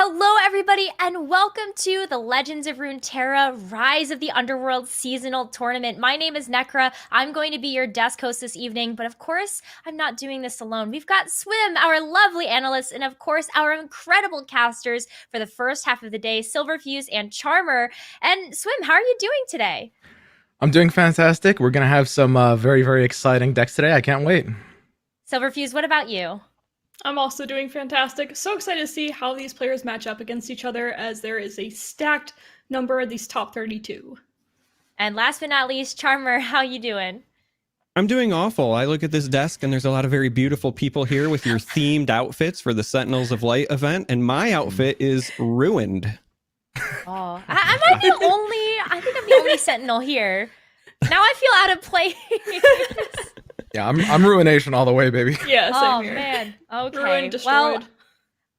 Hello everybody and welcome to the Legends of Runeterra Rise of the Underworlds Seasonal Tournament. My name is Nekra. I'm going to be your desk host this evening, but of course, I'm not doing this alone. We've got Swim, our lovely analyst, and of course, our incredible casters for the first half of the day, Silverfuse and Charmer. And Swim, how are you doing today? I'm doing fantastic. We're going to have some very, very exciting decks today. I can't wait. Silverfuse, what about you? I'm also doing fantastic. So excited to see how these players match up against each other, as there is a stacked number of these top 32. And last but not least, Charmer, how you doing? I'm doing awful. I look at this desk and there's a lot of very beautiful people here with your themed outfits for the Sentinels of Light event, and my outfit is ruined. Oh, I might be I think I'm the only Sentinel here. Now I feel out of place. Yeah, I'm Ruination all the way, baby. Yeah, same here. Man. Okay. Ruined, destroyed. Well,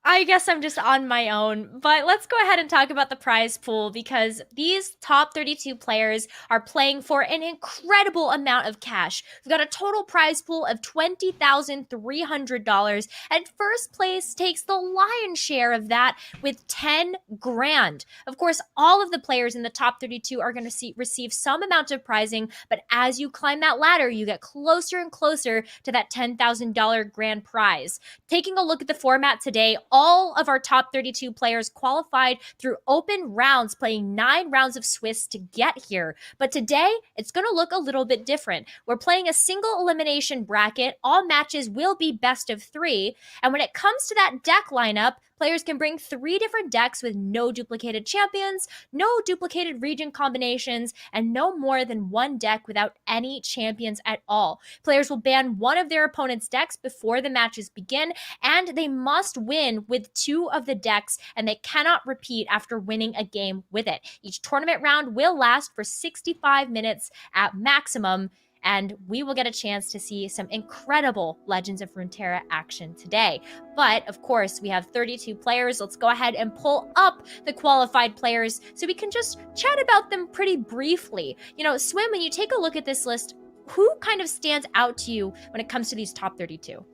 I guess I'm just on my own, but let's go ahead and talk about the prize pool because these top 32 players are playing for an incredible amount of cash. We've got a total prize pool of $20,300, and first place takes the lion's share of that with 10 grand. Of course, all of the players in the top 32 are going to receive some amount of prizing, but as you climb that ladder, you get closer and closer to that $10,000 grand prize. Taking a look at the format today, all of our top 32 players qualified through open rounds, playing 9 rounds of Swiss to get here. But today, it's going to look a little bit different. We're playing a single elimination bracket. All matches will be best of 3. And when it comes to that deck lineup, players can bring 3 different decks with no duplicated champions, no duplicated region combinations, and no more than 1 deck without any champions at all. Players will ban one of their opponent's decks before the matches begin, and they must win with 2 of the decks, and they cannot repeat after winning a game with it. Each tournament round will last for 65 minutes at maximum, and we will get a chance to see some incredible Legends of Runeterra action today. But, of course, we have 32 players. Let's go ahead and pull up the qualified players so we can just chat about them pretty briefly. You know, Swim, when you take a look at this list, who kind of stands out to you when it comes to these top 32?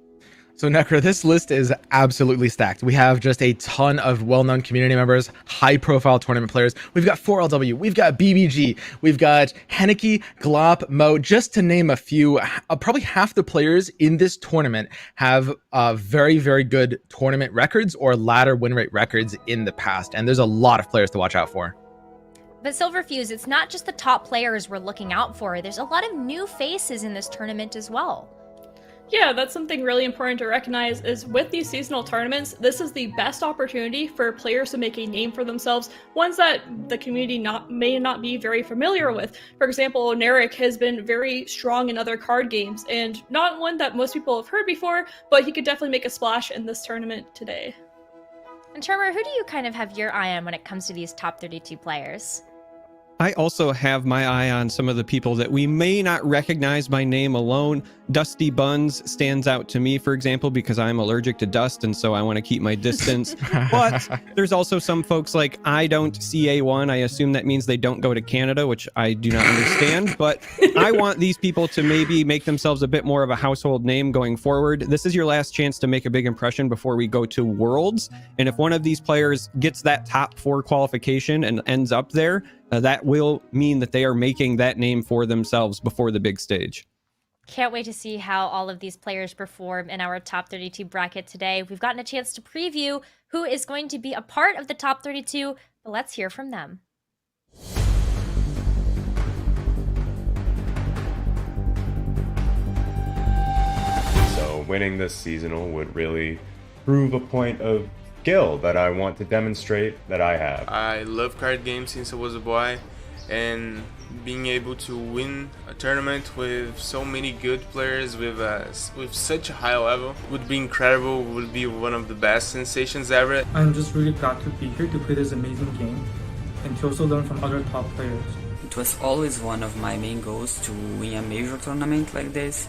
So Nekra, this list is absolutely stacked. We have just a ton of well-known community members, high-profile tournament players. We've got 4LW, we've got BBG, we've got Henneke, Glop, Mo, just to name a few. Probably half the players in this tournament have very, very good tournament records or ladder win rate records in the past, and there's a lot of players to watch out for. But Silverfuse, it's not just the top players we're looking out for. There's a lot of new faces in this tournament as well. Yeah, that's something really important to recognize is with these seasonal tournaments, this is the best opportunity for players to make a name for themselves, ones that the community may not be very familiar with. For example, Ownerik has been very strong in other card games, and not one that most people have heard before, but he could definitely make a splash in this tournament today. And Charmer, who do you kind of have your eye on when it comes to these top 32 players? I also have my eye on some of the people that we may not recognize by name alone. Dusty Buns stands out to me, for example, because I'm allergic to dust, and so I want to keep my distance. But there's also some folks like I don't CA1. I assume that means they don't go to Canada, which I do not understand. But I want these people to maybe make themselves a bit more of a household name going forward. This is your last chance to make a big impression before we go to Worlds. And if one of these players gets that top 4 qualification and ends up there, that will mean that they are making that name for themselves before the big stage. Can't wait to see how all of these players perform in our top 32 bracket today. We've gotten a chance to preview who is going to be a part of the top 32, but let's hear from them. So winning this seasonal would really prove a point of skill that I want to demonstrate that I have. I love card games since I was a boy, and being able to win a tournament with so many good players with such a high level would be incredible, would be one of the best sensations ever. I'm just really glad to be here to play this amazing game and to also learn from other top players. It was always one of my main goals to win a major tournament like this,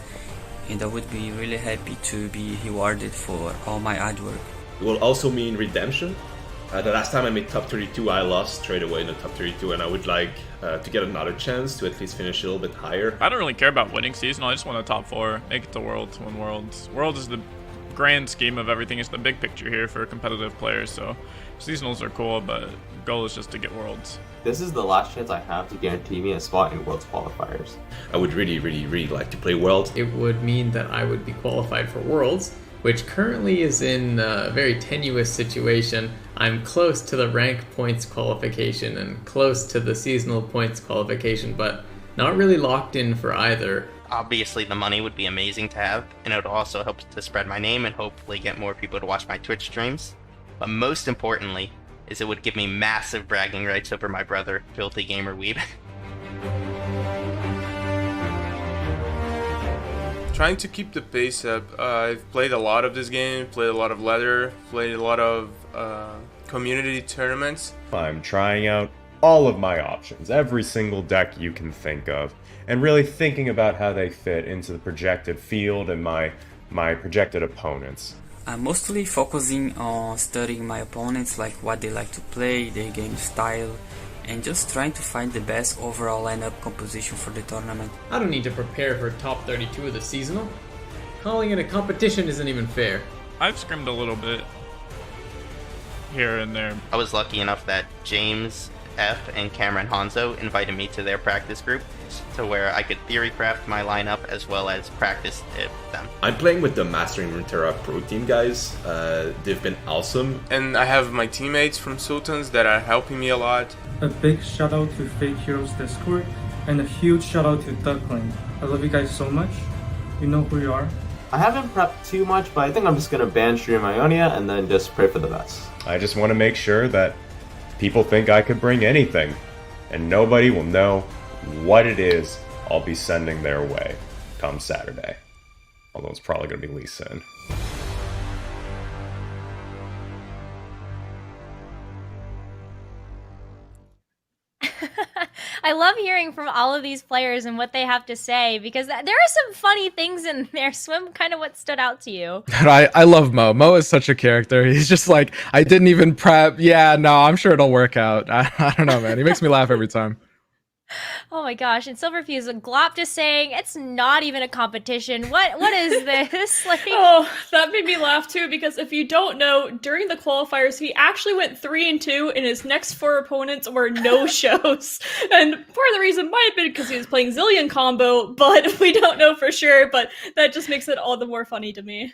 and I would be really happy to be rewarded for all my hard work. It will also mean redemption. The last time I made top 32, I lost straight away in the top 32, and I would like to get another chance to at least finish a little bit higher. I don't really care about winning seasonal. I just want a top 4, make it to Worlds, win Worlds. Worlds is the grand scheme of everything, it's the big picture here for competitive players. So seasonals are cool, but the goal is just to get Worlds. This is the last chance I have to guarantee me a spot in Worlds qualifiers. I would really like to play Worlds. It would mean that I would be qualified for Worlds, which currently is in a very tenuous situation. I'm close to the rank points qualification and close to the seasonal points qualification, but not really locked in for either. Obviously, the money would be amazing to have, and it would also help to spread my name and hopefully get more people to watch my Twitch streams. But most importantly, is it would give me massive bragging rights over my brother, Filthy Gamer Weeb. Trying to keep the pace up. I've played a lot of this game, played a lot of ladder, played a lot of community tournaments. I'm trying out all of my options, every single deck you can think of, and really thinking about how they fit into the projected field and my projected opponents. I'm mostly focusing on studying my opponents, like what they like to play, their game style, and just trying to find the best overall lineup composition for the tournament. I don't need to prepare for top 32 of the seasonal. Calling it a competition isn't even fair. I've scrimmed a little bit here and there. I was lucky enough that James F and Cameron Hanzo invited me to their practice group to where I could theory craft my lineup as well as practice it with them. I'm playing with the Mastering Runeterra Pro Team guys. They've been awesome. And I have my teammates from Sultans that are helping me a lot. A big shout out to Fake Heroes Discord and a huge shout out to Duckling. I love you guys so much. You know who you are. I haven't prepped too much, but I think I'm just gonna ban stream Ionia and then just pray for the best. I just want to make sure that people think I could bring anything, and nobody will know what it is I'll be sending their way come Saturday. Although it's probably going to be Lee Sin. I love hearing from all of these players and what they have to say, because there are some funny things in there. Swim, kind of what stood out to you? I love Mo. Mo is such a character. He's just like, I didn't even prep. Yeah, no, I'm sure it'll work out. I don't know, man. He makes me laugh every time. Oh my gosh, and Silverfuse, Glop just saying, it's not even a competition. What is this? Like, oh, that made me laugh too, because if you don't know, during the qualifiers, he actually went 3-2, and his next 4 opponents were no-shows. And part of the reason might have been because he was playing Zillion combo, but we don't know for sure, but that just makes it all the more funny to me.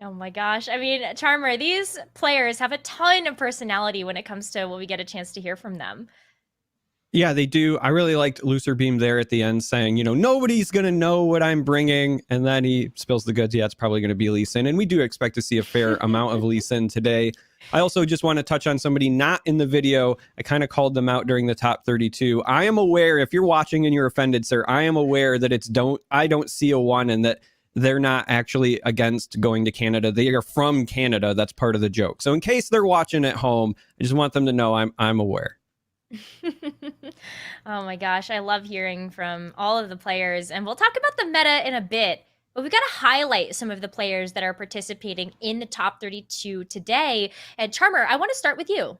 oh my gosh. I mean, Charmer, these players have a ton of personality when it comes to what we get a chance to hear from them. Yeah, they do. I really liked Looser Beam there at the end saying, you know, nobody's going to know what I'm bringing. And then he spills the goods. Yeah, it's probably going to be Lee Sin. And we do expect to see a fair amount of Lee Sin today. I also just want to touch on somebody not in the video. I kind of called them out during the top 32. I am aware, if you're watching and you're offended, sir, I am aware that I don't see a one and that they're not actually against going to Canada. They are from Canada. That's part of the joke. So in case they're watching at home, I just want them to know I'm aware. Oh my gosh, I love hearing from all of the players, and we'll talk about the meta in a bit, but we've got to highlight some of the players that are participating in the top 32 today. And Charmer, I want to start with you.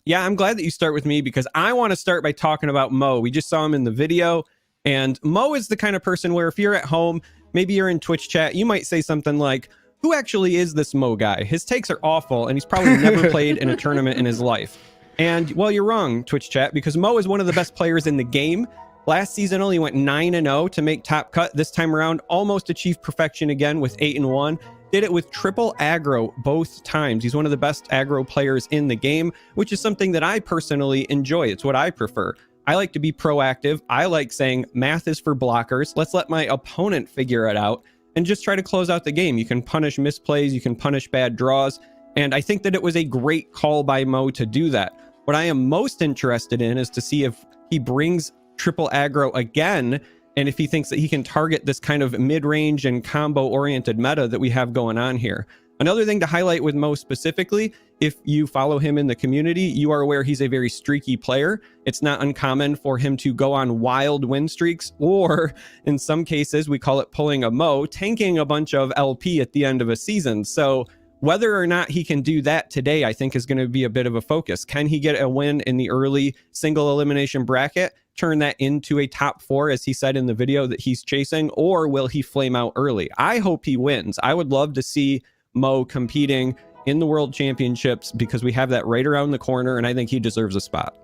Yeah, I'm glad that you start with me because I want to start by talking about Mo. We just saw him in the video, and Mo is the kind of person where if you're at home, maybe you're in Twitch chat, you might say something like, who actually is this Mo guy? His takes are awful, and he's probably never played in a tournament in his life. And, well, you're wrong, Twitch chat, because Mo is one of the best players in the game. Last season, only went 9-0 to make top cut. This time around, almost achieved perfection again with 8-1. Did it with triple aggro both times. He's one of the best aggro players in the game, which is something that I personally enjoy. It's what I prefer. I like to be proactive. I like saying math is for blockers. Let's let my opponent figure it out and just try to close out the game. You can punish misplays. You can punish bad draws. And I think that it was a great call by Mo to do that. What I am most interested in is to see if he brings triple aggro again, and if he thinks that he can target this kind of mid-range and combo-oriented meta that we have going on here. Another thing to highlight with Mo specifically, if you follow him in the community, you are aware he's a very streaky player. It's not uncommon for him to go on wild win streaks, or in some cases, we call it pulling a Mo, tanking a bunch of LP at the end of a season. So whether or not he can do that today, I think is going to be a bit of a focus. Can he get a win in the early single elimination bracket? turn that into a top 4, as he said in the video that he's chasing, or will he flame out early? I hope he wins. I would love to see Mo competing in the World Championships because we have that right around the corner, and I think he deserves a spot.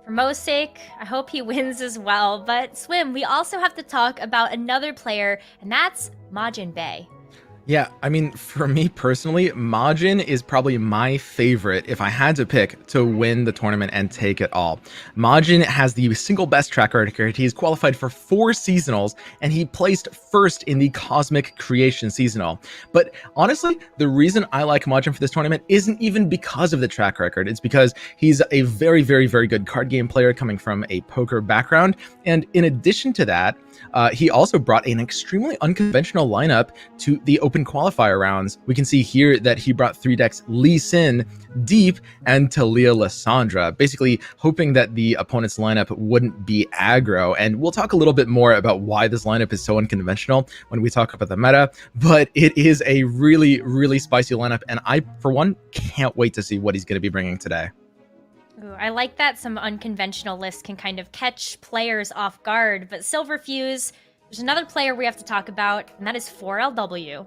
For Mo's sake, I hope he wins as well. But Swim, we also have to talk about another player, and that's Majin Bay. Yeah, I mean, for me personally, Majin is probably my favorite if I had to pick to win the tournament and take it all. Majin has the single best track record. He's qualified for 4 seasonals, and he placed first in the Cosmic Creation Seasonal. But honestly, the reason I like Majin for this tournament isn't even because of the track record. It's because he's a very, very, very good card game player coming from a poker background. And in addition to that, he also brought an extremely unconventional lineup to the open qualifier rounds. We can see here that he brought 3 decks Lee Sin, Deep, and Talia Lissandra, basically hoping that the opponent's lineup wouldn't be aggro. And we'll talk a little bit more about why this lineup is so unconventional when we talk about the meta, but it is a really, really spicy lineup, and I, for one, can't wait to see what he's going to be bringing today. Ooh, I like that some unconventional lists can kind of catch players off guard, but Silverfuse, there's another player we have to talk about, and that is 4LW.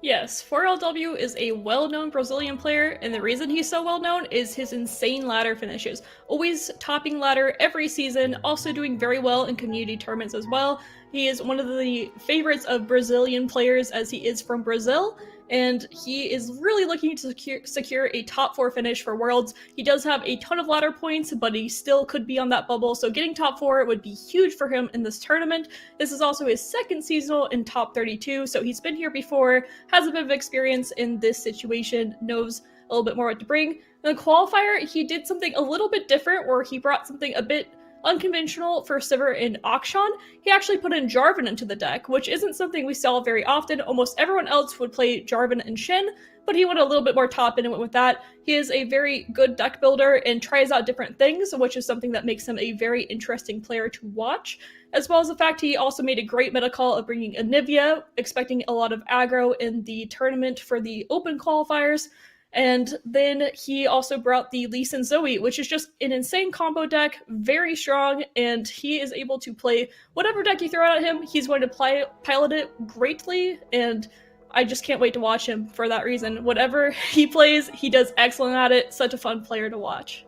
Yes, 4LW is a well-known Brazilian player, and the reason he's so well-known is his insane ladder finishes. Always topping ladder every season, also doing very well in community tournaments as well. He is one of the favorites of Brazilian players as he is from Brazil, and he is really looking to secure a top 4 finish for Worlds. He does have a ton of ladder points, but he still could be on that bubble, so getting top 4 would be huge for him in this tournament. This is also his 2nd seasonal in top 32, so he's been here before, has a bit of experience in this situation, knows a little bit more what to bring. In the qualifier, he did something a little bit different, where he brought something a bit unconventional for Sivir in Akshan. He actually put in Jarvan into the deck, which isn't something we saw very often. Almost everyone else would play Jarvan and Shin, but he went a little bit more top and went with that. He is a very good deck builder and tries out different things, which is something that makes him a very interesting player to watch, as well as the fact he also made a great meta call of bringing Anivia, expecting a lot of aggro in the tournament for the open qualifiers. And then he also brought the Lee Sin Zoe, which is just an insane combo deck, very strong, and he is able to play whatever deck you throw at him. He's going to pilot it greatly, and I just can't wait to watch him for that reason. Whatever he plays, he does excellent at it. Such a fun player to watch.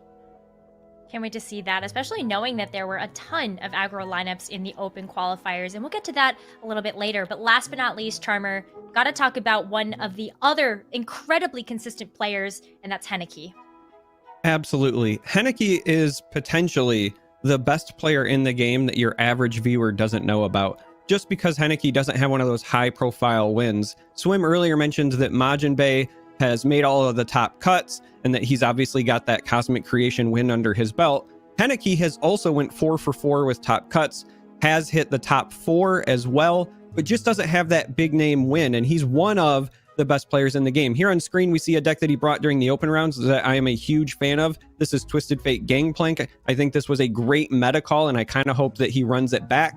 Can't wait to see that, especially knowing that there were a ton of aggro lineups in the open qualifiers, and we'll get to that a little bit later. But last but not least, Charmer, gotta talk about one of the other incredibly consistent players, and that's Henneke. Absolutely. Henneke is potentially the best player in the game that your average viewer doesn't know about. Just because Henneke doesn't have one of those high-profile wins. Swim earlier mentioned that Majin Bay has made all of the top cuts, and that he's obviously got that Cosmic Creation win under his belt. Henneke has also went 4 for 4 with top cuts, has hit the top 4 as well, but just doesn't have that big name win, and he's one of the best players in the game. Here on screen, we see a deck that he brought during the open rounds that I am a huge fan of. This is Twisted Fate Gangplank. I think this was a great meta call, and I kind of hope that he runs it back.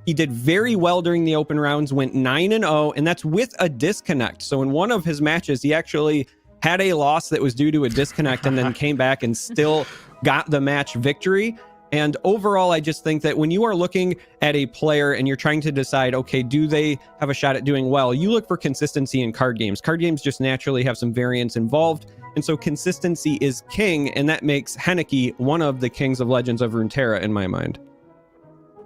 He did very well during the open rounds, went 9-0, and that's with a disconnect. So in one of his matches, he actually had a loss that was due to a disconnect and then came back and still got the match victory. And overall, I just think that when you are looking at a player and you're trying to decide, okay, do they have a shot at doing well? You look for consistency in card games. Card games just naturally have some variance involved. And so consistency is king, and that makes Henneke one of the kings of Legends of Runeterra in my mind.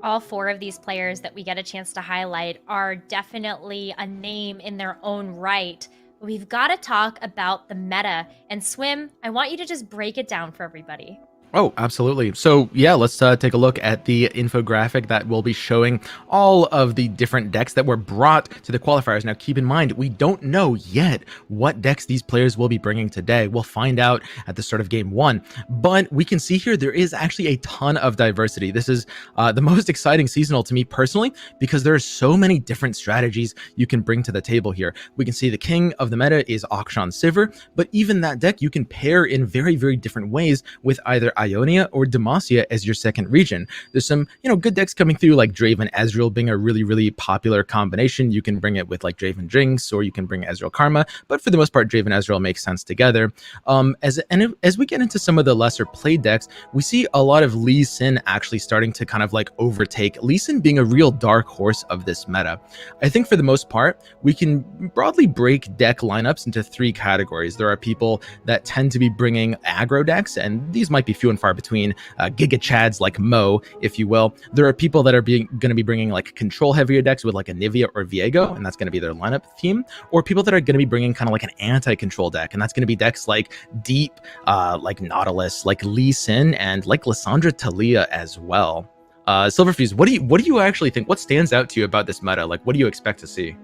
All 4 of these players that we get a chance to highlight are definitely a name in their own right. We've got to talk about the meta. And Swim, I want you to just break it down for everybody. Oh, absolutely. So yeah, let's take a look at the infographic that will be showing all of the different decks that were brought to the qualifiers. Now, keep in mind, we don't know yet what decks these players will be bringing today. We'll find out at the start of game 1, but we can see here there is actually a ton of diversity. This is the most exciting seasonal to me personally, because there are so many different strategies you can bring to the table here. We can see the king of the meta is Akshan Sivir, but even that deck you can pair in very, very different ways with either Ionia or Demacia as your second region. There's some, good decks coming through, like Draven Ezreal being a really, really popular combination. You can bring it with like Draven Jinx, or you can bring Ezreal Karma, but for the most part, Draven Ezreal makes sense together. As we get into some of the lesser played decks, we see a lot of Lee Sin actually starting to kind of like overtake, Lee Sin being a real dark horse of this meta. I think for the most part, we can broadly break deck lineups into 3 categories. There are people that tend to be bringing aggro decks, and these might be few and far between, Giga Chads like Mo, if you will. There are people that are going to be bringing like control heavier decks with like a Nivea or Viego, and that's going to be their lineup theme, or people that are going to be bringing kind of like an anti-control deck, and that's going to be decks like Deep, like Nautilus, like Lee Sin, and like Lissandra Talia as well. Silverfuse, what do you actually think? What stands out to you about this meta? Like, what do you expect to see?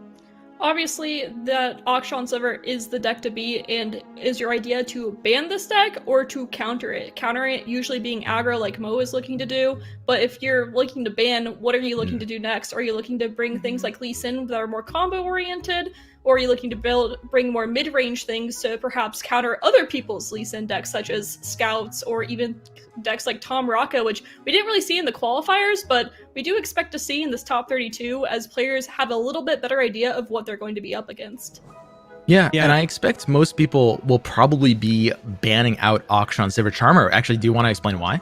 Obviously, that Akshan Sliver is the deck to beat, and is your idea to ban this deck or to counter it? Counter it usually being aggro like Mo is looking to do, but if you're looking to ban, what are you looking to do next? Are you looking to bring things like Lee Sin that are more combo oriented? Or are you looking to bring more mid-range things to perhaps counter other people's Lee Sin decks, such as Scouts, or even decks like Tom Raka, which we didn't really see in the qualifiers, but we do expect to see in this top 32 as players have a little bit better idea of what they're going to be up against. Yeah, and I expect most people will probably be banning out Akshan Sliver Charmer. Actually, do you want to explain why?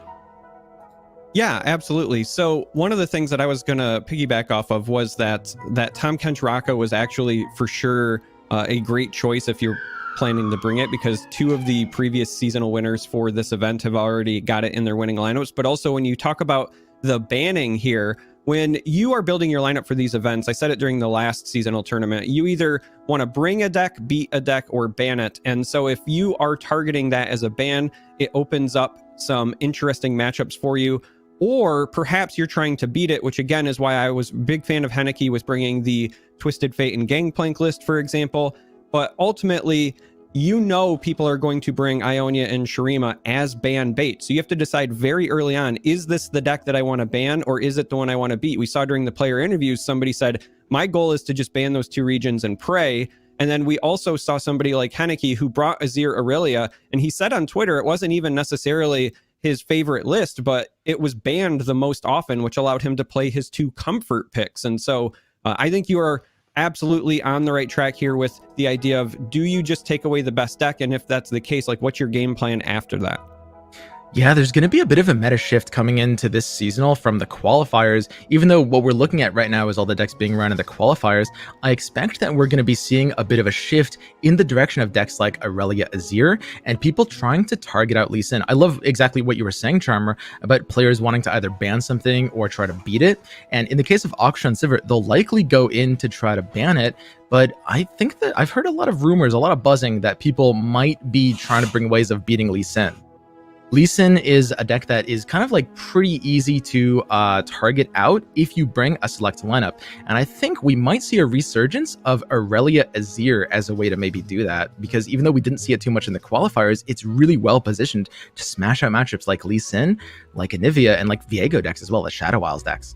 Yeah, absolutely. So one of the things that I was going to piggyback off of was that Tom Kench Raka was actually for sure a great choice if you're planning to bring it, because 2 of the previous seasonal winners for this event have already got it in their winning lineups. But also when you talk about the banning here, when you are building your lineup for these events, I said it during the last seasonal tournament, you either want to bring a deck, beat a deck, or ban it. And so if you are targeting that as a ban, it opens up some interesting matchups for you. Or perhaps you're trying to beat it, which again is why I was a big fan of Henneke was bringing the Twisted Fate and Gangplank list, for example. But ultimately, people are going to bring Ionia and Shurima as ban bait. So you have to decide very early on, is this the deck that I want to ban, or is it the one I want to beat? We saw during the player interviews, somebody said, my goal is to just ban those 2 regions and pray. And then we also saw somebody like Henneke who brought Azir Aurelia, and he said on Twitter it wasn't even necessarily his favorite list, but it was banned the most often, which allowed him to play his 2 comfort picks. And so I think you are absolutely on the right track here with the idea of, do you just take away the best deck? And if that's the case, like, what's your game plan after that? Yeah, there's going to be a bit of a meta shift coming into this seasonal from the qualifiers. Even though what we're looking at right now is all the decks being run in the qualifiers, I expect that we're going to be seeing a bit of a shift in the direction of decks like Aurelia Azir and people trying to target out Lee Sin. I love exactly what you were saying, Charmer, about players wanting to either ban something or try to beat it. And in the case of Akshan Sliver, they'll likely go in to try to ban it. But I think that I've heard a lot of rumors, a lot of buzzing that people might be trying to bring ways of beating Lee Sin. Lee Sin is a deck that is kind of like pretty easy to target out if you bring a select lineup. And I think we might see a resurgence of Aurelia Azir as a way to maybe do that, because even though we didn't see it too much in the qualifiers, it's really well positioned to smash out matchups like Lee Sin, like Anivia, and like Viego decks as well, the Shadow Isles decks.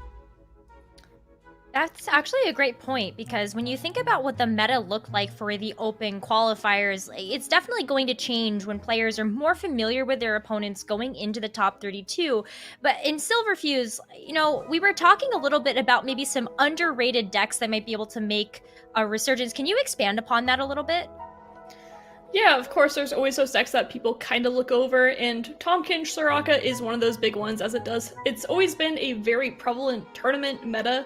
That's actually a great point, because when you think about what the meta looked like for the open qualifiers, it's definitely going to change when players are more familiar with their opponents going into the top 32. But in Silverfuse, we were talking a little bit about maybe some underrated decks that might be able to make a resurgence. Can you expand upon that a little bit? Yeah, of course, there's always those decks that people kind of look over, and Tom Kench Soraka is one of those big ones, as it's always been a very prevalent tournament meta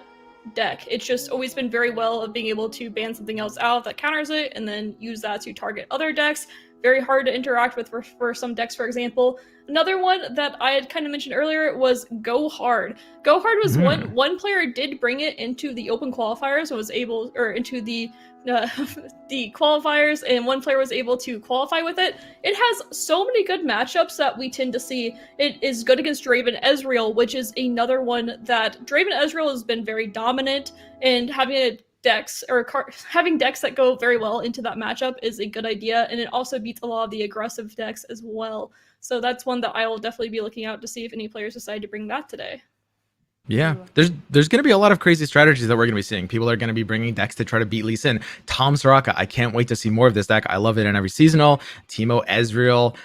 deck. It's just always been very well of being able to ban something else out that counters it and then use that to target other decks. Very hard to interact with for some decks, for example. Another one that I had kind of mentioned earlier was Go Hard. Go Hard was one player did bring it into the open qualifiers and was able, or into the qualifiers, and one player was able to qualify with it. It has so many good matchups that we tend to see. It is good against Draven Ezreal, which is another one that Draven Ezreal has been very dominant, and having decks that go very well into that matchup is a good idea, and it also beats a lot of the aggressive decks as well. So that's one that I will definitely be looking out to see if any players decide to bring that today. Yeah, there's going to be a lot of crazy strategies that we're going to be seeing. People are going to be bringing decks to try to beat Lee Sin. Tom Soraka, I can't wait to see more of this deck. I love it in every seasonal. Teemo Ezreal,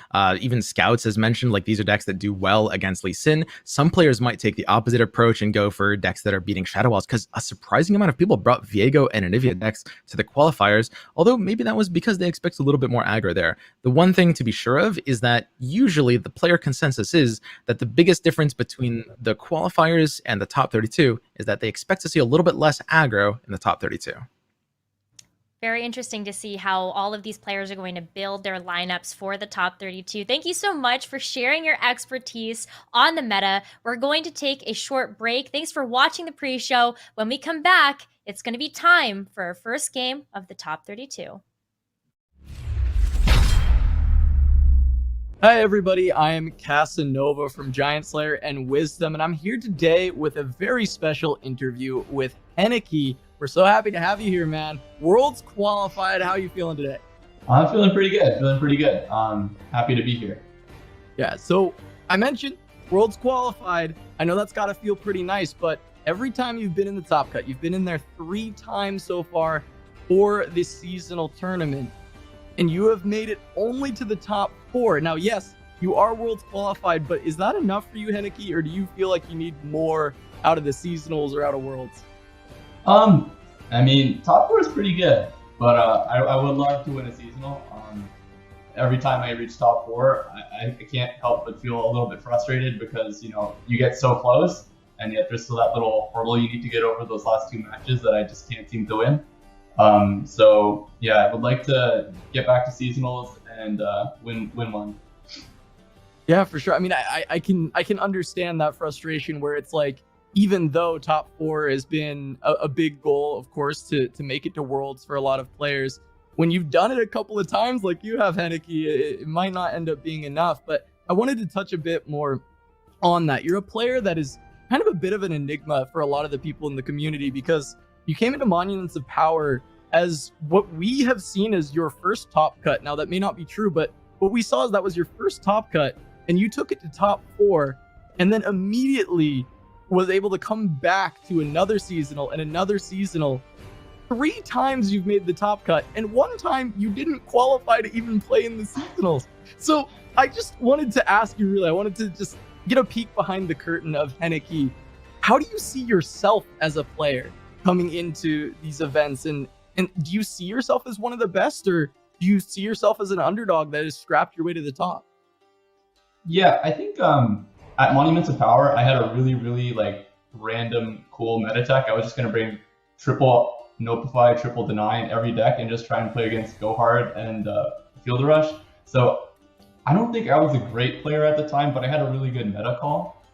even Scouts as mentioned, like these are decks that do well against Lee Sin. Some players might take the opposite approach and go for decks that are beating Shadow Walls, because a surprising amount of people brought Viego and Anivia decks to the qualifiers, although maybe that was because they expect a little bit more aggro there. The one thing to be sure of is that usually the player consensus is that the biggest difference between the qualifiers and the top 32 is that they expect to see a little bit less aggro in the top 32. Very interesting to see how all of these players are going to build their lineups for the top 32. Thank you so much for sharing your expertise on the meta. We're going to take a short break. Thanks for watching the pre-show. When we come back, it's going to be time for our first game of the top 32. Hi everybody, I am Casanova from Giant Slayer and Wisdom, and I'm here today with a very special interview with Henneke. We're so happy to have you here, man. Worlds qualified, how are you feeling today? I'm feeling pretty good, happy to be here. Yeah, so I mentioned Worlds qualified. I know that's gotta feel pretty nice, but every time you've been in the top cut, you've been in there 3 times so far for this seasonal tournament, and you have made it only to the top 4. Now, yes, you are Worlds qualified, but is that enough for you, Henneke, or do you feel like you need more out of the seasonals or out of Worlds? I mean, top 4 is pretty good, but I would love to win a seasonal. Every time I reach top 4, I can't help but feel a little bit frustrated because, you know, you get so close, and yet there's still that little hurdle you need to get over those last 2 matches that I just can't seem to win. So yeah, I would like to get back to seasonals and win one. Yeah, for sure. I mean, I can understand that frustration where it's like, even though top 4 has been a big goal, of course, to make it to Worlds for a lot of players, when you've done it a couple of times like you have, Henneke, it might not end up being enough. But I wanted to touch a bit more on that. You're a player that is kind of a bit of an enigma for a lot of the people in the community because you came into Monuments of Power as what we have seen as your first top cut. Now, that may not be true, but what we saw is that was your first top cut, and you took it to top 4, and then immediately was able to come back to another seasonal and another seasonal. 3 times you've made the top cut, and 1 time you didn't qualify to even play in the seasonals. So I just wanted to ask you, really, I wanted to just get a peek behind the curtain of Henneke. How do you see yourself as a player coming into these events, and do you see yourself as one of the best, or do you see yourself as an underdog that has scrapped your way to the top? Yeah, I think at Monuments of Power, I had a really like random cool meta tech. I was just gonna bring triple Nopify, triple Deny in every deck and just try and play against Go Hard and Field Rush. So I don't think I was a great player at the time, but I had a really good meta call.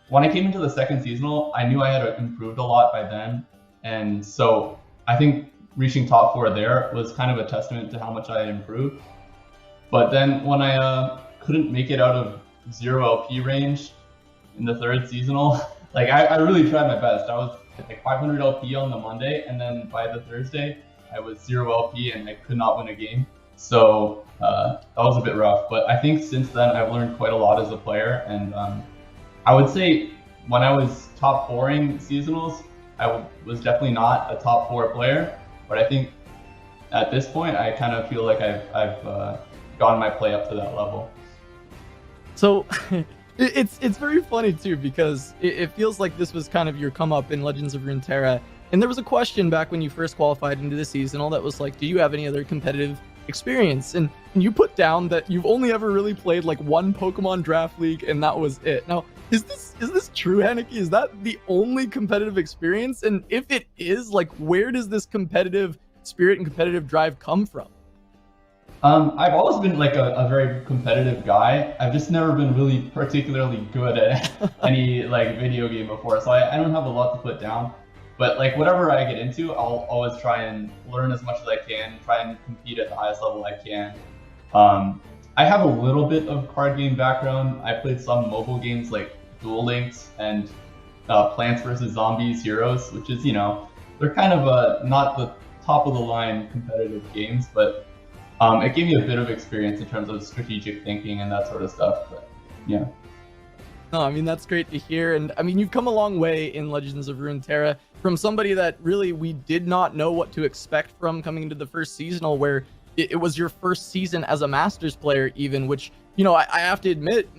When I came into the second seasonal, I knew I had improved a lot by then, and so I think reaching top 4 there was kind of a testament to how much I had improved. But then when I couldn't make it out of 0 LP range in the 3rd seasonal, like I really tried my best. I was like 500 LP on the Monday, and then by the Thursday, I was 0 LP and I could not win a game. So that was a bit rough. But I think since then, I've learned quite a lot as a player. And I would say when I was top 4ing seasonals, I was definitely not a top 4 player. But I think at this point, I kind of feel like I've gotten my play up to that level. So it's very funny too, because it feels like this was kind of your come up in Legends of Runeterra. And there was a question back when you first qualified into the seasonal that was like, do you have any other competitive experience? And you put down that you've only ever really played like 1 Pokemon Draft League, and that was it. Now, is this true, Henneke? Is that the only competitive experience? And if it is, like, where does this competitive spirit and competitive drive come from? I've always been like a very competitive guy. I've just never been really particularly good at any like video game before, so I don't have a lot to put down. But like whatever I get into, I'll always try and learn as much as I can, try and compete at the highest level I can. I have a little bit of card game background. I played some mobile games like Duel Links and Plants vs. Zombies Heroes, which is, you know, they're kind of not the top of the line competitive games, but it gave me a bit of experience in terms of strategic thinking and that sort of stuff. But yeah. No, I mean, that's great to hear. And I mean, you've come a long way in Legends of Runeterra from somebody that really we did not know what to expect from coming into the first seasonal, where it was your first season as a Masters player, even, which, you know, I have to admit,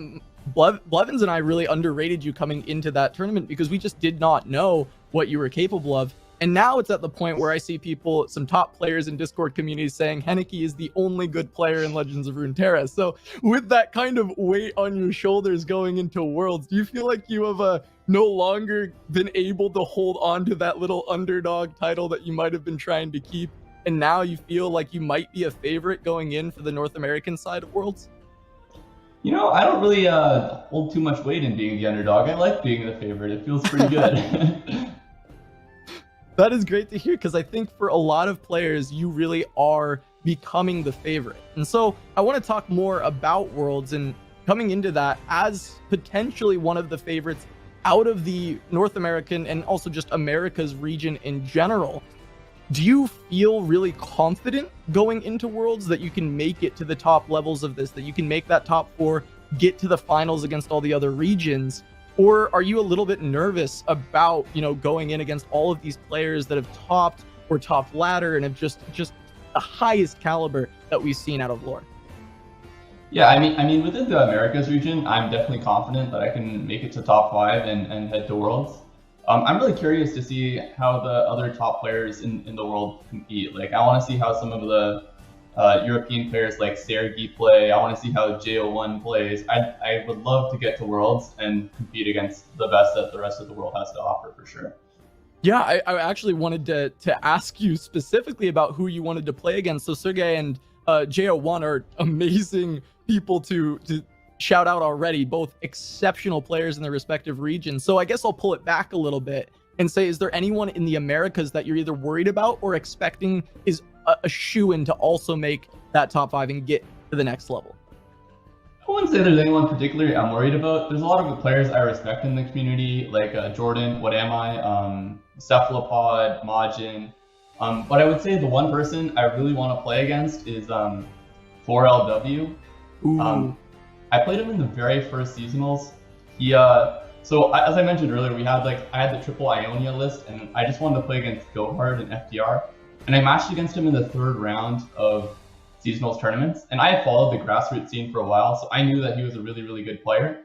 Blevins and I really underrated you coming into that tournament because we just did not know what you were capable of. And now it's at the point where I see people, some top players in Discord communities saying Henneke is the only good player in Legends of Runeterra. So with that kind of weight on your shoulders going into Worlds, do you feel like you have no longer been able to hold on to that little underdog title that you might have been trying to keep, and now you feel like you might be a favorite going in for the North American side of Worlds? You know, I don't really hold too much weight in being the underdog. I like being the favorite. It feels pretty good. That is great to hear, because I think for a lot of players, you really are becoming the favorite. And so I want to talk more about Worlds and coming into that as potentially one of the favorites out of the North American and also just America's region in general. Do you feel really confident going into Worlds that you can make it to the top levels of this, that you can make that top 4, get to the finals against all the other regions? Or are you a little bit nervous about, you know, going in against all of these players that have topped or topped ladder and have just the highest caliber that we've seen out of LoR? Yeah, I mean, within the Americas region, I'm definitely confident that I can make it to top 5 and head to Worlds. I'm really curious to see how the other top players in the world compete. Like, I want to see how some of the European players like Sergi play. I want to see how JO1 plays. I would love to get to Worlds and compete against the best that the rest of the world has to offer, for sure. Yeah, I actually wanted to ask you specifically about who you wanted to play against. So Sergey and JO1 are amazing people to shout out already, both exceptional players in their respective regions. So I guess I'll pull it back a little bit and say, is there anyone in the Americas that you're either worried about or expecting is a shoo-in to also make that top 5 and get to the next level? I wouldn't say there's anyone particularly I'm worried about. There's a lot of the players I respect in the community, like Jordan, What Am I, Cephalopod, Majin. But I would say the one person I really want to play against is 4LW. I played him in the very first seasonals. So as I mentioned earlier, I had the triple Ionia list, and I just wanted to play against Gohard and FDR. And I matched against him in the 3rd round of seasonals tournaments. And I had followed the grassroots scene for a while, so I knew that he was a really, really good player.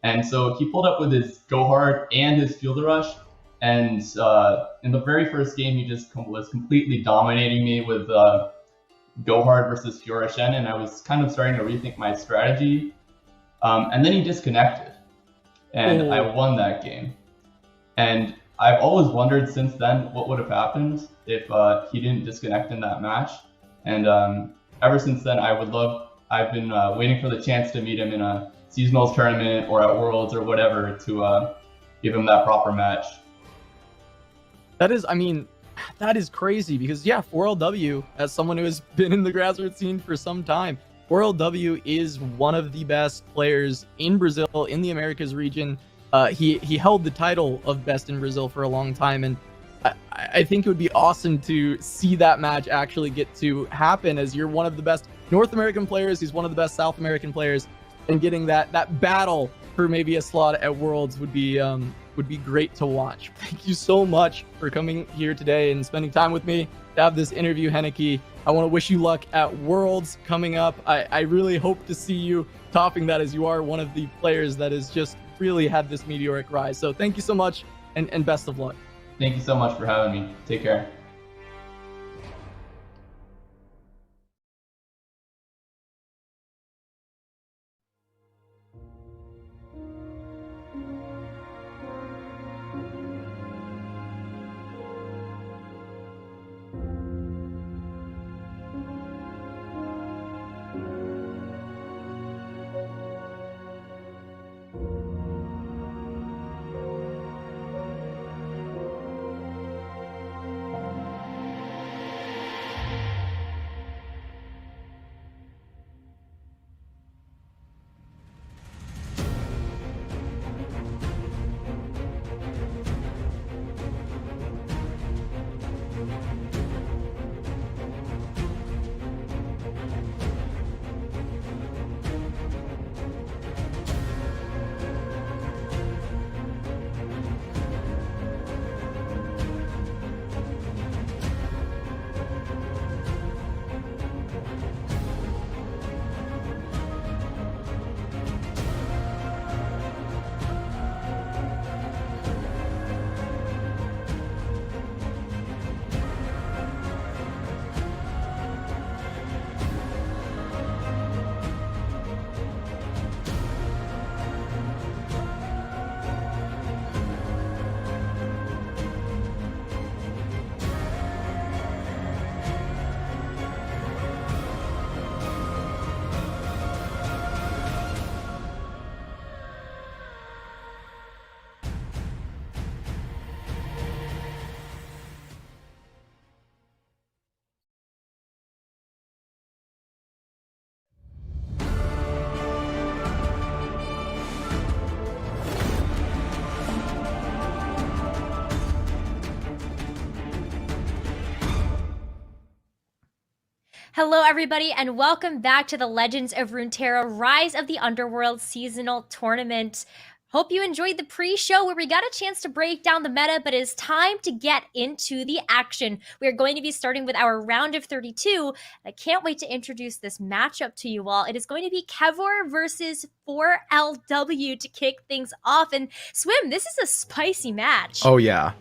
And so he pulled up with his Gohard and his Field Rush. And in the very first game, he just was completely dominating me with Gohard versus Fiora Shen, and I was kind of starting to rethink my strategy. And then he disconnected, and I won that game. And I've always wondered since then what would have happened if he didn't disconnect in that match. And ever since then, I've been waiting for the chance to meet him in a seasonals tournament or at Worlds or whatever to give him that proper match. That is crazy, because yeah, 4LW, as someone who has been in the grassroots scene for some time, 4LW is one of the best players in Brazil, in the Americas region. He held the title of best in Brazil for a long time, and I think it would be awesome to see that match actually get to happen, as you're one of the best North American players, he's one of the best South American players, and getting that battle for maybe a slot at Worlds would be great to watch. Thank you so much for coming here today and spending time with me to have this interview, Henneke. I want to wish you luck at Worlds coming up. I really hope to see you topping that, as you are one of the players that has just really had this meteoric rise. So thank you so much, and best of luck. Thank you so much for having me. Take care. Hello, everybody, and welcome back to the Legends of Runeterra Rise of the Underworlds Seasonal Tournament. Hope you enjoyed the pre-show where we got a chance to break down the meta, but it is time to get into the action. We are going to be starting with our round of 32. I can't wait to introduce this matchup to you all. It is going to be Kever versus 4LW to kick things off. And Swim, this is a spicy match. Oh, yeah.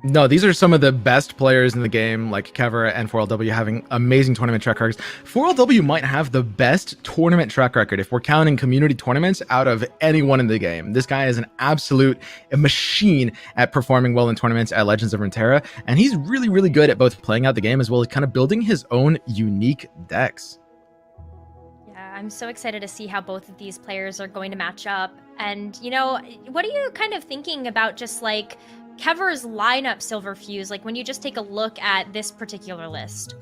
No, these are some of the best players in the game, like Kever and 4LW having amazing tournament track records. 4LW might have the best tournament track record if we're counting community tournaments out of anyone in the game. This guy is an absolute machine at performing well in tournaments at Legends of Runeterra, and he's really, really good at both playing out the game as well as kind of building his own unique decks. Yeah, I'm so excited to see how both of these players are going to match up. And, you know, what are you kind of thinking about just like Kever's lineup, Silverfuse, like when you just take a look at this particular list?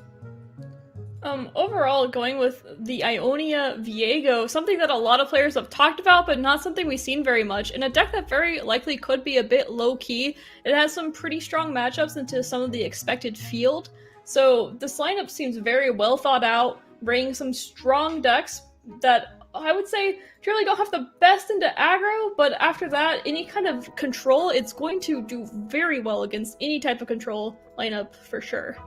Overall, going with the Ionia Viego, something that a lot of players have talked about, but not something we've seen very much. In a deck that very likely could be a bit low-key, it has some pretty strong matchups into some of the expected field. So this lineup seems very well thought out, bringing some strong decks that I would say surely don't have the best into aggro, but after that, any kind of control, it's going to do very well against any type of control lineup for sure.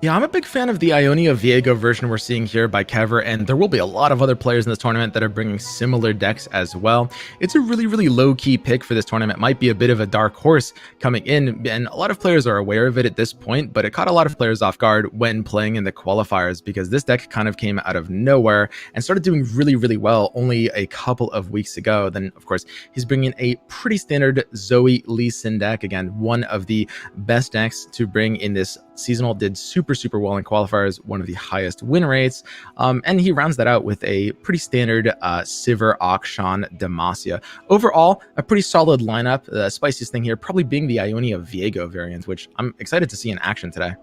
Yeah, I'm a big fan of the Ionia Viego version we're seeing here by Kever, and there will be a lot of other players in this tournament that are bringing similar decks as well. It's a really, really low-key pick for this tournament. Might be a bit of a dark horse coming in, and a lot of players are aware of it at this point, but it caught a lot of players off guard when playing in the qualifiers because this deck kind of came out of nowhere and started doing really, really well only a couple of weeks ago. Then, of course, he's bringing a pretty standard Zoe Lee Sin deck. Again, one of the best decks to bring in this seasonal, did super well in qualifiers, one of the highest win rates, and he rounds that out with a pretty standard Sivir Akshan Demacia. Overall, a pretty solid lineup. The spiciest thing here probably being the Ionia Viego variant, which I'm excited to see in action today.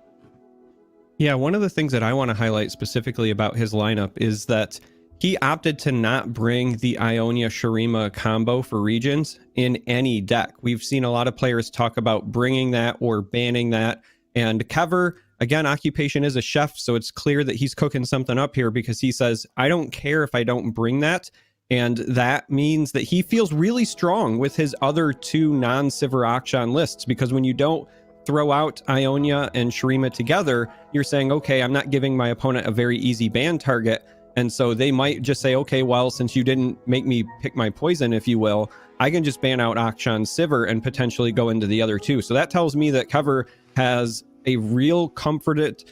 Yeah, one of the things that I want to highlight specifically about his lineup is that he opted to not bring the Ionia Shurima combo for regions in any deck. We've seen a lot of players talk about bringing that or banning that. And Kever, again, occupation is a chef, so it's clear that he's cooking something up here because he says, I don't care if I don't bring that. And that means that he feels really strong with his other two non-Sivir Akshan lists, because when you don't throw out Ionia and Shurima together, you're saying, okay, I'm not giving my opponent a very easy ban target. And so they might just say, okay, well, since you didn't make me pick my poison, if you will, I can just ban out Akshan Sivir and potentially go into the other two. So that tells me that Kever has a real comfort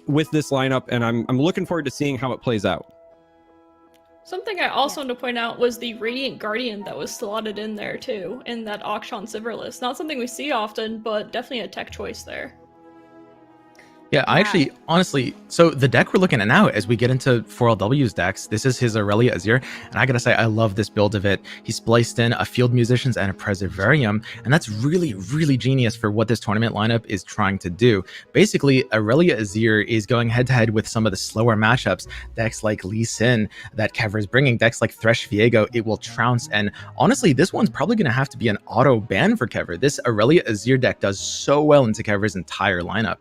with this lineup, and I'm looking forward to seeing how it plays out. Something I also want to point out was the Radiant Guardian that was slotted in there too, in that Akshan Sivir list. Not something we see often, but definitely a tech choice there. Yeah, I actually, honestly, so the deck we're looking at now as we get into 4LW's decks, this is his Aurelia Azir, and I gotta say, I love this build of it. He spliced in a Field Musicians and a Preservarium, and that's really, really genius for what this tournament lineup is trying to do. Basically, Aurelia Azir is going head-to-head with some of the slower matchups, decks like Lee Sin that Kever is bringing, decks like Thresh Viego, it will trounce, and honestly, this one's probably gonna have to be an auto ban for Kever. This Aurelia Azir deck does so well into Kever's entire lineup.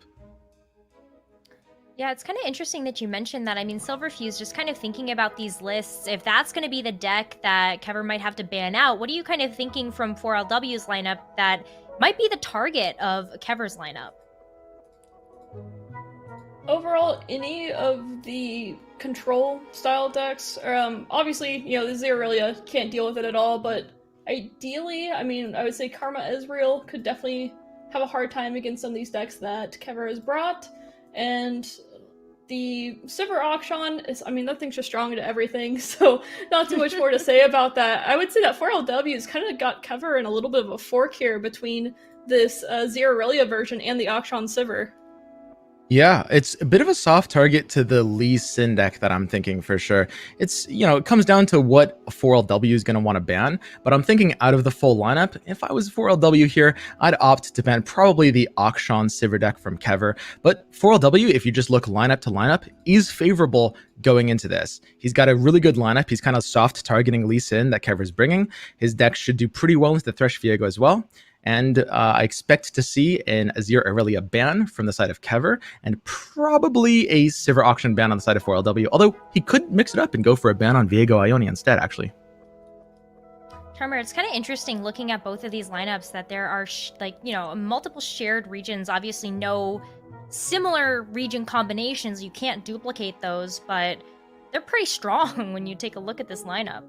Yeah, it's kind of interesting that you mentioned that. I mean, Silverfuse, just kind of thinking about these lists, if that's going to be the deck that Kever might have to ban out, what are you kind of thinking from 4LW's lineup that might be the target of Kever's lineup? Overall, any of the control style decks, obviously, you know, the Aurelia can't deal with it at all, but ideally, I mean, I would say Karma Ezreal could definitely have a hard time against some of these decks that Kever has brought. And the Sivir Akshan is, I mean, that thing's just strong into everything, so not too much more to say about that. I would say that 4LW has kind of got Kever in a little bit of a fork here between this Zero Aurelia version and the Akshan Sivir. Yeah, it's a bit of a soft target to the Lee Sin deck that I'm thinking for sure. It's, you know, it comes down to what 4LW is going to want to ban, but I'm thinking out of the full lineup, if I was 4LW here, I'd opt to ban probably the Akshan Sivir deck from Kever. But 4LW, if you just look lineup to lineup, is favorable going into this. He's got a really good lineup. He's kind of soft targeting Lee Sin that Kever's bringing. His deck should do pretty well into the Thresh Viego as well. And I expect to see an Azir Aurelia ban from the side of Kever, and probably a Sivir auction ban on the side of 4LW, although he could mix it up and go for a ban on Viego Ionia instead, actually. Charmer, it's kind of interesting looking at both of these lineups that there are multiple shared regions, obviously no similar region combinations. You can't duplicate those, but they're pretty strong when you take a look at this lineup.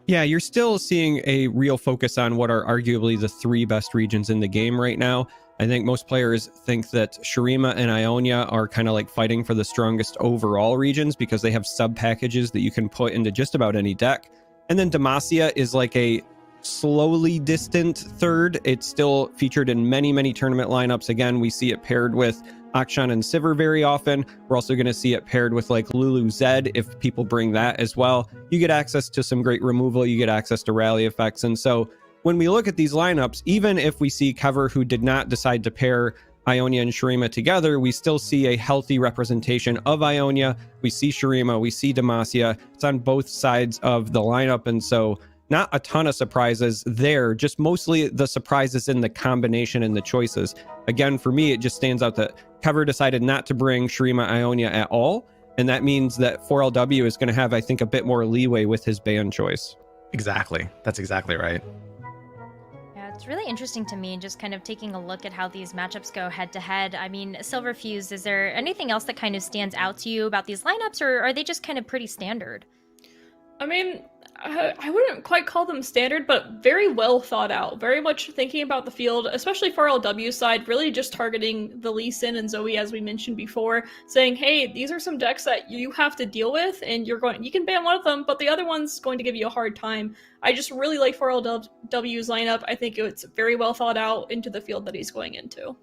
Yeah, you're still seeing a real focus on what are arguably the 3 best regions in the game right now. I think most players think that Shurima and Ionia are kind of like fighting for the strongest overall regions because they have sub packages that you can put into just about any deck. And then Demacia is like a slowly distant third. It's still featured in many, many tournament lineups. Again, we see it paired with Akshan and Sivir very often. We're also going to see it paired with like Lulu Zed if people bring that as well. You get access to some great removal. You get access to rally effects. And so when we look at these lineups, even if we see Kever, who did not decide to pair Ionia and Shurima together, we still see a healthy representation of Ionia. We see Shurima, we see Demacia. It's on both sides of the lineup. And so not a ton of surprises there, just mostly the surprises in the combination and the choices. Again, for me, it just stands out that Kever decided not to bring Shurima Ionia at all. And that means that 4LW is going to have, I think, a bit more leeway with his ban choice. Exactly. That's exactly right. It's really interesting to me just kind of taking a look at how these matchups go head to head. I mean, Silverfuse, is there anything else that kind of stands out to you about these lineups, or are they just kind of pretty standard? I mean, I wouldn't quite call them standard, but very well thought out. Very much thinking about the field, especially for LW's side, really just targeting the Lee Sin and Zoe, as we mentioned before, saying, hey, these are some decks that you have to deal with, and you can ban one of them, but the other one's going to give you a hard time. I just really like 4LW's lineup. I think it's very well thought out into the field that he's going into.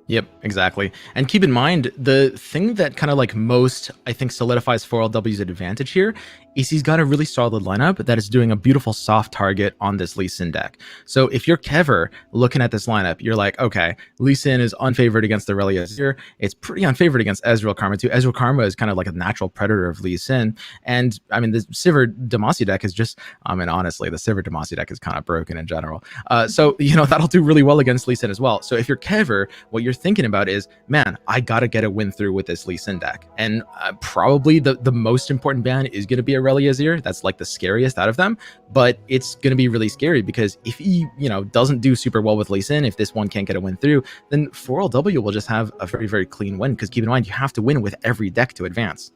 Yep, exactly. And keep in mind, the thing that kind of like most, I think, solidifies 4LW's advantage here is he's got a really solid lineup that is doing a beautiful soft target on this Lee Sin deck. So if you're Kever looking at this lineup, you're like, okay, Lee Sin is unfavored against the Aurelia Azir. It's pretty unfavored against Ezreal Karma too. Ezreal Karma is kind of like a natural predator of Lee Sin. And I mean, the Sivir Demacia deck is just, I mean, honestly, the Sivir Demacia deck is kind of broken in general. So, that'll do really well against Lee Sin as well. So if you're Kever, what you're thinking about is, man, I got to get a win through with this Lee Sin deck. And probably the most important ban is going to be Aurelia Azir. That's like the scariest out of them, but it's going to be really scary because if he, doesn't do super well with Lee Sin, if this one can't get a win through, then 4LW will just have a very, very clean win, because keep in mind, you have to win with every deck to advance.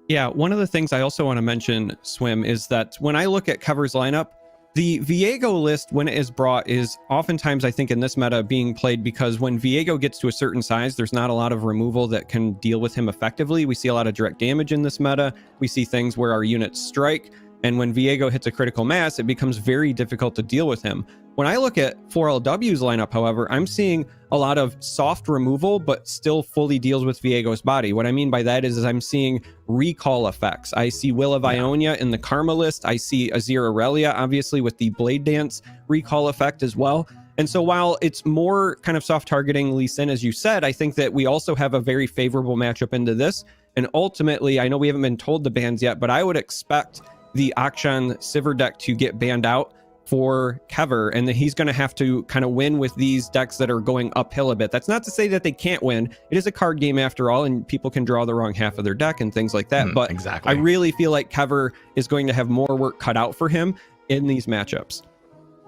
Yeah, one of the things I also want to mention, Swim, is that when I look at Kever's lineup, the Viego list, when it is brought, is oftentimes, I think, in this meta being played because when Viego gets to a certain size, there's not a lot of removal that can deal with him effectively. We see a lot of direct damage in this meta. We see things where our units strike. And when Viego hits a critical mass, it becomes very difficult to deal with him. When I look at 4LW's lineup, however, I'm seeing a lot of soft removal, but still fully deals with Viego's body. What I mean by that is I'm seeing recall effects. I see Will of Ionia in the Karma list. I see Azir Aurelia, obviously, with the Blade Dance recall effect as well. And so while it's more kind of soft targeting Lee Sin, as you said, I think that we also have a very favorable matchup into this. And ultimately, I know we haven't been told the bans yet, but I would expect the Akshan Sivir deck to get banned out for Kever, and that he's going to have to kind of win with these decks that are going uphill a bit. That's not to say that they can't win. It is a card game after all, and people can draw the wrong half of their deck and things like that. But exactly. I really feel like Kever is going to have more work cut out for him in these matchups.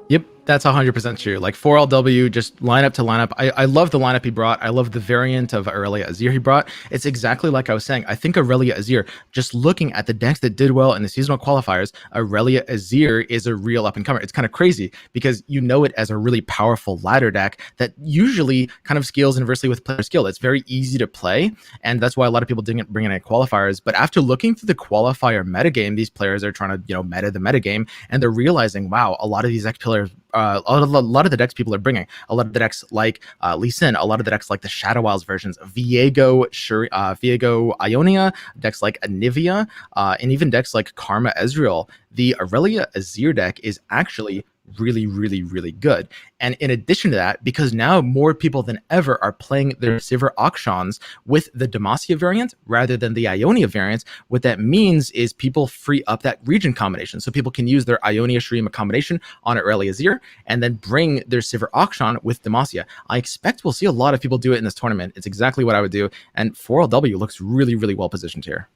Yep, that's 100% true. Like 4LW, just lineup to lineup. I love the lineup he brought. I love the variant of Aurelia Azir he brought. It's exactly like I was saying. I think Aurelia Azir, just looking at the decks that did well in the seasonal qualifiers, Aurelia Azir is a real up-and-comer. It's kind of crazy because you know it as a really powerful ladder deck that usually kind of scales inversely with player skill. It's very easy to play, and that's why a lot of people didn't bring in any qualifiers. But after looking through the qualifier metagame, these players are trying to, meta the metagame, and they're realizing, wow, a lot of these deck players, a lot of the decks people are bringing, a lot of the decks like Lee Sin, a lot of the decks like the Shadow Wilds versions, Viego Ionia, decks like Anivia, and even decks like Karma Ezreal. The Aurelia Azir deck is actually really, really, really good. And in addition to that, because now more people than ever are playing their Sivir auctions with the Demacia variant rather than the Ionia variant, what that means is people free up that region combination. So people can use their Ionia Shurima combination on early Azir and then bring their Sivir auction with Demacia. I expect we'll see a lot of people do it in this tournament. It's exactly what I would do. And 4LW looks really, really well positioned here.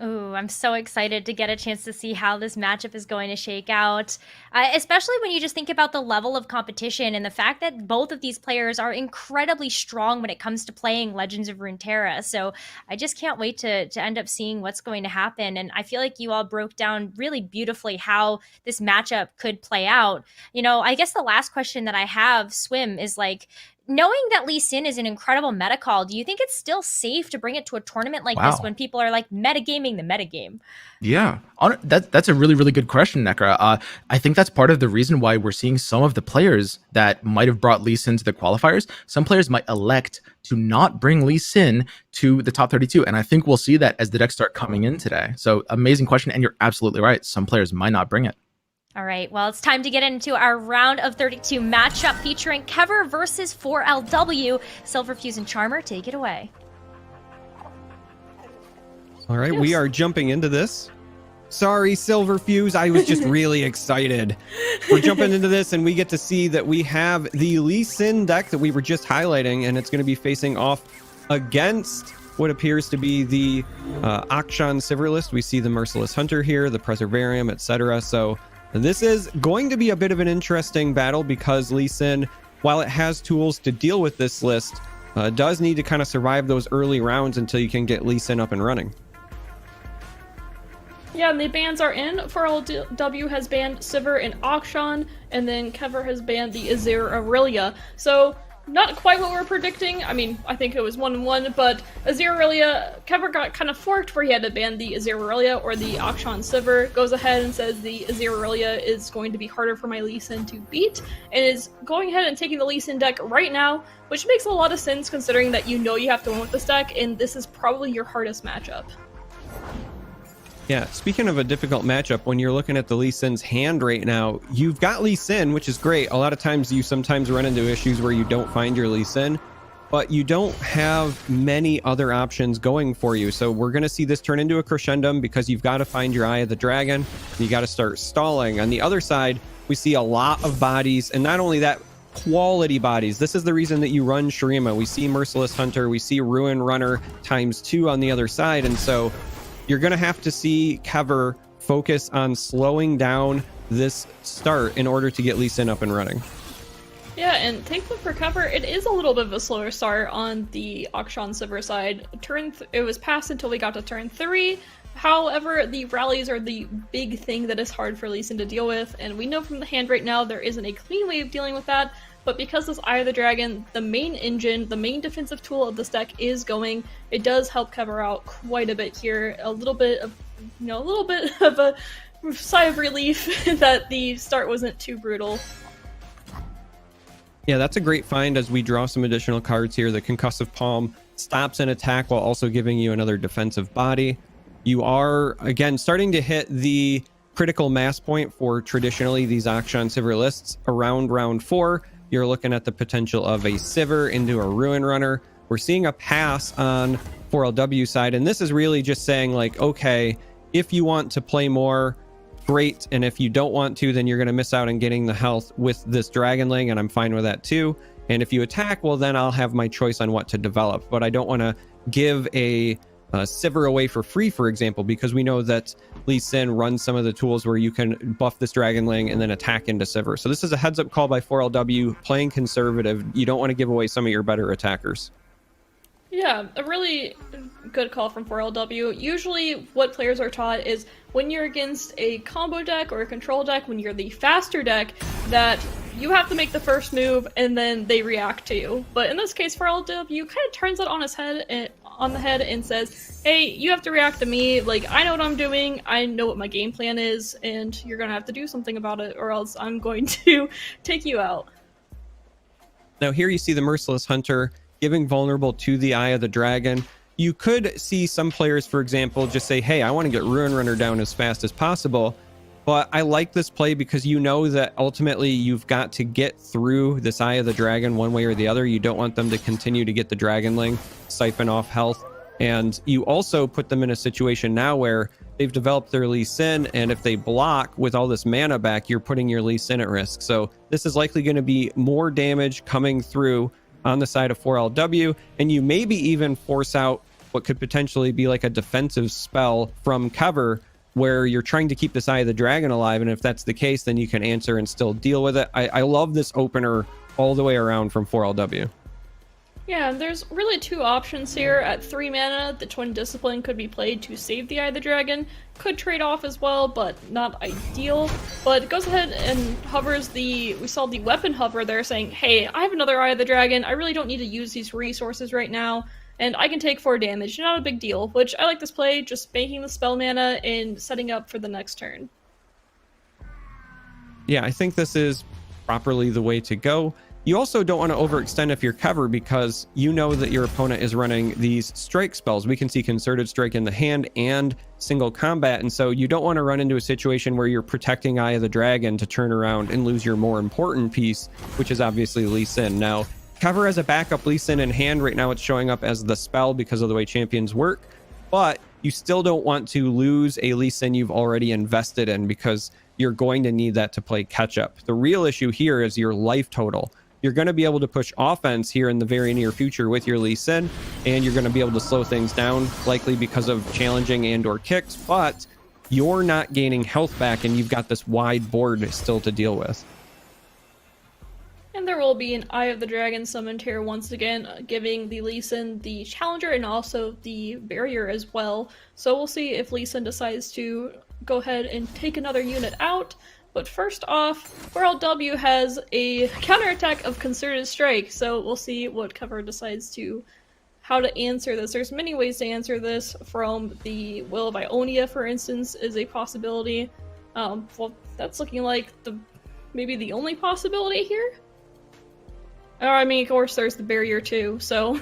Ooh, I'm so excited to get a chance to see how this matchup is going to shake out, especially when you just think about the level of competition and the fact that both of these players are incredibly strong when it comes to playing Legends of Runeterra. So I just can't wait to end up seeing what's going to happen. And I feel like you all broke down really beautifully how this matchup could play out. You know, I guess the last question that I have, Swim, is like, knowing that Lee Sin is an incredible meta call, do you think it's still safe to bring it to a tournament like this when people are like metagaming the metagame? Yeah, that's a really, really good question, Nekra. I think that's part of the reason why we're seeing some of the players that might have brought Lee Sin to the qualifiers. Some players might elect to not bring Lee Sin to the top 32. And I think we'll see that as the decks start coming in today. So amazing question. And you're absolutely right. Some players might not bring it. All right, well, it's time to get into our round of 32 matchup featuring Kever versus 4LW. Silverfuse and Charmer, take it away. All right, we are jumping into this. Sorry, Silverfuse, I was just really excited. We're jumping into this, and we get to see that we have the Lee Sin deck that we were just highlighting, and it's going to be facing off against what appears to be the Akshan Sivir list. We see the Merciless Hunter here, the Preservarium, etc. So this is going to be a bit of an interesting battle because Lee Sin, while it has tools to deal with this list, does need to kind of survive those early rounds until you can get Lee Sin up and running. Yeah, and the bans are in. 4LW has banned Sivir and Akshan, and then Kever has banned the Azir Aurelia. So not quite what we're predicting. I mean, I think it was 1-1, but Azir Aurelia, Kever got kind of forked where he had to ban the Azir Aurelia or the Akshan Sivir, goes ahead and says the Azir Aurelia is going to be harder for my Lee Sin to beat, and is going ahead and taking the Lee Sin deck right now, which makes a lot of sense considering that you know you have to win with this deck, and this is probably your hardest matchup. Yeah, speaking of a difficult matchup, when you're looking at the Lee Sin's hand right now, you've got Lee Sin, which is great. A lot of times you sometimes run into issues where you don't find your Lee Sin, but you don't have many other options going for you. So we're going to see this turn into a crescendum because you've got to find your Eye of the Dragon. You got to start stalling. On the other side, we see a lot of bodies, and not only that, quality bodies. This is the reason that you run Shurima. We see Merciless Hunter, we see Ruin Runner ×2 on the other side, and so you're going to have to see Kever focus on slowing down this start in order to get Lee Sin up and running. Yeah, and thankfully for Kever, it is a little bit of a slower start on the Akshan Sivir side. It was passed until we got to turn 3. However, the rallies are the big thing that is hard for Lee Sin to deal with, and we know from the hand right now there isn't a clean way of dealing with that. But because this Eye of the Dragon, the main engine, the main defensive tool of this deck is going, it does help Kever out quite a bit here. A little bit of a sigh of relief that the start wasn't too brutal. Yeah, that's a great find as we draw some additional cards here. The Concussive Palm stops an attack while also giving you another defensive body. You are, again, starting to hit the critical mass point for traditionally these Akshan Sivir lists around round 4. You're looking at the potential of a Sivir into a Ruin Runner. We're seeing a pass on 4LW side, and this is really just saying like, okay, if you want to play more, great, and if you don't want to, then you're going to miss out on getting the health with this Dragonling, and I'm fine with that too. And if you attack, well, then I'll have my choice on what to develop, but I don't want to give a Sivir away for free, for example, because we know that Lee Sin runs some of the tools where you can buff this Dragonling and then attack into Sivir. So this is a heads up call by 4LW, playing conservative. You don't want to give away some of your better attackers. Yeah, a really good call from 4LW. Usually what players are taught is when you're against a combo deck or a control deck, when you're the faster deck, that you have to make the first move and then they react to you. But in this case, 4LW kind of turns it on his head and says, hey, you have to react to me. Like, I know what I'm doing. I know what my game plan is, and you're going to have to do something about it, or else I'm going to take you out. Now here you see the Merciless Hunter giving vulnerable to the Eye of the Dragon. You could see some players, for example, just say, hey, I want to get Ruin Runner down as fast as possible. But I like this play because you know that ultimately you've got to get through this Eye of the Dragon one way or the other. You don't want them to continue to get the Dragonling, siphon off health. And you also put them in a situation now where they've developed their Lee Sin, and if they block with all this mana back, you're putting your Lee Sin at risk. So this is likely going to be more damage coming through on the side of 4LW, and you maybe even force out what could potentially be like a defensive spell from Kever, where you're trying to keep this Eye of the Dragon alive, and if that's the case, then you can answer and still deal with it. I love this opener all the way around from 4LW. Yeah, there's really two options here. At 3 mana, the Twin Discipline could be played to save the Eye of the Dragon. Could trade off as well, but not ideal. But it goes ahead and hovers we saw the weapon hover there saying, hey, I have another Eye of the Dragon, I really don't need to use these resources right now, and I can take 4 damage, not a big deal, which I like this play, just banking the spell mana and setting up for the next turn. Yeah, I think this is properly the way to go. You also don't want to overextend if you're Kever, because you know that your opponent is running these strike spells. We can see Concerted Strike in the hand and single combat, and so you don't want to run into a situation where you're protecting Eye of the Dragon to turn around and lose your more important piece, which is obviously Lee Sin. Now, Kever has a backup Lee Sin in hand. Right now it's showing up as the spell because of the way champions work, but you still don't want to lose a Lee Sin you've already invested in, because you're going to need that to play catch up. The real issue here is your life total. You're going to be able to push offense here in the very near future with your Lee Sin, and you're going to be able to slow things down, likely because of challenging and or kicks, but you're not gaining health back, and you've got this wide board still to deal with. And there will be an Eye of the Dragon summoned here once again, giving the Lee Sin the challenger and also the barrier as well. So we'll see if Lee Sin decides to go ahead and take another unit out. But first off, 4LW has a counterattack of Concerted Strike, so we'll see what Kever decides how to answer this. There's many ways to answer this. From the Will of Ionia, for instance, is a possibility. Well, that's looking like maybe the only possibility here. I mean, of course, there's the barrier too, so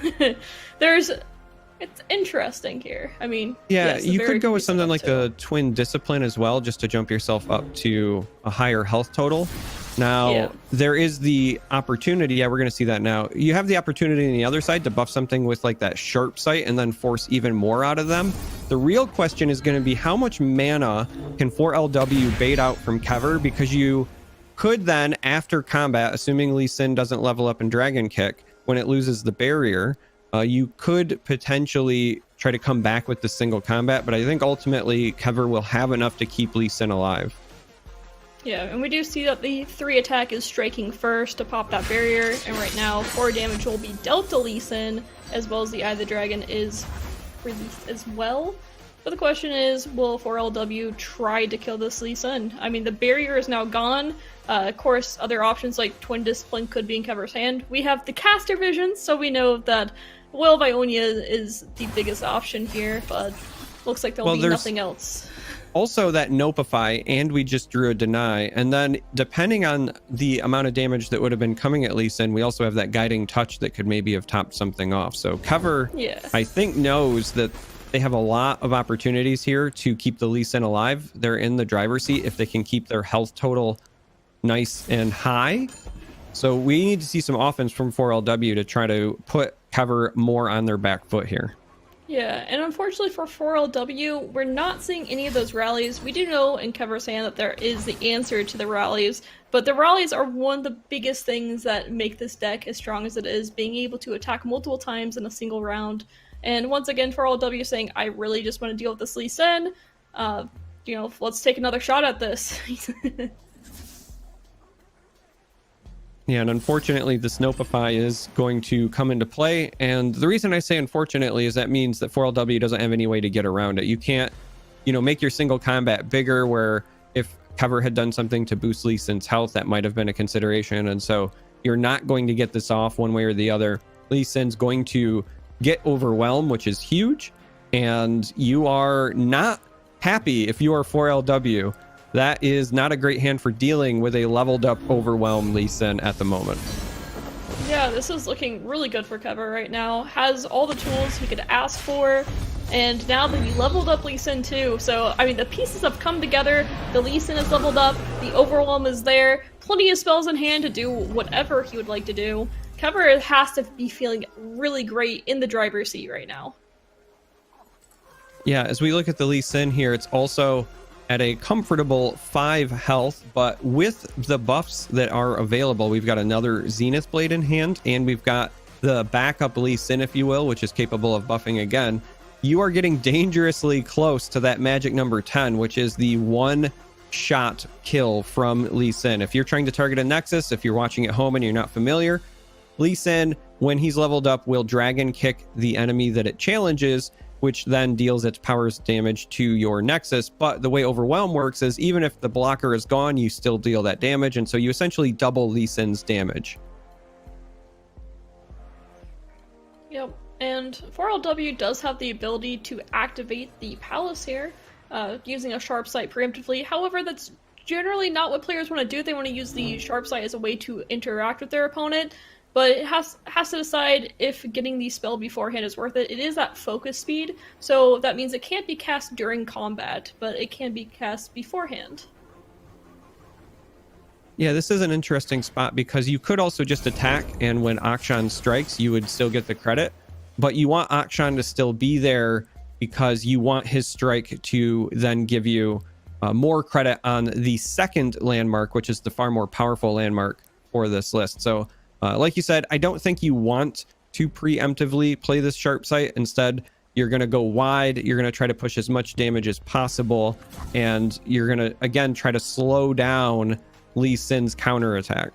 it's interesting here. I mean, yeah, yes, you could go with something like the Twin Discipline as well, just to jump yourself up to a higher health total. Now, there is the opportunity, we're going to see that now. You have the opportunity on the other side to buff something with like that Sharp Sight and then force even more out of them. The real question is going to be how much mana can 4LW bait out from Kever, because you could then, after combat, assuming Lee Sin doesn't level up in Dragon Kick, when it loses the barrier, you could potentially try to come back with the single combat, but I think ultimately Kever will have enough to keep Lee Sin alive. Yeah, and we do see that the 3 attack is striking first to pop that barrier, and right now 4 damage will be dealt to Lee Sin, as well as the Eye of the Dragon is released as well. But the question is, will 4LW try to kill this Lee Sin? I mean, the barrier is now gone. Of course, other options like Twin Discipline could be in Kever's hand. We have the caster vision, so we know that Will of Ionia is the biggest option here, but looks like there'll be nothing else. Also that Notify, and we just drew a Deny, and then depending on the amount of damage that would have been coming at Lee Sin, we also have that Guiding Touch that could maybe have topped something off. So Kever, I think, knows that they have a lot of opportunities here to keep the Lee Sin alive. They're in the driver's seat if they can keep their health total nice and high. So we need to see some offense from 4LW to try to put Kever more on their back foot here. Yeah, and unfortunately for 4LW, we're not seeing any of those rallies. We do know in Kever's hand that there is the answer to the rallies, but the rallies are one of the biggest things that make this deck as strong as it is, being able to attack multiple times in a single round. And once again, 4LW saying, I really just want to deal with this Lee Sin. Let's take another shot at this. Yeah, and unfortunately, the Snopify is going to come into play. And the reason I say unfortunately is that means that 4LW doesn't have any way to get around it. You can't, make your single combat bigger, where if Kever had done something to boost Lee Sin's health, that might have been a consideration. And so you're not going to get this off one way or the other. Lee Sin's going to get overwhelmed, which is huge. And you are not happy if you are 4LW. That is not a great hand for dealing with a leveled up, overwhelmed Lee Sin at the moment. Yeah, this is looking really good for Kever right now. Has all the tools he could ask for. And now the leveled up Lee Sin too. So, I mean, the pieces have come together. The Lee Sin is leveled up. The Overwhelm is there. Plenty of spells in hand to do whatever he would like to do. Kever has to be feeling really great in the driver's seat right now. Yeah, as we look at the Lee Sin here, it's also at a comfortable 5 health, but with the buffs that are available, we've got another Zenith Blade in hand, and we've got the backup Lee Sin, if you will, which is capable of buffing again. You are getting dangerously close to that magic number 10, which is the one-shot kill from Lee Sin. If you're trying to target a Nexus, if you're watching at home and you're not familiar, Lee Sin, when he's leveled up, will dragon kick the enemy that it challenges, which then deals its powers damage to your Nexus. But the way Overwhelm works is even if the blocker is gone, you still deal that damage, and so you essentially double Lee Sin's damage. Yep. And 4LW does have the ability to activate the Palace here, using a Sharp Sight preemptively. However, that's generally not what players want to do. They want to use the Sharp Sight as a way to interact with their opponent, but it has to decide if getting the spell beforehand is worth it. It is at focus speed, so that means it can't be cast during combat, but it can be cast beforehand. Yeah, this is an interesting spot because you could also just attack, and when Akshan strikes, you would still get the credit. But you want Akshan to still be there because you want his strike to then give you more credit on the second landmark, which is the far more powerful landmark for this list. So, like you said, I don't think you want to preemptively play this Sharp Sight. Instead, you're going to go wide. You're going to try to push as much damage as possible. And you're going to, again, try to slow down Lee Sin's counterattack.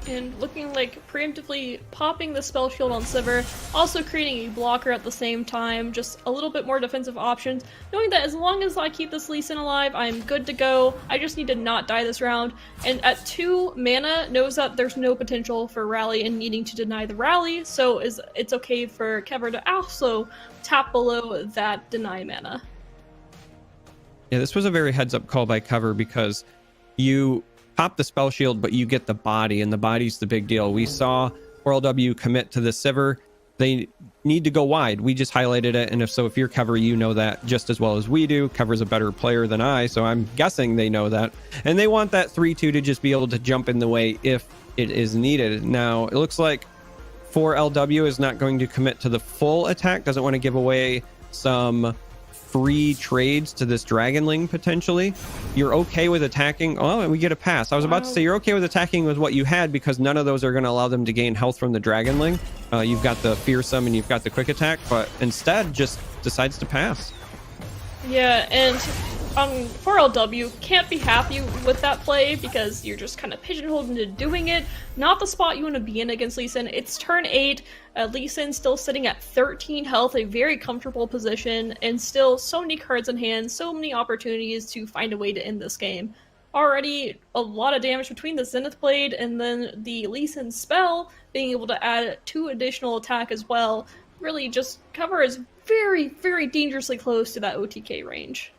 And looking like preemptively popping the spell shield on Sivir, also creating a blocker at the same time, just a little bit more defensive options, knowing that as long as I keep this Lee Sin alive, I'm good to go. I just need to not die this round. And at 2 mana, knows that there's no potential for rally and needing to deny the rally, so it's okay for Kever to also tap below that deny mana. Yeah, this was a very heads-up call by Kever because you pop the spell shield, but you get the body, and the body's the big deal. We saw 4LW commit to the Sivir. They need to go wide. We just highlighted it, and if you're Kever, you know that just as well as we do. Kever's a better player than I, so I'm guessing they know that. And they want that 3-2 to just be able to jump in the way if it is needed. Now, it looks like 4LW is not going to commit to the full attack, doesn't want to give away some free trades to this Dragonling potentially. You're okay with attacking. Oh, and we get a pass. I was about to say you're okay with attacking with what you had because none of those are going to allow them to gain health from the Dragonling. You've got the Fearsome and you've got the Quick Attack, but instead just decides to pass. Yeah, and 4LW can't be happy with that play because you're just kind of pigeonholed into doing it. Not the spot you want to be in against Lee Sin. It's turn 8. Lee Sin still sitting at 13 health, a very comfortable position, and still so many cards in hand, so many opportunities to find a way to end this game. Already a lot of damage between the Zenith Blade and then the Lee Sin spell, being able to add 2 additional attack as well. Really just Kever is very, very dangerously close to that OTK range.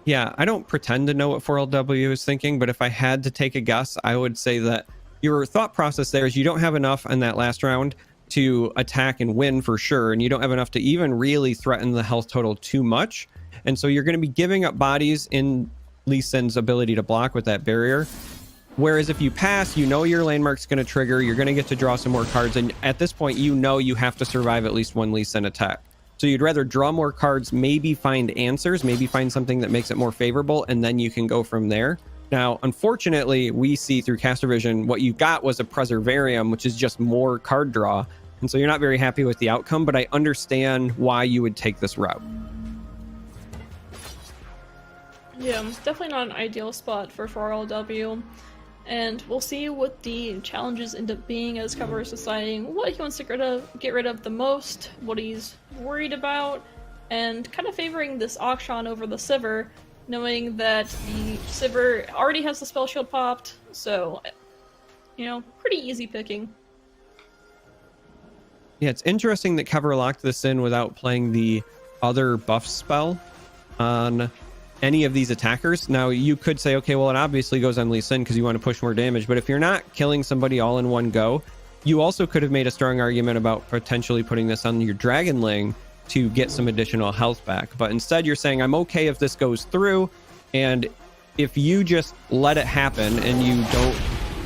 Yeah, I don't pretend to know what 4LW is thinking, but if I had to take a guess, I would say that your thought process there is you don't have enough in that last round to attack and win for sure, and you don't have enough to even really threaten the health total too much. And so you're going to be giving up bodies in Lee Sin's ability to block with that barrier. Whereas if you pass, you know your landmark's going to trigger, you're going to get to draw some more cards, and at this point you know you have to survive at least one Lee Sin attack. So you'd rather draw more cards, maybe find answers, maybe find something that makes it more favorable, and then you can go from there. Now, unfortunately, we see through Caster Vision, what you got was a Preservarium, which is just more card draw. And so you're not very happy with the outcome, but I understand why you would take this route. Yeah, definitely not an ideal spot for 4LW. And we'll see what the challenges end up being as Kever is deciding what he wants to get rid of the most, what he's worried about, and kind of favoring this Akshan over the Sivir, knowing that the Sivir already has the spell shield popped, so, you know, pretty easy picking. Yeah, it's interesting that Kever locked this in without playing the other buff spell on any of these attackers. Now, you could say, okay, well, it obviously goes on Lee Sin because you want to push more damage, but if you're not killing somebody all in one go, you also could have made a strong argument about potentially putting this on your Dragonling to get some additional health back. But instead you're saying, I'm okay if this goes through, and if you just let it happen and you don't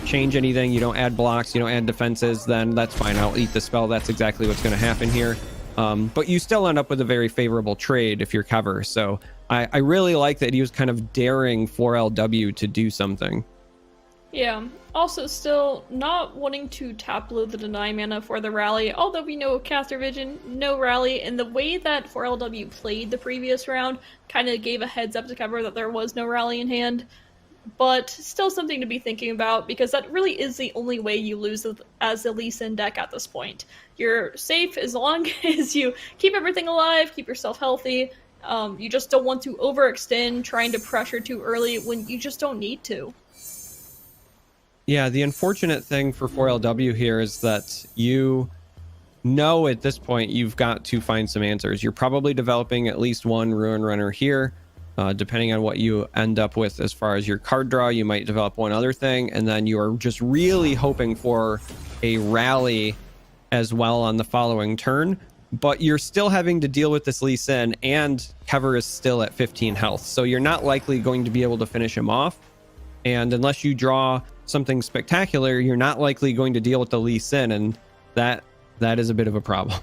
change anything, you don't add blocks, you don't add defenses, then that's fine. I'll eat the spell. That's exactly what's going to happen here. But you still end up with a very favorable trade if you're Kever. So I really like that he was kind of daring 4LW to do something. Yeah. Also, still not wanting to tap blue the deny mana for the rally, although we know caster vision, no rally, and the way that 4LW played the previous round kind of gave a heads up to Kever that there was no rally in hand. But still something to be thinking about, because that really is the only way you lose as the Lee Sin deck at this point. You're safe as long as you keep everything alive, keep yourself healthy. You just don't want to overextend, trying to pressure too early when you just don't need to. Yeah, the unfortunate thing for 4LW here is that you know at this point you've got to find some answers. You're probably developing at least one Ruin Runner here. Depending on what you end up with as far as your card draw, you might develop one other thing, and then you are just really hoping for a rally as well on the following turn. But you're still having to deal with this Lee Sin, and Kever is still at 15 health, so you're not likely going to be able to finish him off. And unless you draw something spectacular, you're not likely going to deal with the Lee Sin, and that is a bit of a problem.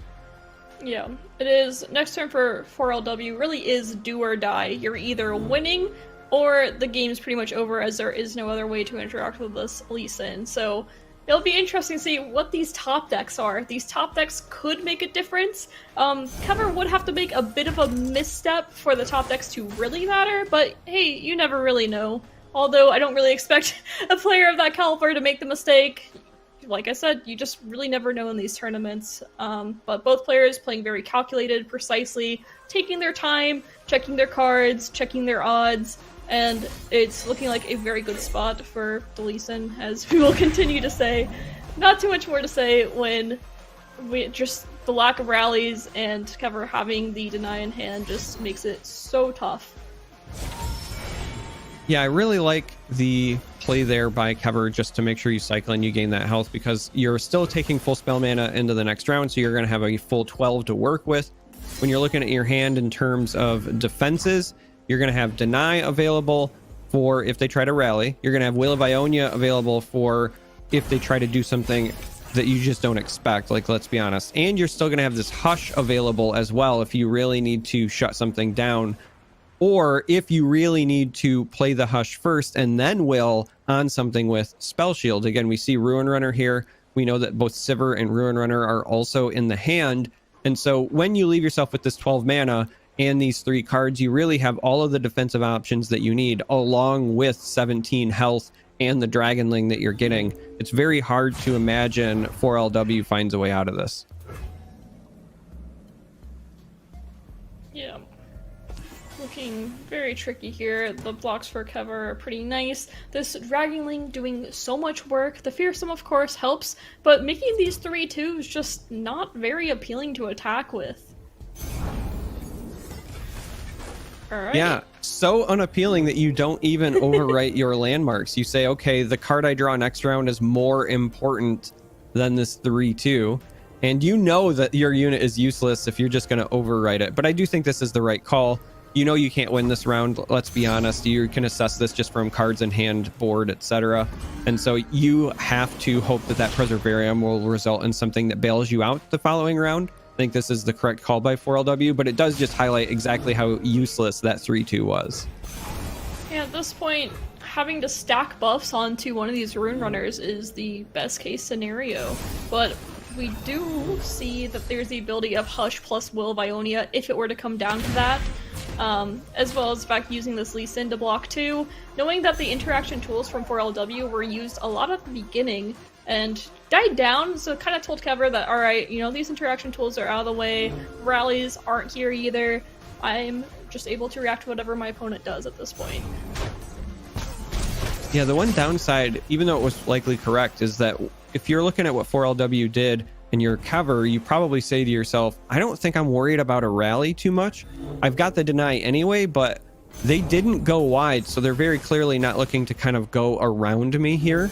Yeah, it is. Next turn for 4LW really is do or die. You're either winning or the game's pretty much over, as there is no other way to interact with this Lee Sin. So it'll be interesting to see what these top decks are. These top decks could make a difference. Kever would have to make a bit of a misstep for the top decks to really matter, but hey, you never really know. Although I don't really expect a player of that caliber to make the mistake. Like I said, you just really never know in these tournaments. But both players playing very calculated, precisely, taking their time, checking their cards, checking their odds, and it's looking like a very good spot for the Lee Sin, as we will continue to say. Not too much more to say when just the lack of rallies and Kever having the deny in hand just makes it so tough. Yeah, I really like the play there by Kever just to make sure you cycle and you gain that health, because you're still taking full spell mana into the next round, so you're going to have a full 12 to work with. When you're looking at your hand in terms of defenses, you're going to have Deny available for if they try to rally. You're going to have Will of Ionia available for if they try to do something that you just don't expect, like, let's be honest. And you're still going to have this Hush available as well if you really need to shut something down, or if you really need to play the Hush first and then Will on something with Spell Shield. Again, we see Ruin Runner here. We know that both Sivir and Ruin Runner are also in the hand. And so when you leave yourself with this 12 mana and these 3 cards, you really have all of the defensive options that you need, along with 17 health and the Dragonling that you're getting. It's very hard to imagine 4LW finds a way out of this. Yeah. Looking very tricky here. The blocks for Kever are pretty nice. This Dragonling doing so much work. The Fearsome, of course, helps, but making these 3/2 is just not very appealing to attack with. Alright. Yeah, so unappealing that you don't even overwrite your landmarks. You say, okay, the card I draw next round is more important than this 3/2. And you know that your unit is useless if you're just going to overwrite it. But I do think this is the right call. You know you can't win this round, let's be honest. You can assess this just from cards in hand, board, etc. And so you have to hope that that Preservarium will result in something that bails you out the following round. I think this is the correct call by 4LW, but it does just highlight exactly how useless that 3/2 was. Yeah, at this point, having to stack buffs onto one of these Rune Runners is the best case scenario. But we do see that there's the ability of Hush plus Will of Ionia if it were to come down to that. As well as, in fact, using this Lee Sin to block too. Knowing that the interaction tools from 4LW were used a lot at the beginning and died down, so it kind of told Kever that, alright, you know, these interaction tools are out of the way, rallies aren't here either, I'm just able to react to whatever my opponent does at this point. Yeah, the one downside, even though it was likely correct, is that if you're looking at what 4LW did and you're Kever, you probably say to yourself, I don't think I'm worried about a rally too much. I've got the deny anyway, but they didn't go wide, so they're very clearly not looking to kind of go around me here.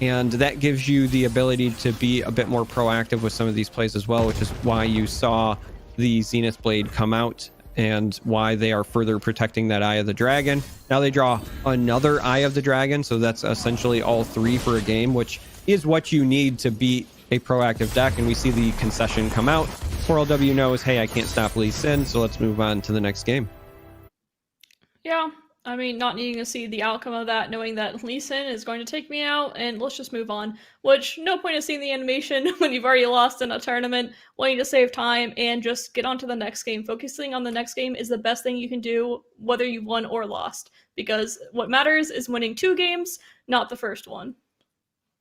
and that gives you the ability to be a bit more proactive with some of these plays as well, which is why you saw the Zenith Blade come out and why they are further protecting that Eye of the Dragon. Now they draw another Eye of the Dragon, so that's essentially all 3 for a game, which is what you need to beat a proactive deck. And we see the concession come out. 4LW knows, hey, I can't stop Lee Sin, so let's move on to the next game. Yeah, I mean, not needing to see the outcome of that, knowing that Lee Sin is going to take me out, and let's just move on. Which, no point in seeing the animation when you've already lost in a tournament, wanting to save time and just get on to the next game. Focusing on the next game is the best thing you can do, whether you won or lost. Because what matters is winning 2 games, not the first one.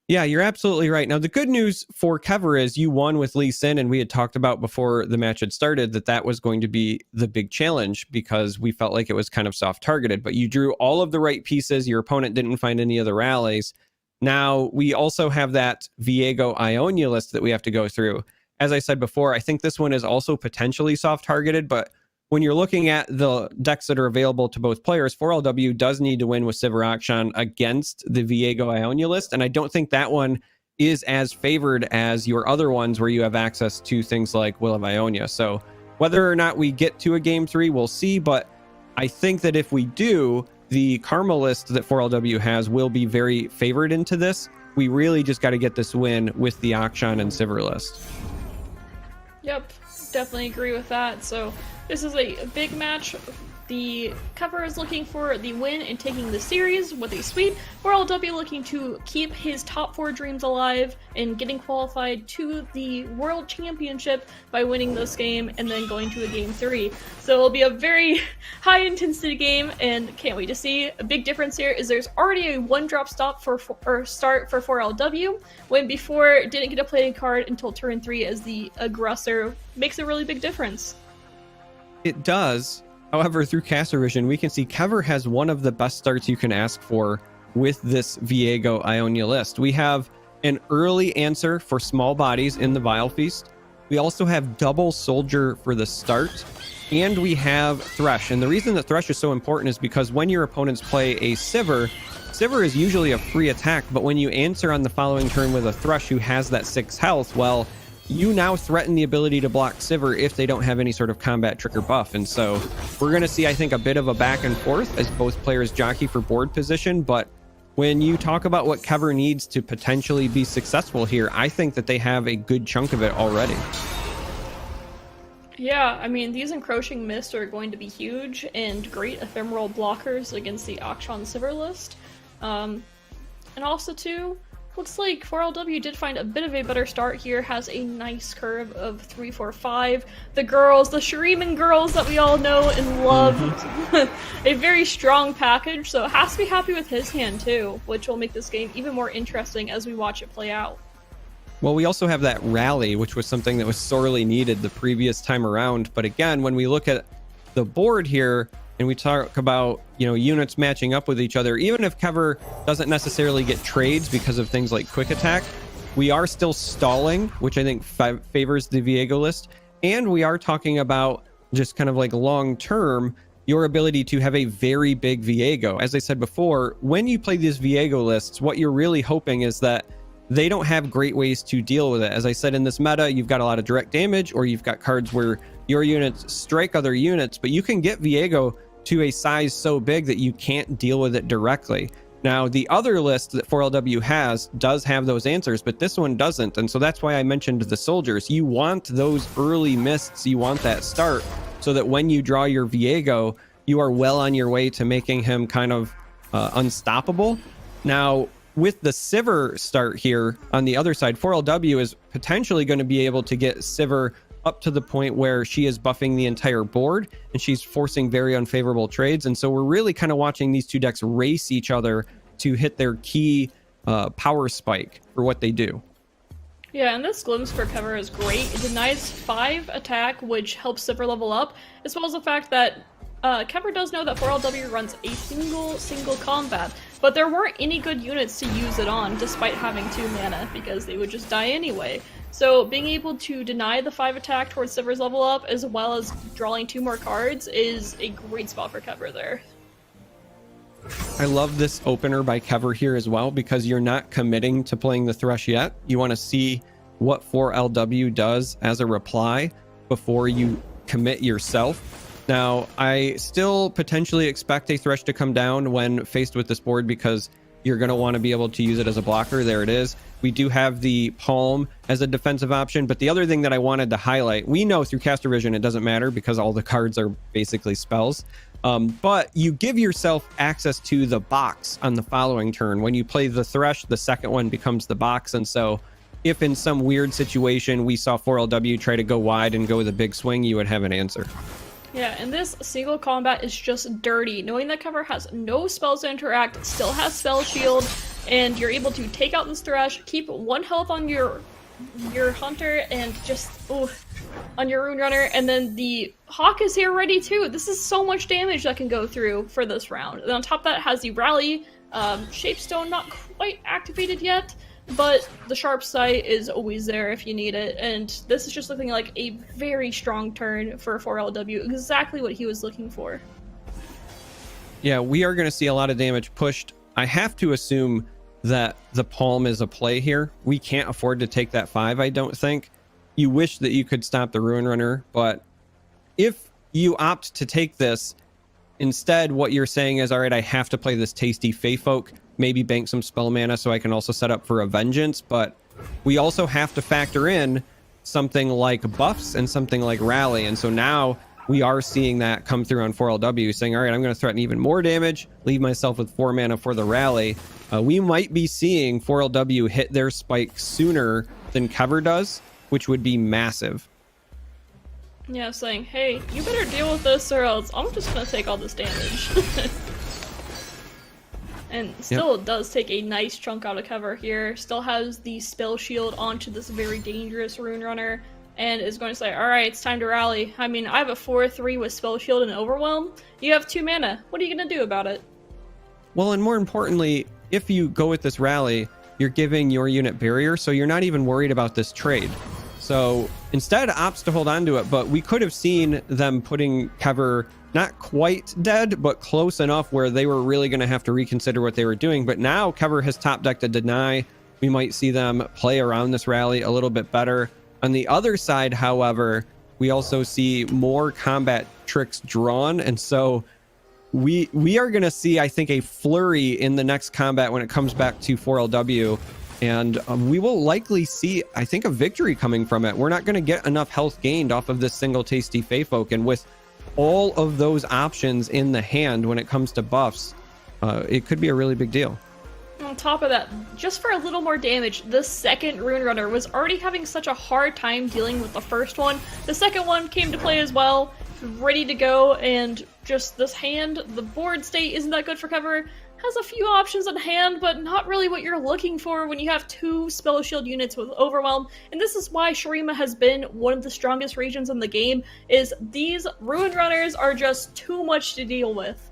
Yeah, you're absolutely right. Now, the good news for Kever is you won with Lee Sin, and we had talked about before the match had started that was going to be the big challenge because we felt like it was kind of soft targeted, but you drew all of the right pieces. Your opponent didn't find any of the rallies. Now, we also have that Viego Ionia list that we have to go through. As I said before, I think this one is also potentially soft targeted, but when you're looking at the decks that are available to both players, 4LW does need to win with Sivir Akshan against the Viego Ionia list, and I don't think that one is as favored as your other ones where you have access to things like Will of Ionia. So whether or not we get to a Game 3, we'll see, but I think that if we do, the Karma list that 4LW has will be very favored into this. We really just got to get this win with the Akshan and Sivir list. Yep, definitely agree with that. So this is a big match. The Kever is looking for the win and taking the series with a sweep. 4LW looking to keep his top 4 dreams alive and getting qualified to the World Championship by winning this game and then going to a Game 3. So it'll be a very high intensity game and can't wait to see. A big difference here is there's already a 1-drop stop start for 4LW, when before didn't get a play card until turn 3 as the aggressor. Makes a really big difference. It does. However, through caster vision, we can see Kever has one of the best starts you can ask for with this Viego Ionia list. We have an early answer for small bodies in the Vile Feast. We also have double soldier for the start, and we have Thresh. And the reason that Thresh is so important is because when your opponents play a Sivir, Sivir is usually a free attack, but when you answer on the following turn with a Thresh who has that 6 health, well, you now threaten the ability to block Sivir if they don't have any sort of combat trick or buff. And so we're going to see, I think, a bit of a back and forth as both players jockey for board position. But when you talk about what Kever needs to potentially be successful here, I think that they have a good chunk of it already. Yeah, I mean, these encroaching mists are going to be huge and great ephemeral blockers against the Akshan Sivir list. And also, too, looks like 4LW did find a bit of a better start here, has a nice curve of 3, 4, 5. The girls, the Shuriman girls that we all know and love. A very strong package, so has to be happy with his hand too, which will make this game even more interesting as we watch it play out. Well, we also have that rally, which was something that was sorely needed the previous time around. But again, when we look at the board here, and we talk about, units matching up with each other, even if Kever doesn't necessarily get trades because of things like quick attack, we are still stalling, which I think favors the Viego list. And we are talking about just kind of like long term, your ability to have a very big Viego. As I said before, when you play these Viego lists, what you're really hoping is that they don't have great ways to deal with it. As I said, in this meta, you've got a lot of direct damage, or you've got cards where your units strike other units, but you can get Viego to a size so big that you can't deal with it directly. Now, the other list that 4LW has does have those answers, but this one doesn't. And so that's why I mentioned the soldiers. You want those early mists, you want that start, so that when you draw your Viego, you are well on your way to making him kind of unstoppable. Now, with the Sivir start here on the other side, 4LW is potentially going to be able to get Sivir up to the point where she is buffing the entire board and she's forcing very unfavorable trades. And so we're really kind of watching these two decks race each other to hit their key power spike for what they do. Yeah, and this glimpse for Kever is great. It denies 5 attack, which helps Sivir level up, as well as the fact that Kever does know that 4LW runs a single combat, but there weren't any good units to use it on despite having 2 mana because they would just die anyway. So being able to deny the 5 attack towards Sivir's level up as well as drawing 2 more cards is a great spot for Kever there. I love this opener by Kever here as well, because you're not committing to playing the Thresh yet. You want to see what 4LW does as a reply before you commit yourself. Now, I still potentially expect a Thresh to come down when faced with this board, because you're going to want to be able to use it as a blocker. There it is. We do have the Palm as a defensive option, but the other thing that I wanted to highlight, we know through caster vision it doesn't matter because all the cards are basically spells, but you give yourself access to the box on the following turn. When you play the Thresh, the second one becomes the box, and so if in some weird situation we saw 4LW try to go wide and go with a big swing, you would have an answer. Yeah, and this single combat is just dirty. Knowing that Kever has no spells to interact, still has spell shield, and you're able to take out this Thresh, keep 1 health on your Hunter, and just on your Rune Runner, and then the Hawk is here ready too. This is so much damage that can go through for this round. And on top of that has the Rally, Shapestone not quite activated yet, but the Sharp Sight is always there if you need it, and this is just looking like a very strong turn for 4LW, exactly what he was looking for. Yeah, we are going to see a lot of damage pushed. I have to assume that the Palm is a play here. We can't afford to take that 5, I don't think. You wish that you could stop the Ruin Runner, but if you opt to take this, instead what you're saying is, all right, I have to play this tasty Fey Folk, maybe bank some spell mana so I can also set up for a Vengeance, but we also have to factor in something like buffs and something like Rally, and so now we are seeing that come through on 4LW, saying, all right, I'm going to threaten even more damage, leave myself with 4 mana for the Rally. We might be seeing 4LW hit their spike sooner than Kever does, which would be massive. Yeah, saying, hey, you better deal with this or else I'm just going to take all this damage. And still It does take a nice chunk out of Kever here. Still has the spell shield onto this very dangerous Rune Runner, and is going to say, alright, it's time to rally. I mean, I have a 4/3 with spell shield and overwhelm. You have 2 mana. What are you going to do about it? Well, and more importantly, if you go with this Rally, you're giving your unit barrier, so you're not even worried about this trade. So instead opts to hold on to it, but we could have seen them putting Kever not quite dead, but close enough where they were really going to have to reconsider what they were doing. But now Kever has top decked a deny. We might see them play around this Rally a little bit better. On the other side, however, we also see more combat tricks drawn, and so we are going to see, I think, a flurry in the next combat when it comes back to 4LW, and we will likely see, I think, a victory coming from it. We're not going to get enough health gained off of this single tasty Fey Folk, and with all of those options in the hand when it comes to buffs, it could be a really big deal. On top of that, just for a little more damage, the second Rune Runner was already having such a hard time dealing with the first one. The second one came to play as well, ready to go, and just this hand, the board state isn't that good for Kever. Has a few options on hand, but not really what you're looking for when you have 2 spell shield units with overwhelm. And this is why Shurima has been one of the strongest regions in the game, is these Ruin Runners are just too much to deal with.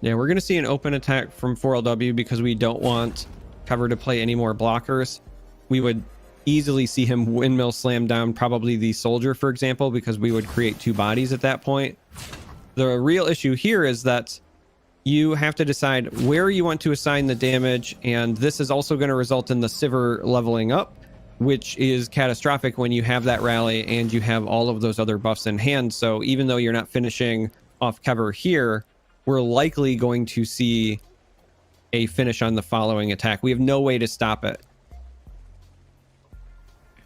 Yeah, we're going to see an open attack from 4LW because we don't want Kever to play any more blockers. We would easily see him windmill slam down probably the Soldier, for example, because we would create 2 bodies at that point. The real issue here is that you have to decide where you want to assign the damage, and this is also going to result in the Sivir leveling up, which is catastrophic when you have that Rally and you have all of those other buffs in hand. So even though you're not finishing off Kever here, we're likely going to see a finish on the following attack. We have no way to stop it.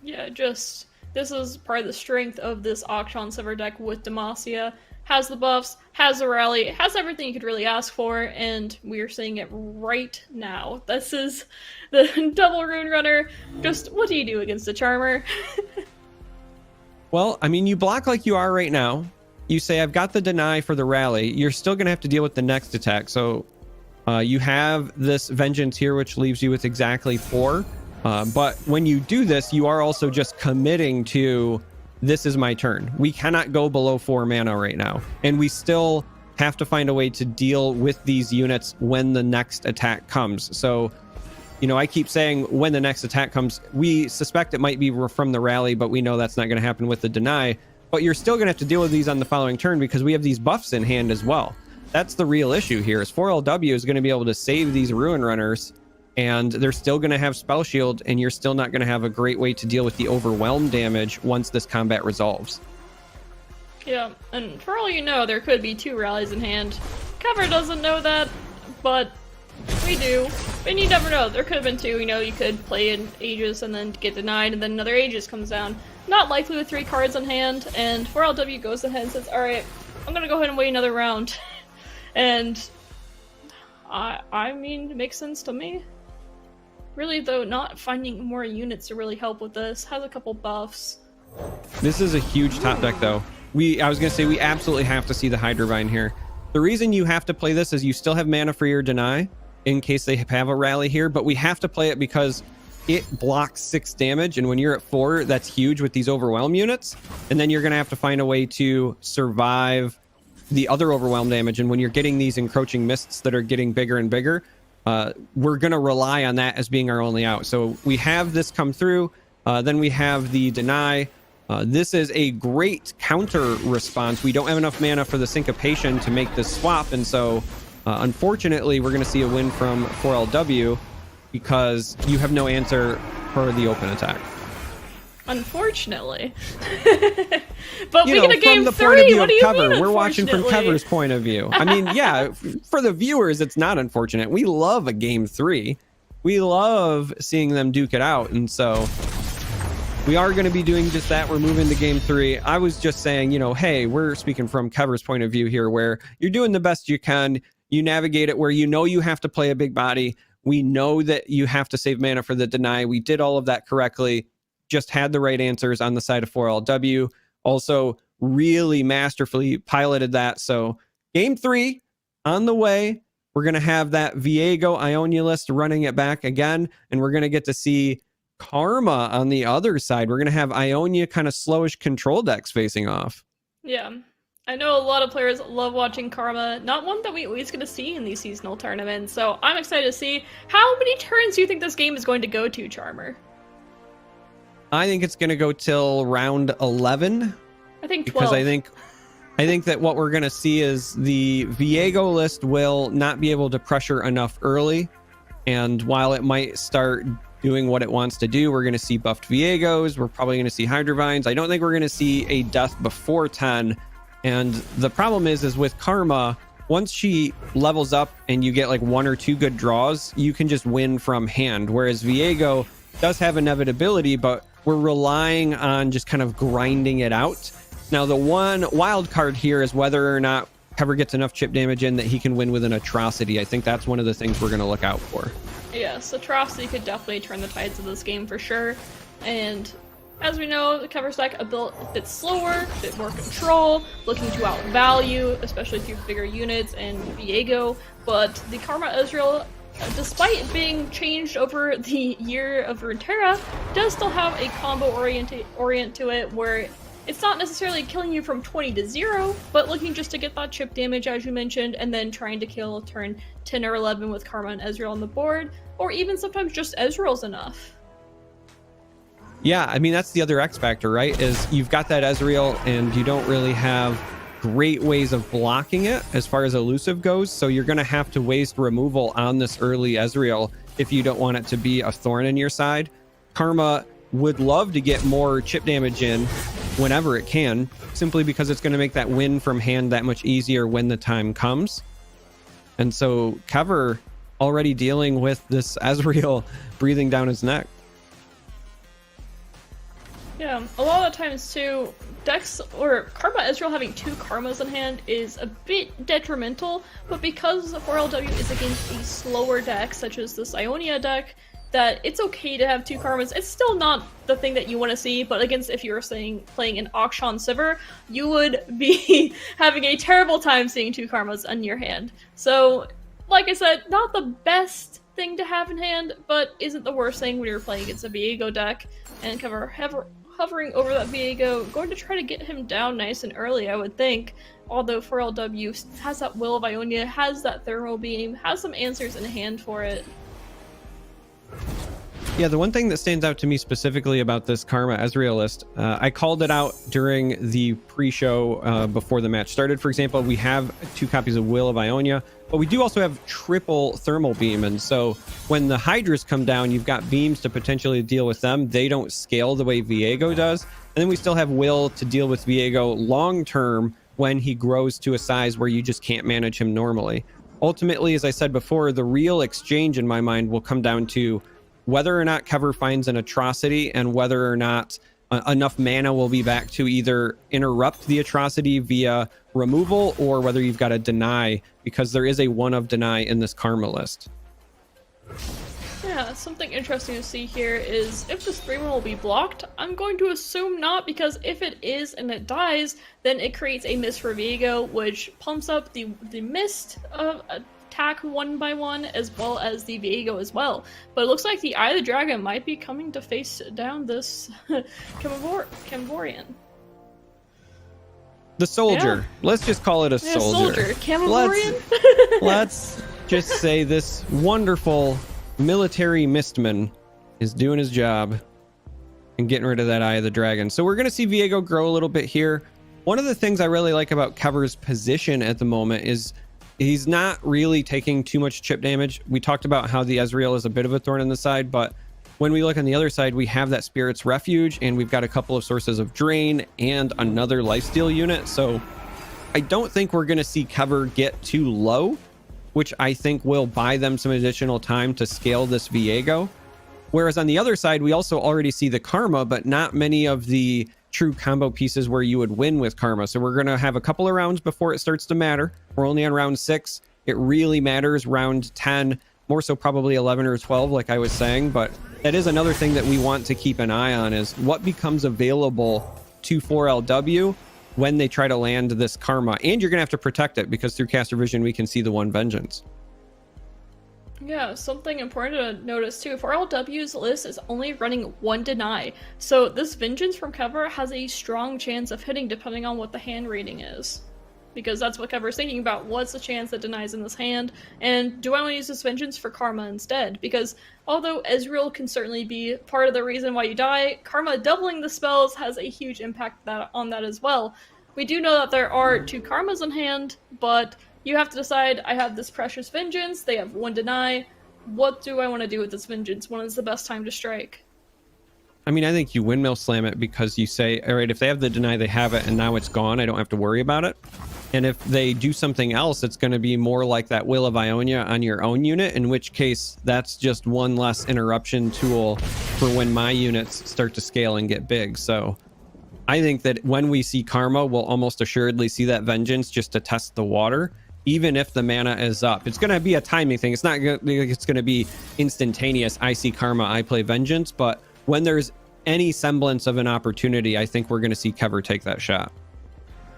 Yeah, just, this is part of the strength of this Akshan Sivir deck with Demacia. Has the buffs, has the Rally, has everything you could really ask for, and we're seeing it right now. This is the double Rune Runner. Just, what do you do against the Charmer? Well, I mean, you block like you are right now. You say, I've got the deny for the Rally. You're still going to have to deal with the next attack. So you have this Vengeance here, which leaves you with exactly 4. But when you do this, you are also just committing to, this is my turn. We cannot go below 4 mana right now. And we still have to find a way to deal with these units when the next attack comes. So, you know, I keep saying when the next attack comes, we suspect it might be from the Rally, but we know that's not going to happen with the deny. But you're still going to have to deal with these on the following turn because we have these buffs in hand as well. That's the real issue here, is 4LW is going to be able to save these Ruin Runners, and they're still going to have Spell Shield, and you're still not going to have a great way to deal with the overwhelm damage once this combat resolves. Yeah, and for all you know, there could be 2 rallies in hand. Kever doesn't know that, but we do. And you never know, there could have been 2, you know, you could play an Aegis and then get denied, and then another Aegis comes down. Not likely with 3 cards in hand, and 4LW goes ahead and says, alright, I'm gonna go ahead and wait another round. And I mean, it makes sense to me. Really though, not finding more units to really help with this. Has a couple buffs. This is a huge top deck though. I was gonna say we absolutely have to see the Hydrovine here. The reason you have to play this is you still have mana for your deny in case they have a rally here, but we have to play it because it blocks 6 damage, and when you're at 4, that's huge with these overwhelm units, and then you're gonna have to find a way to survive the other overwhelm damage. And when you're getting these encroaching mists that are getting bigger and bigger, we're going to rely on that as being our only out. So we have this come through, then we have the deny. This is a great counter response. We don't have enough mana for the syncopation to make this swap, and so unfortunately we're going to see a win from 4LW because you have no answer for the open attack. Unfortunately. But you we know, get a game from the 3, point of view what of do you Kever, mean, we're watching from unfortunately? Kever's point of view. I mean, yeah, for the viewers, it's not unfortunate. We love a game 3. We love seeing them duke it out, and so we are going to be doing just that. We're moving to game 3. I was just saying, you know, hey, we're speaking from Kever's point of view here, where you're doing the best you can. You navigate it where you know you have to play a big body. We know that you have to save mana for the deny. We did all of that correctly. Just had the right answers on the side of 4LW. Also really masterfully piloted that. So game 3 on the way. We're going to have that Viego Ionia list running it back again, and we're going to get to see Karma on the other side. We're going to have Ionia kind of slowish control decks facing off. Yeah. I know a lot of players love watching Karma, not one that we always get to see in these seasonal tournaments, so I'm excited to see how many turns do you think this game is going to go to, Charmer? I think it's going to go till round 11. I think 12. Because I think that what we're going to see is the Viego list will not be able to pressure enough early. And while it might start doing what it wants to do, we're going to see buffed Viegos. We're probably going to see Hydrovines. I don't think we're going to see a death before 10. And the problem is with Karma, once she levels up and you get like 1 or 2 good draws, you can just win from hand. Whereas Viego does have inevitability, but we're relying on just kind of grinding it out. Now, the one wild card here is whether or not Kever gets enough chip damage in that he can win with an Atrocity. I think that's one of the things we're going to look out for. Yes, Atrocity could definitely turn the tides of this game for sure. And as we know, the Kever deck a bit slower, a bit more control, looking to outvalue, especially through bigger units and Viego. But the Karma Ezreal, despite being changed over the year of Runeterra, does still have a combo orient to it where it's not necessarily killing you from 20 to 0, but looking just to get that chip damage, as you mentioned, and then trying to kill turn 10 or 11 with Karma and Ezreal on the board, or even sometimes just Ezreal's enough. Yeah, I mean, that's the other X factor, right? Is you've got that Ezreal and you don't really have great ways of blocking it as far as elusive goes, so you're going to have to waste removal on this early Ezreal if you don't want it to be a thorn in your side. Karma would love to get more chip damage in whenever it can, simply because it's going to make that win from hand that much easier when the time comes. And so Kever already dealing with this Ezreal breathing down his neck. Yeah, a lot of times too, decks or Karma Ezreal having 2 Karmas in hand is a bit detrimental, but because 4LW is against a slower deck, such as this Ionia deck, that it's okay to have 2 Karmas. It's still not the thing that you want to see, but against, if you were playing an Akshan Sivir, you would be having a terrible time seeing 2 Karmas in your hand. So, like I said, not the best thing to have in hand, but isn't the worst thing when you're playing against a Viego deck, and Kever hovering over that Viego, going to try to get him down nice and early, I would think. Although 4LW has that Will of Ionia, has that Thermal Beam, has some answers in hand for it. Yeah, the one thing that stands out to me specifically about this Karma Ezreal list, I called it out during the pre-show before the match started. For example, we have 2 copies of Will of Ionia, but we do also have triple Thermal Beam. And so when the Hydras come down, you've got beams to potentially deal with them. They don't scale the way Viego does. And then we still have Will to deal with Viego long-term when he grows to a size where you just can't manage him normally. Ultimately, as I said before, the real exchange in my mind will come down to whether or not Kever finds an atrocity and whether or not enough mana will be back to either interrupt the atrocity via removal or whether you've got to deny, because there is a 1 of deny in this Karma list. Yeah, something interesting to see here is if this 3-1 will be blocked. I'm going to assume not, because if it is and it dies, then it creates a mist for Viego, which pumps up the mist attack 1 by 1 as well as the Viego as well. But it looks like the Eye of the Dragon might be coming to face down this Camvorian. The soldier. Yeah. Let's just call it a soldier. Camvorian? Let's just say this wonderful military mistman is doing his job and getting rid of that Eye of the Dragon. So we're going to see Viego grow a little bit here. One of the things I really like about Kever's position at the moment is he's not really taking too much chip damage. We talked about how the Ezreal is a bit of a thorn in the side, but when we look on the other side, we have that Spirit's Refuge, and we've got a couple of sources of drain and another lifesteal unit. So I don't think we're going to see Kever get too low, which I think will buy them some additional time to scale this Viego. Whereas on the other side, we also already see the Karma, but not many of the true combo pieces where you would win with Karma. So we're going to have a couple of rounds before it starts to matter. We're only on round 6. It really matters round 10, more so probably 11 or 12, like I was saying. But that is another thing that we want to keep an eye on, is what becomes available to 4LW when they try to land this Karma. And you're going to have to protect it, because through Caster Vision, we can see the 1 Vengeance. Yeah, something important to notice too, 4LW's list is only running 1 deny, so this Vengeance from Kever has a strong chance of hitting depending on what the hand rating is. Because that's what Kever's thinking about, what's the chance that denies in this hand, and do I want to use this Vengeance for Karma instead? Because although Ezreal can certainly be part of the reason why you die, Karma doubling the spells has a huge impact on that as well. We do know that there are 2 Karmas in hand, but you have to decide, I have this precious Vengeance, they have 1 deny, what do I want to do with this Vengeance? When is the best time to strike? I mean, I think you windmill slam it, because you say, all right, if they have the deny, they have it, and now it's gone, I don't have to worry about it. And if they do something else, it's going to be more like that Will of Ionia on your own unit, in which case that's just one less interruption tool for when my units start to scale and get big. So I think that when we see Karma, we'll almost assuredly see that Vengeance just to test the water. Even if the mana is up, it's going to be a timing thing. It's not it's going to be instantaneous. I see Karma, I play Vengeance. But when there's any semblance of an opportunity, I think we're going to see Kever take that shot.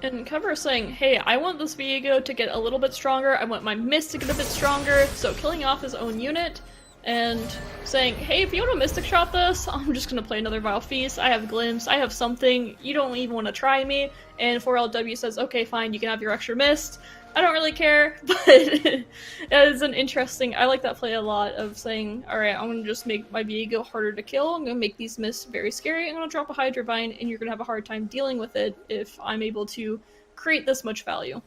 And Kever is saying, hey, I want this Viego to get a little bit stronger. I want my Mist to get a bit stronger. So killing off his own unit and saying, hey, if you want to Mystic Shot this, I'm just going to play another Vile Feast. I have Glimpse. I have something. You don't even want to try me. And 4LW says, okay, fine, you can have your extra Mist. I don't really care, but it is an interesting, I like that play a lot, of saying, alright, I'm going to just make my Viego harder to kill, I'm going to make these Mists very scary, I'm going to drop a Hydra Vine, and you're going to have a hard time dealing with it if I'm able to create this much value.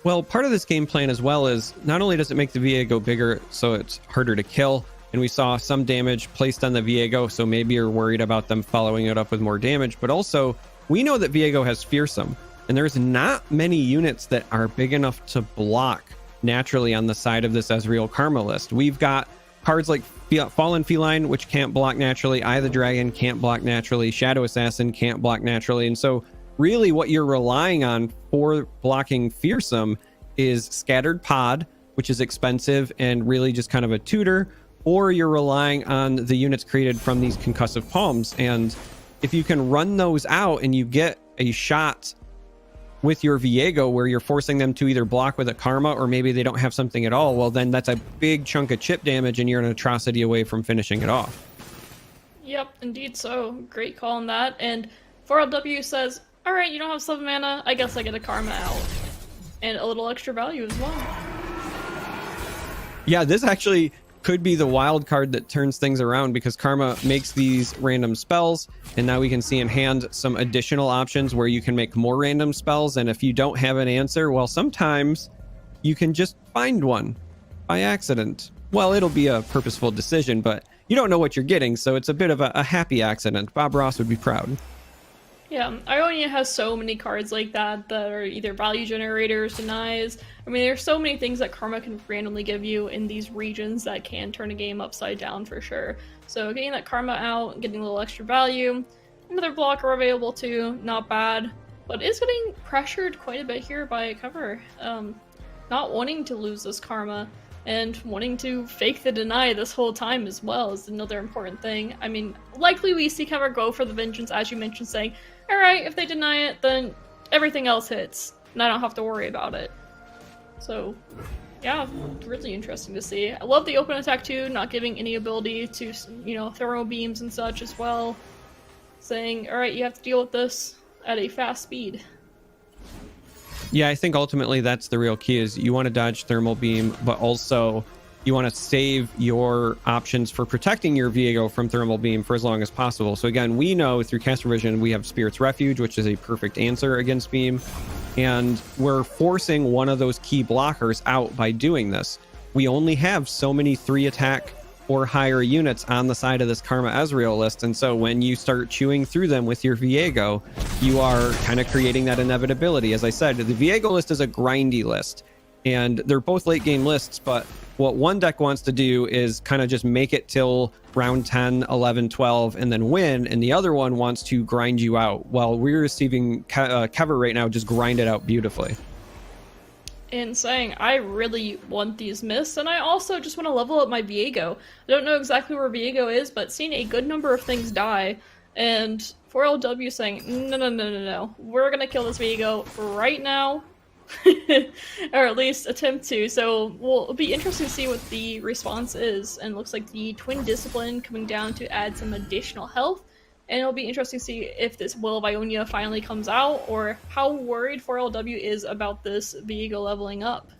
Well, part of this game plan as well is, not only does it make the Viego bigger so it's harder to kill, and we saw some damage placed on the Viego, so maybe you're worried about them following it up with more damage, but also, we know that Viego has Fearsome. And there's not many units that are big enough to block naturally on the side of this Ezreal Karma list. We've got cards like Fallen Feline, which can't block naturally. Eye of the Dragon can't block naturally. Shadow Assassin can't block naturally. And so really what you're relying on for blocking Fearsome is Scattered Pod, which is expensive and really just kind of a tutor, or you're relying on the units created from these Concussive Palms. And if you can run those out and you get a shot with your Viego where you're forcing them to either block with a Karma, or maybe they don't have something at all, well then that's a big chunk of chip damage and you're an atrocity away from finishing it off. Yep, indeed so. Great call on that. And 4LW says, alright, you don't have 7 mana, I guess I get a Karma out. And a little extra value as well. Yeah, this actually, could be the wild card that turns things around, because Karma makes these random spells, and now we can see in hand some additional options where you can make more random spells. And if you don't have an answer, well, sometimes you can just find one by accident. Well, it'll be a purposeful decision, but you don't know what you're getting, so it's a bit of a happy accident. Bob Ross would be proud. Yeah, Ionia has so many cards like that that are either value generators, denies. I mean, there's so many things that Karma can randomly give you in these regions that can turn a game upside down for sure. So getting that Karma out, getting a little extra value, another blocker available too, not bad. But is getting pressured quite a bit here by Kever. Not wanting to lose this Karma and wanting to fake the deny this whole time as well is another important thing. I mean, likely we see Kever go for the vengeance, as you mentioned, saying, alright, if they deny it, then everything else hits, and I don't have to worry about it. So, yeah, really interesting to see. I love the open attack too, not giving any ability to, you know, thermal beams and such as well. Saying, alright, you have to deal with this at a fast speed. Yeah, I think ultimately that's the real key, is you want to dodge thermal beam, but also you want to save your options for protecting your Viego from thermal beam for as long as possible. So again, we know through caster vision we have Spirit's Refuge, which is a perfect answer against beam, and we're forcing one of those key blockers out by doing this. We only have so many 3 attack or higher units on the side of this Karma Ezreal list, and so when you start chewing through them with your Viego, you are kind of creating that inevitability. As I said, the Viego list is a grindy list, and they're both late game lists, but what one deck wants to do is kind of just make it till round 10, 11, 12, and then win, and the other one wants to grind you out, while we're receiving Kever right now just grind it out beautifully. And saying, I really want these myths, and I also just want to level up my Viego. I don't know exactly where Viego is, but seeing a good number of things die, and 4LW saying, no, we're gonna kill this Viego right now, or at least attempt to. So it'll be interesting to see what the response is, and it looks like the Twin Discipline coming down to add some additional health. And it'll be interesting to see if this Will of Ionia finally comes out, or how worried 4LW is about this Viego leveling up.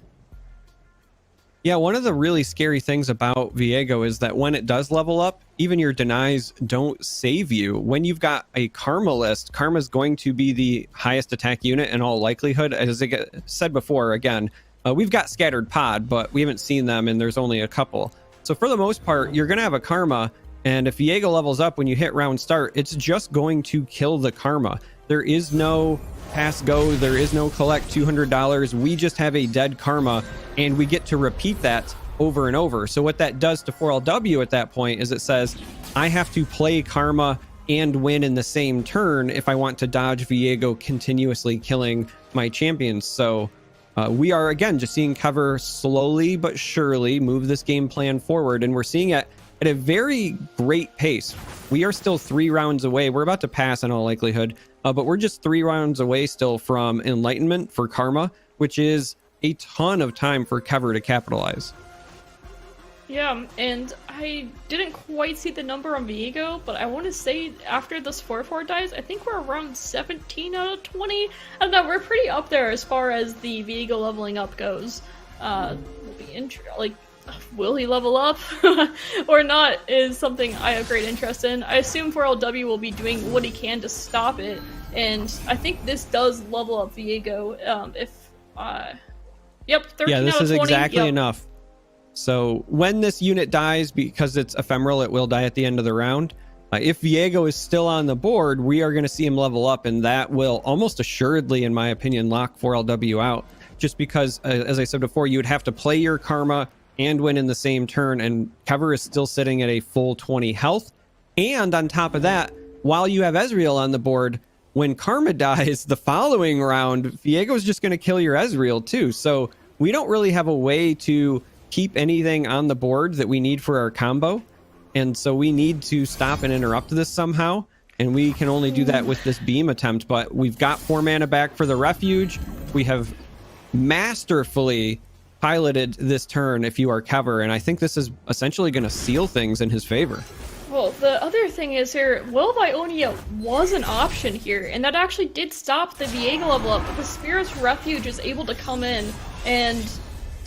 Yeah, one of the really scary things about Viego is that when it does level up, even your denies don't save you. When you've got a Karma list, Karma's going to be the highest attack unit in all likelihood. As I said before, again, we've got Scattered Pod, but we haven't seen them, and there's only a couple. So for the most part, you're going to have a Karma, and if Viego levels up when you hit round start, it's just going to kill the Karma. There is no pass go, there is no collect $200. We just have a dead Karma, and we get to repeat that over and over. So what that does to 4LW at that point is it says, I have to play Karma and win in the same turn if I want to dodge Viego continuously killing my champions. So we are, again, just seeing Kever slowly but surely move this game plan forward, and we're seeing it at a very great pace. We are still 3 rounds away. We're about to pass in all likelihood, but we're just 3 rounds away still from Enlightenment for Karma, which is a ton of time for Kever to capitalize. Yeah, and I didn't quite see the number on Viego, but I want to say after this 4-4 dies, I think we're around 17 out of 20. I don't know, we're pretty up there as far as the Viego leveling up goes. Will he level up or not is something I have great interest in. I assume 4LW will be doing what he can to stop it, and I think this does level up Viego. Yep, 13 yeah, this out of is 20. exactly Yep. enough. So when this unit dies, because it's ephemeral, it will die at the end of the round. If Viego is still on the board, we are going to see him level up, and that will almost assuredly, in my opinion, lock 4LW out. Just because, as I said before, you would have to play your Karma and win in the same turn, and Kever is still sitting at a full 20 health. And on top of that, while you have Ezreal on the board, when Karma dies the following round, Viego is just going to kill your Ezreal too. So we don't really have a way to keep anything on the board that we need for our combo, and so we need to stop and interrupt this somehow, and we can only do that with this beam attempt. But we've got 4 mana back for the refuge. We have masterfully piloted this turn if you are Kever, and I think this is essentially going to seal things in his favor. Well, the other thing is here, Will of Ionia was an option here, and that actually did stop the Viego level up, but the Spirit's Refuge is able to come in and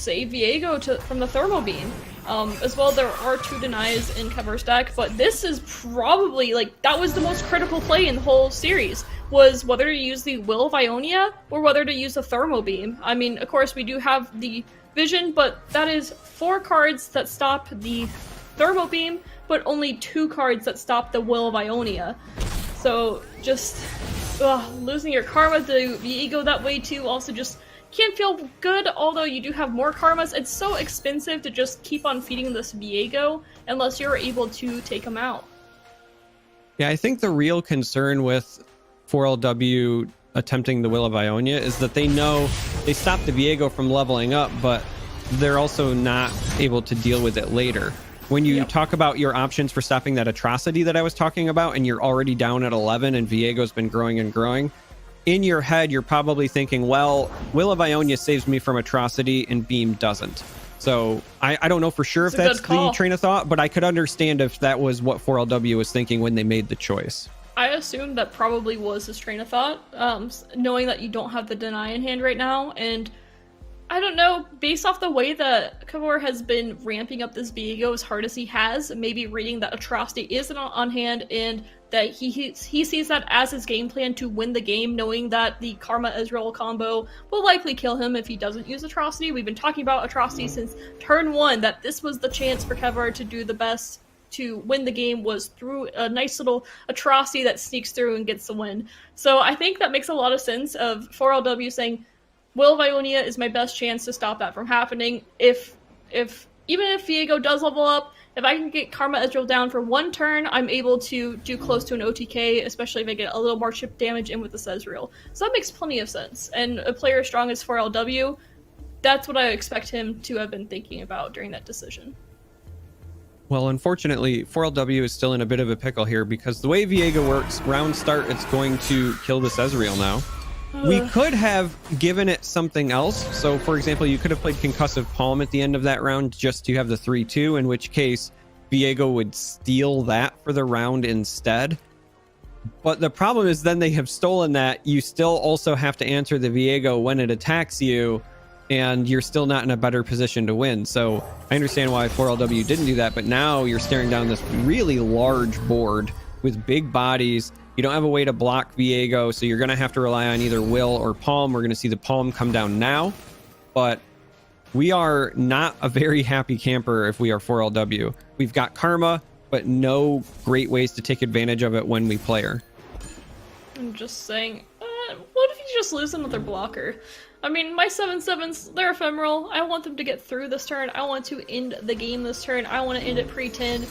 save Viego from the Thermal Beam. As well, there are 2 denies in Kever's deck, but this is probably, like, that was the most critical play in the whole series, was whether to use the Will of Ionia or whether to use the Thermal Beam. I mean, of course, we do have the Vision, but that is 4 cards that stop the Thermal Beam, but only 2 cards that stop the Will of Ionia. So, just losing your Karma to Viego that way too also just can't feel good, although you do have more Karmas. It's so expensive to just keep on feeding this Viego unless you're able to take him out. Yeah, I think the real concern with 4LW attempting the Will of Ionia is that they know they stopped the Viego from leveling up, but they're also not able to deal with it later. When you talk about your options for stopping that atrocity that I was talking about, and you're already down at 11 and Viego's been growing and growing, in your head, you're probably thinking, well, Will of Ionia saves me from atrocity and Beam doesn't. So I don't know for sure if that's the train of thought, but I could understand if that was what 4LW was thinking when they made the choice. I assume that probably was his train of thought, knowing that you don't have the deny in hand right now, and I don't know, based off the way that Kever has been ramping up this Viego as hard as he has, maybe reading that Atrocity isn't on hand and that he sees that as his game plan to win the game, knowing that the Karma Ezreal combo will likely kill him if he doesn't use Atrocity. We've been talking about Atrocity since turn 1, that this was the chance for Kever to do the best to win the game, was through a nice little Atrocity that sneaks through and gets the win. So I think that makes a lot of sense of 4LW saying, Will of Ionia is my best chance to stop that from happening. Even if Viego does level up, if I can get Karma Ezreal down for 1 turn, I'm able to do close to an OTK, especially if I get a little more chip damage in with this Ezreal. So that makes plenty of sense. And a player as strong as 4LW, that's what I expect him to have been thinking about during that decision. Well, unfortunately, 4LW is still in a bit of a pickle here because the way Viego works, round start, it's going to kill this Ezreal now. We could have given it something else. So, for example, you could have played Concussive Palm at the end of that round just to have the 3-2, in which case Viego would steal that for the round instead. But the problem is then they have stolen that. You still also have to answer the Viego when it attacks you, and you're still not in a better position to win. So I understand why 4LW didn't do that, but now you're staring down this really large board with big bodies. You don't have a way to block Viego, so you're going to have to rely on either Will or Palm. We're going to see the Palm come down now, but we are not a very happy camper if we are 4LW. We've got Karma, but no great ways to take advantage of it when we play her. I'm just saying, what if you just lose another blocker? I mean, my 7/7s, they're ephemeral. I want them to get through this turn. I want to end the game this turn. I want to end it pre-10.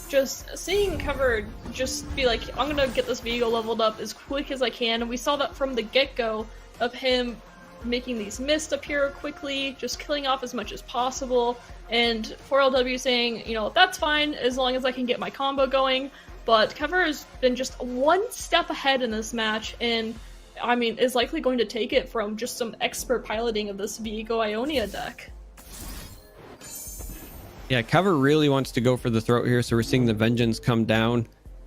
Just seeing Kever just be like, I'm gonna get this Viego leveled up as quick as I can, and we saw that from the get-go of him making these mists appear quickly, just killing off as much as possible, and 4LW saying, you know, that's fine as long as I can get my combo going, but Kever has been just 1 step ahead in this match, and I mean, is likely going to take it from just some expert piloting of this Viego Ionia deck. Yeah, Kever really wants to go for the throat here, so we're seeing the Vengeance come down.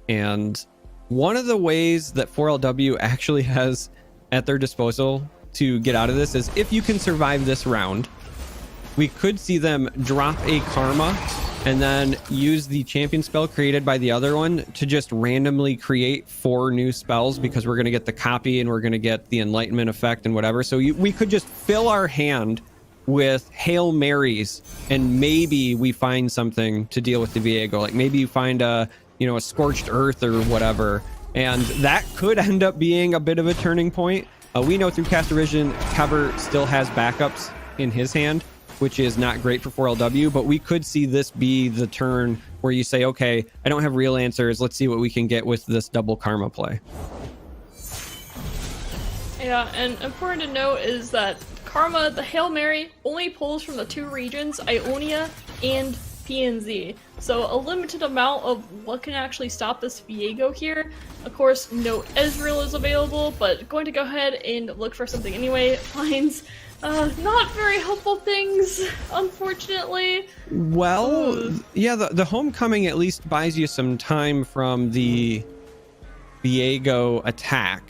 And one of the ways that 4LW actually has at their disposal to get out of this is if you can survive this round, we could see them drop a Karma and then use the champion spell created by the other one to just randomly create 4 new spells, because we're going to get the copy and we're going to get the Enlightenment effect and whatever. So we could just fill our hand with Hail Marys, and maybe we find something to deal with the Viego. Like maybe you find a Scorched Earth or whatever, and that could end up being a bit of a turning point. We know through Caster Vision, Kever still has backups in his hand, which is not great for 4LW, but we could see this be the turn where you say, okay, I don't have real answers. Let's see what we can get with this double Karma play. Yeah, and important to note is that Karma, the Hail Mary, only pulls from the 2 regions, Ionia and PNZ. So a limited amount of what can actually stop this Viego here. Of course, no Ezreal is available, but going to go ahead and look for something anyway. Finds not very helpful things, unfortunately. Well, yeah, the Homecoming at least buys you some time from the Viego attack.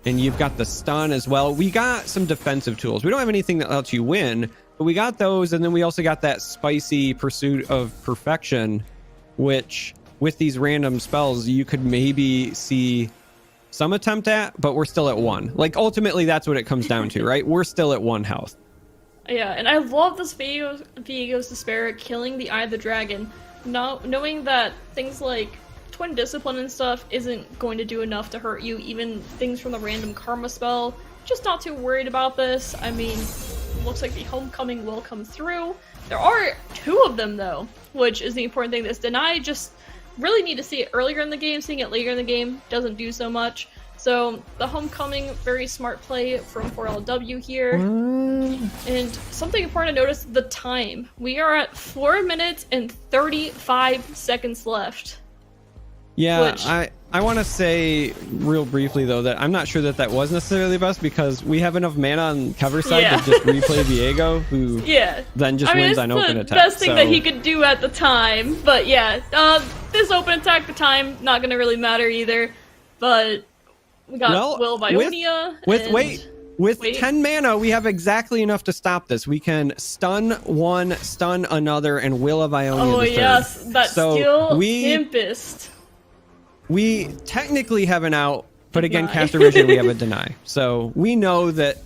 And you've got the stun as well. We got some defensive tools. We don't have anything that lets you win, But we got those, and then we also got that spicy pursuit of perfection, which with these random spells you could maybe see some attempt at, but we're still at 1. Like, ultimately, that's what it comes down to, right? We're still at 1 health. Yeah, and I love this Viego's Despair killing the Eye of the Dragon, knowing that things like Twin Discipline and stuff isn't going to do enough to hurt you, even things from the random Karma spell. Just not too worried about this. I mean, looks like the Homecoming will come through. There are 2 of them, though, which is the important thing. This Deny just really need to see it earlier in the game. Seeing it later in the game doesn't do so much. So the Homecoming, very smart play from 4LW here. And something important to notice, the time. We are at 4 minutes and 35 seconds left. Yeah, I want to say real briefly, though, that I'm not sure that that was necessarily the best, because we have enough mana on Kever's side to just replay Viego, who then just wins on open attack. It's the best thing that he could do at the time. But yeah, this open attack, the time, not going to really matter either. But we got Will of Ionia. With 10 mana, we have exactly enough to stop this. We can stun one, stun another, and Will of Ionia the third. Yes, that Steel Tempest. We technically have an out, but again, Caster Vision, we have a deny. So we know that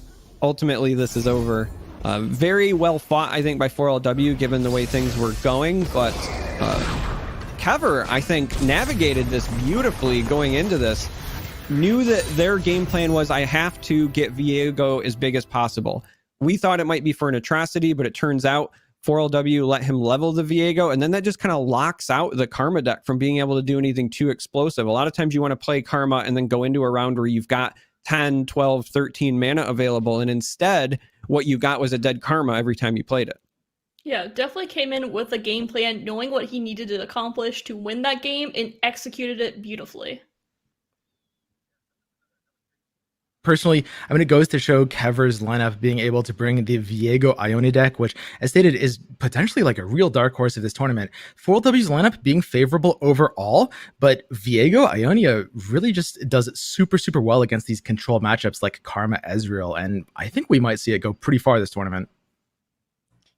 ultimately this is over. Very well fought, I think, by 4LW, given the way things were going, but Kever, I think, navigated this beautifully going into this. Knew that their game plan was, I have to get Viego as big as possible. We thought it might be for an atrocity, but it turns out 4LW let him level the Viego, and then that just kind of locks out the Karma deck from being able to do anything too explosive. A lot of times you want to play Karma and then go into a round where you've got 10, 12, 13 mana available, and instead what you got was a dead Karma every time you played it. Yeah, definitely came in with a game plan, knowing what he needed to accomplish to win that game, and executed it beautifully. Personally, I mean, it goes to show Kever's lineup being able to bring the Viego Ionia deck, which, as stated, is potentially like a real dark horse of this tournament. 4LW's lineup being favorable overall, but Viego Ionia really just does super, super well against these control matchups like Karma Ezreal, and I think we might see it go pretty far this tournament.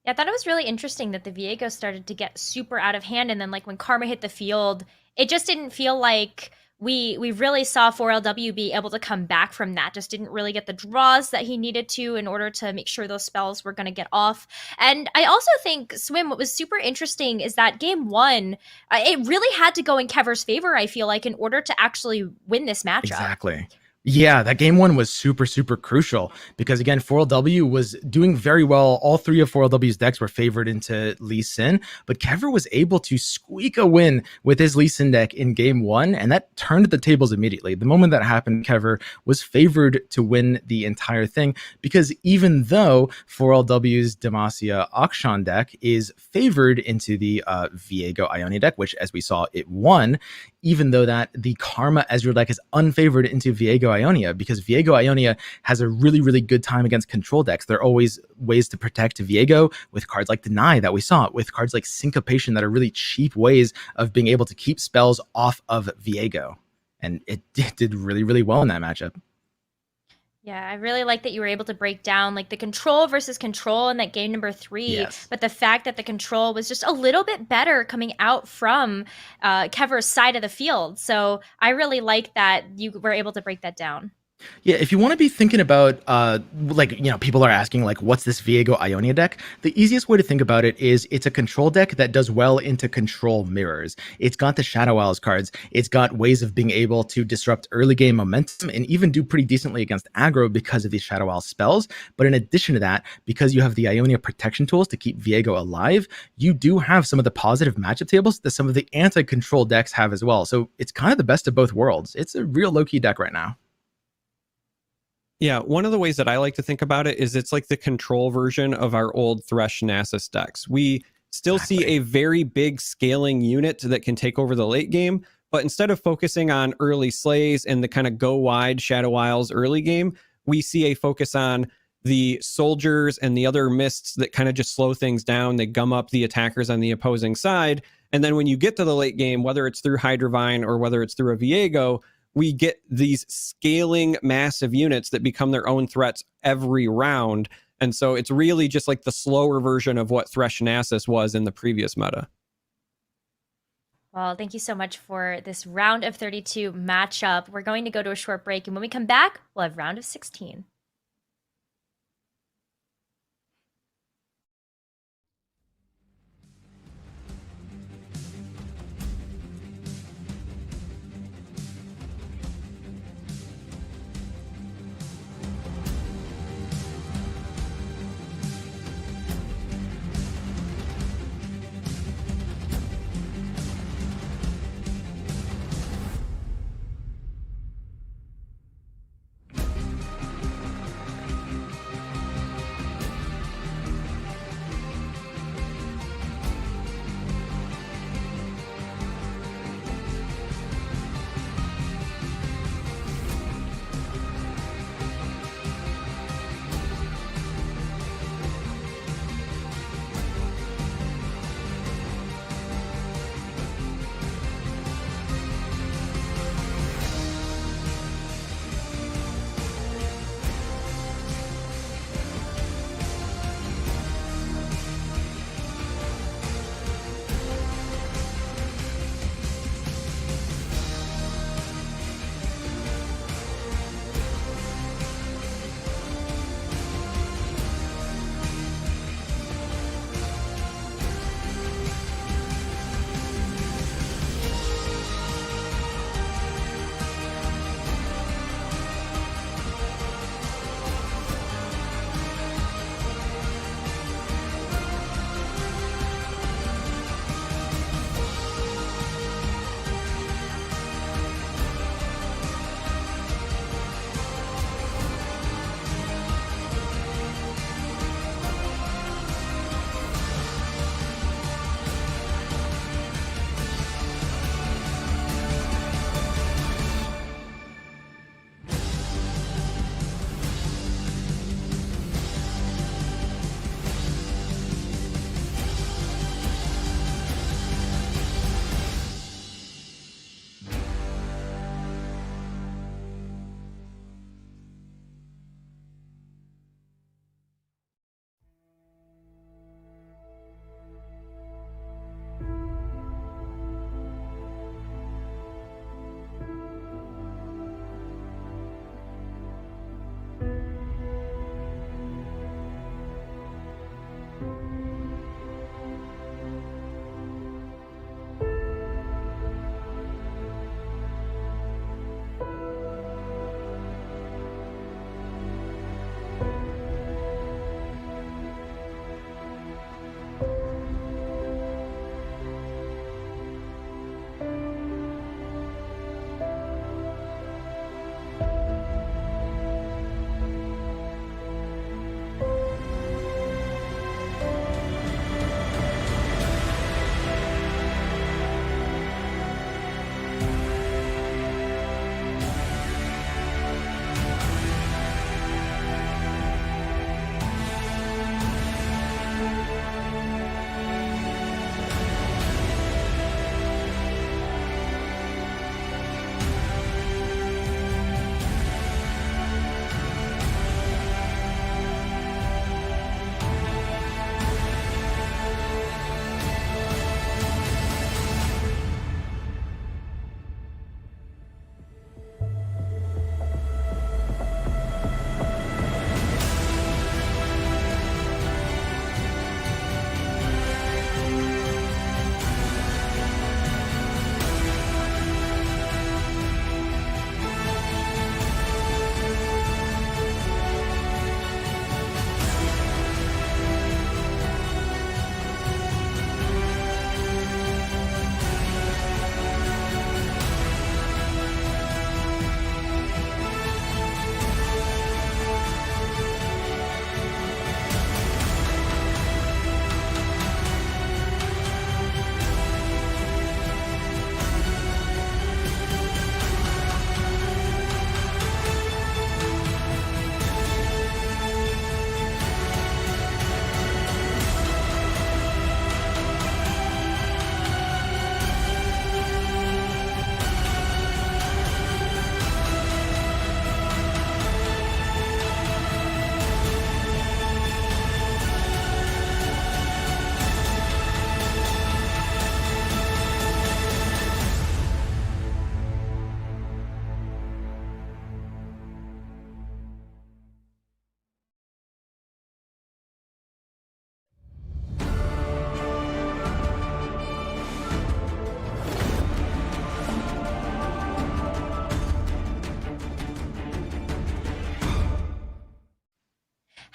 Yeah, I thought it was really interesting that the Viego started to get super out of hand, and then like when Karma hit the field, it just didn't feel like we really saw 4LW be able to come back from that. Just didn't really get the draws that he needed to in order to make sure those spells were going to get off. And I also think, Swim, what was super interesting is that game 1, it really had to go in Kever's favor, I feel like, in order to actually win this matchup. Exactly. Yeah, that game 1 was super, super crucial because, again, 4LW was doing very well. All 3 of 4LW's decks were favored into Lee Sin, but Kever was able to squeak a win with his Lee Sin deck in game 1, and that turned the tables immediately. The moment that happened, Kever was favored to win the entire thing because even though 4LW's Demacia Akshan deck is favored into the Viego Ionia deck, which, as we saw, it won, even though that the Karma Ezreal deck is unfavored into Viego Ionia, because Viego Ionia has a really, really good time against control decks. There are always ways to protect Viego with cards like Deny that we saw, with cards like Syncopation that are really cheap ways of being able to keep spells off of Viego. And it did really, really well in that matchup. Yeah, I really like that you were able to break down like the control versus control in that game number 3. Yes. But the fact that the control was just a little bit better coming out from Kever's side of the field. So I really like that you were able to break that down. Yeah, if you want to be thinking about, people are asking, like, what's this Viego Ionia deck? The easiest way to think about it is it's a control deck that does well into control mirrors. It's got the Shadow Owls cards. It's got ways of being able to disrupt early game momentum and even do pretty decently against aggro because of these Shadow Owl spells. But in addition to that, because you have the Ionia protection tools to keep Viego alive, you do have some of the positive matchup tables that some of the anti-control decks have as well. So it's kind of the best of both worlds. It's a real low-key deck right now. Yeah, one of the ways that I like to think about it is it's like the control version of our old Thresh Nasus decks. We still see a very big scaling unit that can take over the late game, but instead of focusing on early slays and the kind of go wide Shadow Isles early game, we see a focus on the soldiers and the other mists that kind of just slow things down. They gum up the attackers on the opposing side. And then when you get to the late game, whether it's through Hydrovine or whether it's through a Viego, we get these scaling massive units that become their own threats every round. And so it's really just like the slower version of what Thresh Nasus was in the previous meta. Well, thank you so much for this round of 32 matchup. We're going to go to a short break, and when we come back, we'll have round of 16.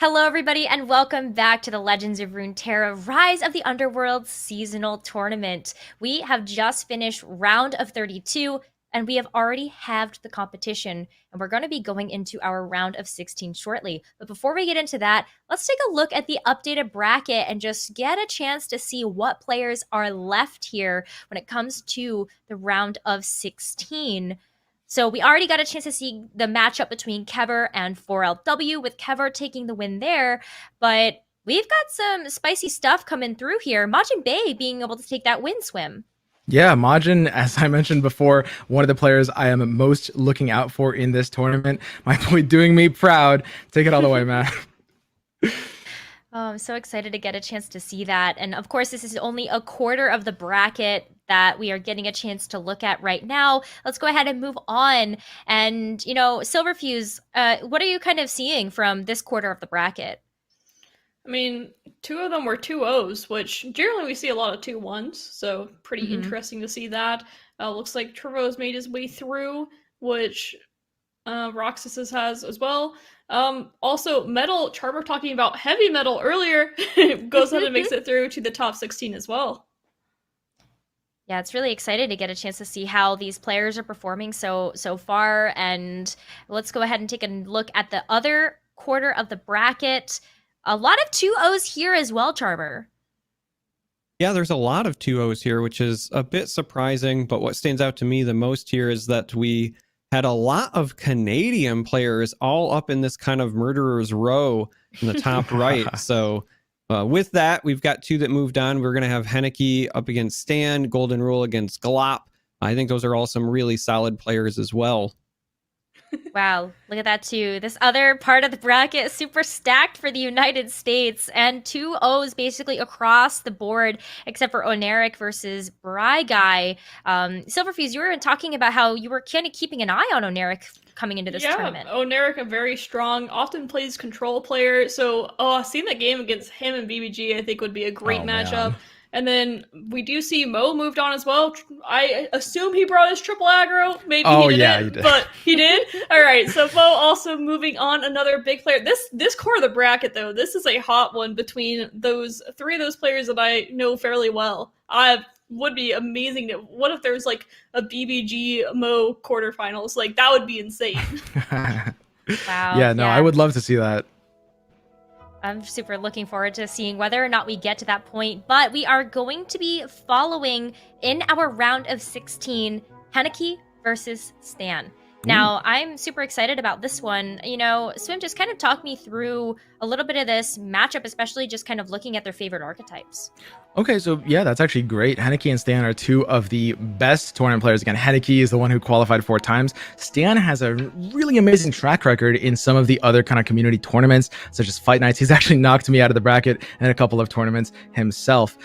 Hello, everybody, and welcome back to the Legends of Runeterra Rise of the Underworlds Seasonal Tournament. We have just finished round of 32, and we have already halved the competition, and we're going to be going into our round of 16 shortly. But before we get into that, let's take a look at the updated bracket and just get a chance to see what players are left here when it comes to the round of 16. So we already got a chance to see the matchup between Kever and 4LW, with Kever taking the win there. But we've got some spicy stuff coming through here. Majin Bay being able to take that win swim. Yeah, Majin, as I mentioned before, one of the players I am most looking out for in this tournament. My boy doing me proud. Take it all the way, man. Oh, I'm so excited to get a chance to see that. And of course, this is only a quarter of the bracket that we are getting a chance to look at right now. Let's go ahead and move on. And, you know, Silverfuse, what are you kind of seeing from this quarter of the bracket? I mean, 2 of them were 2-0s, which generally we see a lot of 2-1s, so pretty interesting to see that. Looks like Turbo's made his way through, which Roxas has as well. Also, Metal, Charmer talking about Heavy Metal earlier, goes ahead and makes it through to the top 16 as well. Yeah, it's really exciting to get a chance to see how these players are performing so far. And let's go ahead and take a look at the other quarter of the bracket. A lot of 2-0s here as well, Charmer. Yeah, there's a lot of 2-0s here, which is a bit surprising. But what stands out to me the most here is that we had a lot of Canadian players all up in this kind of murderer's row in the top right. So with that, we've got 2 that moved on. We're going to have Henneke up against Stan, Golden Rule against Glop. I think those are all some really solid players as well. Wow, look at that too. This other part of the bracket is super stacked for the United States, and 2-0s basically across the board, except for Ownerik versus Bry Guy. Silverfuse, you were talking about how you were kind of keeping an eye on Ownerik coming into this tournament. Ownerik, a very strong, often plays control player. So seeing that game against him and BBG, I think would be a great matchup. Man. And then we do see Mo moved on as well. I assume he brought his triple aggro. Maybe he didn't, but he did. All right, so Mo also moving on, another big player. This core of the bracket, though, this is a hot one between those 3 of those players that I know fairly well. Would be amazing. What if there's like a BBG Mo quarterfinals? Like, that would be insane. Wow. Yeah, no, I would love to see that. I'm super looking forward to seeing whether or not we get to that point, but we are going to be following in our round of 16, Henneke versus Stan. Now, I'm super excited about this one. You know, Swim, just kind of talk me through a little bit of this matchup, especially just kind of looking at their favorite archetypes. Okay, so yeah, that's actually great. Henneke and Stan are 2 of the best tournament players. Again, Henneke is the one who qualified 4 times. Stan has a really amazing track record in some of the other kind of community tournaments, such as Fight Nights. He's actually knocked me out of the bracket in a couple of tournaments himself.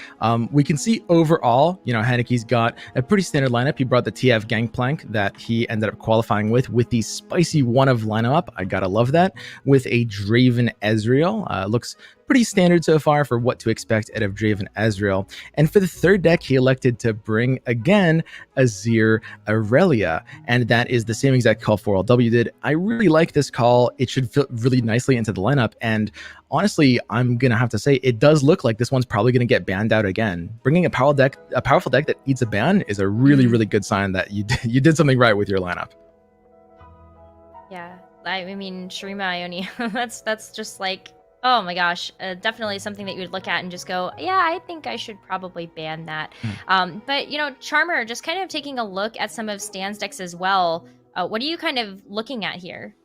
We can see overall, you know, Henneke's got a pretty standard lineup. He brought the TF Gangplank that he ended up qualifying with the spicy one of lineup. I gotta love that. With a Draven Ezreal. Looks pretty standard so far for what to expect out of Draven Ezreal. And for the 3rd deck, he elected to bring, again, Azir Aurelia. And that is the same exact call 4LW did. I really like this call. It should fit really nicely into the lineup. And honestly, I'm going to have to say, it does look like this one's probably going to get banned out again. Bringing a powerful deck that eats a ban is a really, really good sign that you did something right with your lineup. Yeah, I mean, Shurima Ionia, that's just like, oh my gosh, definitely something that you would look at and just go, yeah, I think I should probably ban that. But, you know, Charmer, just kind of taking a look at some of Stan's decks as well, what are you kind of looking at here?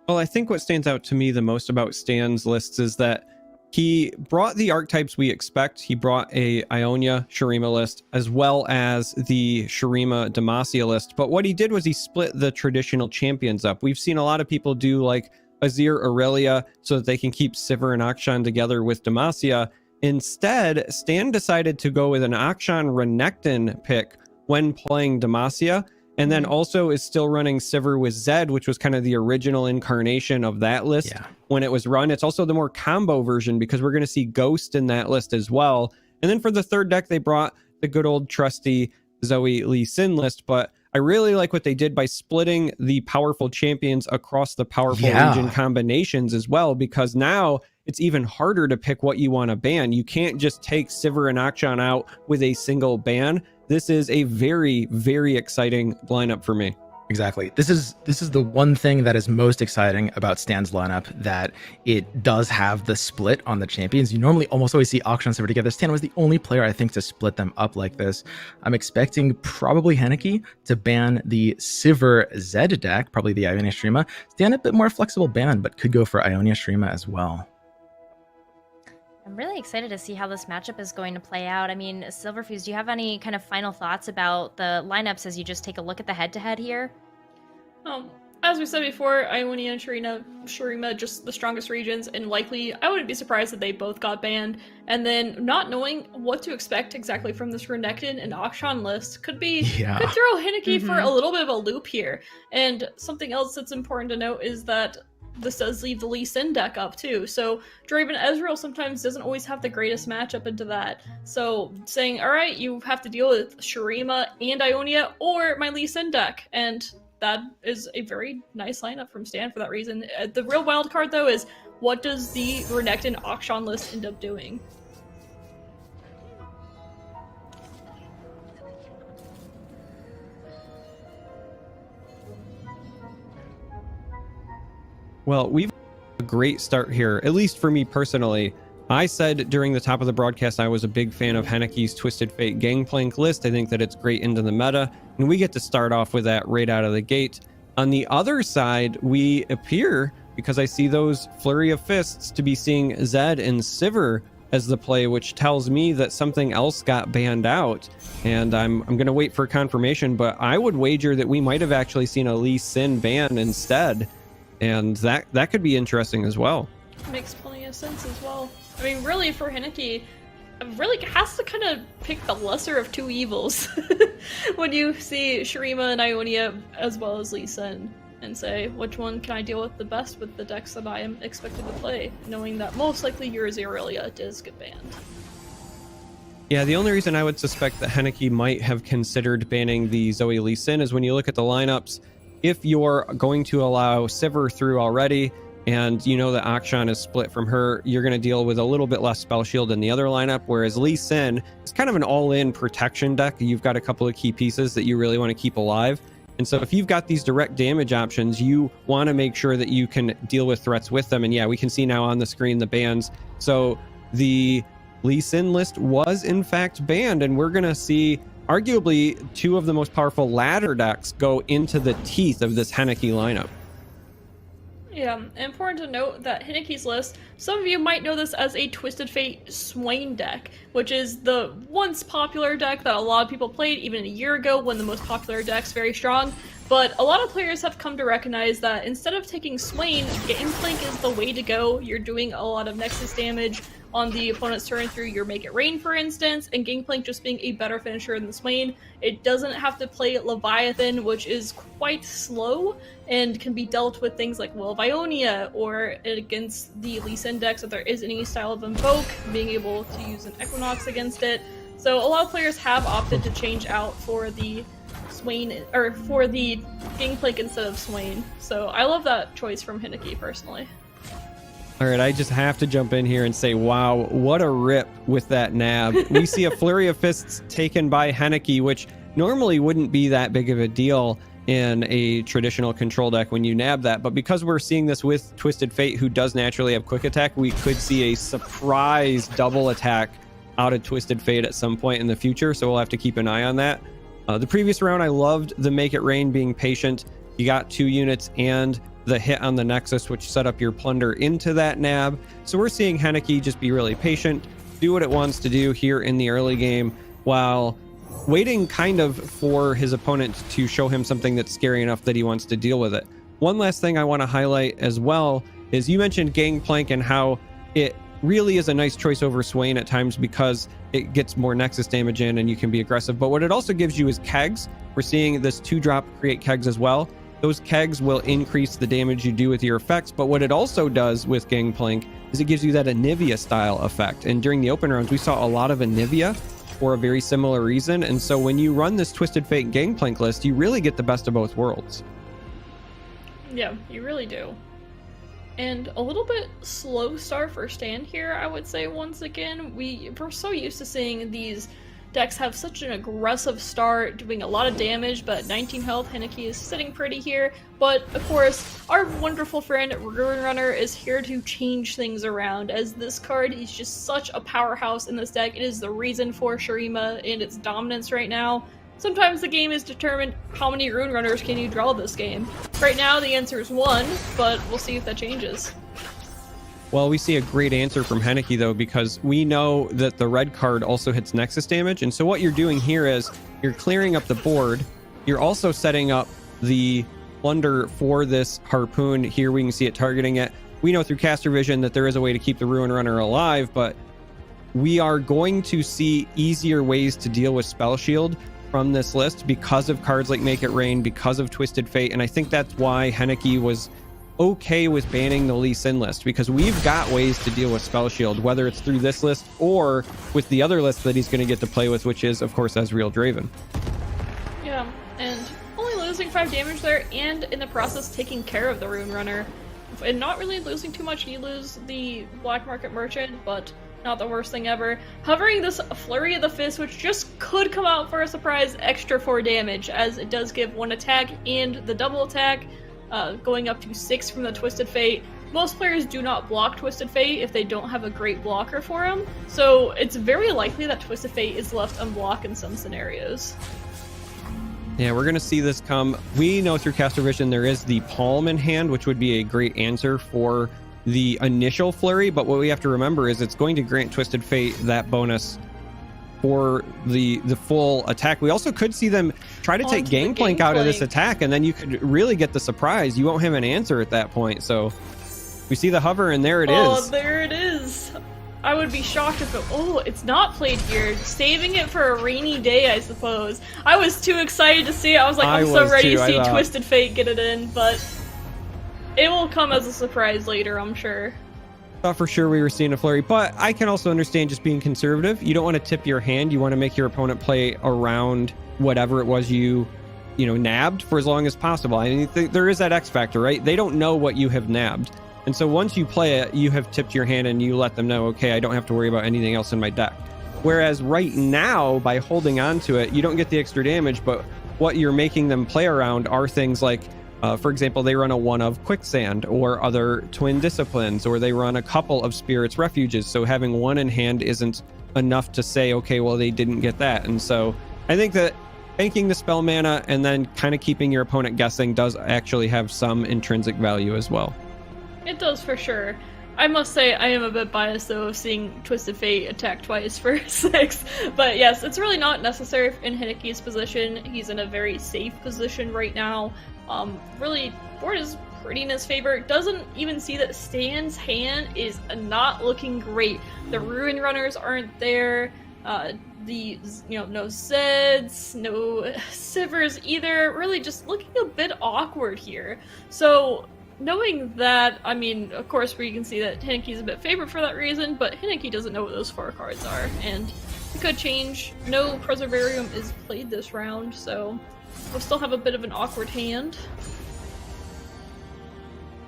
Well, I think what stands out to me the most about Stan's lists is that he brought the archetypes we expect. He brought a Ionia Shurima list as well as the Shurima Demacia list. But what he did was he split the traditional champions up. We've seen a lot of people do like Azir Aurelia so that they can keep Sivir and Akshan together with Demacia. Instead, Stan decided to go with an Akshan Renekton pick when playing Demacia, and then also is still running Sivir with Zed, which was kind of the original incarnation of that list when it was run. It's also the more combo version because we're going to see Ghost in that list as well. And then for the 3rd deck, they brought the good old trusty Zoe Lee Sin list, but I I really like what they did by splitting the powerful champions across the powerful Yeah. region combinations as well, because now it's even harder to pick what you want to ban. You can't just take Sivir and Akshan out with a single ban. This is a very, very exciting lineup for me. Exactly. This is the one thing that is most exciting about Stan's lineup, that it does have the split on the champions. You normally almost always see Akshan and Sivir together. Stan was the only player, I think, to split them up like this. I'm expecting probably Henneke to ban the Sivir Zed deck, probably the Ionia Streama. Stan a bit more flexible ban, but could go for Ionia Streama as well. I'm really excited to see how this matchup is going to play out. I mean, Silverfuse, do you have any kind of final thoughts about the lineups as you just take a look at the head-to-head here? As we said before, Ionia and Shurima, just the strongest regions, and likely, I wouldn't be surprised if they both got banned. And then not knowing what to expect exactly from this Renekton and Akshan list could throw Henneke for a little bit of a loop here. And something else that's important to note is that this does leave the Lee Sin deck up too. So Draven Ezreal sometimes doesn't always have the greatest matchup into that. So saying, all right, you have to deal with Shurima and Ionia or my Lee Sin deck. And that is a very nice lineup from Stan for that reason. The real wild card though is, what does the Renekton Akshan list end up doing? Well, we've a great start here, at least for me personally. I said during the top of the broadcast I was a big fan of Henneke's Twisted Fate Gangplank list. I think that it's great into the meta, and we get to start off with that right out of the gate. On the other side, we appear, because I see those Flurry of Fists, to be seeing Zed and Sivir as the play, which tells me that something else got banned out. And I'm going to wait for confirmation, but I would wager that we might have actually seen a Lee Sin ban instead. And that could be interesting as well. Makes plenty of sense as well. I mean, really, for Henneke, really has to kind of pick the lesser of two evils when you see Shurima and Ionia as well as Lee Sin, and say, which one can I deal with the best with the decks that I am expected to play, knowing that most likely your Aurelia does get banned. Yeah, the only reason I would suspect that Henneke might have considered banning the Zoe Lee Sin is when you look at the lineups. If you're going to allow Sivir through already, and you know that Akshan is split from her, you're going to deal with a little bit less spell shield in the other lineup, whereas Lee Sin is kind of an all-in protection deck. You've got a couple of key pieces that you really want to keep alive. And so if you've got these direct damage options, you want to make sure that you can deal with threats with them. And yeah, we can see now on the screen the bans. So the Lee Sin list was in fact banned, and we're going to see arguably two of the most powerful ladder decks go into the teeth of this Henneke lineup. Yeah, important to note that Henneke's list, some of you might know this as a Twisted Fate Swain deck, which is the once popular deck that a lot of people played even a year ago when the most popular deck's very strong. But a lot of players have come to recognize that instead of taking Swain, Gangplank is the way to go. You're doing a lot of Nexus damage on the opponent's turn through your Make It Rain, for instance, and Gangplank just being a better finisher than Swain. It doesn't have to play Leviathan, which is quite slow and can be dealt with things like Will of Ionia, or against the Lee Sin decks if there is any style of Invoke, being able to use an Equinox against it. So a lot of players have opted to change out for the Swain, or for the Gangplank instead of Swain. So I love that choice from Henneke personally. All right, I just have to jump in here and say, wow, what a rip with that nab. We see a Flurry of Fists taken by Henneke, which normally wouldn't be that big of a deal in a traditional control deck when you nab that. But because we're seeing this with Twisted Fate, who does naturally have quick attack, we could see a surprise double attack out of Twisted Fate at some point in the future. So we'll have to keep an eye on that. The previous round, I loved the Make It Rain being patient. You got 2 units and the hit on the Nexus, which set up your Plunder into that nab. So we're seeing Henneke just be really patient, do what it wants to do here in the early game, while waiting kind of for his opponent to show him something that's scary enough that he wants to deal with it. One last thing I want to highlight as well is you mentioned Gangplank and how it really is a nice choice over Swain at times because it gets more Nexus damage in and you can be aggressive. But what it also gives you is kegs. We're seeing this 2-drop create kegs as well. Those kegs will increase the damage you do with your effects, but what it also does with Gangplank is it gives you that Anivia style effect. And during the open rounds, we saw a lot of Anivia, for a very similar reason. And so when you run this Twisted Fate Gangplank list, you really get the best of both worlds. Yeah, you really do. And a little bit slow start for Stan here, I would say. Once again, we're so used to seeing these decks have such an aggressive start, doing a lot of damage, but 19 health. Henneke is sitting pretty here. But, of course, our wonderful friend Ruin Runner is here to change things around, as this card is just such a powerhouse in this deck. It is the reason for Shurima and its dominance right now. Sometimes the game is determined how many Rune Runners can you draw this game. Right now the answer is 1, but we'll see if that changes. Well, we see a great answer from Henneke, though, because we know that the red card also hits Nexus damage. And so what you're doing here is you're clearing up the board. You're also setting up the plunder for this Harpoon. Here we can see it targeting it. We know through caster vision that there is a way to keep the Ruin Runner alive, but we are going to see easier ways to deal with Spell Shield from this list because of cards like Make It Rain, because of Twisted Fate. And I think that's why Henneke was okay with banning the Lee Sin list, because we've got ways to deal with Spell Shield, whether it's through this list or with the other list that he's going to get to play with, which is, of course, Ezreal Draven. Yeah, and only losing 5 damage there, and in the process taking care of the Rune Runner. And not really losing too much. You lose the Black Market Merchant, but not the worst thing ever. Hovering this Flurry of the Fist, which just could come out for a surprise extra 4 damage, as it does give 1 attack and the double attack, going up to 6 from the Twisted Fate. Most players do not block Twisted Fate if they don't have a great blocker for him, so it's very likely that Twisted Fate is left unblocked in some scenarios. Yeah, we're going to see this come. We know through caster vision there is the Palm in hand, which would be a great answer for the initial flurry, but what we have to remember is it's going to grant Twisted Fate that bonus for the full attack. We also could see them try to take Gangplank out of this attack, and then you could really get the surprise. You won't have an answer at that point. So we see the hover, and there it is. Oh, there it is. I would be shocked if it... Oh, it's not played here. Saving it for a rainy day, I suppose. I was too excited to see it. I was like, I'm so ready to see Twisted Fate get it in, but it will come as a surprise later, I'm sure. Thought for sure we were seeing a flurry, but I can also understand just being conservative. You don't want to tip your hand. You want to make your opponent play around whatever it was you nabbed for as long as possible. I mean, there is that X factor, right? They don't know what you have nabbed. And so once you play it, you have tipped your hand and you let them know, okay, I don't have to worry about anything else in my deck. Whereas right now, by holding on to it, you don't get the extra damage, but what you're making them play around are things like, for example, they run a 1 of Quicksand or other Twin Disciplines, or they run a couple of Spirit's Refuges. So having 1 in hand isn't enough to say, okay, well, they didn't get that. And so I think that banking the spell mana and then kind of keeping your opponent guessing does actually have some intrinsic value as well. It does for sure. I must say I am a bit biased though of seeing Twisted Fate attack twice for 6. But yes, it's really not necessary in Henneke's position. He's in a very safe position right now. Really, board is pretty in his favor. Doesn't even see that Stan's hand is not looking great. The Ruin Runners aren't there. No Zeds, no Sivers either. Really just looking a bit awkward here. So knowing that, I mean, of course we can see that Henneke's a bit favored for that reason, but Henneke doesn't know what those 4 cards are, and it could change. No Preservarium is played this round, so we'll still have a bit of an awkward hand.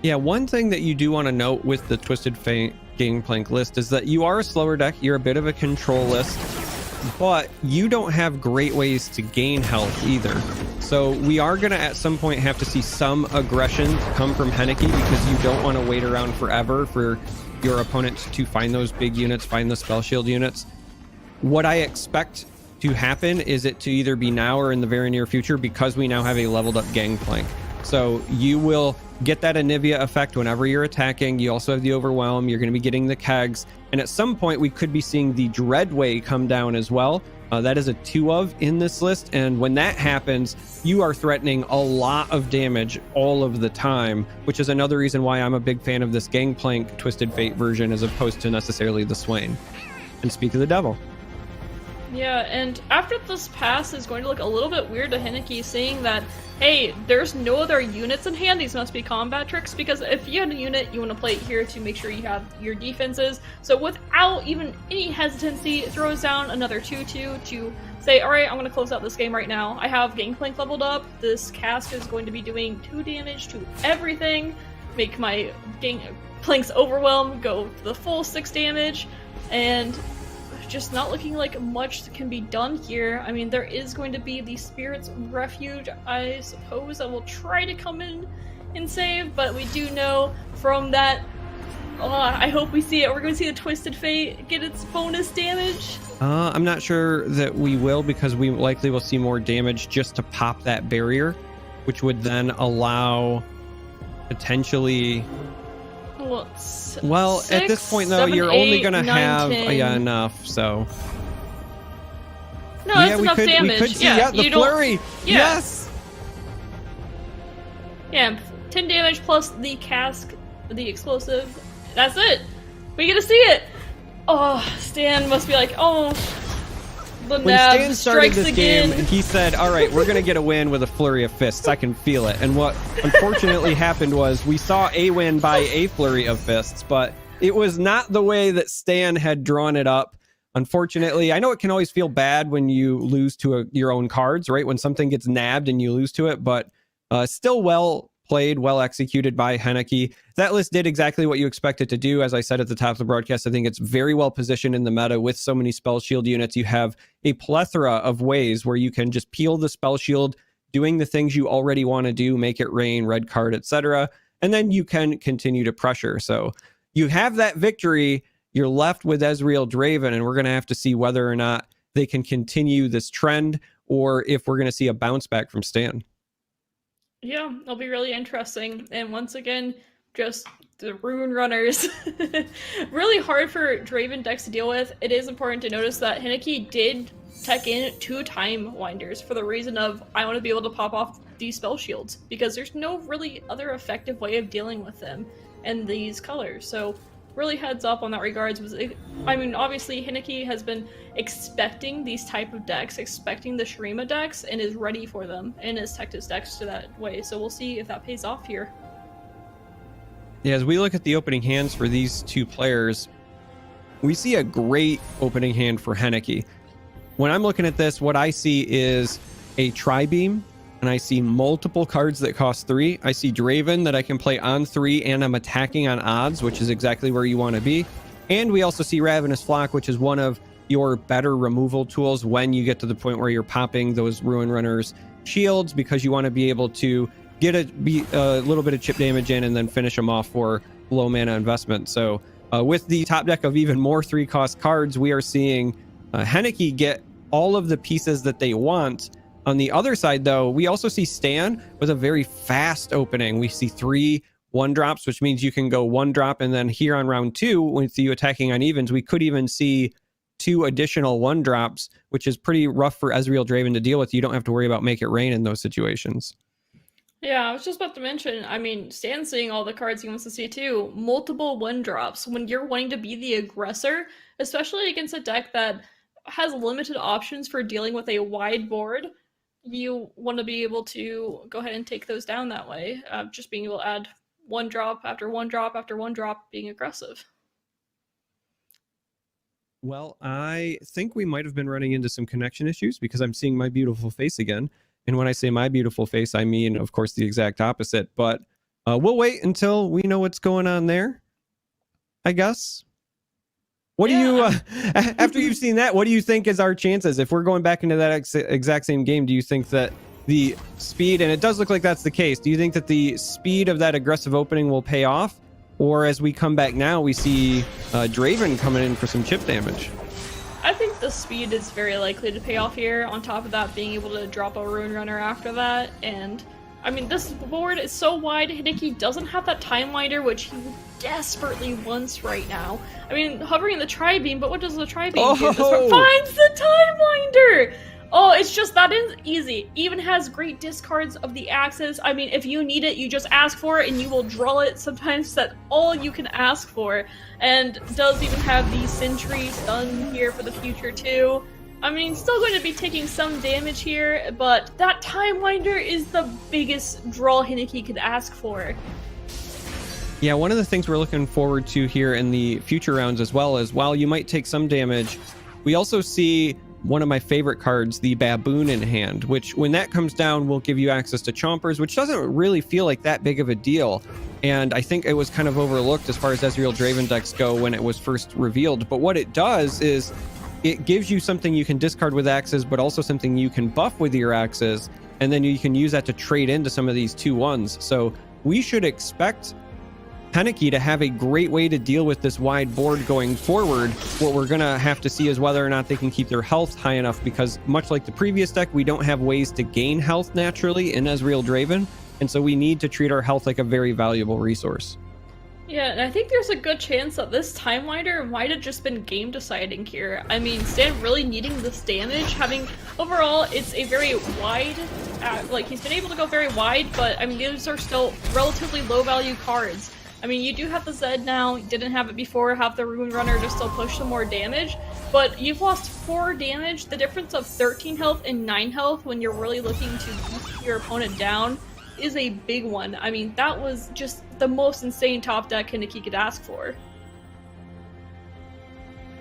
Yeah, one thing that you do want to note with the Twisted Fate Gangplank list is that you are a slower deck, you're a bit of a control list, but you don't have great ways to gain health either. So we are going to at some point have to see some aggression come from Henneke, because you don't want to wait around forever for your opponent to find those big units, find the spell shield units. What I expect to happen is it to either be now or in the very near future, because we now have a leveled up Gangplank. So you will get that Anivia effect whenever you're attacking. You also have the Overwhelm. You're going to be getting the kegs. And at some point, we could be seeing the Dreadway come down as well. That is a 2 of in this list. And when that happens, you are threatening a lot of damage all of the time, which is another reason why I'm a big fan of this Gangplank Twisted Fate version as opposed to necessarily the Swain. And speak of the devil. Yeah, and after this pass is going to look a little bit weird to Henneke, seeing that, hey, there's no other units in hand, these must be combat tricks, because if you had a unit, you want to play it here to make sure you have your defenses. So without even any hesitancy, it throws down another 2-2 to say, alright, I'm going to close out this game right now. I have Gangplank leveled up, this cask is going to be doing 2 damage to everything, make my Gangplank's Overwhelm go to the full 6 damage, and just not looking like much can be done here. I mean, there is going to be the Spirit's Refuge, I suppose, that will try to come in and save, but we do know from that, I hope we see it, we're going to see the Twisted Fate get its bonus damage. I'm not sure that we will, because we likely will see more damage just to pop that barrier, which would then allow potentially... Well, at this point, though, you're only going to have enough, so... No, that's enough damage. We could see, the flurry! Yes! Yeah, 10 damage plus the cask, the explosive. That's it! We get to see it! Oh, Stan must be like, oh... When Stan started this game, he said, alright, we're going to get a win with a flurry of fists. I can feel it. And what unfortunately happened was we saw a win by a flurry of fists, but it was not the way that Stan had drawn it up. Unfortunately, I know it can always feel bad when you lose to your own cards, right? When something gets nabbed and you lose to it, but still well played, well executed by Henneke. That list did exactly what you expect it to do. As I said at the top of the broadcast, I think it's very well positioned in the meta with so many spell shield units. You have a plethora of ways where you can just peel the spell shield, doing the things you already want to do, make it rain, red card, etc. And then you can continue to pressure. So you have that victory. You're left with Ezreal Draven, and we're going to have to see whether or not they can continue this trend or if we're going to see a bounce back from Stan. Yeah, it'll be really interesting. And once again, just the Rune Runners. Really hard for Draven decks to deal with. It is important to notice that Henneke did tech in 2 Time Winders for the reason of, I want to be able to pop off these spell shields, because there's no really other effective way of dealing with them in these colors. So really heads up on that regards. I mean, obviously Henneke has been expecting these type of decks, expecting the Shurima decks, and is ready for them and has teched his decks to that way. So we'll see if that pays off here. Yeah, as we look at the opening hands for these two players, we see a great opening hand for Henneke. When I'm looking at this, what I see is a Tri-Beam, and I see multiple cards that cost 3. I see Draven that I can play on 3, and I'm attacking on odds, which is exactly where you want to be. And we also see Ravenous Flock, which is one of your better removal tools when you get to the point where you're popping those Ruin Runners shields, because you want to be able to get a little bit of chip damage in and then finish them off for low mana investment. So with the top deck of even more 3-cost cards, we are seeing Henneke get all of the pieces that they want. On the other side, though, we also see Stan with a very fast opening. We see 3 1-drops, which means you can go 1-drop, and then here on round 2, with you attacking on evens, we could even see 2 additional 1-drops, which is pretty rough for Ezreal Draven to deal with. You don't have to worry about Make It Rain in those situations. Yeah, I was just about to mention, I mean, Stan's seeing all the cards he wants to see too. Multiple 1-drops. When you're wanting to be the aggressor, especially against a deck that has limited options for dealing with a wide board, you want to be able to go ahead and take those down that way. Just being able to add 1-drop after 1-drop after 1-drop, being aggressive. Well, I think we might have been running into some connection issues, because I'm seeing my beautiful face again. And when I say my beautiful face, I mean, of course, the exact opposite. But we'll wait until we know what's going on there, I guess. What do you, after you've seen that, what do you think is our chances? If we're going back into that exact same game, do you think that the speed, and it does look like that's the case, do you think that the speed of that aggressive opening will pay off? Or as we come back now, we see Draven coming in for some chip damage? I think the speed is very likely to pay off here, on top of that being able to drop a Ruin Runner after that. And I mean, this board is so wide, Henneke doesn't have that Time Winder, which he desperately wants right now. I mean, hovering the Tri-Beam, but what does the Tri-Beam do? This one finds the Time Winder! Oh, it's just, that is easy. Even has great discards of the Axes. I mean, if you need it, you just ask for it and you will draw it. Sometimes that's all you can ask for. And does even have the Sentry stun here for the future too. I mean, still going to be taking some damage here, but that Time Winder is the biggest draw Henneke could ask for. Yeah, one of the things we're looking forward to here in the future rounds as well is, while you might take some damage, we also see one of my favorite cards, the Baboon in hand, which when that comes down will give you access to Chompers, which doesn't really feel like that big of a deal. And I think it was kind of overlooked as far as Ezreal Draven decks go when it was first revealed. But what it does is it gives you something you can discard with axes, but also something you can buff with your axes, and then you can use that to trade into some of these 2/1s. So we should expect Henneke to have a great way to deal with this wide board going forward. What we're going to have to see is whether or not they can keep their health high enough, because much like the previous deck, we don't have ways to gain health naturally in Ezreal Draven, and so we need to treat our health like a very valuable resource. Yeah, and I think there's a good chance that this Time Winder might have just been game deciding here. I mean, Stan really needing this damage, having overall it's a very wide, like he's been able to go very wide, but I mean these are still relatively low value cards. I mean, you do have the Zed now, you didn't have it before, have the Rune Runner to still push some more damage, but you've lost 4 damage. The difference of 13 health and 9 health when you're really looking to beat your opponent down is a big one. I mean, that was just the most insane top deck Henneke could ask for.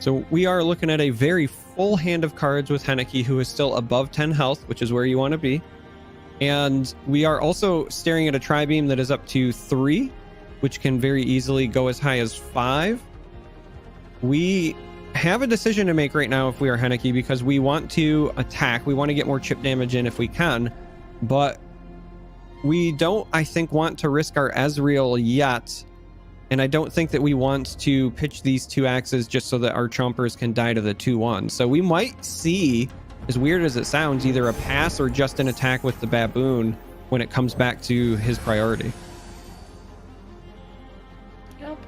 So we are looking at a very full hand of cards with Henneke, who is still above 10 health, which is where you want to be. And we are also staring at a Tri-Beam that is up to 3, which can very easily go as high as 5. We have a decision to make right now if we are Henneke, because we want to attack. We want to get more chip damage in if we can, but we don't, I think, want to risk our Ezreal yet. And I don't think that we want to pitch these 2 axes just so that our Chompers can die to the 2/1. So we might see, as weird as it sounds, either a pass or just an attack with the Baboon when it comes back to his priority.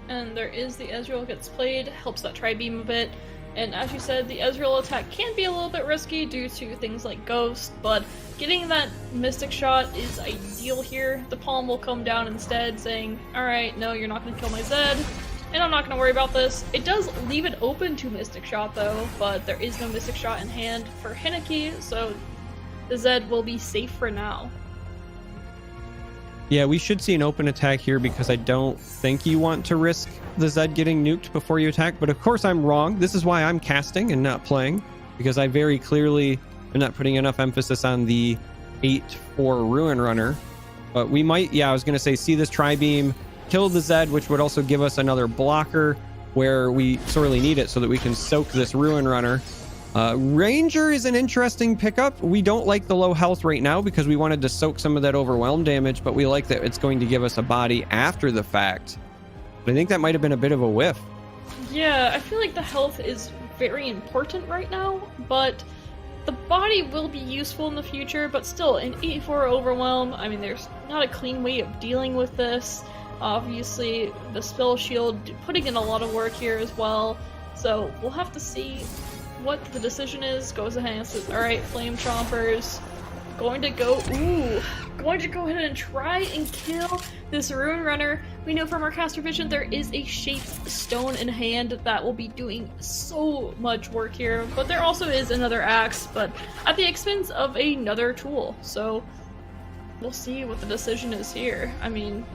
And there is the Ezreal gets played, helps that Tri-Beam a bit. And as you said, the Ezreal attack can be a little bit risky due to things like Ghost, but getting that Mystic Shot is ideal here. The Palm will come down instead, saying, alright, no, you're not going to kill my Zed, and I'm not going to worry about this. It does leave it open to Mystic Shot though, but there is no Mystic Shot in hand for Henneke, so the Zed will be safe for now. Yeah, we should see an open attack here, because I don't think you want to risk the Zed getting nuked before you attack. But of course I'm wrong. This is why I'm casting and not playing, because I very clearly am not putting enough emphasis on the 8/4 Ruin Runner. But we might, yeah, I was going to say, see this Tri-Beam, kill the Zed, which would also give us another blocker where we sorely need it so that we can soak this Ruin Runner. Ranger is an interesting pickup. We don't like the low health right now because we wanted to soak some of that overwhelm damage, but we like that it's going to give us a body after the fact. But I think that might have been a bit of a whiff. Yeah, I feel like the health is very important right now, but the body will be useful in the future, but still, an 8/4 overwhelm, I mean, there's not a clean way of dealing with this. Obviously, the spell shield putting in a lot of work here as well, so we'll have to see what the decision is. Goes ahead and says, alright, Flame Chompers, going to go ahead and try and kill this Rune Runner. We know from our caster vision there is a shaped stone in hand that will be doing so much work here, but there also is another axe, but at the expense of another tool, so we'll see what the decision is here. I mean,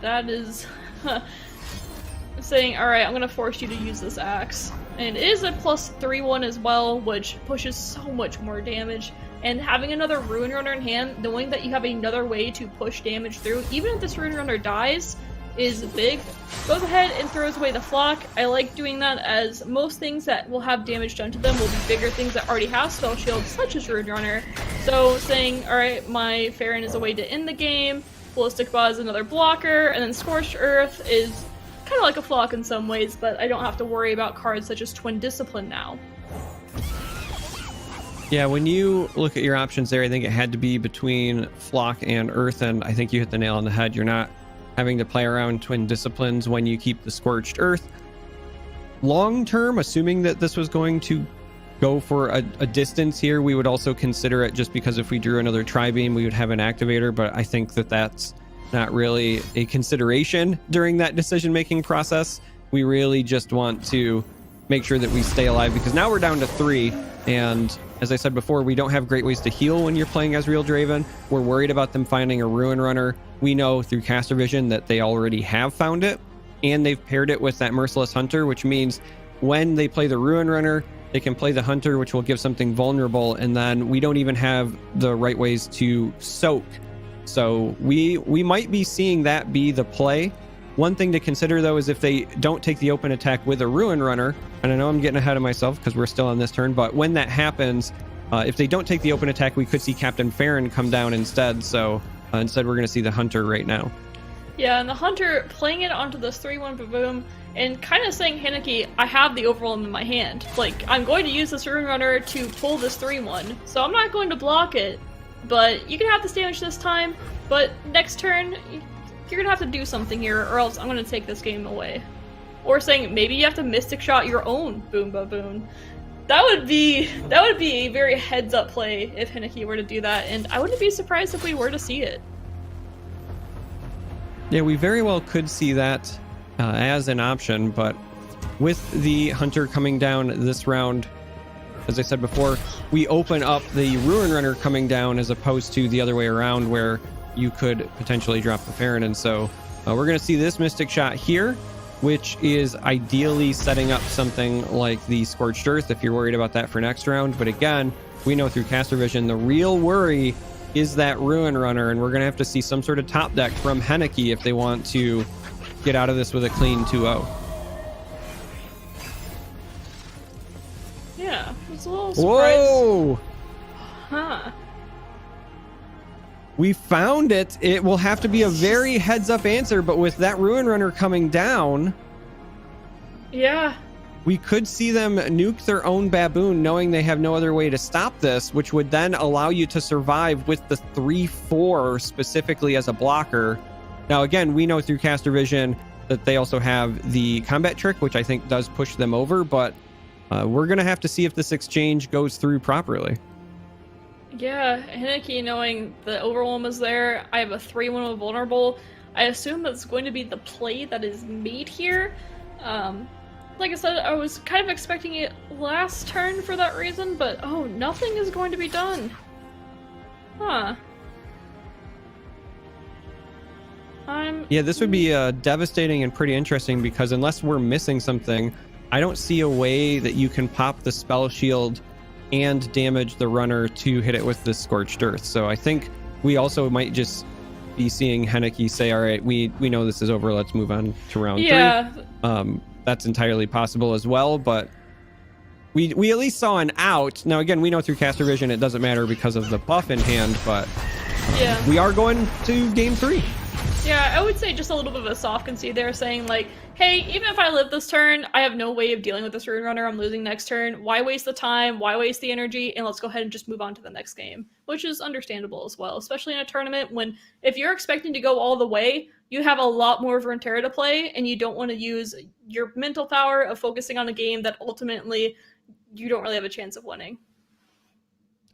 that is saying, alright, I'm gonna force you to use this axe. And it is a +3/1 as well, which pushes so much more damage. And having another Ruin Runner in hand, knowing that you have another way to push damage through, even if this Ruin Runner dies, is big. Goes ahead and throws away the flock. I like doing that, as most things that will have damage done to them will be bigger things that already have spell shields, such as Ruin Runner. So saying, alright, my Farron is a way to end the game, Ballistic Buzz is another blocker, and then Scorched Earth is kind of like a flock in some ways, but I don't have to worry about cards such as Twin Discipline now. Yeah, when you look at your options there, I think it had to be between Flock and Earth, and I think you hit the nail on the head. You're not having to play around Twin Disciplines when you keep the Scorched Earth. Long term, assuming that this was going to go for a distance here, we would also consider it, just because if we drew another Tri-Beam, we would have an activator, but I think that that's not really a consideration during that decision-making process. We really just want to make sure that we stay alive, because now we're down to 3. And as I said before, we don't have great ways to heal when you're playing Ezreal Draven. We're worried about them finding a Ruin Runner. We know through caster vision that they already have found it, and they've paired it with that Merciless Hunter, which means when they play the Ruin Runner, they can play the Hunter, which will give something vulnerable, and then we don't even have the right ways to soak. So we might be seeing that be the play. One thing to consider, though, is if they don't take the open attack with a Ruin Runner, and I know I'm getting ahead of myself because we're still on this turn, but when that happens, if they don't take the open attack, we could see Captain Farron come down instead. So instead, we're going to see the Hunter right now. Yeah, and the Hunter playing it onto this 3-1 Baboom and kind of saying, Henneke, I have the overwhelm in my hand. Like, I'm going to use this Ruin Runner to pull this 3-1, so I'm not going to block it, but you can have this damage this time, but next turn, you're going to have to do something here, or else I'm going to take this game away. Or saying, maybe you have to Mystic Shot your own Boom Baboon. That would be a very heads-up play if Henneke were to do that, and I wouldn't be surprised if we were to see it. Yeah, we very well could see that as an option, but with the Hunter coming down this round, as I said before, we open up the Ruin Runner coming down as opposed to the other way around where you could potentially drop the Farron. And so we're going to see this Mystic Shot here, which is ideally setting up something like the Scorched Earth if you're worried about that for next round. But again, we know through caster vision, the real worry is that Ruin Runner, and we're going to have to see some sort of top deck from Henneke if they want to get out of this with a clean 2-0. Yeah, I was a little surprised. Whoa! Huh. We found it. It will have to be a very heads-up answer, but with that Ruin Runner coming down... Yeah. We could see them nuke their own Baboon knowing they have no other way to stop this, which would then allow you to survive with the 3-4 specifically as a blocker. Now, again, we know through caster vision that they also have the combat trick, which I think does push them over, but we're going to have to see if this exchange goes through properly. Yeah, Henneke knowing the overwhelm is there, I have a 3-1 with vulnerable. I assume that's going to be the play that is made here. Like I said, I was kind of expecting it last turn for that reason, but oh, nothing is going to be done. Huh. Yeah, this would be devastating and pretty interesting because unless we're missing something, I don't see a way that you can pop the spell shield and damage the runner to hit it with the Scorched Earth. So I think we also might just be seeing Henneke say, all right, we know this is over, let's move on to round 3. That's entirely possible as well, but we at least saw an out. Now, again, we know through caster vision it doesn't matter because of the buff in hand, but yeah, we are going to game 3. Yeah, I would say just a little bit of a soft concede there, saying like, hey, even if I live this turn, I have no way of dealing with this Ruin Runner, I'm losing next turn. Why waste the time? Why waste the energy? And let's go ahead and just move on to the next game, which is understandable as well, especially in a tournament when if you're expecting to go all the way, you have a lot more of Runeterra to play, and you don't want to use your mental power of focusing on a game that ultimately you don't really have a chance of winning.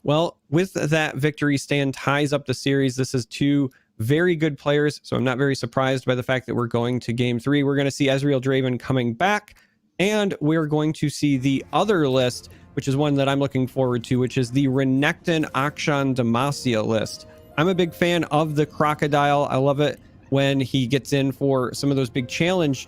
Well, with that victory, Stan ties up the series. This is 2 very good players, so I'm not very surprised by the fact that we're going to game 3. We're going to see Ezreal Draven coming back, and we're going to see the other list, which is one that I'm looking forward to, which is the Renekton Akshan Demacia list. I'm a big fan of the Crocodile. I love it when he gets in for some of those big challenge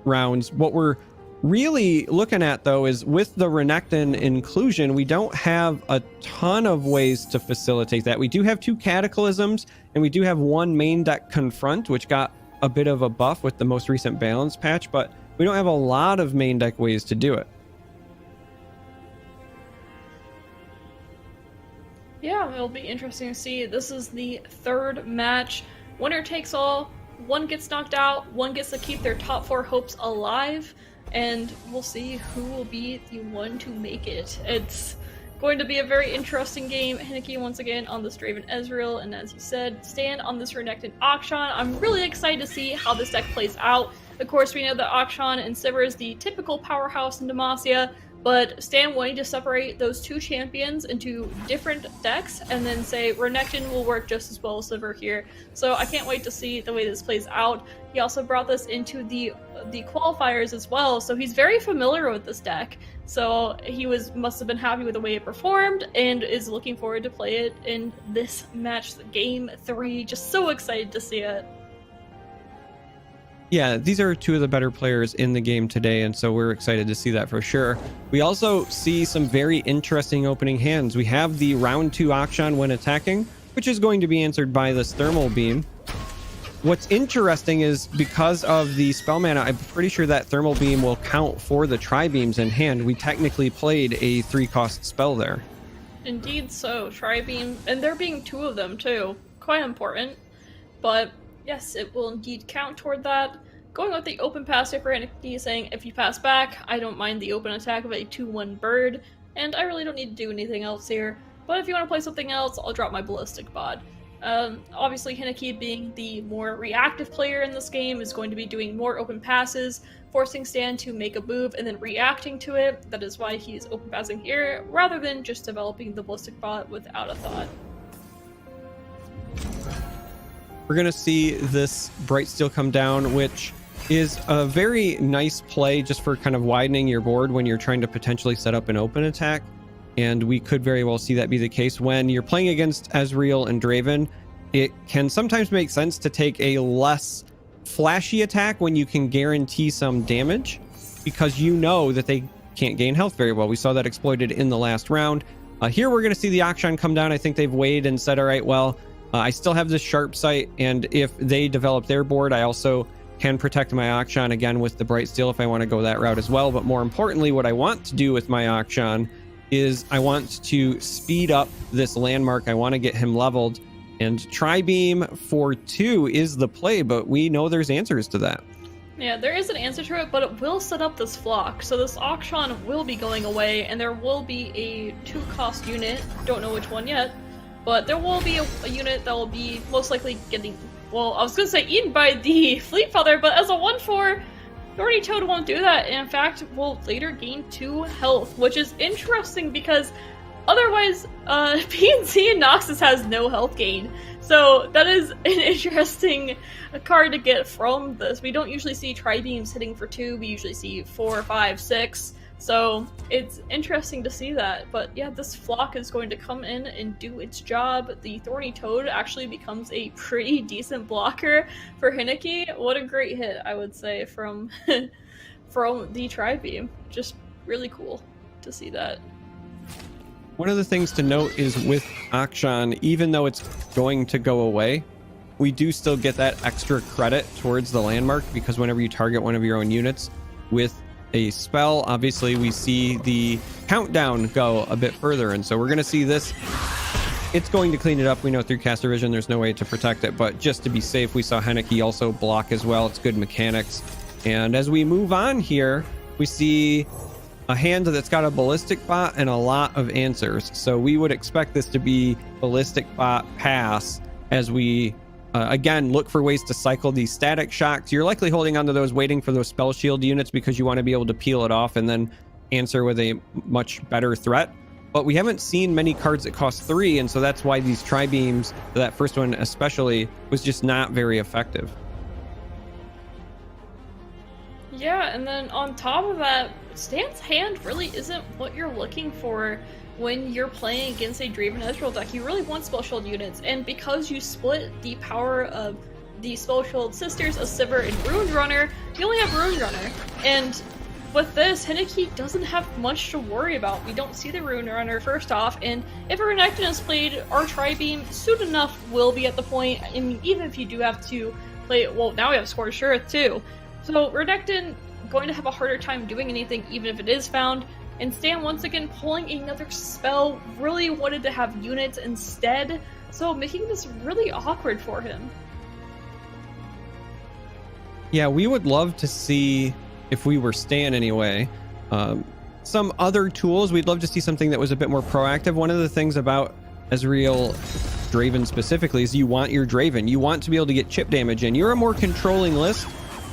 rounds. What we're really looking at, though, is with the Renekton inclusion, we don't have a ton of ways to facilitate that. We do have 2 Cataclysms, and we do have 1 main deck Confront, which got a bit of a buff with the most recent balance patch, but we don't have a lot of main deck ways to do it. Yeah, it'll be interesting to see. This is the 3rd match. Winner takes all. 1 gets knocked out, 1 gets to keep their top 4 hopes alive, and we'll see who will be the one to make it. It's going to be a very interesting game. Henneke once again on this Draven Ezreal, and as you said, Stan on this Renekton Akshan. I'm really excited to see how this deck plays out. Of course, we know that Akshan and Sivir is the typical powerhouse in Demacia, But Stan wanting to separate those two champions into different decks and then say Renekton will work just as well as Sivir here. So I can't wait to see the way this plays out. He also brought this into the qualifiers as well, so he's very familiar with this deck. So he must have been happy with the way it performed and is looking forward to play it in this match, game 3. Just so excited to see it. Yeah, these are two of the better players in the game today, and so we're excited to see that for sure. We also see some very interesting opening hands. We have the round 2 Akshan when attacking, which is going to be answered by this Thermal Beam. What's interesting is because of the spell mana, I'm pretty sure that Thermal Beam will count for the Tri-Beams in hand. We technically played a 3-cost spell there. Indeed so, Tri-Beam, and there being 2 of them too. Quite important, but yes, it will indeed count toward that. Going with the open passive for Henneke, saying if you pass back, I don't mind the open attack of a 2-1 bird, and I really don't need to do anything else here. But if you want to play something else, I'll drop my Ballistic Bod. Obviously, Henneke, being the more reactive player in this game, is going to be doing more open passes, forcing Stan to make a move and then reacting to it. That is why he's open passing here, rather than just developing the Ballistic Bot without a thought. We're going to see this Bright Steel come down, which is a very nice play just for kind of widening your board when you're trying to potentially set up an open attack. And we could very well see that be the case when you're playing against Ezreal and Draven. It can sometimes make sense to take a less flashy attack when you can guarantee some damage, because you know that they can't gain health very well. We saw that exploited in the last round. Here we're going to see the Akshan come down. I think they've weighed and said, all right, well, I still have this sharp sight, and if they develop their board, I also can protect my Akshan again with the Bright Steel if I want to go that route as well. But more importantly, what I want to do with my Akshan is I want to speed up this landmark. I want to get him leveled, and Tri-Beam for 2 is the play, but we know there's answers to that. Yeah, there is an answer to it, but it will set up this flock. So this Akshan will be going away, and there will be a 2-cost unit. Don't know which one yet, but there will be a unit that will be most likely getting, well, I was going to say eaten by the Fleet Feather, but as a 1/4, Thorny Toad won't do that, and in fact will later gain 2 health, which is interesting because otherwise PNC and Noxus has no health gain. So that is an interesting card to get from this. We don't usually see Tri-Beams hitting for 2, we usually see 4, 5, 6. So it's interesting to see that. But yeah, this flock is going to come in and do its job. The Thorny Toad actually becomes a pretty decent blocker for Henneke. What a great hit, I would say, from the Tri-Beam. Just really cool to see that. One of the things to note is with Akshan, even though it's going to go away, we do still get that extra credit towards the landmark, because whenever you target one of your own units with a spell, obviously we see the countdown go a bit further, and so we're going to see this. It's going to clean it up. We know through caster vision there's no way to protect it, but just to be safe, we saw Henneke also block as well. It's good mechanics. And as we move on here, we see a hand that's got a Ballistic Bot and a lot of answers. So we would expect this to be Ballistic Bot pass as we again look for ways to cycle these static shocks. You're likely holding onto those, waiting for those spell shield units, because you want to be able to peel it off and then answer with a much better threat. But we haven't seen many cards that cost 3, and so that's why these Tri-Beams, that first one especially, was just not very effective. Yeah, and then on top of that, Stan's hand really isn't what you're looking for when you're playing against a Draven Ezreal deck. You really want Spell Shield units, and because you split the power of the Spell Shield sisters of Sivir and Ruined Runner, you only have Ruined Runner. And with this, Henneke doesn't have much to worry about. We don't see the Ruined Runner first off, and if a Renekton is played, our Tri-Beam soon enough will be at the point. I mean, even if you do have to play, well, now we have Scorched Earth too. So Renekton going to have a harder time doing anything even if it is found, and Stan once again pulling another spell, really wanted to have units instead, so making this really awkward for him. Yeah, we would love to see, if we were Stan anyway, some other tools. We'd love to see something that was a bit more proactive. One of the things about Ezreal Draven specifically is you want your Draven. You want to be able to get chip damage in. You're a more controlling list.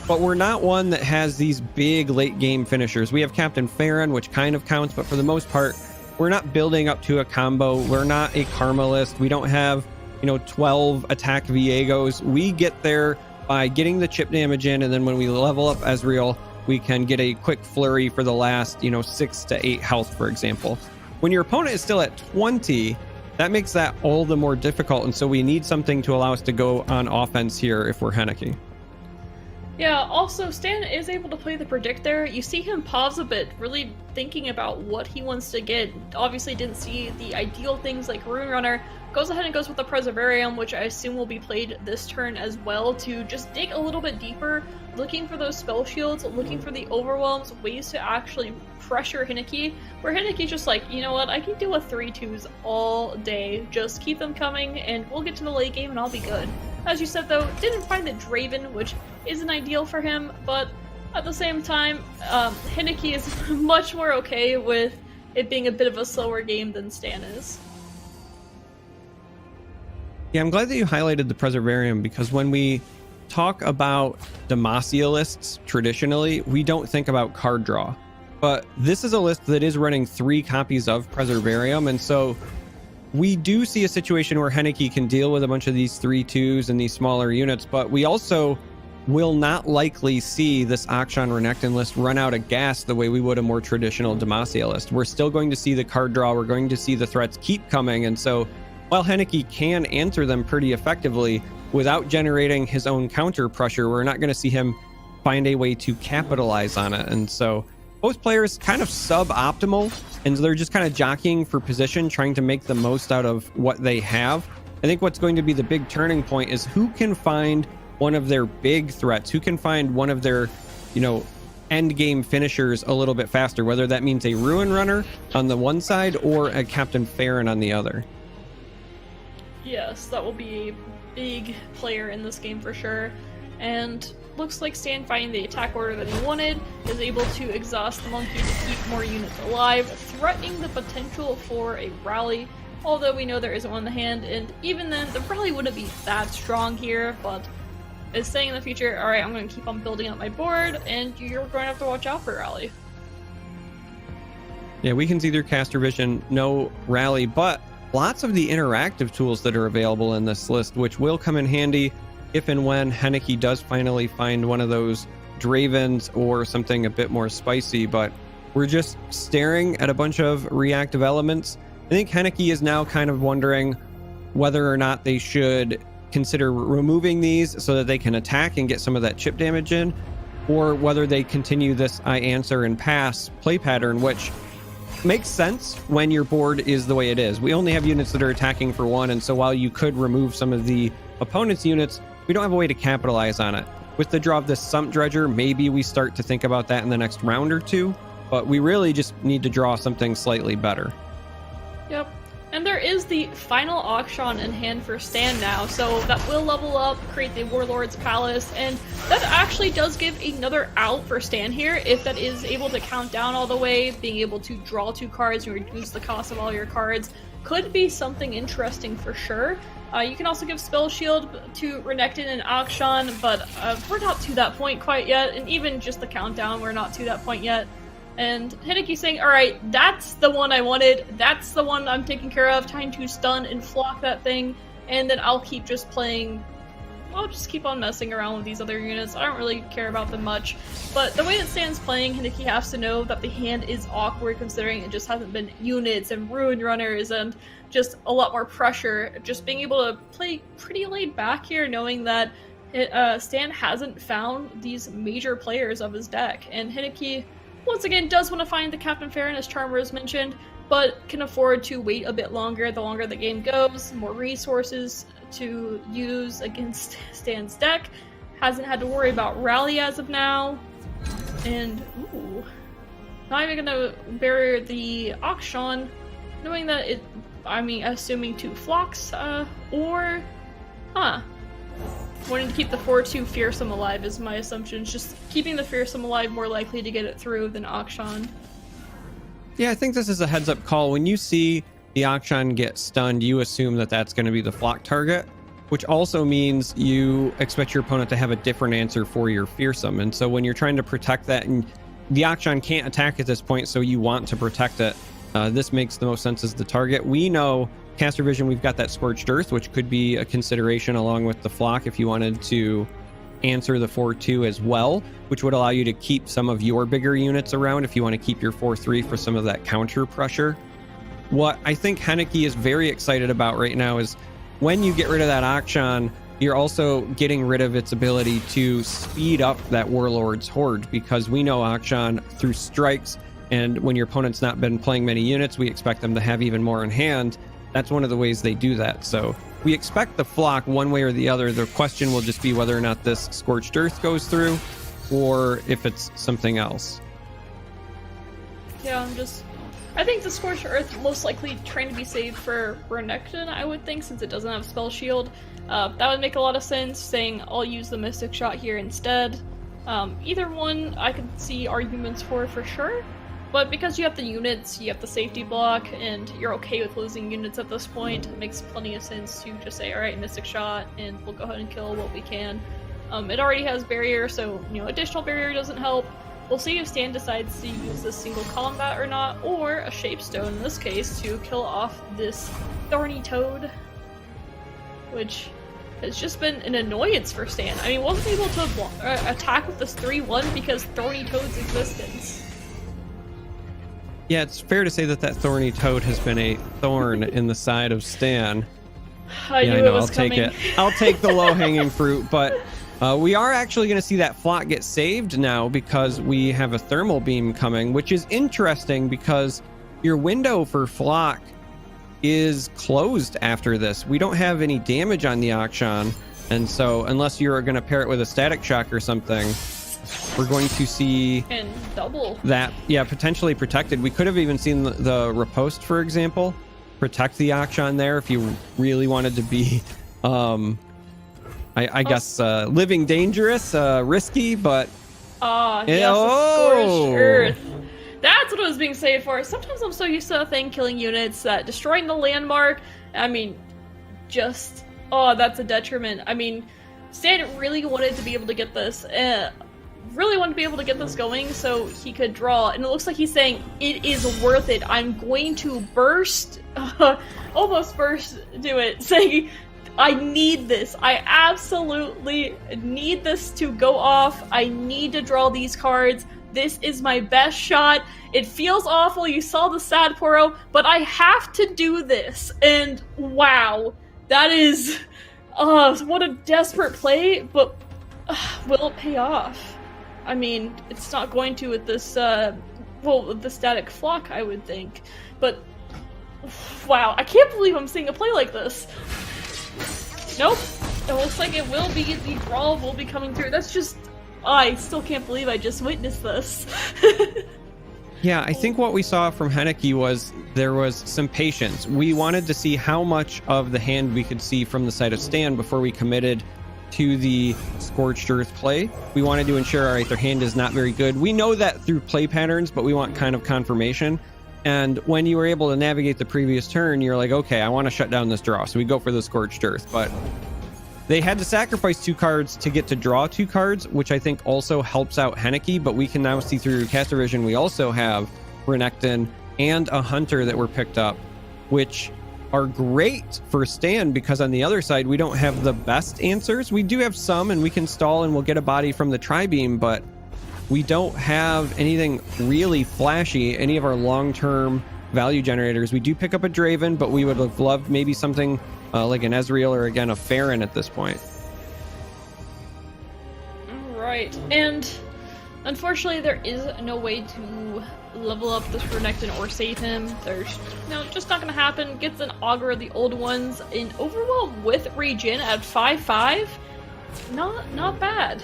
but we're not one that has these big late game finishers. We have Captain Farron, which kind of counts, but for the most part, we're not building up to a combo. We're not a Karmalist. We don't have, 12 attack Viegos. We get there by getting the chip damage in, and then when we level up Ezreal, we can get a quick flurry for the last, 6 to 8 health, for example. When your opponent is still at 20, that makes that all the more difficult, and so we need something to allow us to go on offense here if we're Henneke. Yeah, also Stan is able to play the predict there. You see him pause a bit, really thinking about what he wants to get. Obviously didn't see the ideal things like Rune Runner. Goes ahead and goes with the Preservarium, which I assume will be played this turn as well, to just dig a little bit deeper, looking for those spell shields, looking for the overwhelms, ways to actually pressure Henneke, where Henneke's just like, you know what, I can deal with 3-2s all day, just keep them coming, and we'll get to the late game and I'll be good. As you said though, didn't find the Draven, which isn't ideal for him, but at the same time, Henneke is much more okay with it being a bit of a slower game than Stan is. Yeah, I'm glad that you highlighted the Preservarium, because when we talk about Demacia lists traditionally, we don't think about card draw. But this is a list that is running 3 copies of Preservarium, and so we do see a situation where Henneke can deal with a bunch of these 3-2s and these smaller units, but we also will not likely see this Akshan Renekton list run out of gas the way we would a more traditional Demacia list. We're still going to see the card draw, we're going to see the threats keep coming, and so while Henneke can answer them pretty effectively without generating his own counter pressure, we're not going to see him find a way to capitalize on it. And so both players kind of suboptimal, and they're just kind of jockeying for position, trying to make the most out of what they have. I think what's going to be the big turning point is who can find one of their big threats, who can find one of their, end game finishers a little bit faster, whether that means a Ruin Runner on the one side or a Captain Farron on the other. Yes, that will be a big player in this game for sure. And looks like Stan, finding the attack order that he wanted, is able to exhaust the monkey to keep more units alive, threatening the potential for a rally, although we know there isn't one in the hand, and even then, the rally wouldn't be that strong here, but is saying in the future, alright, I'm going to keep on building up my board, and you're going to have to watch out for rally. Yeah, we can see their caster vision, no rally, but lots of the interactive tools that are available in this list, which will come in handy if and when Henneke does finally find one of those Dravens or something a bit more spicy. But we're just staring at a bunch of reactive elements. I think Henneke is now kind of wondering whether or not they should consider removing these so that they can attack and get some of that chip damage in, or whether they continue this I answer and pass play pattern, which makes sense when your board is the way it is. We only have units that are attacking for 1, and so while you could remove some of the opponent's units, we don't have a way to capitalize on it. With the draw of this Sump Dredger, maybe we start to think about that in the next round or 2, but we really just need to draw something slightly better. Yep. And there is the final Akshan in hand for Stan now, so that will level up, create the Warlord's Palace, and that actually does give another out for Stan here, if that is able to count down all the way, being able to draw 2 cards and reduce the cost of all your cards, could be something interesting for sure. You can also give Spell Shield to Renekton and Akshan, but we're not to that point quite yet, and even just the countdown, we're not to that point yet. And Henneke saying, alright, that's the one I wanted, that's the one I'm taking care of, trying to stun and flock that thing, and then I'll keep just playing, I'll just keep on messing around with these other units. I don't really care about them much. But the way that Stan's playing, Henneke has to know that the hand is awkward, considering it just hasn't been units and Ruin Runners and just a lot more pressure. Just being able to play pretty laid back here, knowing that Stan hasn't found these major players of his deck. And Henneke, once again, does want to find the Captain Farron, as Charmer has mentioned, but can afford to wait a bit longer the longer the game goes, more resources to use against Stan's deck, hasn't had to worry about rally as of now, and ooh, not even gonna bury the Akshan, knowing that it, assuming 2 flocks, wanting to keep the 4-2 Fearsome alive is my assumption. Just keeping the Fearsome alive more likely to get it through than Akshan. Yeah, I think this is a heads-up call. When you see the Akshan get stunned, you assume that that's going to be the flock target. which also means you expect your opponent to have a different answer for your fearsome. And so when you're trying to protect that, and the Akshan can't attack at this point, so you want to protect it, this makes the most sense as the target. We know caster vision, we've got that Scorched Earth, which could be a consideration along with the Flock if you wanted to answer the 4-2 as well, which would allow you to keep some of your bigger units around if you want to keep your 4-3 for some of that counter pressure. What I think Henneke is very excited about right now is when you get rid of that Akshan, you're also getting rid of its ability to speed up that Warlord's Horde, because we know Akshan through strikes, and when your opponent's not been playing many units, we expect them to have even more in hand. That's one of the ways they do that. So we expect the Flock one way or the other. The question will just be whether or not this Scorched Earth goes through, or if it's something else. Yeah, I think the Scorched Earth most likely trying to be saved for Renekton, I would think, since it doesn't have Spell Shield. That would make a lot of sense, saying I'll use the Mystic Shot here instead. Either one I could see arguments for sure, but because you have the units, you have the safety block, and you're okay with losing units at this point, it makes plenty of sense to just say, alright, Mystic Shot, and we'll go ahead and kill what we can. It already has Barrier, so, additional Barrier doesn't help. We'll see if Stan decides to use this single combat or not, or a Shapestone in this case to kill off this Thorny Toad, which has just been an annoyance for Stan. I mean, wasn't able to attack with this 3-1 because Thorny Toad's existence. Yeah, it's fair to say that Thorny Toad has been a thorn in the side of Stan. I knew it was coming. Take it. I'll take the low-hanging fruit, but we are actually going to see that Flock get saved now because we have a Thermal Beam coming, which is interesting because your window for Flock is closed after this. We don't have any damage on the Akshan, and so unless you're going to pair it with a Static Shock or something, we're going to see and double that, yeah, potentially protected. We could have even seen the Riposte, for example, protect the Akshan there if you really wanted to be I guess living dangerous, risky, but yes, Scorched Earth. That's what it was being saved for. Sometimes I'm so used to a thing killing units that destroying the landmark. I mean, just that's a detriment. I mean, Stan really wanted to be able to get this. Really wanted to be able to get this going so he could draw, and it looks like he's saying it is worth it. I'm going to burst, almost burst do it, saying I need this. I absolutely need this to go off. I need to draw these cards. This is my best shot. It feels awful. You saw the sad Poro, but I have to do this. And wow, that is what a desperate play, but will it pay off? I mean, it's not going to with this, with the Static Flock, I would think. But, wow, I can't believe I'm seeing a play like this. Nope. It looks like it will be, the draw will be coming through. That's just, I still can't believe I just witnessed this. Yeah, I think what we saw from Henneke was there was some patience. We wanted to see how much of the hand we could see from the side of Stan before we committed to the Scorched Earth play. We wanted to ensure, all right, their hand is not very good. We know that through play patterns, but we want kind of confirmation. And when you were able to navigate the previous turn, you're like, okay, I want to shut down this draw. So we go for the Scorched Earth. But they had to sacrifice 2 cards to get to draw 2 cards, which I think also helps out Henneke. But we can now see through Caster Vision, we also have Renekton and a Hunter that were picked up, which are great for Stan, because on the other side, we don't have the best answers. We do have some, and we can stall and we'll get a body from the Tri-Beam, but we don't have anything really flashy, any of our long-term value generators. We do pick up a Draven, but we would have loved maybe something like an Ezreal or, again, a Farron at this point. Right, and unfortunately there is no way to level up this Renekton or save him. There's just not gonna happen. Gets an Augur of the Old Ones in Overwhelm with regen at 5/5. Not bad.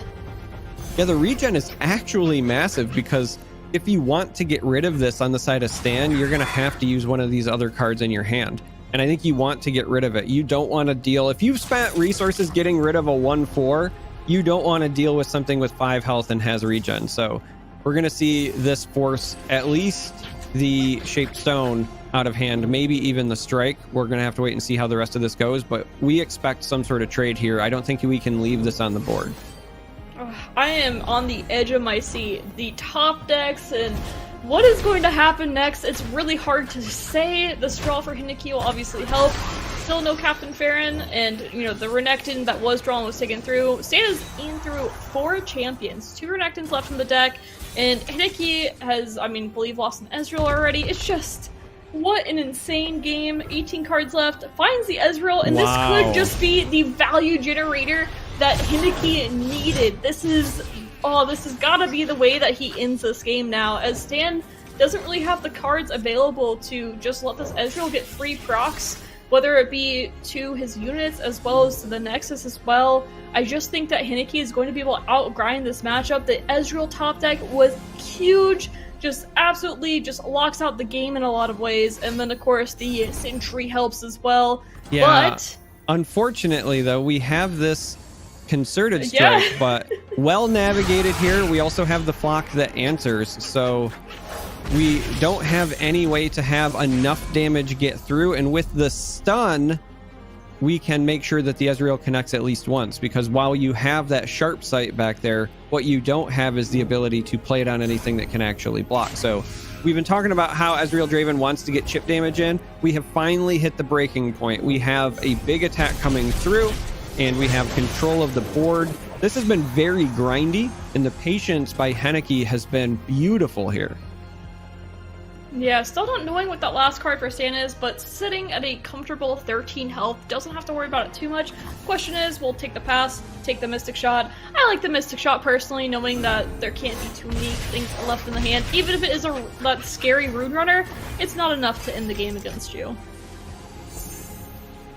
Yeah, the regen is actually massive, because if you want to get rid of this on the side of Stan, you're gonna have to use one of these other cards in your hand. And I think you want to get rid of it. You don't want to deal, if you've spent resources getting rid of a 1/4, you don't want to deal with something with 5 health and has regen. So we're going to see this force at least the Shaped Stone out of hand, maybe even the strike. We're going to have to wait and see how the rest of this goes, but we expect some sort of trade here. I don't think we can leave this on the board. I am on the edge of my seat. The top decks and what is going to happen next, it's really hard to say. The straw for Henneke will obviously help. Still no Captain Farron, and the Renekton that was drawn was taken through. Stan is in through 4 champions, 2 Renektons left in the deck, and Henneke has, believe lost an Ezreal already. It's just, what an insane game. 18 cards left, finds the Ezreal, and this could just be the value generator that Henneke needed. This has gotta be the way that he ends this game now, as Stan doesn't really have the cards available to just let this Ezreal get free procs, whether it be to his units as well as to the Nexus as well. I just think that Henneke is going to be able to outgrind this matchup. The Ezreal top deck was huge, just absolutely just locks out the game in a lot of ways, and then of course the Sentry helps as well. Yeah, but unfortunately though, we have this concerted strike, but well navigated here. We also have the flock that answers, so we don't have any way to have enough damage get through, and with the stun we can make sure that the Ezreal connects at least once, because while you have that sharp sight back there, what you don't have is the ability to play it on anything that can actually block. So we've been talking about how Ezreal Draven wants to get chip damage in. We have finally hit the breaking point. We have a big attack coming through, and we have control of the board. This has been very grindy, and the patience by Henneke has been beautiful here. Yeah, still not knowing what that last card for Stan is, but sitting at a comfortable 13 health, doesn't have to worry about it too much. Question is, we'll take the pass, take the Mystic Shot. I like the Mystic Shot personally, knowing that there can't be too many things left in the hand. Even if it is that scary Rune Runner, it's not enough to end the game against you.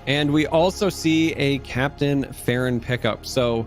And we also see a Captain Farron pickup. So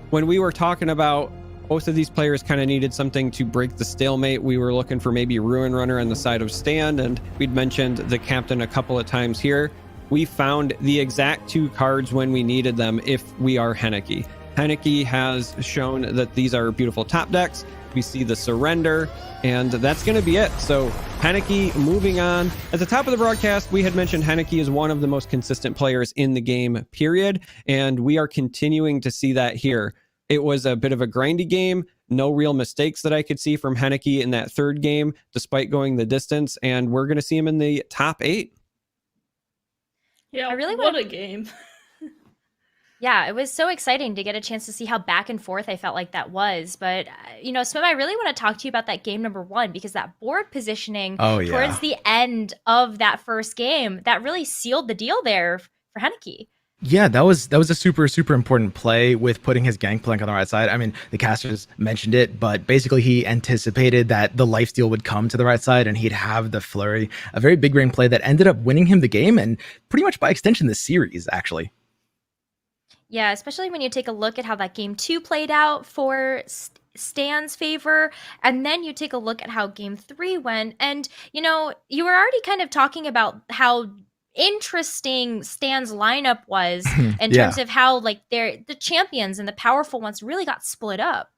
when we were talking about both of these players kind of needed something to break the stalemate, we were looking for maybe Ruin Runner on the side of Stan, and we'd mentioned the Captain a couple of times here. We found the exact 2 cards when we needed them if we are Henneke. Henneke has shown that these are beautiful top decks. We see the Surrender, and that's going to be it. So Henneke moving on. At the top of the broadcast, we had mentioned Henneke is one of the most consistent players in the game, period, and we are continuing to see that here. It was a bit of a grindy game, no real mistakes that I could see from Henneke in that 3rd game, despite going the distance, and we're going to see him in the top 8. Yeah, I really what a game. Yeah, it was so exciting to get a chance to see how back and forth I felt like that was. But, Swim, I really want to talk to you about that game number 1, because that board positioning towards the end of that first game, that really sealed the deal there for Henneke. Yeah, that was a super important play with putting his Gangplank on the right side. I mean, the casters mentioned it, but basically he anticipated that the lifesteal would come to the right side and he'd have the flurry. A very big brain play that ended up winning him the game, and pretty much by extension the series, actually. Yeah, especially when you take a look at how that game 2 played out for Stan's favor, and then you take a look at how game 3 went, and you were already kind of talking about how interesting Stan's lineup was in terms of how the champions and the powerful ones really got split up.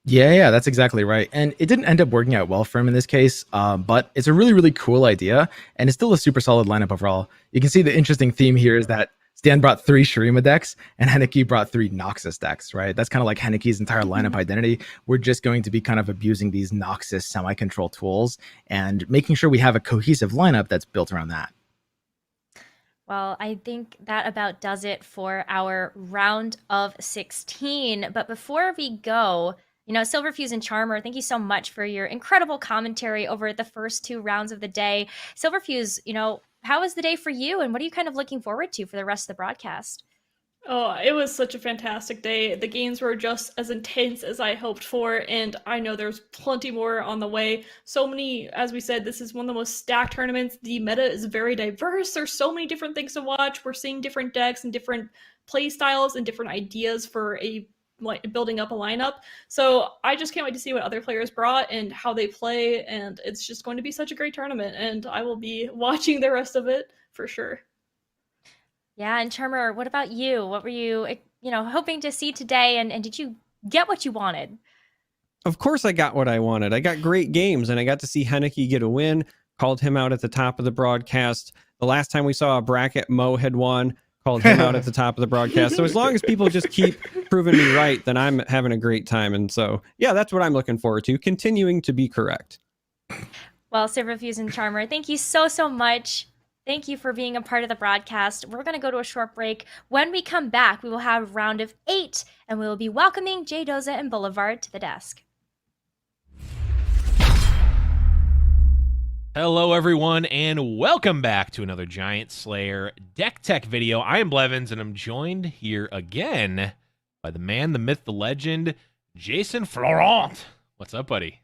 Yeah, that's exactly right. And it didn't end up working out well for him in this case, but it's a really cool idea, and it's still a super solid lineup overall. You can see the interesting theme here is that Stan brought 3 Shurima decks, and Henneke brought 3 Noxus decks, right? That's kind of like Henneke's entire lineup identity. We're just going to be kind of abusing these Noxus semi-control tools and making sure we have a cohesive lineup that's built around that. Well, I think that about does it for our round of 16. But before we go, Silverfuse and Charmer, thank you so much for your incredible commentary over the first 2 rounds of the day. Silverfuse, how was the day for you, and what are you kind of looking forward to for the rest of the broadcast? Oh, it was such a fantastic day. The games were just as intense as I hoped for, and I know there's plenty more on the way. So many, as we said, this is one of the most stacked tournaments. The meta is very diverse. There's so many different things to watch. We're seeing different decks and different play styles and different ideas for building up a lineup. So I just can't wait to see what other players brought and how they play, and it's just going to be such a great tournament, and I will be watching the rest of it for sure. Yeah, and Charmer, what about you? What were you, hoping to see today, and did you get what you wanted? Of course I got what I wanted. I got great games, and I got to see Henneke get a win. called him out at the top of the broadcast. The last time we saw a bracket, Mo had won, called him out at the top of the broadcast. So as long as people just keep proving me right, then I'm having a great time. And so, yeah, that's what I'm looking forward to, continuing to be correct. Well, Silverfuse and Charmer, thank you so much. Thank you for being a part of the broadcast. We're going to go to a short break. When we come back, we will have round of 8, and we will be welcoming Jay Doza and Boulevard to the desk. Hello, everyone, and welcome back to another Giant Slayer Deck Tech video. I am Blevins, and I'm joined here again by the man, the myth, the legend, Jason Florent. What's up, buddy?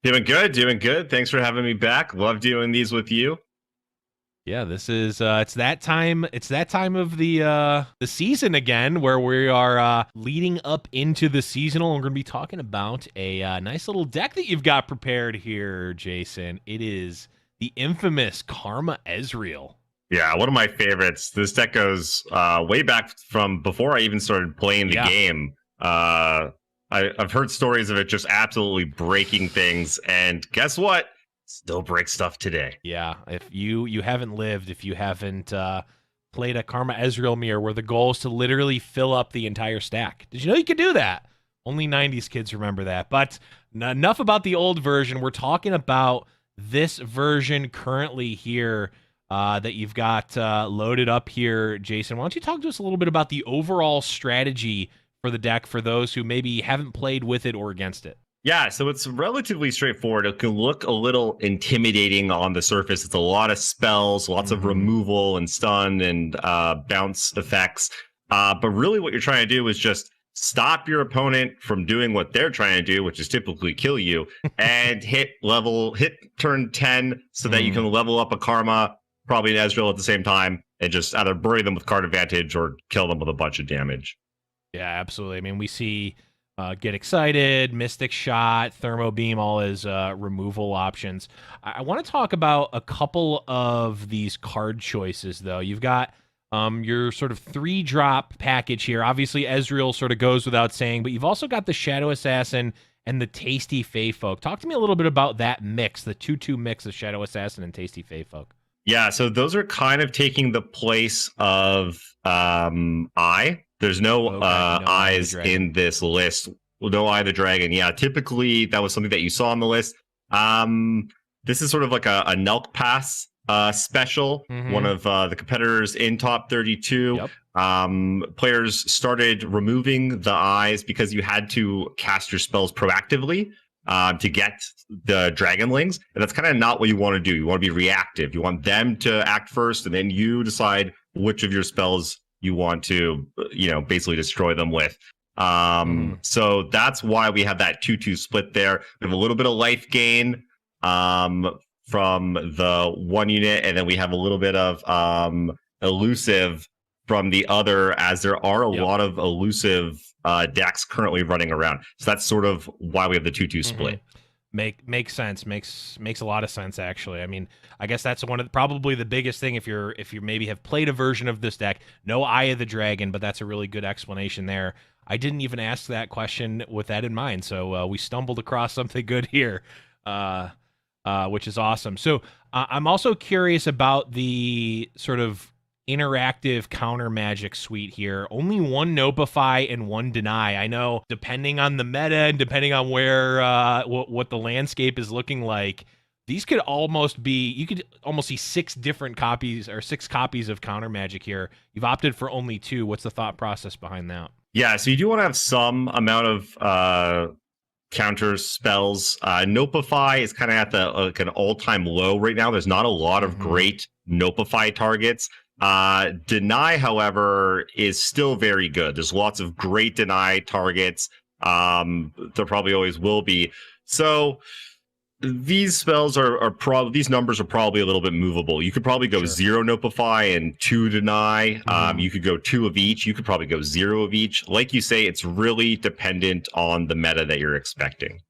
Doing good. Thanks for having me back. Love doing these with you. Yeah, this is it's that time of the season again, where we are leading up into the seasonal. We're going to be talking about a nice little deck that you've got prepared here, Jason. It is the infamous Karma Ezreal. Yeah, one of my favorites. This deck goes way back from before I even started playing the game. I've heard stories of it just absolutely breaking things, and guess what? Still break stuff today. Yeah, if you haven't lived, if you haven't played a Karma Ezreal mirror where the goal is to literally fill up the entire stack. Did you know you could do that? Only 90s kids remember that. But enough about the old version. We're talking about this version currently here that you've got loaded up here, Jason. Why don't you talk to us a little bit about the overall strategy for the deck for those who maybe haven't played with it or against it? Yeah, so it's relatively straightforward. It can look a little intimidating on the surface. It's a lot of spells, lots of removal and stun and bounce effects. But really what you're trying to do is just stop your opponent from doing what they're trying to do, which is typically kill you, and hit turn 10 so that you can level up a Karma, probably an Ezreal at the same time, and just either bury them with card advantage or kill them with a bunch of damage. Yeah, absolutely. I mean, we see Get Excited, Mystic Shot, Thermo Beam, all as removal options. I want to talk about a couple of these card choices, though. You've got your sort of 3-drop package here. Obviously, Ezreal sort of goes without saying, but you've also got the Shadow Assassin and the Tasty Fae Folk. Talk to me a little bit about that mix, the 2-2 mix of Shadow Assassin and Tasty Fae Folk. Yeah, so those are kind of taking the place of Eye. There's no eyes in this list. No Eye of the Dragon. Yeah, typically that was something that you saw on the list. This is sort of like a Nelk Pass special. One of the competitors in top 32. Players started removing the eyes because you had to cast your spells proactively to get the Dragonlings. And that's kind of not what you want to do. You want to be reactive. You want them to act first, and then you decide which of your spells you want to, basically destroy them with. So that's why we have that 2-2 split there. We have a little bit of life gain from the one unit, and then we have a little bit of elusive from the other, as there are a lot of elusive decks currently running around. So that's sort of why we have the 2-2 split. Makes sense. Makes a lot of sense, actually. I mean, I guess that's probably the biggest thing if you maybe have played a version of this deck. No Eye of the Dragon, but that's a really good explanation there. I didn't even ask that question with that in mind, so we stumbled across something good here, which is awesome. So I'm also curious about the sort of interactive counter magic suite here. Only one Notify and one Deny. I know, depending on the meta and depending on where what the landscape is looking like, these could almost be, you could almost see 6 copies of counter magic here. You've opted for only 2. What's the thought process behind that? Yeah, so you do want to have some amount of counter spells. Notify is kind of at an all-time low right now. There's not a lot of great Notify targets. Deny, however, is still very good. There's lots of great Deny targets. There probably always will be. So these spells these numbers are probably a little bit movable. You could probably go 0 Notify and 2 Deny. You could go 2 of each. You could probably go 0 of each. Like you say, it's really dependent on the meta that you're expecting.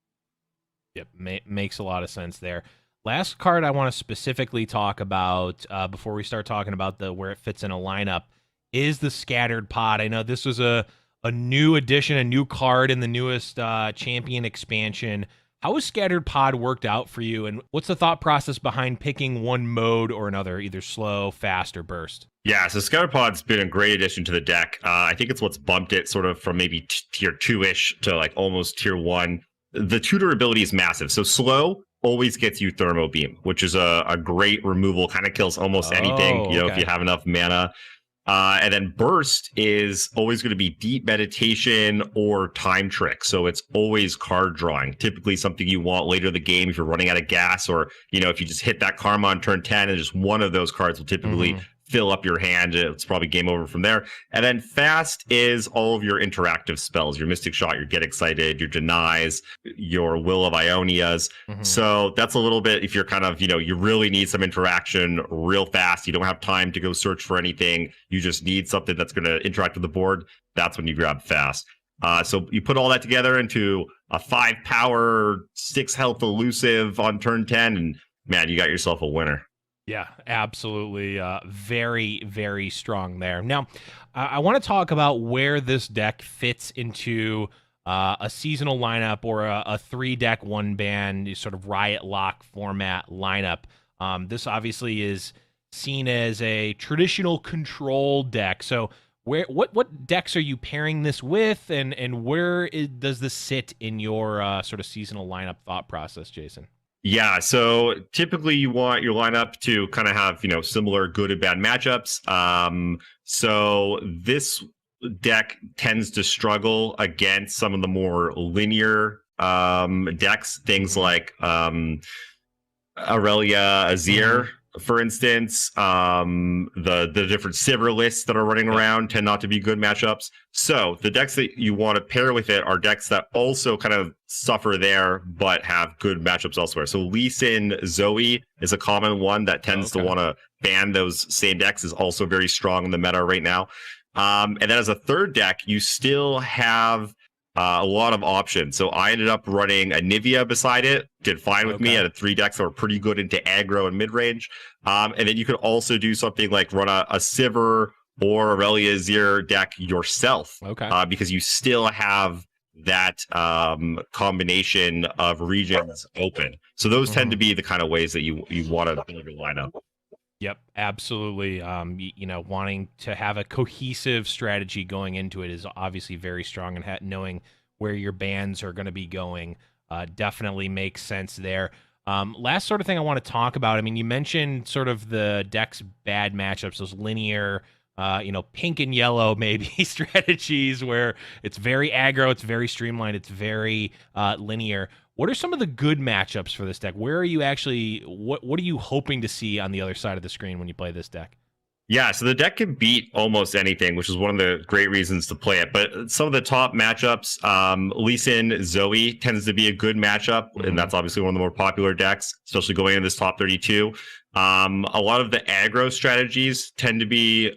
Yep, makes a lot of sense there. Last card I want to specifically talk about before we start talking about where it fits in a lineup is the Scattered Pod. I know this was a new addition, a new card in the newest champion expansion How has Scattered Pod worked out for you, and what's the thought process behind picking one mode or another, either slow, fast, or burst? Yeah, so Scatterpod's been a great addition to the deck. I think it's what's bumped it sort of from maybe tier 2-ish to like almost tier 1. The tutor ability is massive. So slow always gets you Thermo Beam, which is a great removal, kind of kills almost anything, if you have enough mana. And then burst is always going to be deep meditation or time trick. So it's always card drawing, typically something you want later in the game if you're running out of gas, or, if you just hit that karma on turn 10 and just one of those cards will typically fill up your hand. It's probably game over from there. And then fast is all of your interactive spells, your Mystic Shot, your Get Excited, your Denies, your Will of Ionias. So that's a little bit, if you're kind of, you really need some interaction real fast, you don't have time to go search for anything, you just need something that's going to interact with the board, that's when you grab fast. So you put all that together into a 5 power, 6 health elusive on turn 10, and man, you got yourself a winner. Yeah, absolutely. Very, very strong there. Now, I want to talk about where this deck fits into a seasonal lineup or a 3-deck, 1-ban sort of Riot Lock format lineup. This obviously is seen as a traditional control deck. So what decks are you pairing this with, and where does this sit in your sort of seasonal lineup thought process, Jason? Yeah, so typically you want your lineup to kind of have, similar good and bad matchups. So this deck tends to struggle against some of the more linear decks, things like Aurelia Azir, for instance. The different Sivir lists that are running around tend not to be good matchups. So the decks that you want to pair with it are decks that also kind of suffer there, but have good matchups elsewhere. So Lee Sin Zoe is a common one that tends to want to ban those same decks, is also very strong in the meta right now. And then as a third deck, you still have a lot of options. So I ended up running Anivia beside it, did fine with me. I had 3 decks that were pretty good into aggro and mid-range. And then you could also do something like run a Sivir or Aurelia Azir deck yourself, because you still have that combination of regions open. So those tend to be the kind of ways that you want to build your lineup. Yep, absolutely. Wanting to have a cohesive strategy going into it is obviously very strong, and knowing where your bans are going to be going definitely makes sense there. Last sort of thing I want to talk about, I mean, you mentioned sort of the deck's bad matchups, those linear, pink and yellow maybe strategies where it's very aggro, it's very streamlined, it's very linear. What are some of the good matchups for this deck? Where are you actually, what are you hoping to see on the other side of the screen when you play this deck? Yeah, so the deck can beat almost anything, which is one of the great reasons to play it. But some of the top matchups, Lee Sin Zoe tends to be a good matchup, and that's obviously one of the more popular decks, especially going into this top 32. A lot of the aggro strategies tend to be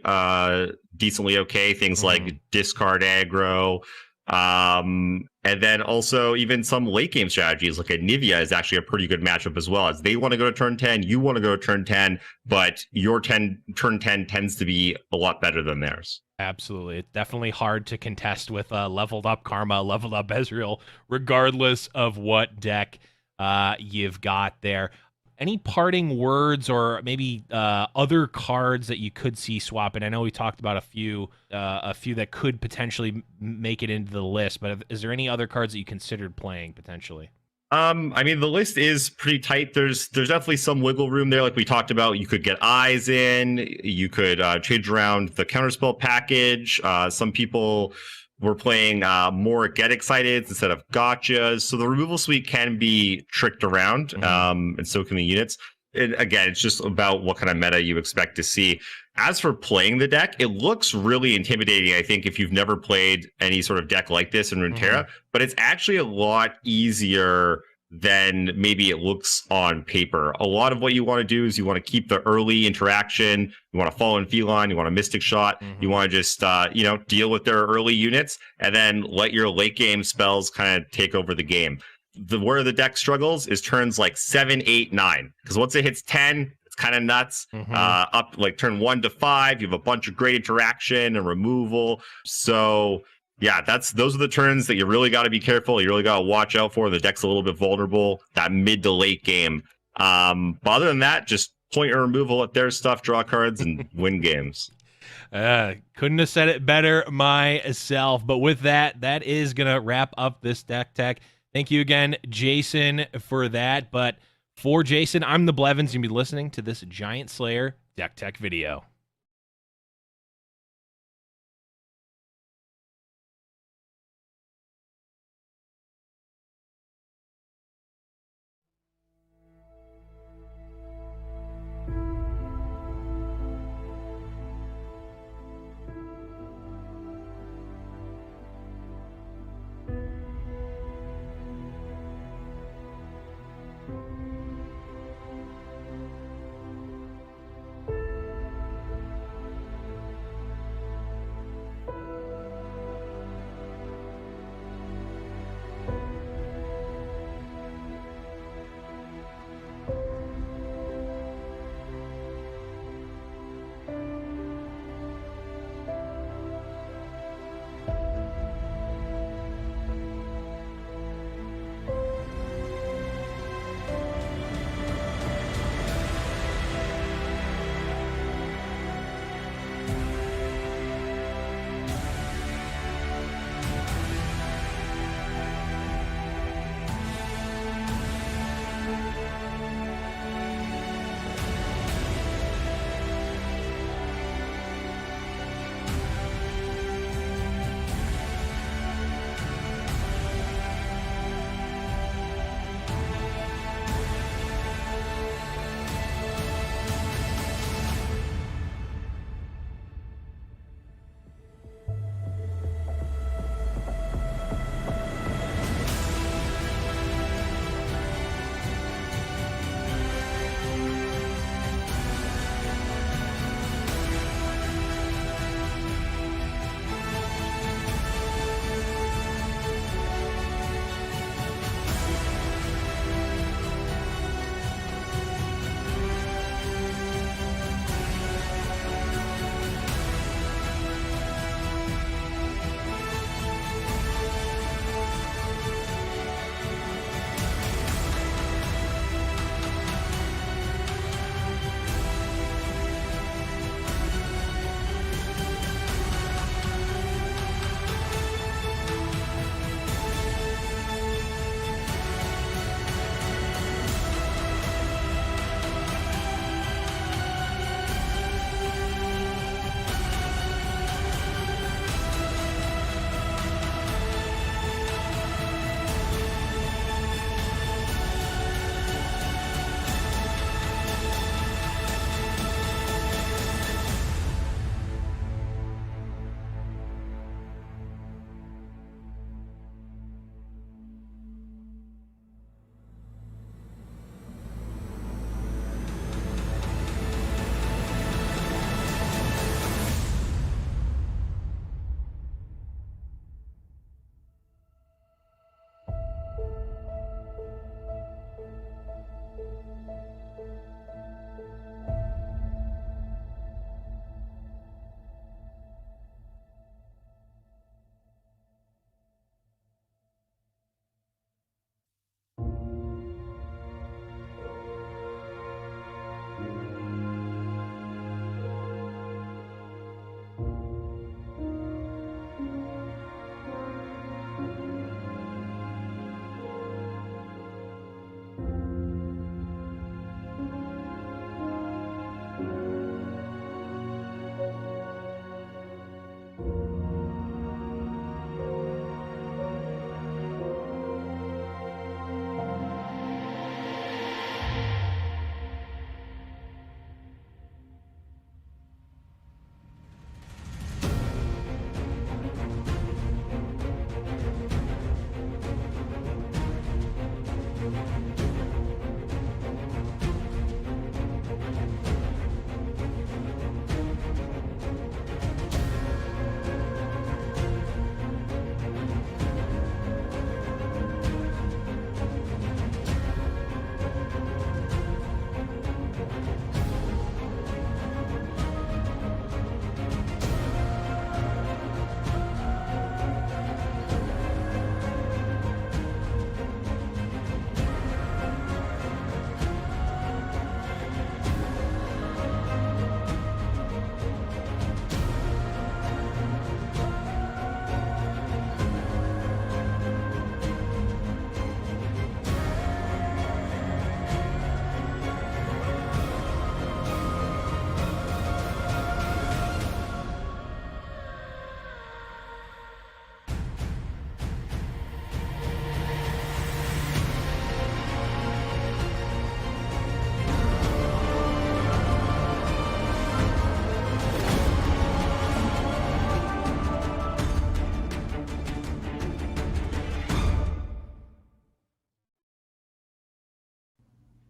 decently okay. Things like discard aggro. And then also even some late game strategies like Anivia is actually a pretty good matchup as well, as they want to go to turn 10, you want to go to turn 10, but your turn 10 tends to be a lot better than theirs. Absolutely. It's definitely hard to contest with leveled up Karma, leveled up Ezreal, regardless of what deck you've got there. Any parting words or maybe other cards that you could see swapping? I know we talked about a few that could potentially make it into the list, but is there any other cards that you considered playing potentially? I mean, the list is pretty tight. There's definitely some wiggle room there. Like we talked about, you could get eyes in, you could change around the counterspell package. Some people were playing more Get Excited instead of Gotchas. So the removal suite can be tricked around, and so can the units. And again, it's just about what kind of meta you expect to see. As for playing the deck, it looks really intimidating, I think, if you've never played any sort of deck like this in Runeterra, but it's actually a lot easier than maybe it looks on paper. A lot of what you want to do is you want to keep the early interaction. You want to Fallen Feline, you want a Mystic Shot, you want to just, deal with their early units, and then let your late game spells kind of take over the game. Where the deck struggles is turns like 7, 8, 9. Because once it hits 10, it's kind of nuts. Up like turn 1 to 5, you have a bunch of great interaction and removal. So Yeah, those are the turns that you really got to be careful. You really got to watch out for. The deck's a little bit vulnerable, that mid to late game. But other than that, just point your removal at their stuff, draw cards, and win games. Couldn't have said it better myself. But with that, that is going to wrap up this deck tech. Thank you again, Jason, for that. But for Jason, I'm the Blevins. You'll be listening to this Giant Slayer deck tech video.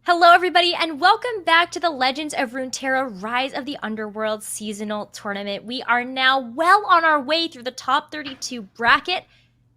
Hello, everybody, and welcome back to the Legends of Runeterra Rise of the Underworlds Seasonal Tournament. We are now well on our way through the top 32 bracket.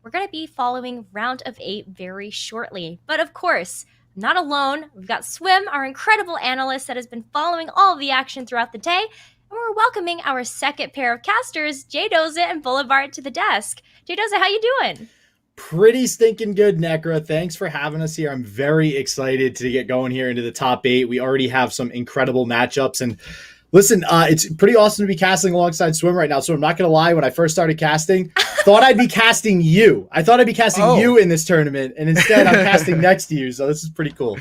We're going to be following round of 8 very shortly. But of course, I'm not alone. We've got Swim, our incredible analyst that has been following all of the action throughout the day. And we're welcoming our second pair of casters, JDoza and Boulevard, to the desk. JDoza, how you doing? Pretty stinking good, Necra. Thanks for having us here. I'm very excited to get going here into the top 8. We already have some incredible matchups. And listen, it's pretty awesome to be casting alongside Swim right now. So I'm not going to lie, when I first started casting, thought I'd be casting you. I thought I'd be casting you in this tournament. And instead, I'm casting next to you. So this is pretty cool.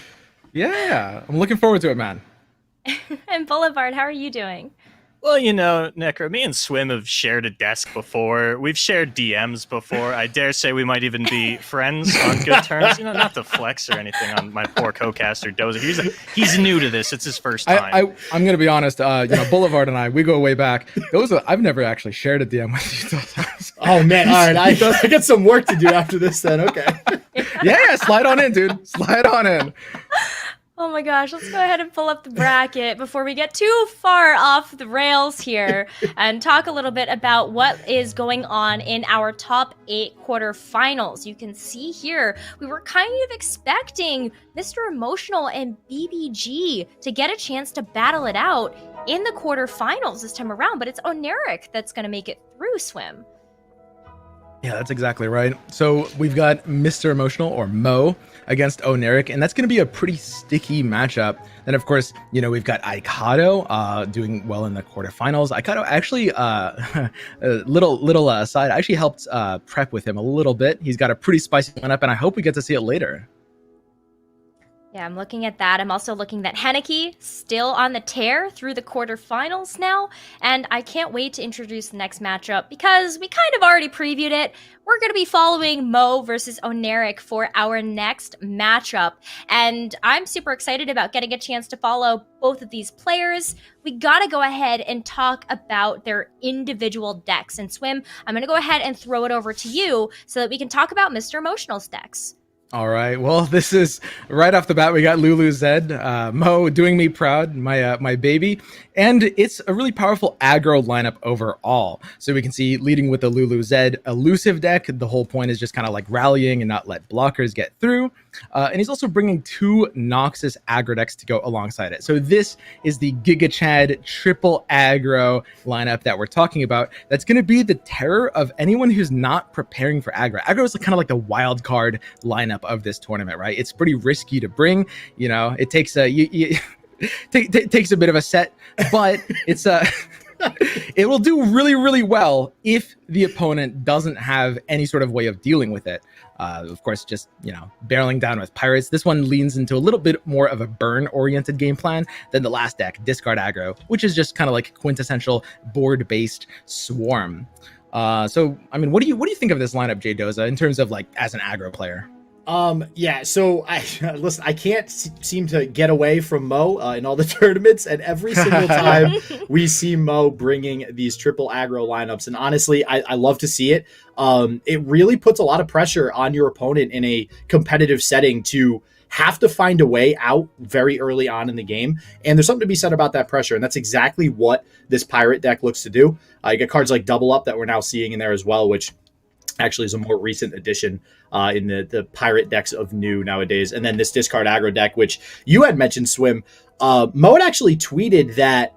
Yeah, I'm looking forward to it, man. And Boulevard, how are you doing? Well, you know, Necro, me and Swim have shared a desk before. We've shared DMs before. I dare say we might even be friends on good terms. You know, not to flex or anything on my poor co-caster Dozer. He's new to this. It's his first time. I'm gonna be honest. Boulevard and we go way back. I've never actually shared a DM with you. Oh man! All right, I got some work to do after this. Then okay. Yeah, slide on in, dude. Slide on in. Oh my gosh, let's go ahead and pull up the bracket before we get too far off the rails here and talk a little bit about what is going on in our top 8 quarterfinals. You can see here, we were kind of expecting Mr. Emotional and BBG to get a chance to battle it out in the quarterfinals this time around, but it's Ownerik that's going to make it through, Swim. Yeah, that's exactly right. So we've got Mr. Emotional, or Mo, against Ownerik, and that's going to be a pretty sticky matchup. Then, of course, we've got Aikado doing well in the quarterfinals. Aikado actually, a little aside, I actually helped prep with him a little bit. He's got a pretty spicy lineup, and I hope we get to see it later. Yeah, I'm looking at that. I'm also looking at Henneke still on the tear through the quarterfinals now. And I can't wait to introduce the next matchup because we kind of already previewed it. We're going to be following Mo versus Ownerik for our next matchup. And I'm super excited about getting a chance to follow both of these players. We got to go ahead and talk about their individual decks. And Swim, I'm going to go ahead and throw it over to you so that we can talk about Mr. Emotional's decks. All right. Well, this is right off the bat. We got Lulu Zed, Mo doing me proud, my baby, and it's a really powerful aggro lineup overall. So we can see leading with the Lulu Zed elusive deck. The whole point is just kind of like rallying and not let blockers get through. And he's also bringing 2 Noxus aggro decks to go alongside it. So this is the Giga Chad triple aggro lineup that we're talking about. That's going to be the terror of anyone who's not preparing for aggro. Aggro is kind of like the wild card lineup of this tournament, right? It's pretty risky to bring. It takes takes a bit of a set, but it's it will do really, really well if the opponent doesn't have any sort of way of dealing with it. Of course, just, barreling down with pirates. This one leans into a little bit more of a burn-oriented game plan than the last deck, Discard Aggro, which is just kind of like quintessential board-based swarm. So, I mean, what do you think of this lineup, JDoza, in terms of as an aggro player? Yeah, so I can't seem to get away from Mo in all the tournaments, and every single time we see Mo bringing these triple aggro lineups, and honestly, I love to see it. It really puts a lot of pressure on your opponent in a competitive setting to have to find a way out very early on in the game, and there's something to be said about that pressure, and that's exactly what this pirate deck looks to do. You get cards like Double Up that we're now seeing in there as well, which actually is a more recent addition in the pirate decks of new nowadays. And then this discard aggro deck, which you had mentioned, Swim. Mo had actually tweeted that,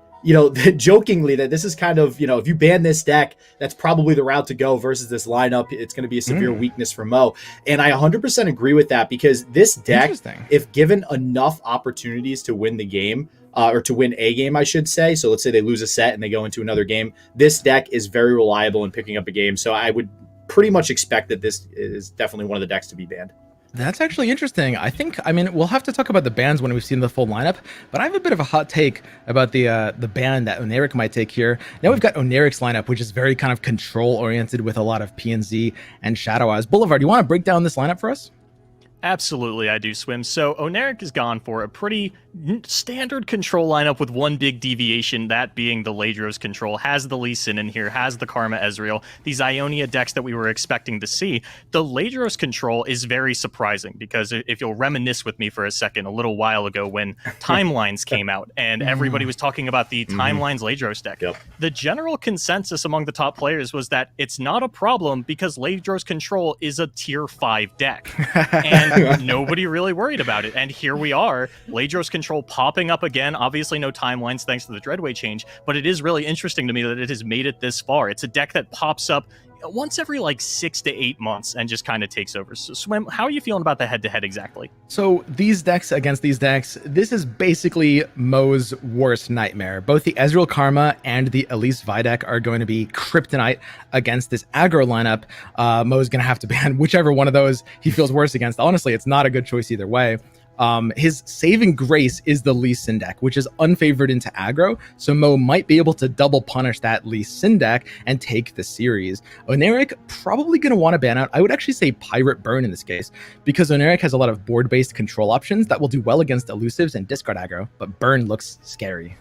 jokingly, that this is kind of, if you ban this deck, that's probably the route to go versus this lineup. It's going to be a severe weakness for Mo. And I 100% agree with that, because this deck, if given enough opportunities to win the game, or to win a game, I should say. So let's say they lose a set and they go into another game. This deck is very reliable in picking up a game. So I would pretty much expect that this is definitely one of the decks to be banned. That's actually interesting. I mean, we'll have to talk about the bans when we've seen the full lineup, but I have a bit of a hot take about the ban that Ownerik might take here. Now we've got Ownerik's lineup, which is very kind of control oriented with a lot of PNZ and Shadow Eyes. Boulevard, do you want to break down this lineup for us? Absolutely, I do, Swim. So Ownerik has gone for a pretty standard control lineup with one big deviation, that being the Ladros control. Has the Lee Sin in here, has the Karma Ezreal, these Ionia decks that we were expecting to see. The Ladros control is very surprising because if you'll reminisce with me for a second, a little while ago when Timelines came out and everybody was talking about the Timelines Ladros deck, the general consensus among the top players was that it's not a problem because Ladros control is a tier 5 deck. And nobody really worried about it. And here we are, Ladros control popping up again. Obviously no timelines thanks to the Dreadway change, but it is really interesting to me that it has made it this far. It's a deck that pops up once every like 6 to 8 months and just kind of takes over. So Swim, how are you feeling about the head-to-head exactly? So these decks against these decks, this is basically Mo's worst nightmare. Both the Ezreal Karma and the Elise Vi deck are going to be kryptonite against this aggro lineup. Mo's going to have to ban whichever one of those he feels worse against. Honestly, it's not a good choice either way. His saving grace is the Lee Sin deck, which is unfavored into aggro, so Mo might be able to double punish that Lee Sin deck and take the series. Ownerik probably going to want to ban out, I would actually say Pirate Burn in this case, because Ownerik has a lot of board-based control options that will do well against elusives and discard aggro, but Burn looks scary.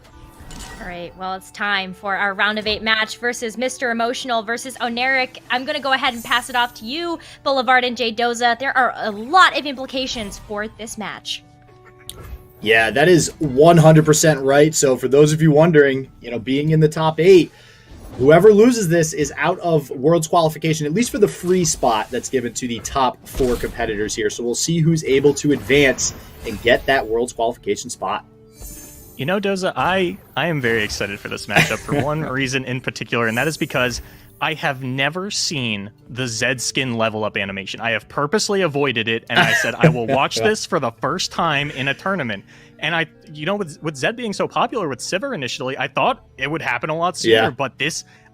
All right, well, it's time for our round of 8 match versus Mr. Emotional versus Ownerik. I'm going to go ahead and pass it off to you, Boulevard and Jay Doza. There are a lot of implications for this match. Yeah, that is 100% right. So for those of you wondering, being in the top 8, whoever loses this is out of Worlds qualification, at least for the free spot that's given to the top 4 competitors here. So we'll see who's able to advance and get that Worlds qualification spot. You know, Doza, I am very excited for this matchup for one reason in particular, and that is because I have never seen the Zed skin level up animation. I have purposely avoided it, and I said I will watch this for the first time in a tournament. And with Zed being so popular with Sivir initially, I thought it would happen a lot sooner, but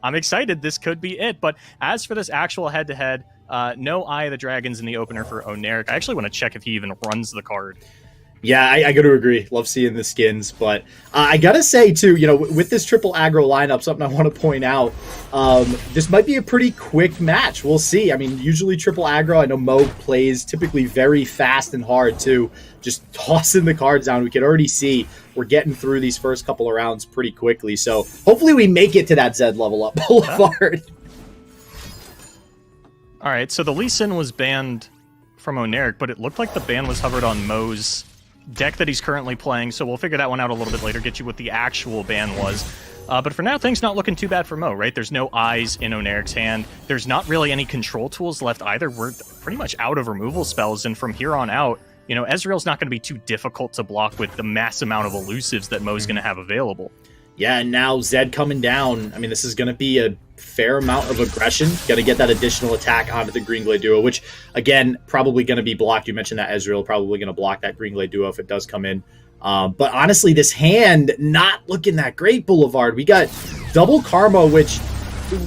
I'm excited. This could be it. But as for this actual head-to-head, no Eye of the Dragons in the opener for Ownerik. I actually want to check if he even runs the card. Yeah, I got to agree. Love seeing the skins, but I got to say, too, with this triple aggro lineup, something I want to point out, this might be a pretty quick match. We'll see. I mean, usually triple aggro, I know Mo plays typically very fast and hard, too. Just tossing the cards down. We can already see we're getting through these first couple of rounds pretty quickly. So hopefully we make it to that Zed level up, Boulevard. All right, so the Lee Sin was banned from Ownerik, but it looked like the ban was hovered on Mo's deck that he's currently playing, so we'll figure that one out a little bit later, get you what the actual ban was. But for now, things not looking too bad for Mo, right? There's no eyes in Ownerik's hand. There's not really any control tools left either. We're pretty much out of removal spells, and from here on out, Ezreal's not going to be too difficult to block with the mass amount of elusives that Mo's going to have available. Yeah, and now Zed coming down. I mean, this is going to be a fair amount of aggression. Got to get that additional attack onto the Green Glade duo, which, again, probably going to be blocked. You mentioned that Ezreal probably going to block that Green Glade duo if it does come in. But honestly, this hand not looking that great, Boulevard. We got double Karma, which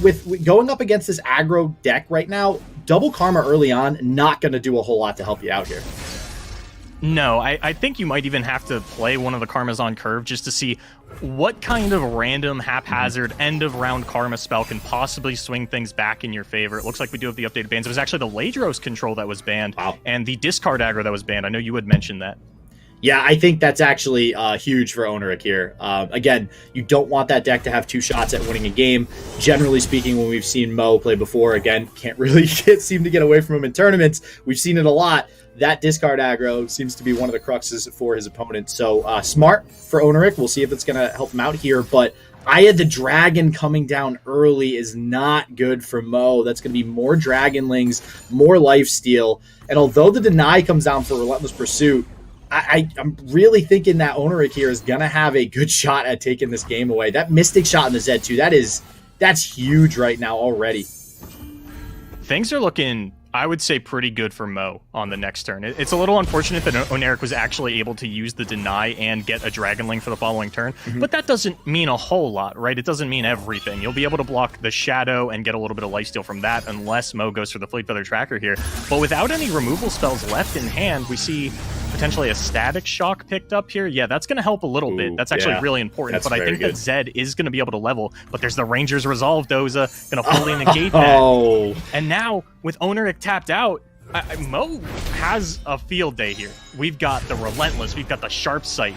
with going up against this aggro deck right now, double Karma early on, not going to do a whole lot to help you out here. No, I think you might even have to play one of the Karmas on curve just to see what kind of random, haphazard, end-of-round Karma spell can possibly swing things back in your favor. It looks like we do have the updated bans. It was actually the Ladros control that was banned, and the discard aggro that was banned. I know you had mentioned that. Yeah, I think that's actually huge for Ownerik here. Again, you don't want that deck to have 2 shots at winning a game. Generally speaking, when we've seen Mo play before, again, can't really seem to get away from him in tournaments. We've seen it a lot. That discard aggro seems to be one of the cruxes for his opponent. So smart for Ownerik. We'll see if it's going to help him out here. But Eye of the Dragon coming down early is not good for Mo. That's going to be more Dragonlings, more lifesteal. And although the deny comes down for Relentless Pursuit, I'm really thinking that Ownerik here is going to have a good shot at taking this game away. That Mystic shot in the Z2, that's huge right now already. Things are looking, I would say, pretty good for Mo on the next turn. It's a little unfortunate that Ownerik was actually able to use the deny and get a Dragonling for the following turn, but that doesn't mean a whole lot, right? It doesn't mean everything. You'll be able to block the Shadow and get a little bit of lifesteal from that unless Mo goes for the Fleet Feather Tracker here. But without any removal spells left in hand, we see potentially a Static Shock picked up here. Yeah, that's going to help a little bit. That's actually really important, but I think that Zed is going to be able to level, but there's the Ranger's Resolve, Doza, going to fully negate that. And now, with Ownerik tapped out, Mo has a field day here. We've got the Relentless, we've got the Sharp Sight.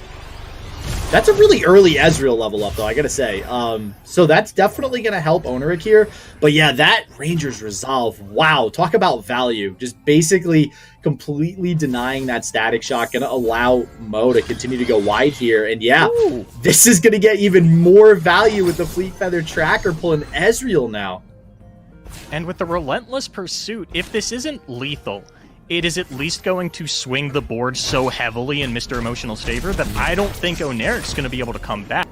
That's a really early Ezreal level up, though, I gotta say. So that's definitely gonna help Ownerik here. But yeah, that Ranger's Resolve, wow, talk about value. Just basically completely denying that Static Shock, gonna allow Mo to continue to go wide here. And yeah, this is gonna get even more value with the Fleet Feather Tracker pulling Ezreal now. And with the Relentless Pursuit, if this isn't lethal, it is at least going to swing the board so heavily in Mr. Emotional's favor that I don't think Ownerik's going to be able to come back.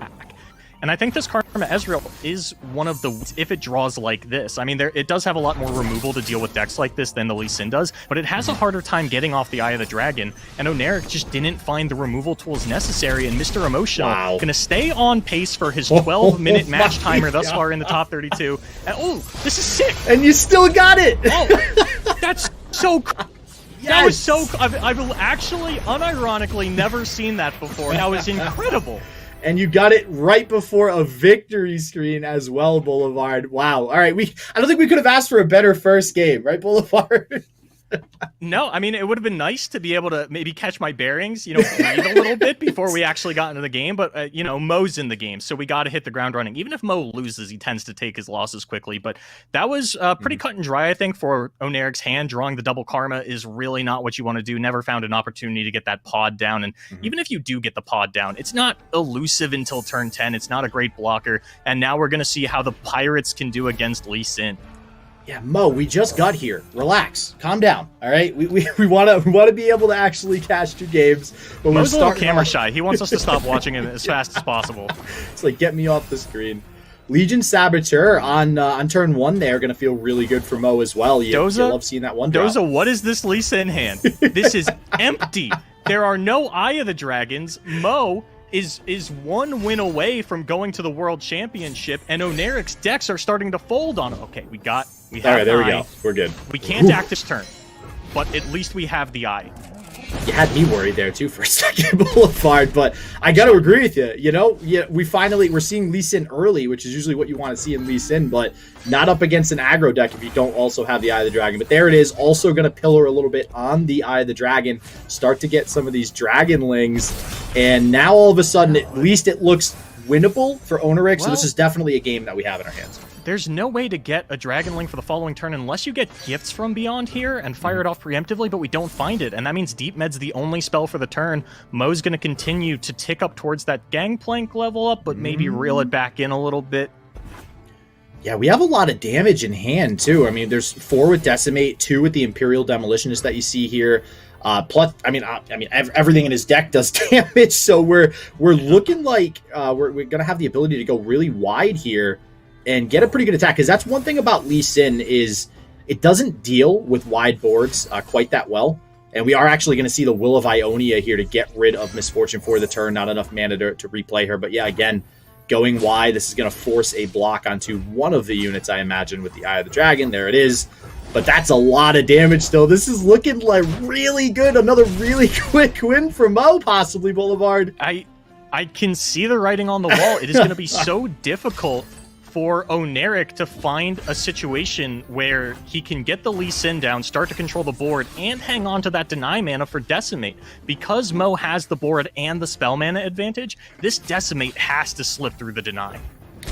And I think this Karma Ezreal is one of the, if it draws like this. I mean, it does have a lot more removal to deal with decks like this than the Lee Sin does, but it has a harder time getting off the Eye of the Dragon, and Ownerik just didn't find the removal tools necessary, and Mr. Emotional going to stay on pace for his 12-minute match timer thus far in the top 32. And, oh, this is sick! And you still got it! Oh, that's so cool. Yes. That was so... I've actually, unironically, never seen that before. That was incredible. And you got it right before a victory screen as well, Boulevard. Wow. All right, I don't think we could have asked for a better first game, right, Boulevard? No, I mean, it would have been nice to be able to maybe catch my bearings, breathe a little bit before we actually got into the game. But, Mo's in the game, so we got to hit the ground running. Even if Mo loses, he tends to take his losses quickly. But that was pretty cut and dry, I think, for Ownerik's hand. Drawing the double Karma is really not what you want to do. Never found an opportunity to get that pod down. And even if you do get the pod down, it's not elusive until turn 10. It's not a great blocker. And now we're going to see how the Pirates can do against Lee Sin. Yeah, Mo, we just got here. Relax. Calm down. All right? We want to be able to actually catch 2 games. But Mo's a little camera shy. He wants us to stop watching him as fast as possible. It's like, get me off the screen. Legion Saboteur on turn 1 there, going to feel really good for Mo as well. You love seeing that one drop. Doza, what is this Lee Sin hand? This is empty. There are no Eye of the Dragons. Mo is 1 win away from going to the World Championship, and Ownerik's decks are starting to fold on him. Okay, we have all right, there we go. We're good. We can't act this turn, but at least we have the Eye. You had me worried there too for a second, Boulevard, but I got to agree with you. We're seeing Lee Sin early, which is usually what you want to see in Lee Sin, but not up against an aggro deck if you don't also have the Eye of the Dragon. But there it is, also going to pillar a little bit on the Eye of the Dragon, start to get some of these Dragonlings, and now all of a sudden, at least it looks winnable for Ownerik, so this is definitely a game that we have in our hands. There's no way to get a Dragonling for the following turn unless you get Gifts from Beyond here and fire it off preemptively, but we don't find it, and that means Deep Med's the only spell for the turn. Mo's going to continue to tick up towards that Gangplank level up, but maybe reel it back in a little bit. Yeah, we have a lot of damage in hand, too. I mean, there's 4 with Decimate, 2 with the Imperial Demolitionist that you see here. Plus, everything in his deck does damage, so we're looking like we're going to have the ability to go really wide here and get a pretty good attack, because that's one thing about Lee Sin is it doesn't deal with wide boards quite that well, and we are actually going to see the Will of Ionia here to get rid of Misfortune for the turn. Not enough mana to replay her, but yeah, again, going wide, this is going to force a block onto one of the units, I imagine, with the Eye of the Dragon. There it is. But that's a lot of damage still. This is looking like really good. Another really quick win for Mo, possibly, Boulevard. I can see the writing on the wall. It is going to be so difficult for Ownerik to find a situation where he can get the Lee Sin down, start to control the board, and hang on to that deny mana for Decimate. Because Mo has the board and the spell mana advantage, this Decimate has to slip through the deny.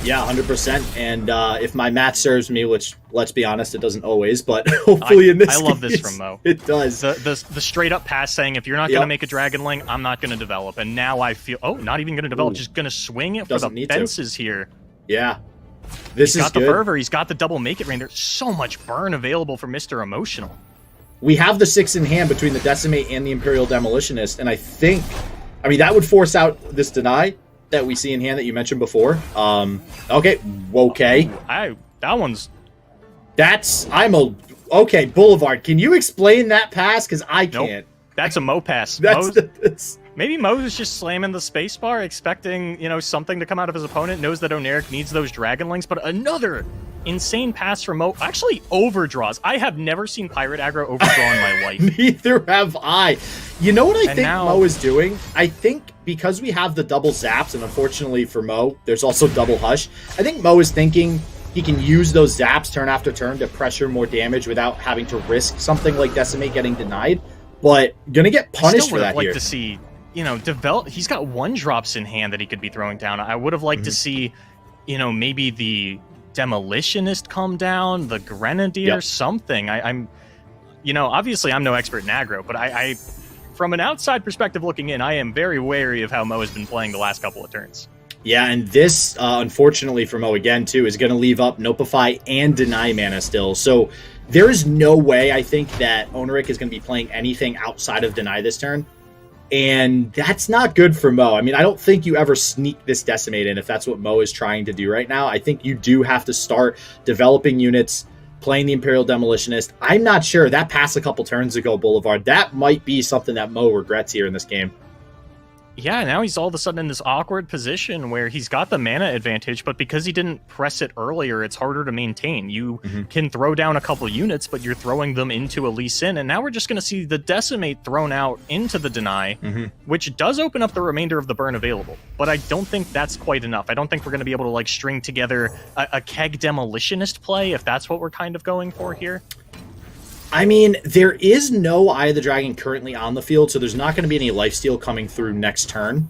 Yeah, 100%. And if my math serves me, which, let's be honest, it doesn't always, but hopefully in this I love case, this from Mo. It does. The straight up pass saying, if you're not going to make a Dragonling, I'm not going to develop. And now I feel, not even going to develop, just going to swing it for the fences here. Yeah. He's got the Fervor, he's got the double Make It Rain. There's so much burn available for Mr. Emotional. We have the 6 in hand between the Decimate and the Imperial Demolitionist, and I think, that would force out this deny that we see in hand that you mentioned before. Okay. Okay, Boulevard, can you explain that pass? Because I can't. That's a Mo pass. Maybe Mo's just slamming the spacebar, expecting, something to come out of his opponent, knows that Ownerik needs those Dragonlings, but another insane pass from Mo. Actually, overdraws. I have never seen Pirate aggro overdraw in my life. Neither have I. You know what I think Mo is doing? I think because we have the double zaps, and unfortunately for Mo, there's also double hush, I think Mo is thinking He can use those zaps turn after turn to pressure more damage without having to risk something like Decimate getting denied. But gonna get punished for that like here. to see, you know, he's got 1-drops in hand that he could be throwing down. I would have liked to see, you know, maybe the Demolitionist come down, the Grenadier, something. I'm, you know, obviously I'm no expert in aggro, but I from an outside perspective looking in, I am very wary of how Mo has been playing the last couple of turns. Yeah, and this, unfortunately for Mo again, too, is going to leave up Nopify and Deny mana still. So there is no way, I think, that Ownerik is going to be playing anything outside of Deny this turn. And that's not good for Mo. I mean, I don't think you ever sneak this Decimate in if that's what Mo is trying to do right now. I think you do have to start developing units, playing the Imperial Demolitionist. I'm not sure. That passed a couple turns ago, Boulevard. That might be something that Mo regrets here in this game. Yeah, now he's all of a sudden in this awkward position where he's got the mana advantage, but because he didn't press it earlier, it's harder to maintain. You can throw down a couple units, but you're throwing them into a Lee Sin, and now we're just going to see the Decimate thrown out into the Deny, which does open up the remainder of the burn available. But I don't think that's quite enough. I don't think we're going to be able to like string together a Keg Demolitionist play, if that's what we're kind of going for here. I mean, there is no Eye of the Dragon currently on the field, so there's not going to be any lifesteal coming through next turn.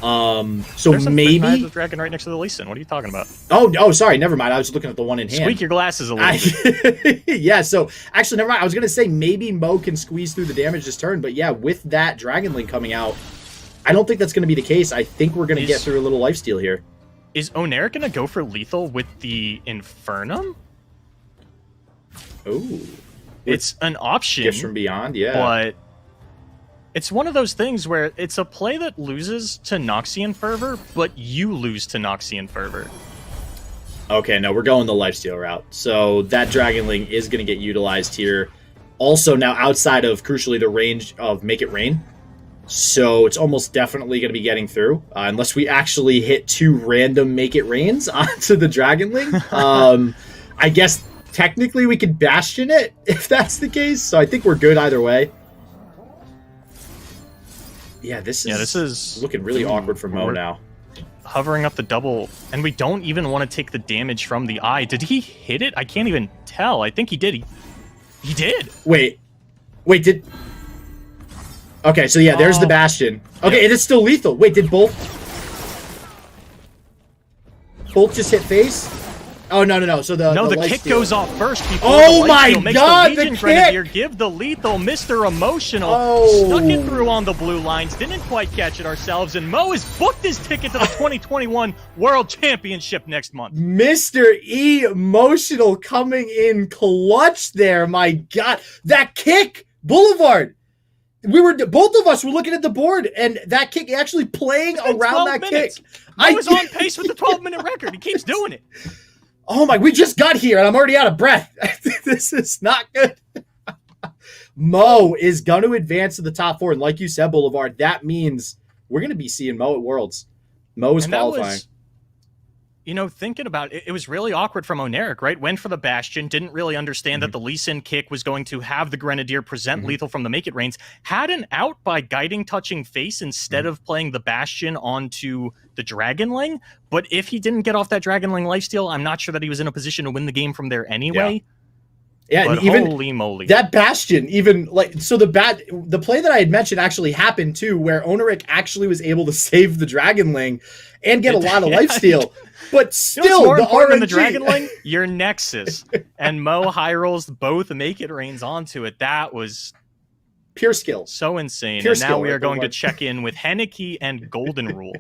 So there's maybe Eye of the Dragon right next to the Lee Sin. What are you talking about? Oh, sorry, never mind. I was looking at the one in hand. Squeak your glasses a little bit. Yeah, so actually, never mind. I was going to say maybe Mo can squeeze through the damage this turn, but yeah, with that Dragon Link coming out, I don't think that's going to be the case. I think we're going to get through a little lifesteal here. Is Ownerik going to go for lethal with the Infernum? Ooh. It's an option. Gifts from Beyond, yeah. But it's one of those things where it's a play that loses to Noxian Fervor, but you lose to Noxian Fervor. Okay, no, we're going the lifesteal route. So that Dragon Link is going to get utilized here. Also, now outside of, crucially, the range of Make It Rain. So it's almost definitely going to be getting through. Unless we actually hit 2 random Make It Rains onto the Dragon Link. I guess technically we could Bastion it, if that's the case. So I think we're good either way. Yeah, this is looking really awkward for Mo now. Hovering up the double, and we don't even want to take the damage from the eye. Did he hit it? I can't even tell. I think he did. He did. Wait, did... Okay, so yeah, there's the Bastion. Okay, it is still lethal. Wait, did both just hit face? Oh, no. So the kick goes off first before oh the my makes god, the Legion Grenadier give the lethal. Mr. Emotional snuck it through on the blue lines, didn't quite catch it ourselves, and Mo has booked his ticket to the 2021 World Championship next month. Mr. Emotional coming in clutch there, my god. That kick, Boulevard. Both of us were looking at the board, and that kick actually playing around that minutes. kick. I was on pace with the 12-minute record. He keeps doing it. Oh my, we just got here and I'm already out of breath. This is not good. Mo is going to advance to the top 4. And like you said, Boulevard, that means we're going to be seeing Mo at Worlds. Mo is qualifying. You know, thinking about it, it was really awkward from Ownerik, right? Went for the Bastion, didn't really understand that the Lee Sin kick was going to have the Grenadier present lethal from the Make It Rains. Had an out by guiding touching face instead of playing the Bastion onto the Dragonling. But if he didn't get off that Dragonling lifesteal, I'm not sure that he was in a position to win the game from there anyway. Yeah, but and even holy moly. That Bastion, even like, so the play that I had mentioned actually happened too, where Ownerik actually was able to save the Dragonling and get a lot of lifesteal. But still, you know what's more important the than the Dragonling? Your Nexus. And Mo high rolls both Make It Rains onto it. That was pure skill. So insane. Pure and now skill, we are right, going to check in with Henneke and Golden Rule.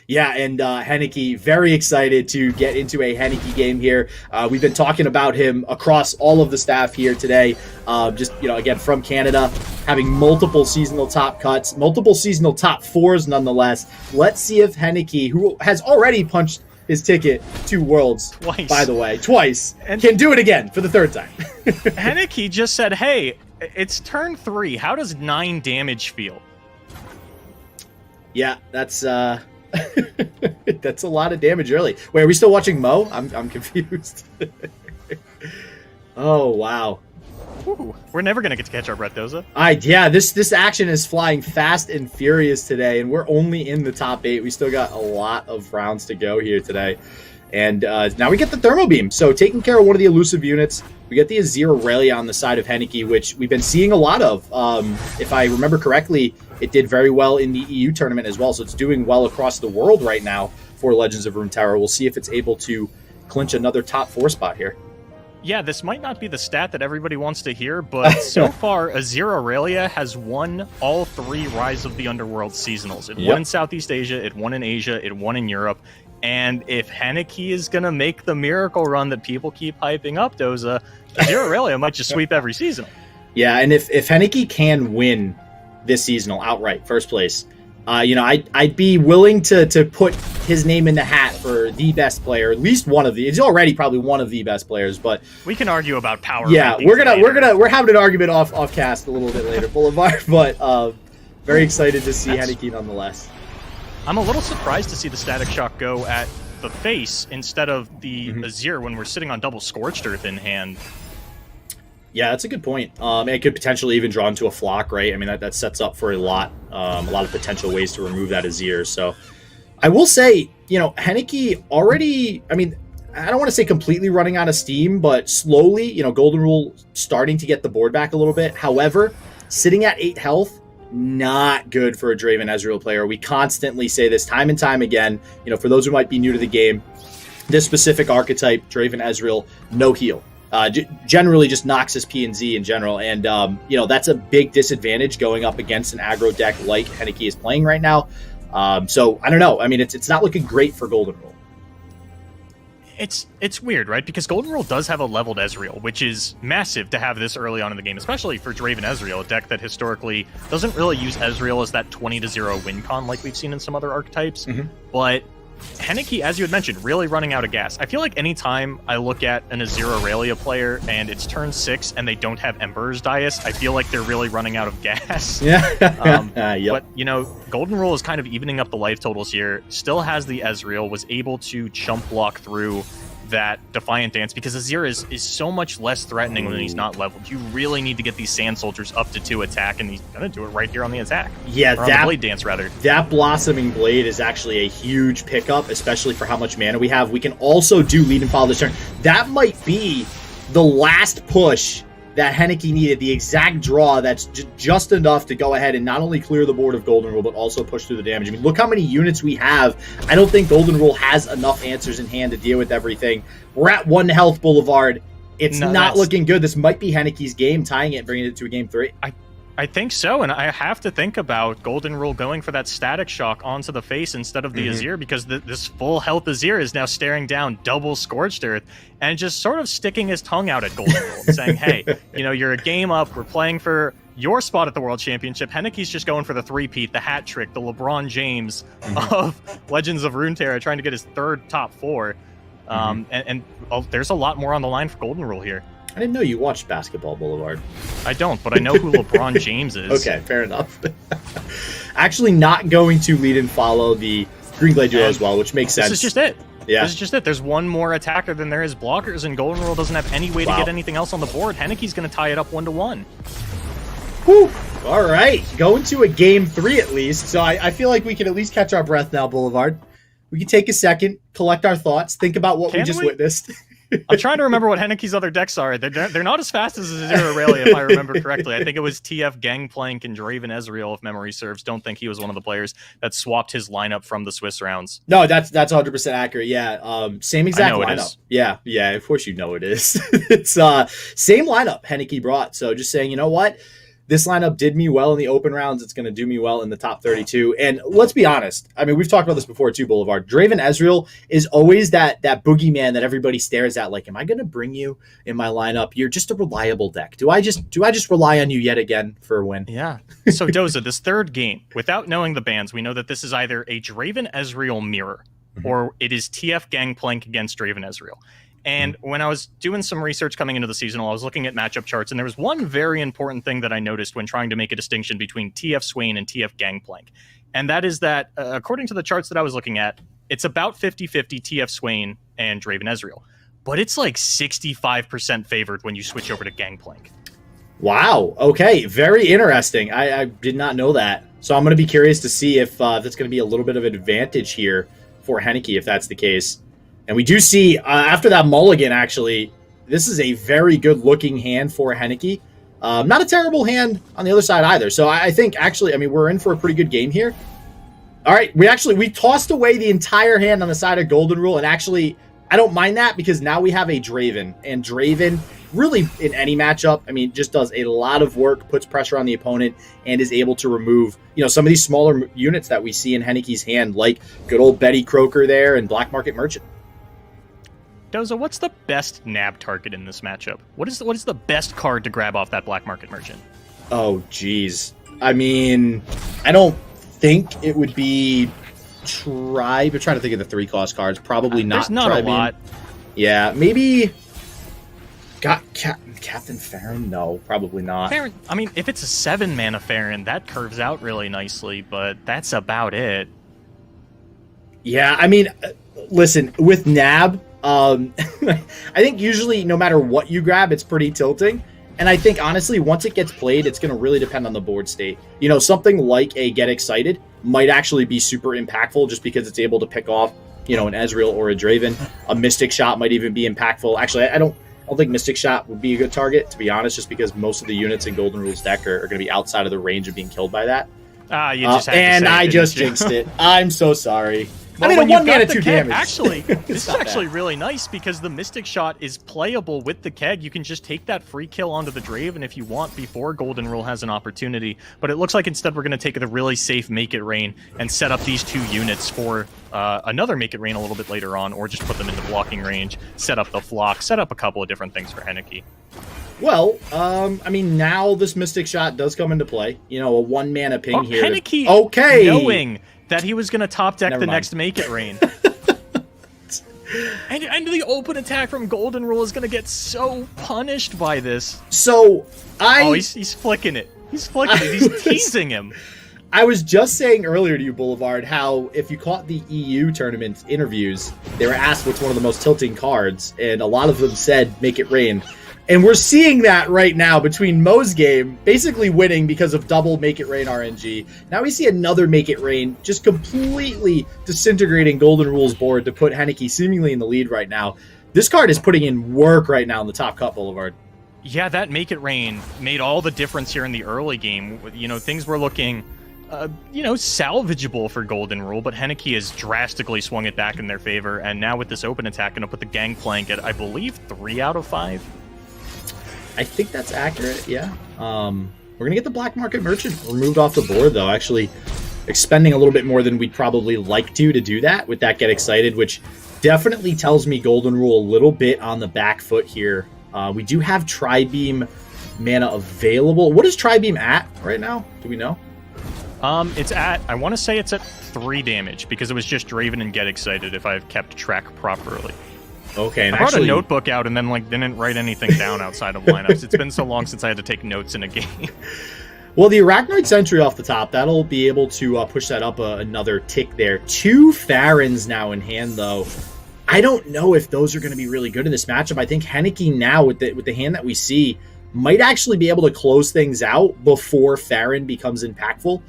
Yeah, and Henneke, very excited to get into a Henneke game here. We've been talking about him across all of the staff here today. Just, you know, again, from Canada, having multiple seasonal top cuts, multiple seasonal top 4s nonetheless. Let's see if Henneke, who has already punched his ticket to Worlds, twice, by the way, and can do it again for the 3rd time. Henneke just said, hey, it's turn 3. How does 9 damage feel? Yeah, that's that's a lot of damage early. Wait, are we still watching Mo? I'm confused. Oh wow. Ooh, we're never gonna get to catch our breath, Doza. Yeah, this action is flying fast and furious today, and we're only in the top 8. We still got a lot of rounds to go here today. And now we get the Thermo Beam. So taking care of one of the elusive units. We get the Azir Aurelia on the side of Henneke, which we've been seeing a lot of. If I remember correctly, it did very well in the EU tournament as well. So it's doing well across the world right now for Legends of Runeterra. We'll see if it's able to clinch another top 4 spot here. Yeah, this might not be the stat that everybody wants to hear, but so far, Azir Aurelia has won all 3 Rise of the Underworld seasonals. It won in Southeast Asia, it won in Asia, it won in Europe. And if Henneke is going to make the miracle run that people keep hyping up, Doza, Azir Aurelia might just sweep every seasonal. Yeah, and if Henneke can win this seasonal outright, first place, I'd be willing to put his name in the hat for the best player, at least one of the. He's already probably one of the best players, but we can argue about power. Yeah, we're having an argument off cast a little bit later, Boulevard. But very excited to see Henneke nonetheless. I'm a little surprised to see the Static Shock go at the face instead of the Azir when we're sitting on double Scorched Earth in hand. Yeah, that's a good point. It could potentially even draw into a flock, right? I mean, that sets up for a lot of potential ways to remove that Azir. So I will say, Henneke already, I mean, I don't want to say completely running out of steam, but slowly, Golden Rule starting to get the board back a little bit. However, sitting at 8 health, not good for a Draven Ezreal player. We constantly say this time and time again. For those who might be new to the game, this specific archetype, Draven Ezreal, no heal. Generally just knocks his P and Z in general, and that's a big disadvantage going up against an aggro deck like Henneke is playing right now. So I don't know. I mean, it's not looking great for Golden Rule. It's weird, right? Because Golden Rule does have a leveled Ezreal, which is massive to have this early on in the game, especially for Draven Ezreal, a deck that historically doesn't really use Ezreal as that 20-0 win con like we've seen in some other archetypes. But Henneke, as you had mentioned, really running out of gas. I feel like anytime I look at an Azir Aurelia player and it's turn 6 and they don't have Emperor's Dais, I feel like they're really running out of gas. But, Golden Rule is kind of evening up the life totals here. Still has the Ezreal, was able to chump block through that Defiant Dance because Azir is so much less threatening when he's not leveled. You really need to get these Sand Soldiers up to 2 attack, and he's going to do it right here on the attack. Yeah, on the Blade Dance, rather. That Blossoming Blade is actually a huge pickup, especially for how much mana we have. We can also do lead and follow this turn. That might be the last push that Henneke needed, the exact draw that's just enough to go ahead and not only clear the board of Golden Rule, but also push through the damage. I mean, look how many units we have. I don't think Golden Rule has enough answers in hand to deal with everything. We're at 1 health, Boulevard. It's not looking good. This might be Henneke's game, tying it, bringing it to a game 3. I think so, and I have to think about Golden Rule going for that Static Shock onto the face instead of the Azir, because this full health Azir is now staring down double Scorched Earth and just sort of sticking his tongue out at Golden Rule and saying, hey, you're a game up, we're playing for your spot at the World Championship. Henneke's just going for the 3-peat, the hat trick, the LeBron James of Legends of Runeterra, trying to get his 3rd top 4. There's a lot more on the line for Golden Rule here. I didn't know you watched Basketball Boulevard. I don't, but I know who LeBron James is. Okay, fair enough. Actually not going to lead and follow the Green Glade duo as well, which makes sense. This is just it. Yeah. This is just it. There's one more attacker than there is blockers, and Golden Rule doesn't have any way to get anything else on the board. Henneke's going to tie it up 1-1. Whew. All right. Going to a game 3 at least. So I feel like we can at least catch our breath now, Boulevard. We can take a second, collect our thoughts, think about what we just witnessed. I'm trying to remember what Henneke's other decks are. They're not as fast as Azir Aurelia, if I remember correctly. I think it was TF Gangplank and Draven Ezreal, if memory serves. Don't think he was one of the players that swapped his lineup from the Swiss rounds. No, that's 100% accurate. Yeah, same exact lineup. Yeah, of course you know it is. It's same lineup Henneke brought. So just saying, you know what? This lineup did me well in the open rounds. It's going to do me well in the top 32. And let's be honest. I mean, we've talked about this before too, Boulevard. Draven Ezreal is always that boogeyman that everybody stares at. Like, am I going to bring you in my lineup? You're just a reliable deck. Do I just rely on you yet again for a win? Yeah. So Doza, this 3rd game, without knowing the bans, we know that this is either a Draven Ezreal mirror or it is TF Gangplank against Draven Ezreal. And when I was doing some research coming into the seasonal, I was looking at matchup charts, and there was one very important thing that I noticed when trying to make a distinction between TF Swain and TF Gangplank. And that is that, according to the charts that I was looking at, it's about 50-50 TF Swain and Draven Ezreal. But it's like 65% favored when you switch over to Gangplank. Wow. Okay. Very interesting. I did not know that. So I'm going to be curious to see if that's going to be a little bit of an advantage here for Henneke, if that's the case. And we do see, after that mulligan, actually, this is a very good-looking hand for Henneke. Not a terrible hand on the other side either. So I think, actually, I mean, we're in for a pretty good game here. All right, we tossed away the entire hand on the side of Golden Rule, and actually, I don't mind that because now we have a Draven. And Draven, really, in any matchup, I mean, just does a lot of work, puts pressure on the opponent, and is able to remove, some of these smaller units that we see in Henneke's hand, like good old Betty Croker there and Black Market Merchant. Doza, what's the best nab target in this matchup? What is the best card to grab off that Black Market Merchant? Oh, geez. I mean, I don't think it would be Tribe. I'm trying to think of the 3-cost cards. Probably not. There's not Tribe. a lot. Yeah, maybe. Captain Farron? No, probably not. Farron, I mean, if it's a 7-mana Farron, that curves out really nicely, but that's about it. Yeah, I mean, listen, with Nab, I think usually no matter what you grab, it's pretty tilting. And I think, honestly, once it gets played, it's going to really depend on the board state. Something like a Get Excited might actually be super impactful just because it's able to pick off, an Ezreal or a Draven. A Mystic Shot might even be impactful. Actually, I don't think Mystic Shot would be a good target, to be honest, just because most of the units in Golden Rule's deck are going to be outside of the range of being killed by that. You just had and to say I it, just didn't you? jinxed it. I'm so sorry. Well, I mean, a 1-mana 2 damage. Actually, this is not actually bad. really nice because the Mystic Shot is playable with the keg. You can just take that free kill onto the Draven if you want before Golden Rule has an opportunity. But it looks like instead we're going to take the really safe Make It Rain and set up these 2 units for another Make It Rain a little bit later on, or just put them into blocking range, set up the Flock, set up a couple of different things for Henneke. Well, I mean, now this Mystic Shot does come into play. A 1-mana ping here. Henneke, okay. knowing that he was going to top deck Never the mind. next Make It Rain. and the open attack from Golden Rule is going to get so punished by this. So, he's flicking it. He's flicking it. He's teasing him. I was just saying earlier to you, Boulevard, how if you caught the EU tournament interviews, they were asked what's one of the most tilting cards, and a lot of them said Make It Rain. And we're seeing that right now between Mo's game, basically winning because of double Make It Rain RNG. Now we see another Make It Rain just completely disintegrating Golden Rule's board to put Henneke seemingly in the lead right now. This card is putting in work right now in the top cut, Boulevard. Yeah, that Make It Rain made all the difference here in the early game. Things were looking, salvageable for Golden Rule, but Henneke has drastically swung it back in their favor. And now with this open attack, going to put the Gangplank at, I believe, 3 out of 5. I think that's accurate, yeah. We're going to get the Black Market Merchant removed off the board, though. Actually, expending a little bit more than we'd probably like to do that with that Get Excited, which definitely tells me Golden Rule a little bit on the back foot here. We do have Tri-Beam mana available. What is Tri-Beam at right now? Do we know? It's at, I want to say it's at 3 damage, because it was just Draven and Get Excited if I've kept track properly. Okay, and I brought actually, a notebook out and then didn't write anything down outside of lineups. It's been so long since I had to take notes in a game. well, the Arachnoid Sentry off the top, that'll be able to push that up another tick there. 2 Farrons now in hand, though. I don't know if those are going to be really good in this matchup. I think Henneke now, with the hand that we see, might actually be able to close things out before Farron becomes impactful.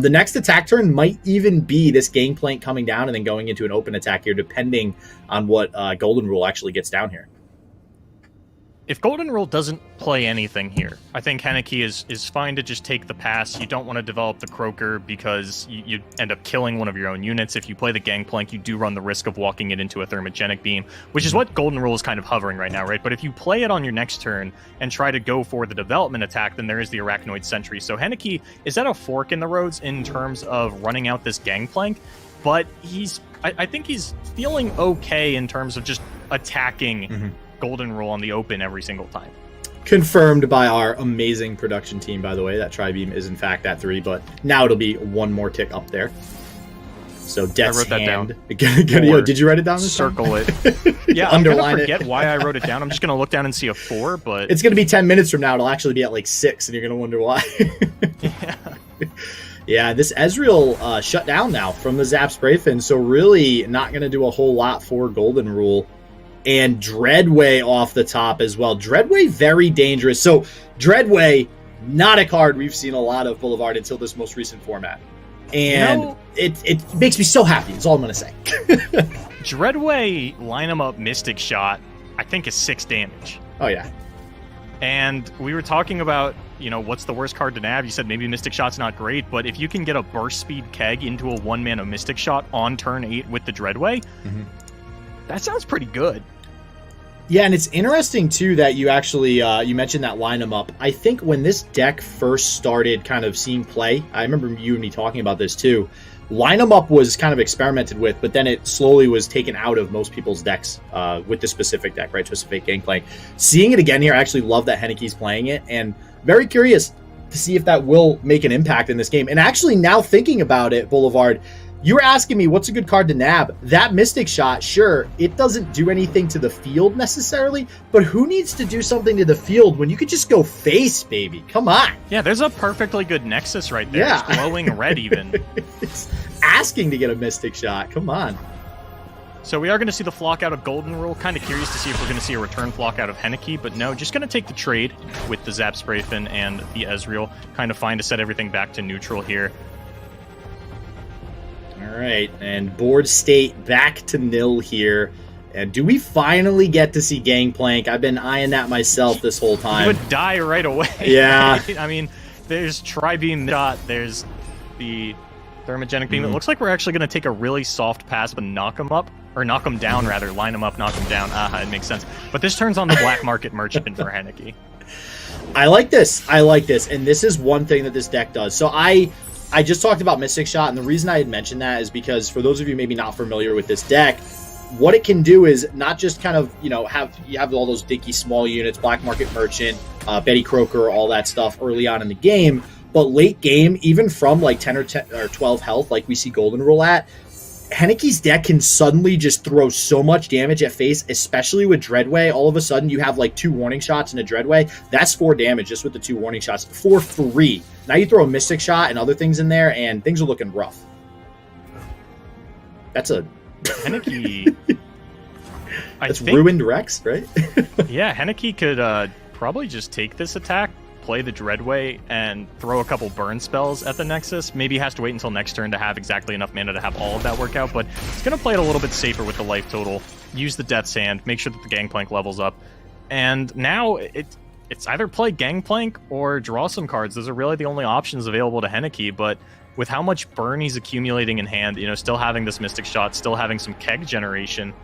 The next attack turn might even be this Gangplank coming down and then going into an open attack here, depending on what Golden Rule actually gets down here. If Golden Rule doesn't play anything here, I think Henneke is fine to just take the pass. You don't want to develop the Croaker because you end up killing one of your own units. If you play the Gangplank, you do run the risk of walking it into a Thermogenic Beam, which is what Golden Rule is kind of hovering right now, right? But if you play it on your next turn and try to go for the development attack, then there is the Arachnoid Sentry. So Henneke is at a fork in the roads in terms of running out this Gangplank, but I think he's feeling okay in terms of just attacking Golden Rule on the open every single time. Confirmed by our amazing production team, by the way. That Tri-Beam is in fact at 3, but now it'll be 1 more tick up there. So Death's I wrote that Hand. down. Did you write it down this Circle time? it. Yeah, I'm going to Underline forget it. why I wrote it down. I'm just going to look down and see a 4, but... It's going to be 10 minutes from now. It'll actually be at like 6, and you're going to wonder why. Yeah, this Ezreal shut down now from the Zap Spray Fin, so really not going to do a whole lot for Golden Rule. And Dreadway off the top as well. Dreadway, very dangerous. So Dreadway, not a card we've seen a lot of, Boulevard, until this most recent format. And it makes me so happy. That's all I'm going to say. Dreadway line 'em up Mystic Shot, I think, is 6 damage. Oh, yeah. And we were talking about, you know, what's the worst card to nab? You said maybe Mystic Shot's not great, but if you can get a burst speed keg into a 1-mana Mystic Shot on turn 8 with the Dreadway, that sounds pretty good. Yeah, and it's interesting, too, that you actually, you mentioned that line 'em up. I think when this deck first started kind of seeing play, I remember you and me talking about this, too. Line 'em up was kind of experimented with, but then it slowly was taken out of most people's decks with the specific deck, right? Specific Gangplank. Seeing it again here, I actually love that Henneke's playing it, and very curious to see if that will make an impact in this game. And actually, now thinking about it, Boulevard, you were asking me what's a good card to nab. That Mystic Shot, sure, it doesn't do anything to the field necessarily, but who needs to do something to the field when you could just go face, baby? Come on. Yeah, there's a perfectly good Nexus right there. Yeah. It's glowing red even. It's asking to get a Mystic Shot. Come on. So we are going to see the flock out of Golden Rule. Kind of curious to see if we're going to see a return flock out of Henneke, but no, just going to take the trade with the Zap Sprayfin and the Ezreal. Kind of fine to set everything back to neutral here. All right, and board state back to nil here. And do we finally get to see Gangplank? I've been eyeing that myself this whole time. He would die right away. Yeah. Right? I mean, there's Tri-Beam Shot, there's the Thermogenic Beam. It looks like we're actually going to take a really soft pass but knock him up, or knock him down rather, line him up, knock him down. It makes sense. But this turns on the Black Market Merchant for Henneke. I like this. I like this. And this is one thing that this deck does. So I just talked about Mystic Shot, and the reason I had mentioned that is because for those of you maybe not familiar with this deck, what it can do is not just kind of, you know, have all those dinky small units, Black Market Merchant, Betty Croker, all that stuff early on in the game, but late game, even from like 10 or 12 health, like we see Golden Rule at, Henneke's deck can suddenly just throw so much damage at face, especially with Dreadway. All of a sudden, you have like 2 warning shots in a Dreadway. That's 4 damage just with the 2 warning shots. 4-3. Now you throw a Mystic Shot and other things in there, and things are looking rough. That's a... Henneke... That's ruined Rex, right? Yeah, Henneke could probably just take this attack, play the Dreadway, and throw a couple burn spells at the Nexus. Maybe he has to wait until next turn to have exactly enough mana to have all of that work out, but he's going to play it a little bit safer with the life total, use the Death's Hand, make sure that the Gangplank levels up, and now it's either play Gangplank or draw some cards. Those are really the only options available to Henneke, but with how much burn he's accumulating in hand, you know, still having this Mystic Shot, still having some keg generation,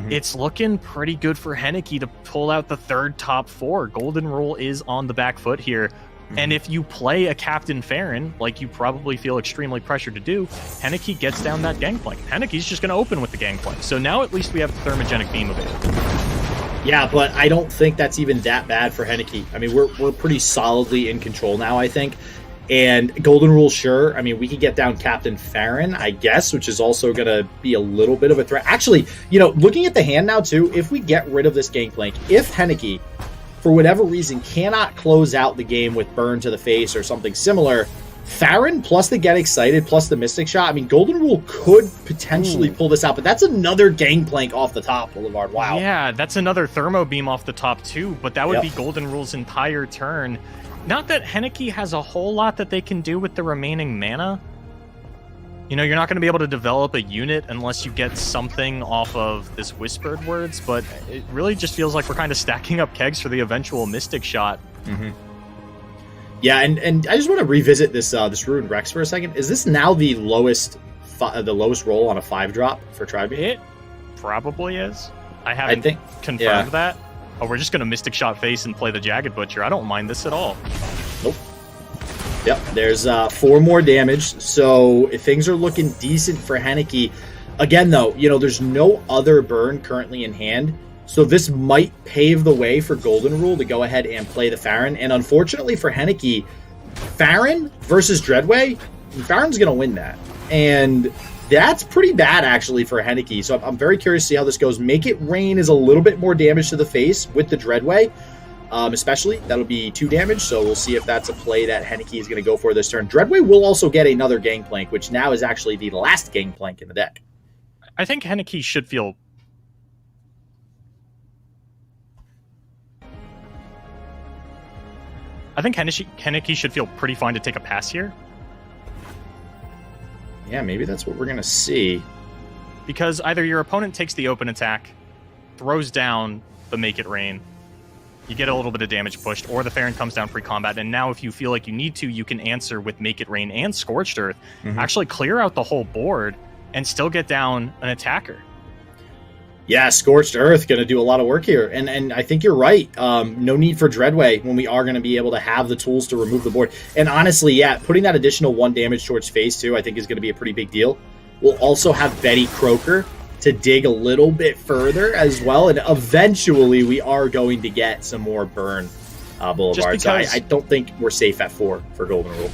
it's looking pretty good for Henneke to pull out the 3rd top 4. Golden Rule is on the back foot here. And if you play a Captain Farron, like you probably feel extremely pressured to do, Henneke gets down that Gangplank. Henneke's just going to open with the Gangplank. So now at least we have the Thermogenic Beam available. Yeah, but I don't think that's even that bad for Henneke. I mean, we're pretty solidly in control now, I think. And Golden Rule, sure. I mean, we could get down Captain Farron, I guess, which is also going to be a little bit of a threat. Actually, you know, looking at the hand now, too, if we get rid of this Gangplank, if Henneke, for whatever reason, cannot close out the game with burn to the face or something similar, Farron plus the Get Excited plus the Mystic Shot, I mean, Golden Rule could potentially pull this out, but that's another Gangplank off the top, Boulevard. Wow. Yeah, that's another Thermo Beam off the top, too, but that would be Golden Rule's entire turn. Not that Henneke has a whole lot that they can do with the remaining mana. You know, you're not going to be able to develop a unit unless you get something off of this Whispered Words, but it really just feels like we're kind of stacking up kegs for the eventual Mystic Shot. Yeah, and I just want to revisit this this Ruined Rex for a second. Is this now the lowest roll on a 5-drop for Tri-Beam? It probably is. I haven't confirmed that. Oh, we're just going to Mystic Shot face and play the Jagged Butcher. I don't mind this at all. Nope. Yep, there's 4 more damage, so things are looking decent for Henneke. Again, though, you know, there's no other burn currently in hand, so this might pave the way for Golden Rule to go ahead and play the Farron. And unfortunately for Henneke, Farron versus Dreadway, Farron's going to win that. And that's pretty bad, actually, for Henneke. So I'm very curious to see how this goes. Make It Rain is a little bit more damage to the face with the Dreadway, especially. That'll be 2 damage, so we'll see if that's a play that Henneke is going to go for this turn. Dreadway will also get another Gangplank, which now is actually the last Gangplank in the deck. I think Henneke should feel... Henneke should feel pretty fine to take a pass here. Yeah, maybe that's what we're going to see. because either your opponent takes the open attack, throws down the Make It Rain, you get a little bit of damage pushed, or the Farron comes down pre-combat, and now if you feel like you need to, you can answer with Make It Rain and Scorched Earth, actually clear out the whole board, and still get down an attacker. Yeah, Scorched Earth going to do a lot of work here. And I think you're right. No need for Dreadway when we are going to be able to have the tools to remove the board. And honestly, yeah, putting that additional 1 damage towards phase 2, I think is going to be a pretty big deal. We'll also have Betty Croaker to dig a little bit further as well. And eventually we are going to get some more burn Boulevard. So I don't think we're safe at 4 for Golden Rule.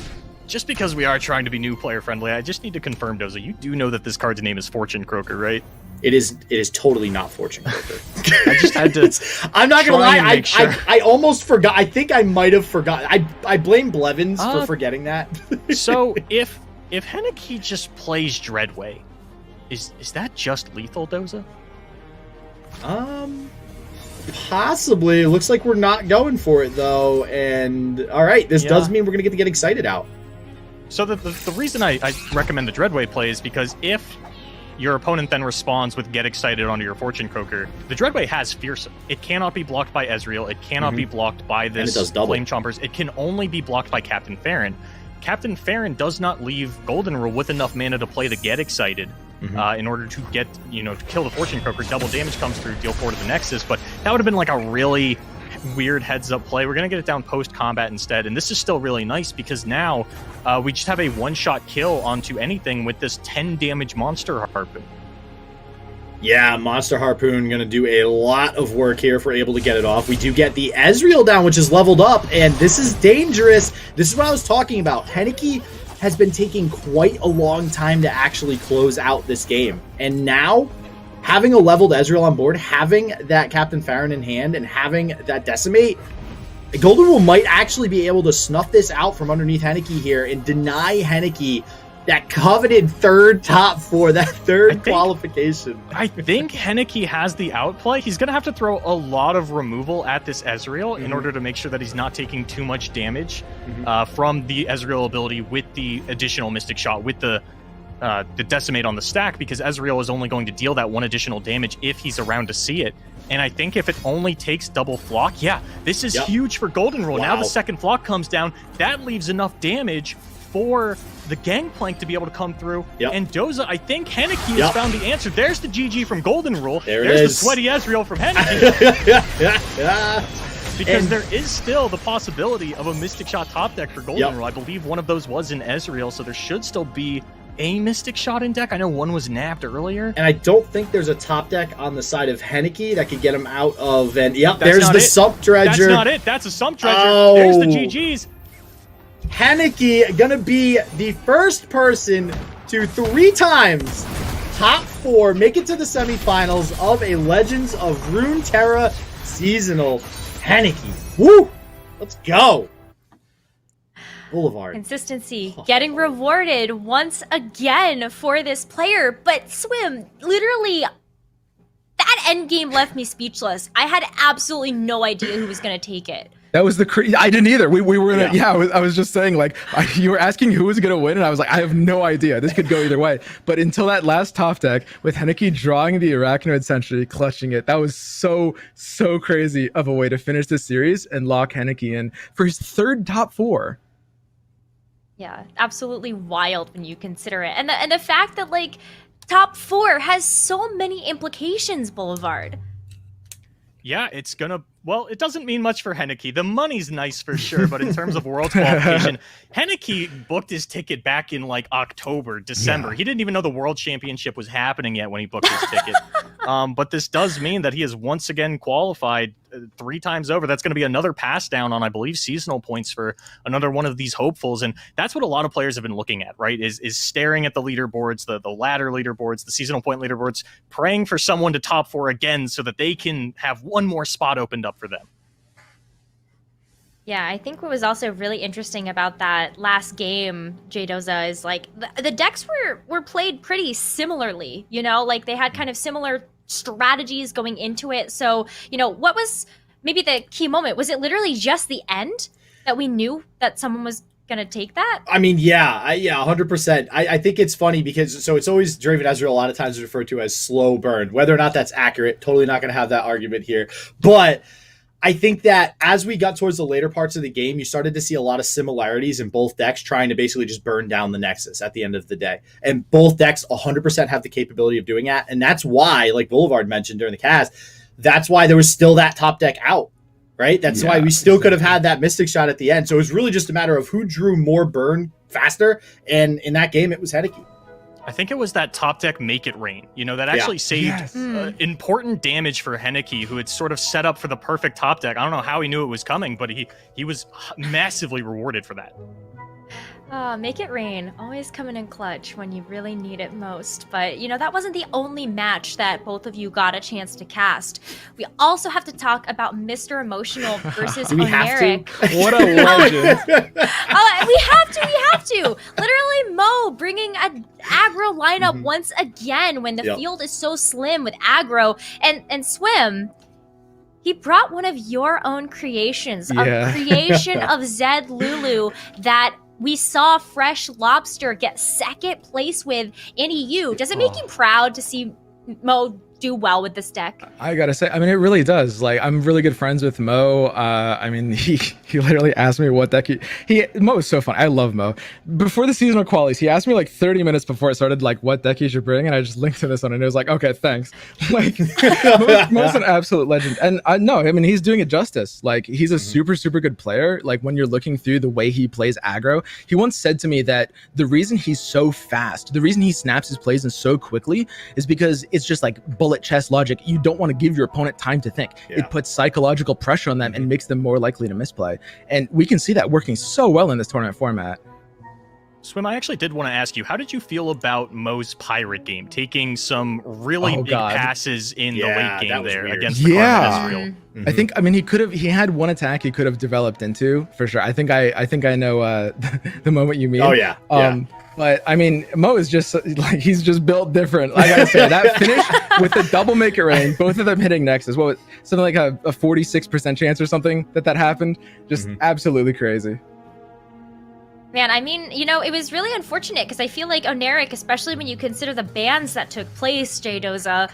Just because we are trying to be new player friendly, I just need to confirm, Doza, you do know that this card's name is Fortune Croaker, right? It is totally not Fortune Croaker. I just had to. I'm not gonna lie. Sure. I almost forgot. I think I might have forgotten. I blame Blevins for forgetting that. So if Henneke just plays Dreadway, is that just lethal, Doza? Possibly. It looks like we're not going for it though. And all right, this does mean we're gonna get to get excited out. So the reason I recommend the Dreadway play is because if your opponent then responds with Get Excited onto your Fortune Croaker, the Dreadway has Fearsome. It cannot be blocked by Ezreal. It cannot be blocked by this Flame Chompers. It can only be blocked by Captain Farron. Captain Farron does not leave Golden Rule with enough mana to play the Get Excited in order to get, to kill the Fortune Croaker. Double damage comes through, deal 4 to the Nexus, but that would have been like a really weird heads-up play. We're going to get it down post-combat instead, and this is still really nice because now we just have a one-shot kill onto anything with this 10 damage Monster Harpoon. Yeah, Monster Harpoon going to do a lot of work here if we're able to get it off. We do get the Ezreal down, which is leveled up, and this is dangerous. This is what I was talking about. Henneke has been taking quite a long time to actually close out this game, and now having a leveled Ezreal on board, having that Captain Farron in hand, and having that Decimate, Golden Rule might actually be able to snuff this out from underneath Henneke here and deny Henneke that coveted third top 4, that third qualification. I think Henneke has the outplay. He's going to have to throw a lot of removal at this Ezreal in order to make sure that he's not taking too much damage from the Ezreal ability with the additional Mystic Shot, with the Decimate on the stack, because Ezreal is only going to deal that 1 additional damage if he's around to see it. And I think if it only takes double flock, this is huge for Golden Rule. Now the second flock comes down. That leaves enough damage for the Gangplank to be able to come through. And Doza, I think Henneke has found the answer. There's the GG from Golden Rule. There's the sweaty Ezreal from Henneke. Because there is still the possibility of a Mystic Shot top deck for Golden Rule. I believe one of those was in Ezreal, so there should still be a Mystic Shot in deck. I know one was nabbed earlier. And I don't think there's a top deck on the side of Henneke that could get him out of... And there's the Sump Dredger. That's not it. That's a Sump Dredger. There's the GGs. Henneke gonna be the first person to 3 times top 4 make it to the semifinals of a Legends of Runeterra Seasonal. Henneke. Woo! Let's go. Boulevard. Consistency getting rewarded once again for this player. But Swim, literally, that endgame left me speechless. I had absolutely no idea who was going to take it. That was I didn't either. We were in I was just saying, like, you were asking who was going to win, and I was like, I have no idea. This could go either way. But until that last top deck, with Henneke drawing the Arachnoid Sentry, clutching it, that was so crazy of a way to finish this series and lock Henneke in for his 3rd top 4. Yeah, absolutely wild when you consider it. And the fact that, like, top 4 has so many implications, Boulevard. Yeah, it's gonna... Well, it doesn't mean much for Henneke. The money's nice for sure, but in terms of World qualification, Henneke booked his ticket back in, like, October, December. He didn't even know the World Championship was happening yet when he booked his ticket. But this does mean that he has once again qualified 3 times over. That's going to be another pass down on, I believe, seasonal points for another one of these hopefuls. And that's what a lot of players have been looking at, right? Is staring at the leaderboards, the ladder leaderboards, the seasonal point leaderboards, praying for someone to top 4 again so that they can have one more spot opened up for them. Yeah, I think what was also really interesting about that last game, J-Doza, is like the decks were played pretty similarly, like they had kind of similar strategies going into it. So, what was maybe the key moment? Was it literally just the end that we knew that someone was gonna take that? I mean, yeah, 100%. I think it's funny because so it's always Draven Ezreal a lot of times is referred to as slow burn. Whether or not that's accurate, totally not going to have that argument here. But I think that as we got towards the later parts of the game, you started to see a lot of similarities in both decks trying to basically just burn down the Nexus at the end of the day. And both decks 100% have the capability of doing that. And that's why, like Boulevard mentioned during the cast, that's why there was still that top deck out. Right? That's why we still could have had that Mystic shot at the end. So it was really just a matter of who drew more burn faster. And in that game, it was Henneke. I think it was that top deck Make It Rain, that actually saved important damage for Henneke, who had sort of set up for the perfect top deck. I don't know how he knew it was coming, but he was massively rewarded for that. Make It Rain, always coming in clutch when you really need it most. But, that wasn't the only match that both of you got a chance to cast. We also have to talk about Mr. Emotional versus Ownerik. What a legend. We have to. Literally, Mo bringing an aggro lineup once again when the field is so slim with aggro. And Swim, he brought one of your own creations, a creation of Zed Lulu that we saw Fresh Lobster get second place with in EU. Does it make you proud to see Mo do well with this deck? I gotta say, I mean, it really does. Like, I'm really good friends with Mo. I mean, he literally asked me what deck Mo is so fun. I love Mo. Before the seasonal qualies, he asked me like 30 minutes before it started, like what deck he should bring, and I just linked to this one, and it was like, okay, thanks. Like, Mo's an absolute legend, and no, I mean, he's doing it justice. Like, he's a super good player. Like, when you're looking through the way he plays aggro, he once said to me that the reason he's so fast, the reason he snaps his plays in so quickly, is because it's just like bullet chess logic. You don't want to give your opponent time to think. It puts psychological pressure on them and makes them more likely to misplay. And we can see that working so well in this tournament format. Swim, I actually did want to ask you, how did you feel about Mo's Pirate game, taking some really big passes in the late game there against the Ezreal? I think, I mean, he had one attack he could have developed into, for sure. I think I know the moment you mean. Oh yeah. But I mean, Mo is just like, he's just built different. Like I gotta say, that finish with the double Make It Rain, both of them hitting Nexus, what, something like a 46% chance or something that happened. Just absolutely crazy. Man, I mean, it was really unfortunate because I feel like Ownerik, especially when you consider the bans that took place, J-Doza,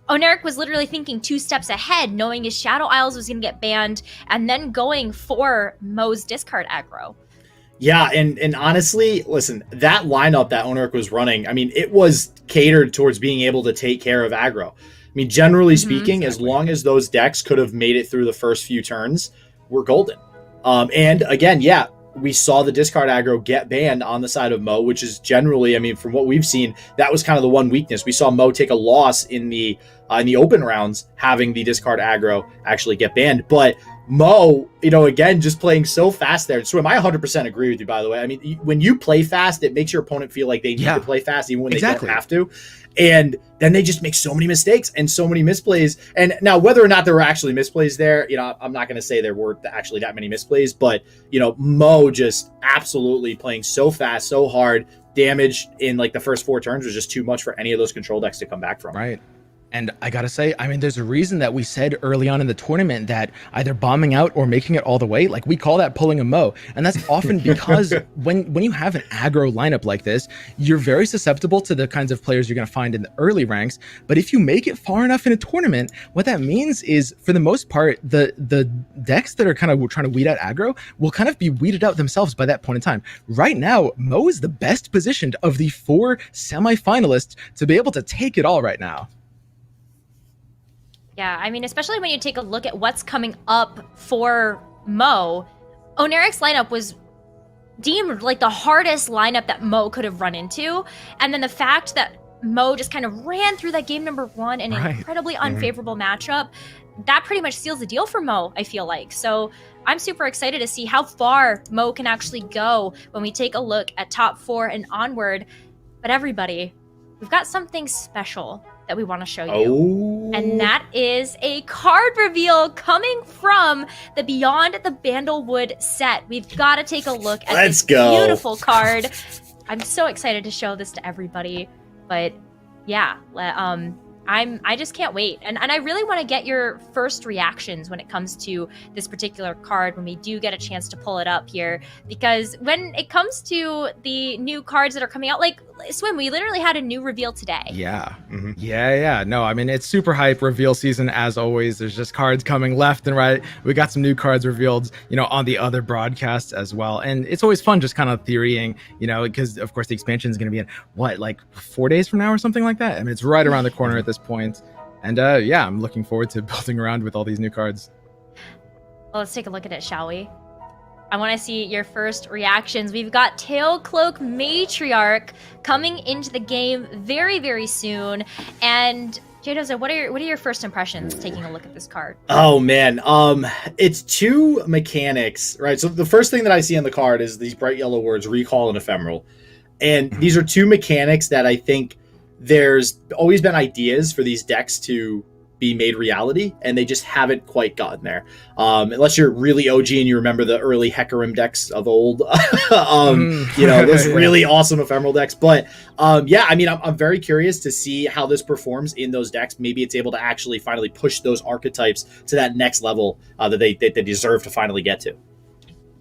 Ownerik was literally thinking 2 steps ahead, knowing his Shadow Isles was going to get banned, and then going for Mo's discard aggro. Yeah, and honestly, listen, that lineup that Ownerik was running, I mean, it was catered towards being able to take care of aggro. I mean, generally speaking, as long as those decks could have made it through the first few turns, we're golden. And again, we saw the discard aggro get banned on the side of Mo, which is generally, I mean, from what we've seen, that was kind of the one weakness. We saw Mo take a loss in the open rounds, having the discard aggro actually get banned. But Mo, again, just playing so fast there. Swim, I 100% agree with you, by the way. I mean, when you play fast, it makes your opponent feel like they need to play fast, even when they don't have to. And then they just make so many mistakes and so many misplays. And now, whether or not there were actually misplays there, I'm not going to say there were actually that many misplays, but, Mo just absolutely playing so fast, so hard. Damage in like the first 4 turns was just too much for any of those control decks to come back from. Right. And I gotta say, I mean, there's a reason that we said early on in the tournament that either bombing out or making it all the way, like we call that pulling a Mo. And that's often because when you have an aggro lineup like this, you're very susceptible to the kinds of players you're gonna find in the early ranks. But if you make it far enough in a tournament, what that means is, for the most part, the decks that are kind of trying to weed out aggro will kind of be weeded out themselves by that point in time. Right now, Mo is the best positioned of the 4 semifinalists to be able to take it all right now. Yeah, I mean, especially when you take a look at what's coming up for Mo, Ownerik's lineup was deemed like the hardest lineup that Mo could have run into. And then the fact that Mo just kind of ran through that game number 1 in an incredibly unfavorable matchup, that pretty much seals the deal for Mo, I feel like. So I'm super excited to see how far Mo can actually go when we take a look at top 4 and onward. But everybody, we've got something special that we want to show you. And that is a card reveal coming from the Beyond the Bandlewood set. We've got to take a look at this beautiful card. I'm so excited to show this to everybody. But yeah, I just can't wait. And I really want to get your first reactions when it comes to this particular card when we do get a chance to pull it up here. Because when it comes to the new cards that are coming out, like Swim, we literally had a new reveal today. Yeah. Yeah. No, I mean, it's super hype reveal season as always. There's just cards coming left and right. We got some new cards revealed, on the other broadcasts as well. And it's always fun just kind of theorying, because of course the expansion is going to be in like 4 days from now or something like that. I mean, it's right around the corner at this point. And yeah, I'm looking forward to building around with all these new cards. Well, let's take a look at it, shall we? I want to see your first reactions. We've got Tailcloak Matriarch coming into the game very, very soon. And Jdoza, what are your first impressions taking a look at this card? Oh man, it's two mechanics, right? So the first thing that I see on the card is these bright yellow words, Recall and Ephemeral. And these are two mechanics that I think there's always been ideas for these decks to be made reality, and they just haven't quite gotten there. Unless you're really OG and you remember the early Hecarim decks of old. Those really awesome Ephemeral decks. But yeah, I mean, I'm very curious to see how this performs in those decks. Maybe it's able to actually finally push those archetypes to that next level that they deserve to finally get to.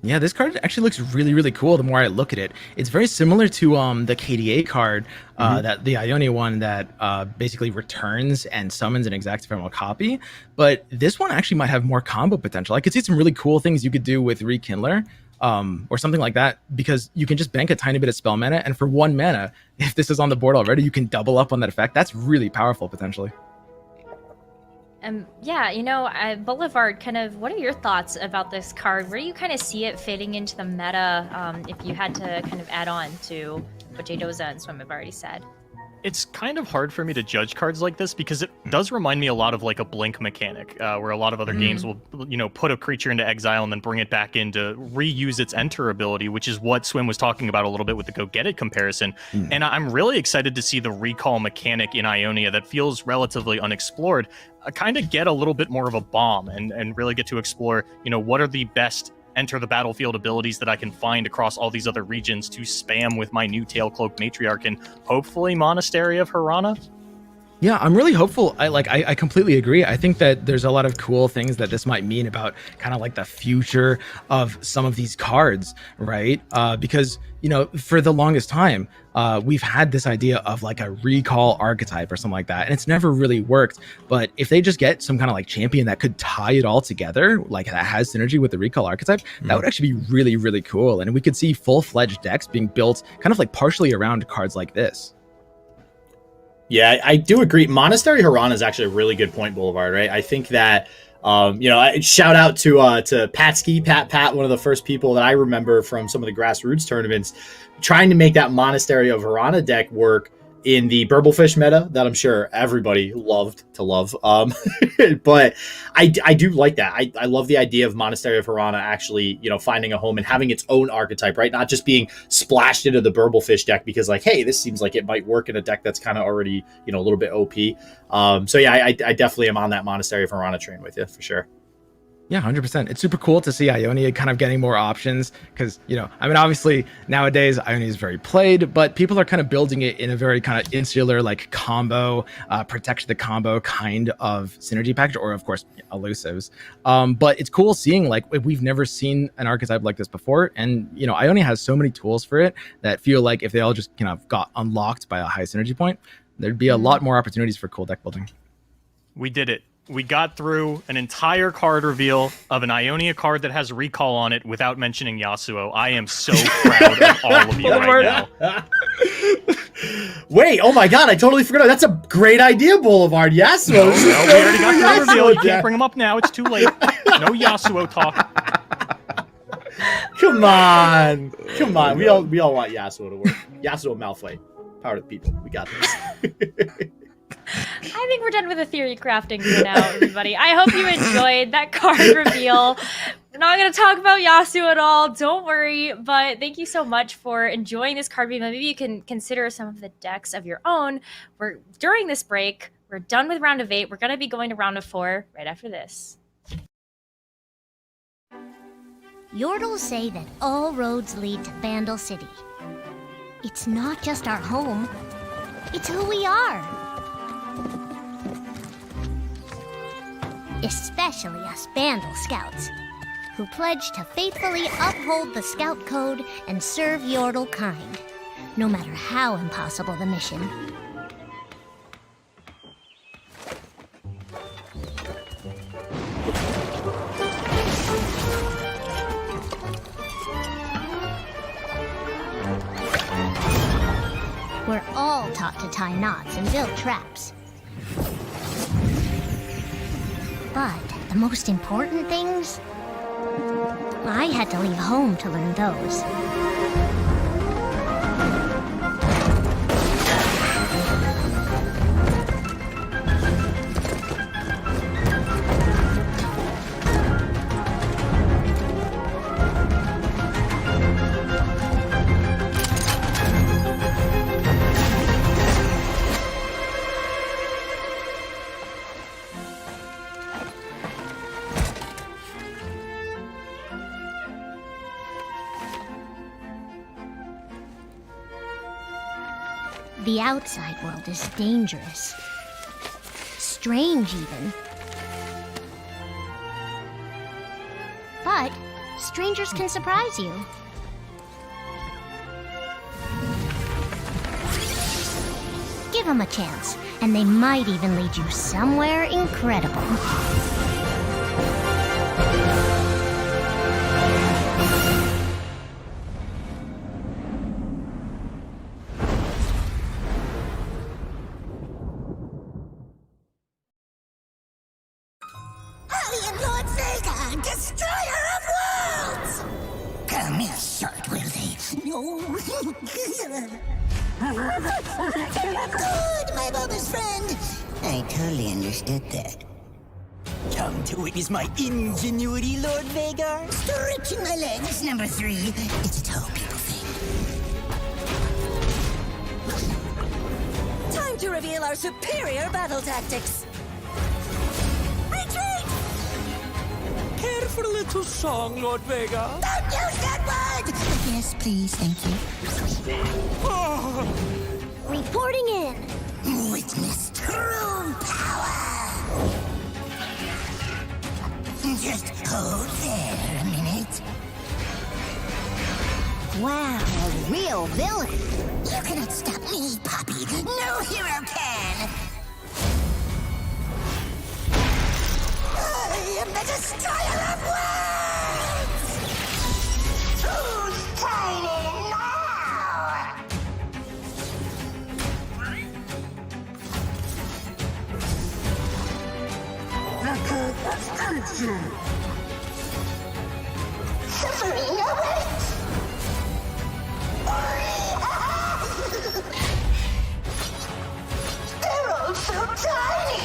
Yeah, this card actually looks really, really cool the more I look at it. It's very similar to the KDA card, that the Ionia one that basically returns and summons an exact ephemeral copy. But this one actually might have more combo potential. I could see some really cool things you could do with Rekindler or something like that, because you can just bank a tiny bit of spell mana, and for 1 mana, if this is on the board already, you can double up on that effect. That's really powerful potentially. Yeah, Boulevard, kind of, what are your thoughts about this card? Where do you kind of see it fitting into the meta, if you had to kind of add on to what Jdoza and Swim have already said? It's kind of hard for me to judge cards like this because it does remind me a lot of like a blink mechanic, where a lot of other games will, put a creature into exile and then bring it back in to reuse its enter ability, which is what Swim was talking about a little bit with the Go Get It comparison. And I'm really excited to see the recall mechanic in Ionia that feels relatively unexplored, kind of get a little bit more of a bomb and really get to explore, what are the best enter the battlefield abilities that I can find across all these other regions to spam with my new Tailcloak Matriarch and hopefully Monastery of Hirana. Yeah, I'm really hopeful. I completely agree. I think that there's a lot of cool things that this might mean about kind of like the future of some of these cards, right? Because, for the longest time, we've had this idea of like a recall archetype or something like that, and it's never really worked. But if they just get some kind of like champion that could tie it all together, like that has synergy with the recall archetype, that would actually be really, really cool. And we could see full-fledged decks being built kind of like partially around cards like this. Yeah, I do agree. Monastery Hirana is actually a really good point, Boulevard, right? I think that, shout out to Patsky, Pat, one of the first people that I remember from some of the grassroots tournaments, trying to make that Monastery of Hirana deck work in the Burblefish meta that I'm sure everybody loved to love. But I do like that. I love the idea of Monastery of Hirana actually, finding a home and having its own archetype, right? Not just being splashed into the Burblefish deck because like, hey, this seems like it might work in a deck that's kind of already, a little bit OP. So yeah, I definitely am on that Monastery of Hirana train with you for sure. Yeah, 100%. It's super cool to see Ionia kind of getting more options because, obviously nowadays Ionia is very played, but people are kind of building it in a very kind of insular, like combo, protect the combo kind of synergy package, or of course, elusives. But it's cool seeing like we've never seen an archetype like this before. And, Ionia has so many tools for it that feel like if they all just kind of got unlocked by a high synergy point, there'd be a lot more opportunities for cool deck building. We did it. We got through an entire card reveal of an Ionia card that has recall on it without mentioning Yasuo. I am so proud of all of you right now. Wait, oh my god, I totally forgot. That's a great idea, Boulevard. Yasuo. No, we already got the reveal. You can't bring him up now. It's too late. No Yasuo talk. Come on. We all want Yasuo to work. Yasuo Malphite. Power to the people. We got this. I think we're done with the theory crafting for now, everybody. I hope you enjoyed that card reveal. We're not going to talk about Yasuo at all. Don't worry. But thank you so much for enjoying this card reveal. Maybe you can consider some of the decks of your own. During this break, we're done with round of 8. We're going to be going to round of 4 right after this. Yordles say that all roads lead to Bandle City. It's not just our home, it's who we are. especially us Bandle Scouts, who pledge to faithfully uphold the Scout Code and serve Yordle kind, no matter how impossible the mission. We're all taught to tie knots and build traps. But the most important things? I had to leave home to learn those. The outside world is dangerous. Strange, even. But strangers can surprise you. Give them a chance, and they might even lead you somewhere incredible. Destroyer of worlds! Come here, short, will they? No. Good, my mother's friend. I totally understood that. Come to witness my ingenuity, Lord Vagar. Stretching my legs, number 3. It's a tall people thing. Time to reveal our superior battle tactics. Care for a little song, Lord Vega? Don't use that word! Yes, please, thank you. Oh. Reporting in. Witness true power. Just hold there a minute. Wow, a real villain. You cannot stop me, Poppy. No hero can. I am the destroyer of worlds! Who's tiny now? Record destruction! Suffering awaits! They're all so tiny!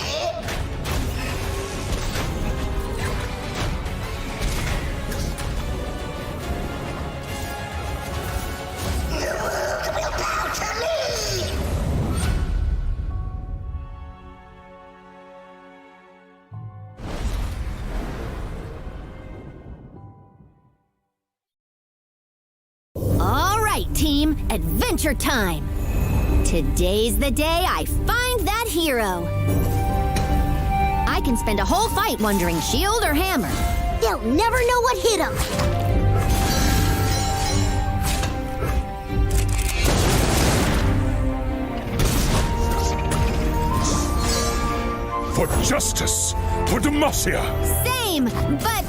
All right, team, adventure time. Today's the day I find that hero. I can spend a whole fight wondering shield or hammer. They'll never know what hit them. For justice! For Demacia! Same, but,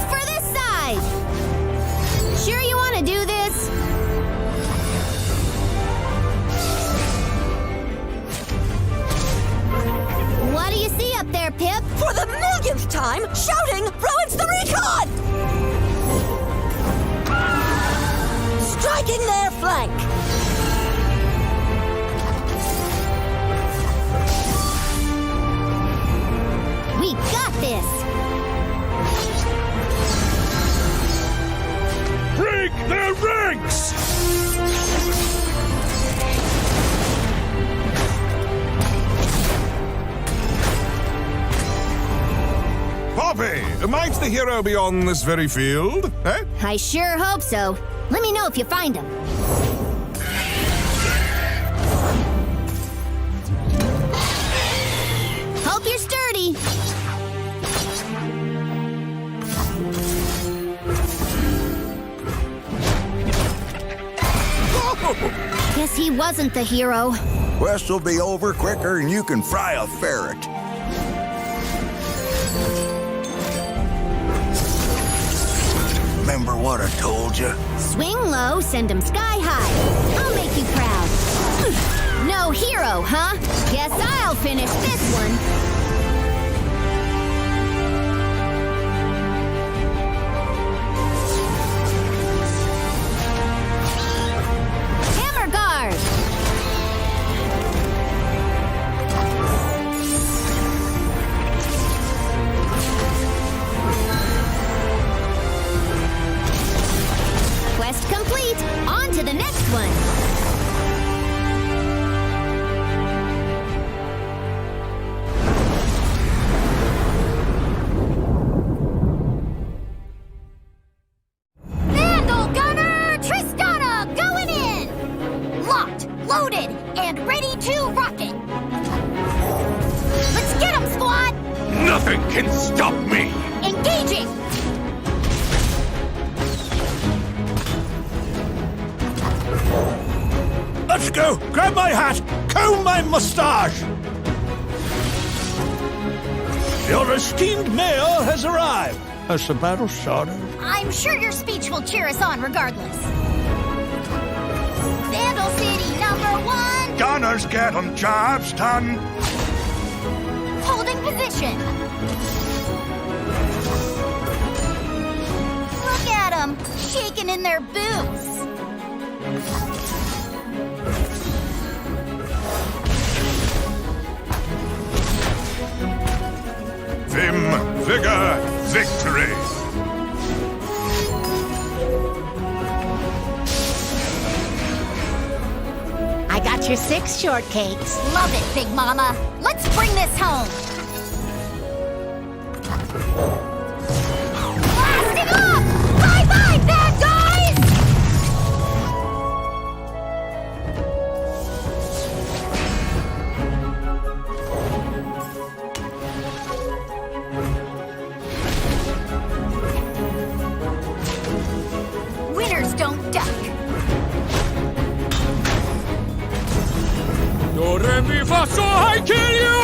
for this side. Sure you want to do this? What do you see up there, Pip? For the millionth time, shouting ruins the recon! Striking their flank! We got this! Break their ranks! Poppy, might the hero be on this very field, eh? I sure hope so. Let me know if you find him. Hope you're sturdy. he wasn't the hero. Quest will be over quicker than you can fry a ferret. Remember what I told you? Swing low, send him sky high. I'll make you proud. No hero, huh? Guess I'll finish this one. Quest complete. On to the next one. Vandal Gunner Tristana going in! Locked, loaded, and ready to rocket. Let's get him, squad! Nothing can stop me! Engaging! Let's go! Grab my hat! Comb my mustache! Your esteemed mayor has arrived. Has the battle started? I'm sure your speech will cheer us on regardless. Vandal City #1! Gunners get 'em, jobs done! Holding position. Look at them, shaking in their boots. Vim, vigor, victory! I got your 6 shortcakes. Love it, Big Mama. Let's bring this home. Blast it up! Bye-bye, bad guys! Winners don't duck. Do re mi fa so I kill you!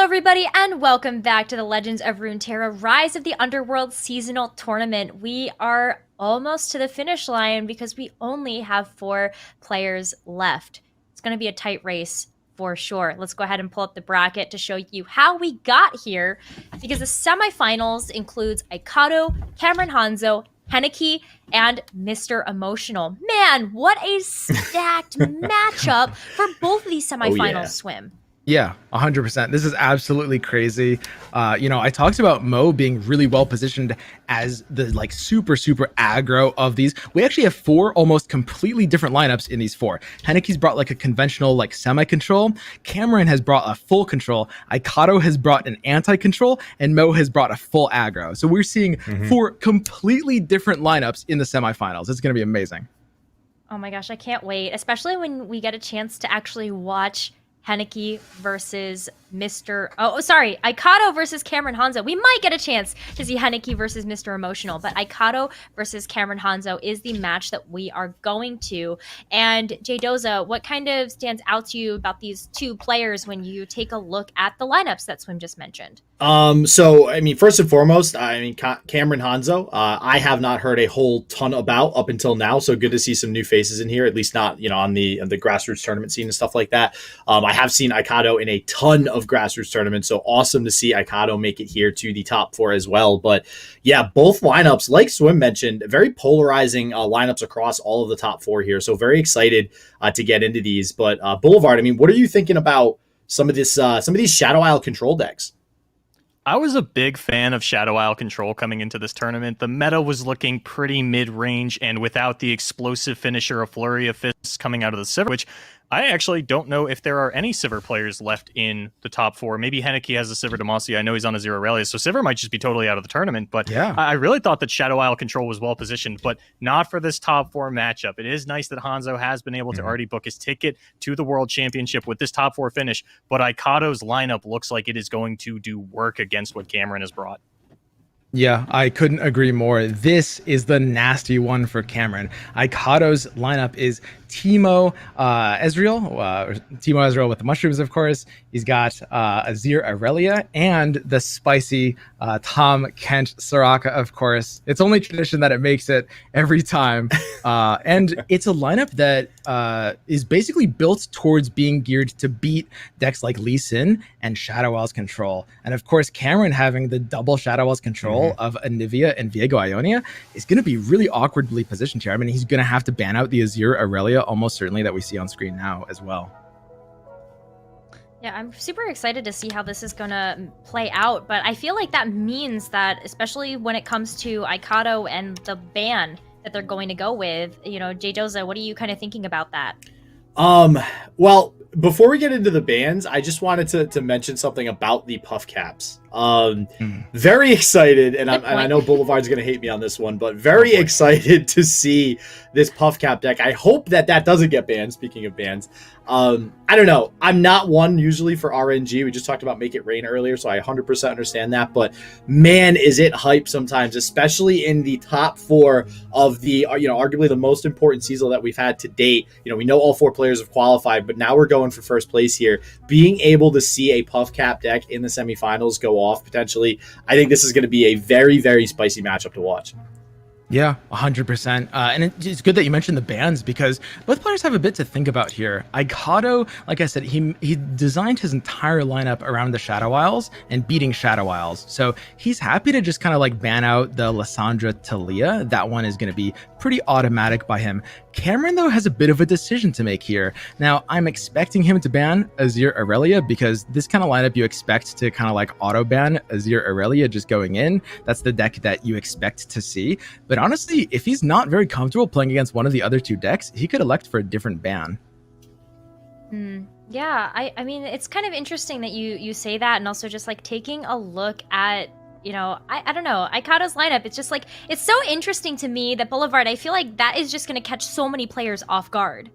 Hello everybody and welcome back to the Legends of Runeterra Rise of the Underworlds Seasonal Tournament. We are almost to the finish line because we only have 4 players left. It's going to be a tight race for sure. Let's go ahead and pull up the bracket to show you how we got here, because the semifinals includes Aikato, Cameron Hanzo, Henneke, and Mr. Emotional. Man, what a stacked matchup for both of these semifinals, Swim. Yeah, 100%. This is absolutely crazy. I talked about Mo being really well positioned as the super aggro of these. We actually have 4 almost completely different lineups in these 4. Henneke's brought a conventional semi-control. Cameron has brought a full control. Aikato has brought an anti-control, and Mo has brought a full aggro. So we're seeing 4 completely different lineups in the semifinals. It's going to be amazing. Oh my gosh, I can't wait, especially when we get a chance to actually watch Henneke versus Aikato versus Cameron Hanzo. We might get a chance to see Henneke versus Mr. Emotional, but Aikato versus Cameron Hanzo is the match that we are going to. And Jdoza, what kind of stands out to you about these 2 players when you take a look at the lineups that Swim just mentioned? First and foremost, Cameron Hanzo, I have not heard a whole ton about up until now. So good to see some new faces in here, at least not, on the grassroots tournament scene and stuff like that. I have seen Aikato in a ton of grassroots tournaments, so awesome to see Aikato make it here to the top 4 as well. But yeah, both lineups, like Swim mentioned, very polarizing lineups across all of the top 4 here. So very excited to get into these. But Boulevard, what are you thinking about some of these Shadow Isle control decks? I was a big fan of Shadow Isle control coming into this tournament. The meta was looking pretty mid-range, and without the explosive finisher of Flurry of Fists coming out of the Sivir, which I actually don't know if there are any Sivir players left in the top 4. Maybe Henneke has a Sivir Demacia. I know he's on a Zero Aurelius, so Sivir might just be totally out of the tournament. But yeah, I really thought that Shadow Isle control was well positioned, but not for this top 4 matchup. It is nice that Hanzo has been able to already book his ticket to the World Championship with this top 4 finish, but Aikato's lineup looks like it is going to do work against what Cameron has brought. Yeah, I couldn't agree more. This is the nasty one for Cameron. Aikato's lineup is Teemo Ezreal, Teemo Ezreal with the mushrooms, of course. He's got Azir Aurelia and the spicy Tom Kent Soraka, of course. It's only tradition that it makes it every time. And it's a lineup that is basically built towards being geared to beat decks like Lee Sin and Shadow Isle's control. And of course, Cameron having the double Shadow Isle's control of Anivia and Viego Ionia is going to be really awkwardly positioned here. He's going to have to ban out the Azir Aurelia almost certainly that we see on screen now as well. Yeah, I'm super excited to see how this is going to play out, but I feel like that means that, especially when it comes to Aikato and the ban that they're going to go with, Jdoza, what are you kind of thinking about that? Well, before we get into the bans, I just wanted to mention something about the puff caps. Very excited, and I know Boulevard's going to hate me on this one, but very excited to see this puff cap deck. I hope that doesn't get banned. Speaking of bans, I don't know. I'm not one usually for RNG. We just talked about Make It Rain earlier, so I 100% understand that. But man, is it hype sometimes, especially in the top 4 of the arguably the most important season that we've had to date. We know all 4 players have qualified, but now we're going for first place here. Being able to see a puff cap deck in the semifinals go off potentially, I think this is going to be a very, very spicy matchup to watch. Yeah, 100%. And it's good that you mentioned the bans because both players have a bit to think about here. Aikato, like I said, he designed his entire lineup around the Shadow Isles and beating Shadow Isles. So he's happy to just kind of ban out the Lissandra Talia. That one is going to be pretty automatic by him. Cameron, though, has a bit of a decision to make here. Now, I'm expecting him to ban Azir Aurelia because this kind of lineup you expect to kind of auto ban Azir Aurelia just going in. That's the deck that you expect to see. But honestly, if he's not very comfortable playing against one of the other 2 decks, he could elect for a different ban. Yeah, I mean, it's kind of interesting that you say that, and also just taking a look at I don't know, Aikato's lineup. It's just it's so interesting to me that Boulevard, I feel like that is just going to catch so many players off guard.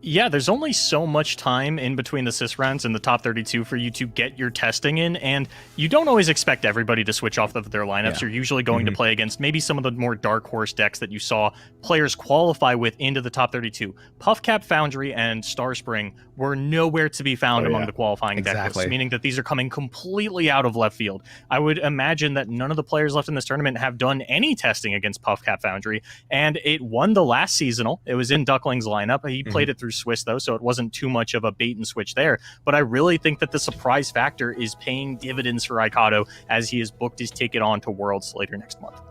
Yeah, there's only so much time in between the SIS rounds and the top 32 for you to get your testing in, and you don't always expect everybody to switch off of their lineups. You're usually going to play against maybe some of the more dark horse decks that you saw players qualify with into the top 32. Puffcap, Foundry, and Starspring were nowhere to be found among the qualifying deck lists, meaning that these are coming completely out of left field. I would imagine that none of the players left in this tournament have done any testing against Puffcap Foundry, and it won the last seasonal. It was in Duckling's lineup. He played it through Swiss, though, so it wasn't too much of a bait and switch there. But I really think that the surprise factor is paying dividends for Icado as he has booked his ticket on to Worlds later next month.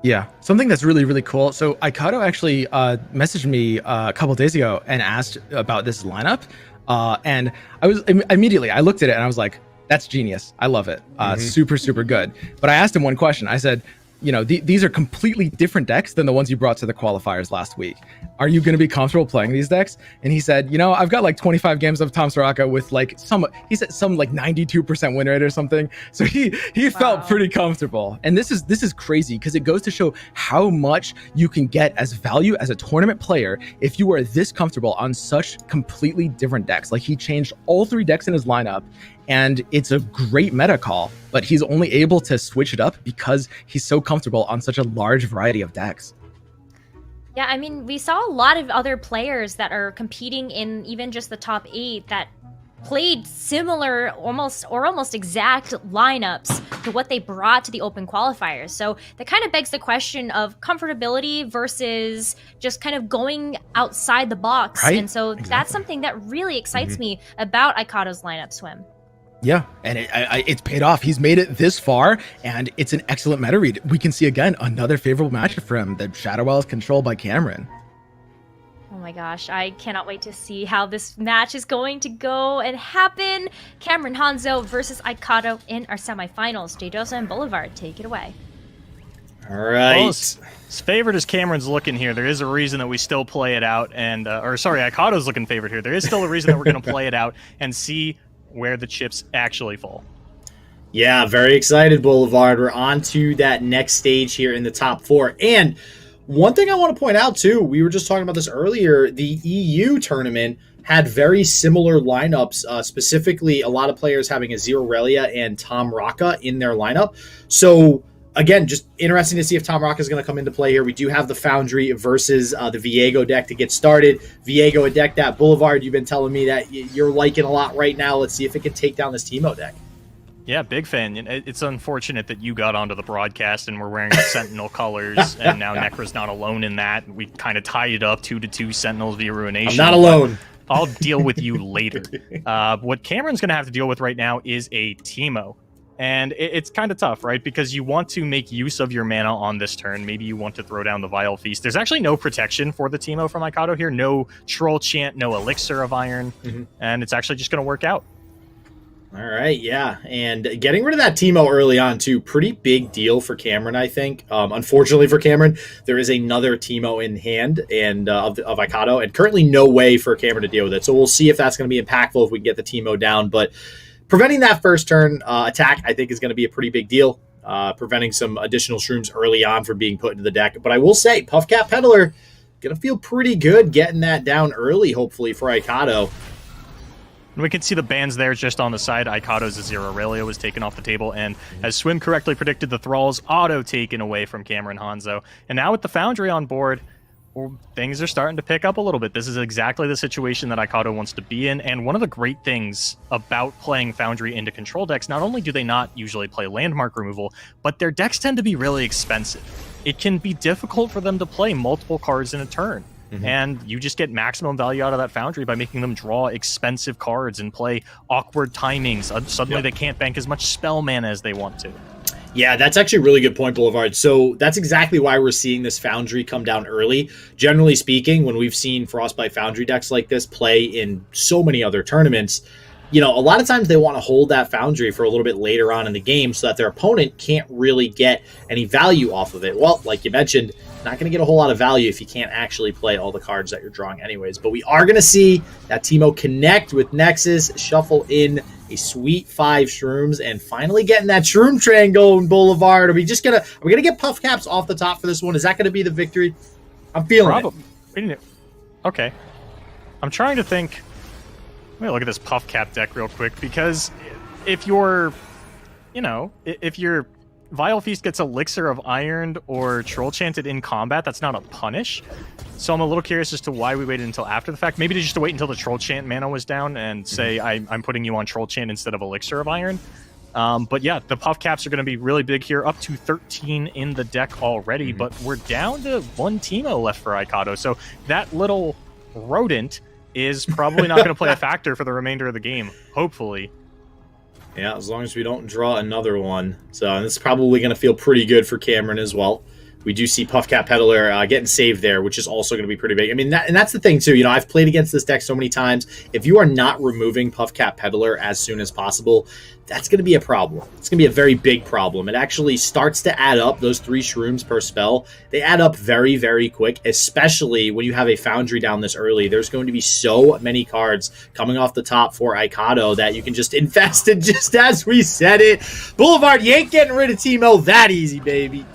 Yeah, something that's really, really cool. So Icado actually messaged me a couple days ago and asked about this lineup. And I was immediately, I looked at it and I was like, that's genius. I love it. Super, super good. But I asked him one question. I said, you know, these are completely different decks than the ones you brought to the qualifiers last week. Are you going to be comfortable playing these decks? And he said, you know, I've got like 25 games of Tom Soraka with like he said some like 92% win rate or something. So he felt pretty comfortable. And this is crazy because it goes to show how much you can get as value as a tournament player if you are this comfortable on such completely different decks. Like he changed all 3 decks in his lineup. And it's a great meta call, but he's only able to switch it up because he's so comfortable on such a large variety of decks. Yeah, I mean, we saw a lot of other players that are competing in even just the top 8 that played similar, almost exact lineups to what they brought to the open qualifiers. So that kind of begs the question of comfortability versus just kind of going outside the box. Right? And so that's something that really excites me about Icado's lineup, Swim. Yeah, and it's paid off. He's made it this far, and it's an excellent meta read. We can see, again, another favorable matchup for him. The Shadow Well is controlled by Cameron. Oh my gosh, I cannot wait to see how this match is going to go and happen. Cameron Hanzo versus Icado in our semifinals. J-Dosa and Boulevard, take it away. All right. Well, as favored as Cameron's looking here, there is a reason that we still play it out, and Icado's looking favored here. There is still a reason that we're going to play it out and see where the chips actually fall. Yeah, very excited, Boulevard. We're on to that next stage here in the top 4. And one thing I want to point out, too, we were just talking about this earlier, the EU tournament had very similar lineups, specifically a lot of players having a Zero Relia and Tom Raka in their lineup. So, again, just interesting to see if Tom Raka is going to come into play here. We do have the Foundry versus the Viego deck to get started. Viego, a deck that Boulevard, you've been telling me that you're liking a lot right now. Let's see if it can take down this Teemo deck. Yeah, big fan. It's unfortunate that you got onto the broadcast and we're wearing the Sentinel colors, and now Necra's not alone in that. We kind of tied it up 2-2 Sentinels via Ruination. I'm not alone. I'll deal with you later. What Cameron's going to have to deal with right now is a Teemo. And it's kind of tough, right? Because you want to make use of your mana on this turn. Maybe you want to throw down the Vile Feast. There's actually no protection for the Teemo from Icado here. No Troll Chant, no Elixir of Iron. And it's actually just going to work out. All right, yeah. And getting rid of that Teemo early on, too, pretty big deal for Cameron, I think. Unfortunately for Cameron, there is another Teemo in hand and of Icado, and currently no way for Cameron to deal with it. So we'll see if that's going to be impactful if we can get the Teemo down. But preventing that first turn attack, I think, is going to be a pretty big deal. Preventing some additional shrooms early on from being put into the deck. But I will say, Puffcap Peddler going to feel pretty good getting that down early, hopefully, for Icado. And we can see the bans there just on the side. Icado's Zero Aurelia was taken off the table, and as Swim correctly predicted, the Thrall's auto taken away from Cameron Hanzo. And now with the Foundry on board, things are starting to pick up a little bit. This is exactly the situation that Icado wants to be in, and one of the great things about playing Foundry into control decks, not only do they not usually play landmark removal, but their decks tend to be really expensive. It can be difficult for them to play multiple cards in a turn. And you just get maximum value out of that Foundry by making them draw expensive cards and play awkward timings. Suddenly they can't bank as much spell mana as they want to. Yeah, that's actually a really good point, Boulevard. So that's exactly why we're seeing this Foundry come down early. Generally speaking, when we've seen Frostbite Foundry decks like this play in so many other tournaments, you know, a lot of times they want to hold that Foundry for a little bit later on in the game so that their opponent can't really get any value off of it. Well, like you mentioned, not going to get a whole lot of value if you can't actually play all the cards that you're drawing anyways. But we are going to see that Teemo connect with Nexus, shuffle in a sweet 5 shrooms, and finally getting that shroom train going, Boulevard. Are we gonna get Puff Caps off the top for this one? Is that going to be the victory? I'm feeling it. Okay. I'm trying to think. Let me look at this Puff Cap deck real quick, because if your Vile Feast gets Elixir of Iron or Troll Chanted in combat, that's not a punish. So I'm a little curious as to why we waited until after the fact. Maybe just to wait until the Troll Chant mana was down and say, I'm putting you on Troll Chant instead of Elixir of Iron. But yeah, the Puff Caps are going to be really big here, up to 13 in the deck already, but we're down to 1 Teemo left for Aikado. So that little rodent is probably not going to play a factor for the remainder of the game, hopefully. Yeah, as long as we don't draw another one. So this is probably going to feel pretty good for Cameron as well. We do see Puffcap Peddler getting saved there, which is also going to be pretty big. I mean, that's the thing, too. You know, I've played against this deck so many times. If you are not removing Puffcap Peddler as soon as possible, that's going to be a problem. It's going to be a very big problem. It actually starts to add up. Those 3 shrooms per spell, they add up very, very quick, especially when you have a Foundry down this early. There's going to be so many cards coming off the top for Aikado that you can just invest in, just as we said it. Boulevard, you ain't getting rid of Teemo that easy, baby.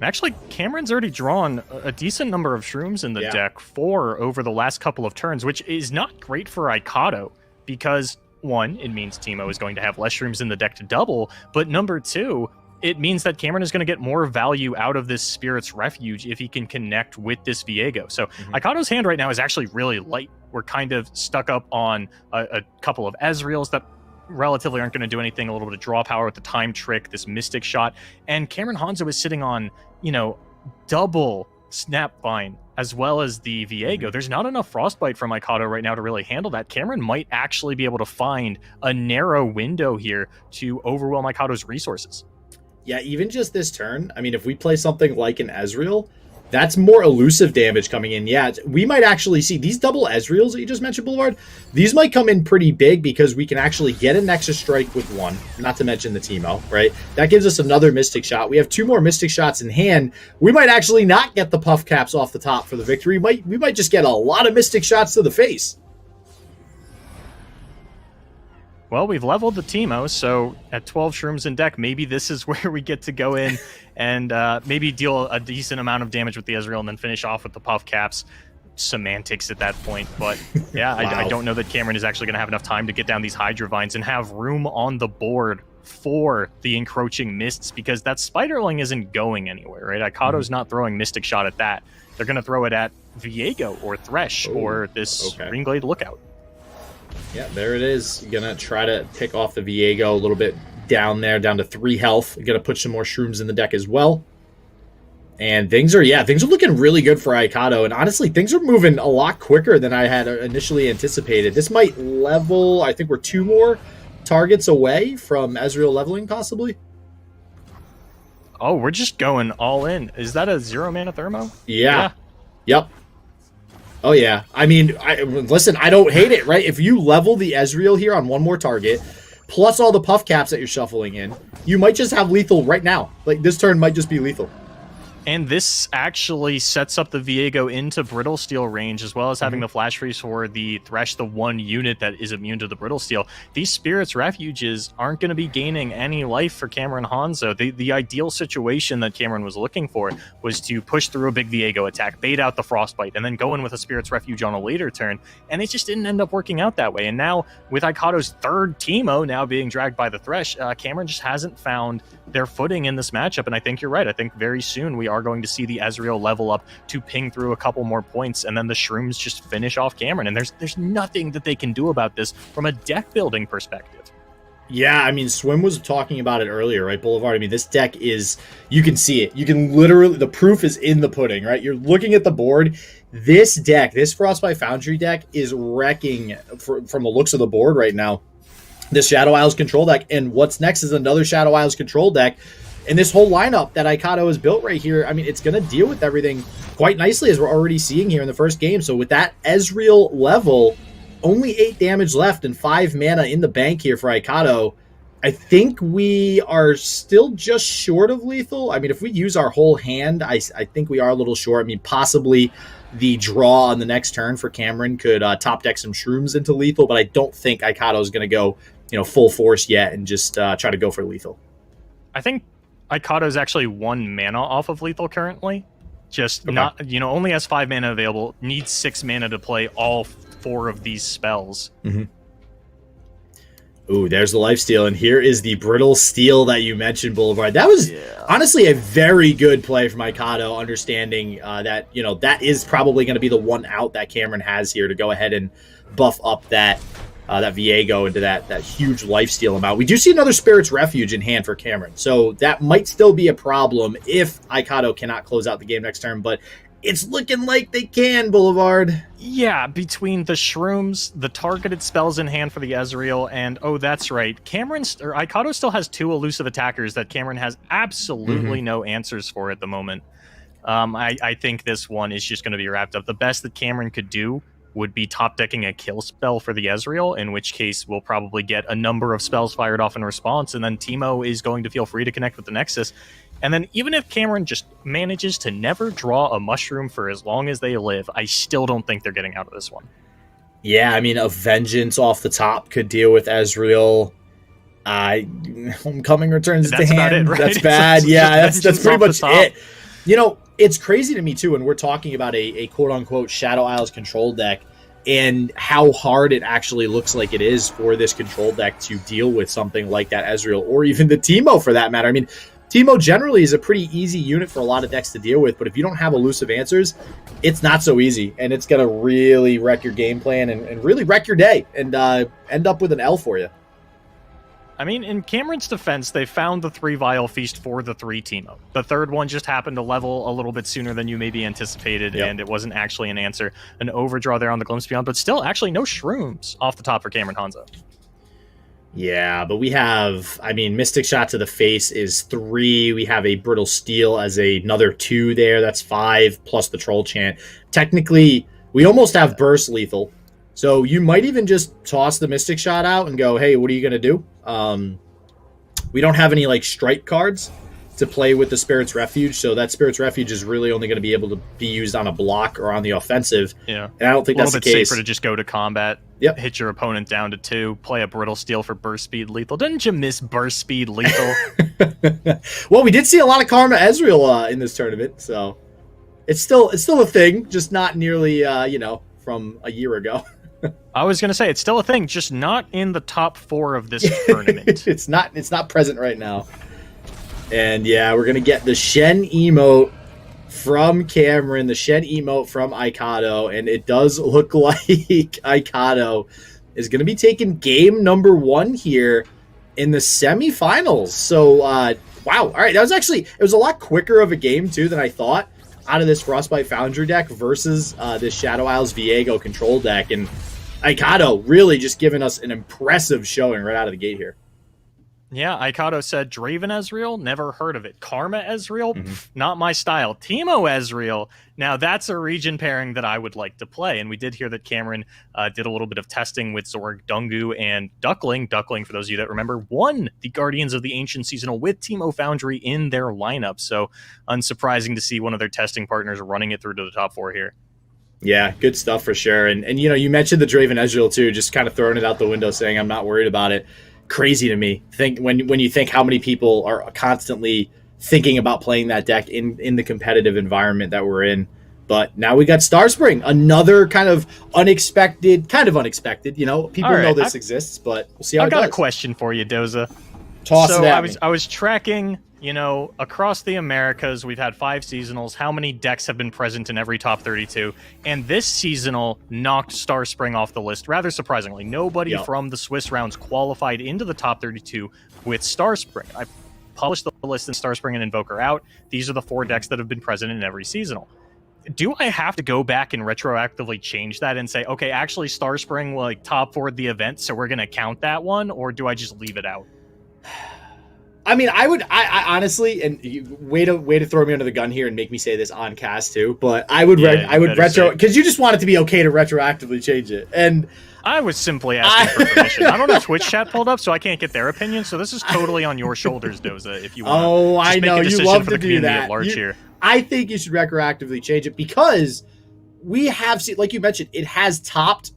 Actually, Cameron's already drawn a decent number of shrooms in the deck, 4 over the last couple of turns, which is not great for Aikado, because, 1, it means Teemo is going to have less shrooms in the deck to double, but number 2, it means that Cameron is going to get more value out of this Spirit's Refuge if he can connect with this Viego. So Aikado's hand right now is actually really light. We're kind of stuck up on a couple of Ezreals that relatively aren't going to do anything, a little bit of draw power with the Time Trick, this Mystic Shot, and Cameron Hanzo is sitting on, double Snapvine as well as the Viego. There's not enough Frostbite from Aikado right now to really handle that. Cameron might actually be able to find a narrow window here to overwhelm Aikado's resources. Yeah, even just this turn, I mean, if we play something like an Ezreal, that's more elusive damage coming in. Yeah, we might actually see these double Ezreals that you just mentioned, Boulevard. These might come in pretty big because we can actually get a Nexus Strike with 1, not to mention the Teemo, right? That gives us another Mystic Shot. We have 2 more Mystic Shots in hand. We might actually not get the Puff Caps off the top for the victory. We might just get a lot of Mystic Shots to the face. Well, we've leveled the Teemo, so at 12 shrooms in deck, maybe this is where we get to go in and maybe deal a decent amount of damage with the Ezreal and then finish off with the Puff Caps. Semantics at that point, but yeah, wow. I don't know that Cameron is actually going to have enough time to get down these Hydra Vines and have room on the board for the encroaching mists, because that Spiderling isn't going anywhere, right? Aikado's not throwing Mystic Shot at that. They're going to throw it at Viego or Thresh or this Ringblade Lookout. Yeah, there it is. Gonna try to pick off the Viego a little bit down there, down to 3 health. Gonna put some more shrooms in the deck as well. And things are looking really good for Aikado. And honestly, things are moving a lot quicker than I had initially anticipated. This might level, I think we're 2 more targets away from Ezreal leveling, possibly. Oh, we're just going all in. Is that a 0 mana Thermo? Yeah. Yep. Oh, yeah. I mean, listen, I don't hate it, right? If you level the Ezreal here on 1 more target, plus all the Puff Caps that you're shuffling in, you might just have lethal right now. Like, this turn might just be lethal. And this actually sets up the Viego into Brittle Steel range, as well as having the Flash Freeze for the Thresh, the 1 unit that is immune to the Brittle Steel. These Spirit's Refuges aren't going to be gaining any life for Cameron Hanzo. The ideal situation that Cameron was looking for was to push through a big Viego attack, bait out the Frostbite, and then go in with a Spirit's Refuge on a later turn. And it just didn't end up working out that way. And now, with Aikado's 3rd Teemo now being dragged by the Thresh, Cameron just hasn't found their footing in this matchup. And I think you're right. I think very soon we are going to see the Ezreal level up to ping through a couple more points, and then the shrooms just finish off Cameron. And there's nothing that they can do about this from a deck building perspective. Yeah, I mean, Swim was talking about it earlier, right, Boulevard? I mean, this deck is, you can see it. You can literally, the proof is in the pudding, right? You're looking at the board. This deck, this Frostbite Foundry deck is wrecking from the looks of the board right now. This Shadow Isles control deck, and what's next is another Shadow Isles control deck. And this whole lineup that Aikado has built right here, I mean, it's going to deal with everything quite nicely, as we're already seeing here in the first game. So with that Ezreal level, only 8 damage left and 5 mana in the bank here for Aikado. I think we are still just short of lethal. I mean, if we use our whole hand, I think we are a little short. I mean, possibly the draw on the next turn for Cameron could top deck some shrooms into lethal, but I don't think Aikado is going to go, full force yet and just try to go for lethal. I think Aikado is actually 1 mana off of lethal currently. Just not, only has 5 mana available, needs 6 mana to play all 4 of these spells. Mm-hmm. Ooh, there's the lifesteal, and here is the brittle steel that you mentioned, Boulevard. That was honestly a very good play from Mikado, understanding that, that is probably going to be the one out that Cameron has here to go ahead and buff up that Viego into that huge lifesteal amount. We do see another Spirit's Refuge in hand for Cameron, so that might still be a problem if Mikado cannot close out the game next turn, but it's looking like they can, Boulevard. Yeah, between the shrooms, the targeted spells in hand for the Ezreal, and that's right, Mikado still has 2 elusive attackers that Cameron has absolutely no answers for at the moment. I think this one is just going to be wrapped up. The best that Cameron could do would be top decking a kill spell for the Ezreal, in which case we'll probably get a number of spells fired off in response, and then Teemo is going to feel free to connect with the Nexus. And then even if Cameron just manages to never draw a mushroom for as long as they live, I still don't think they're getting out of this one. Yeah, I mean, a Vengeance off the top could deal with Ezreal. Homecoming returns to hand. About it, right? That's bad. That's pretty much it. It's crazy to me, too, when we're talking about a quote-unquote Shadow Isles control deck and how hard it actually looks like it is for this control deck to deal with something like that Ezreal, or even the Teemo, for that matter. I mean, Teemo generally is a pretty easy unit for a lot of decks to deal with, but if you don't have elusive answers, it's not so easy, and it's going to really wreck your game plan and really wreck your day and end up with an L for you. I mean, in Cameron's defense, they found the 3 Vial Feast for the 3 Teemo. The third one just happened to level a little bit sooner than you maybe anticipated, and it wasn't actually an answer. An overdraw there on the Glimpse Beyond, but still, actually, no shrooms off the top for Cameron Hanzo. Yeah, but we have, Mystic Shot to the face is 3. We have a Brittle Steel as another 2 there. That's 5, plus the Troll Chant. Technically, we almost have Burst Lethal. So you might even just toss the Mystic Shot out and go, hey, what are you going to do? We don't have any, strike cards to play with the Spirit's Refuge, so that Spirit's Refuge is really only going to be able to be used on a block or on the offensive. Yeah. And I don't think that's the case. A little bit safer to just go to combat, hit your opponent down to 2, play a Brittle Steel for Burst Speed Lethal. Didn't you miss Burst Speed Lethal? Well, we did see a lot of Karma Ezreal in this tournament, so it's still a thing, just not nearly, from a year ago. I was going to say, it's still a thing, just not in the top 4 of this tournament. It's not present right now. And yeah, we're going to get the Shen emote from Cameron, the Shen emote from Ikado, and it does look like Ikado is going to be taking game number 1 here in the semifinals. So, wow. All right, it was a lot quicker of a game, too, than I thought out of this Frostbite Foundry deck versus this Shadow Isles Viego control deck. And Ikado really just giving us an impressive showing right out of the gate here. Yeah, Ikado said, Draven Ezreal, never heard of it. Karma Ezreal, not my style. Teemo Ezreal, now that's a region pairing that I would like to play. And we did hear that Cameron did a little bit of testing with Zorg, Dungu, and Duckling. Duckling, for those of you that remember, won the Guardians of the Ancient Seasonal with Teemo Foundry in their lineup. So unsurprising to see one of their testing partners running it through to the top 4 here. Yeah, good stuff for sure. And you mentioned the Draven Ezreal too, just kind of throwing it out the window saying I'm not worried about it. Crazy to me. Think when you think how many people are constantly thinking about playing that deck in the competitive environment that we're in. But now we got Starspring, another kind of unexpected. People know this exists, but we'll see how it goes. I've got a question for you, Doza. Toss it at me. I was tracking, across the Americas, we've had 5 seasonals. How many decks have been present in every top 32? And this seasonal knocked Starspring off the list, rather surprisingly. Nobody from the Swiss rounds qualified into the top 32 with Starspring. I published the list in Starspring and Invoker out. These are the 4 decks that have been present in every seasonal. Do I have to go back and retroactively change that and say, okay, actually Starspring top 4'd the event, so we're going to count that one, or do I just leave it out? I mean, I honestly, and way to throw me under the gun here and make me say this on cast too, but I would retro, because you just want it to be okay to retroactively change it. And I was simply asking for permission. I don't have Twitch chat pulled up, so I can't get their opinion. So this is totally on your shoulders, Doza. If you want, I know you love to do that. At large here. I think you should retroactively change it because we have seen, like you mentioned, it has topped,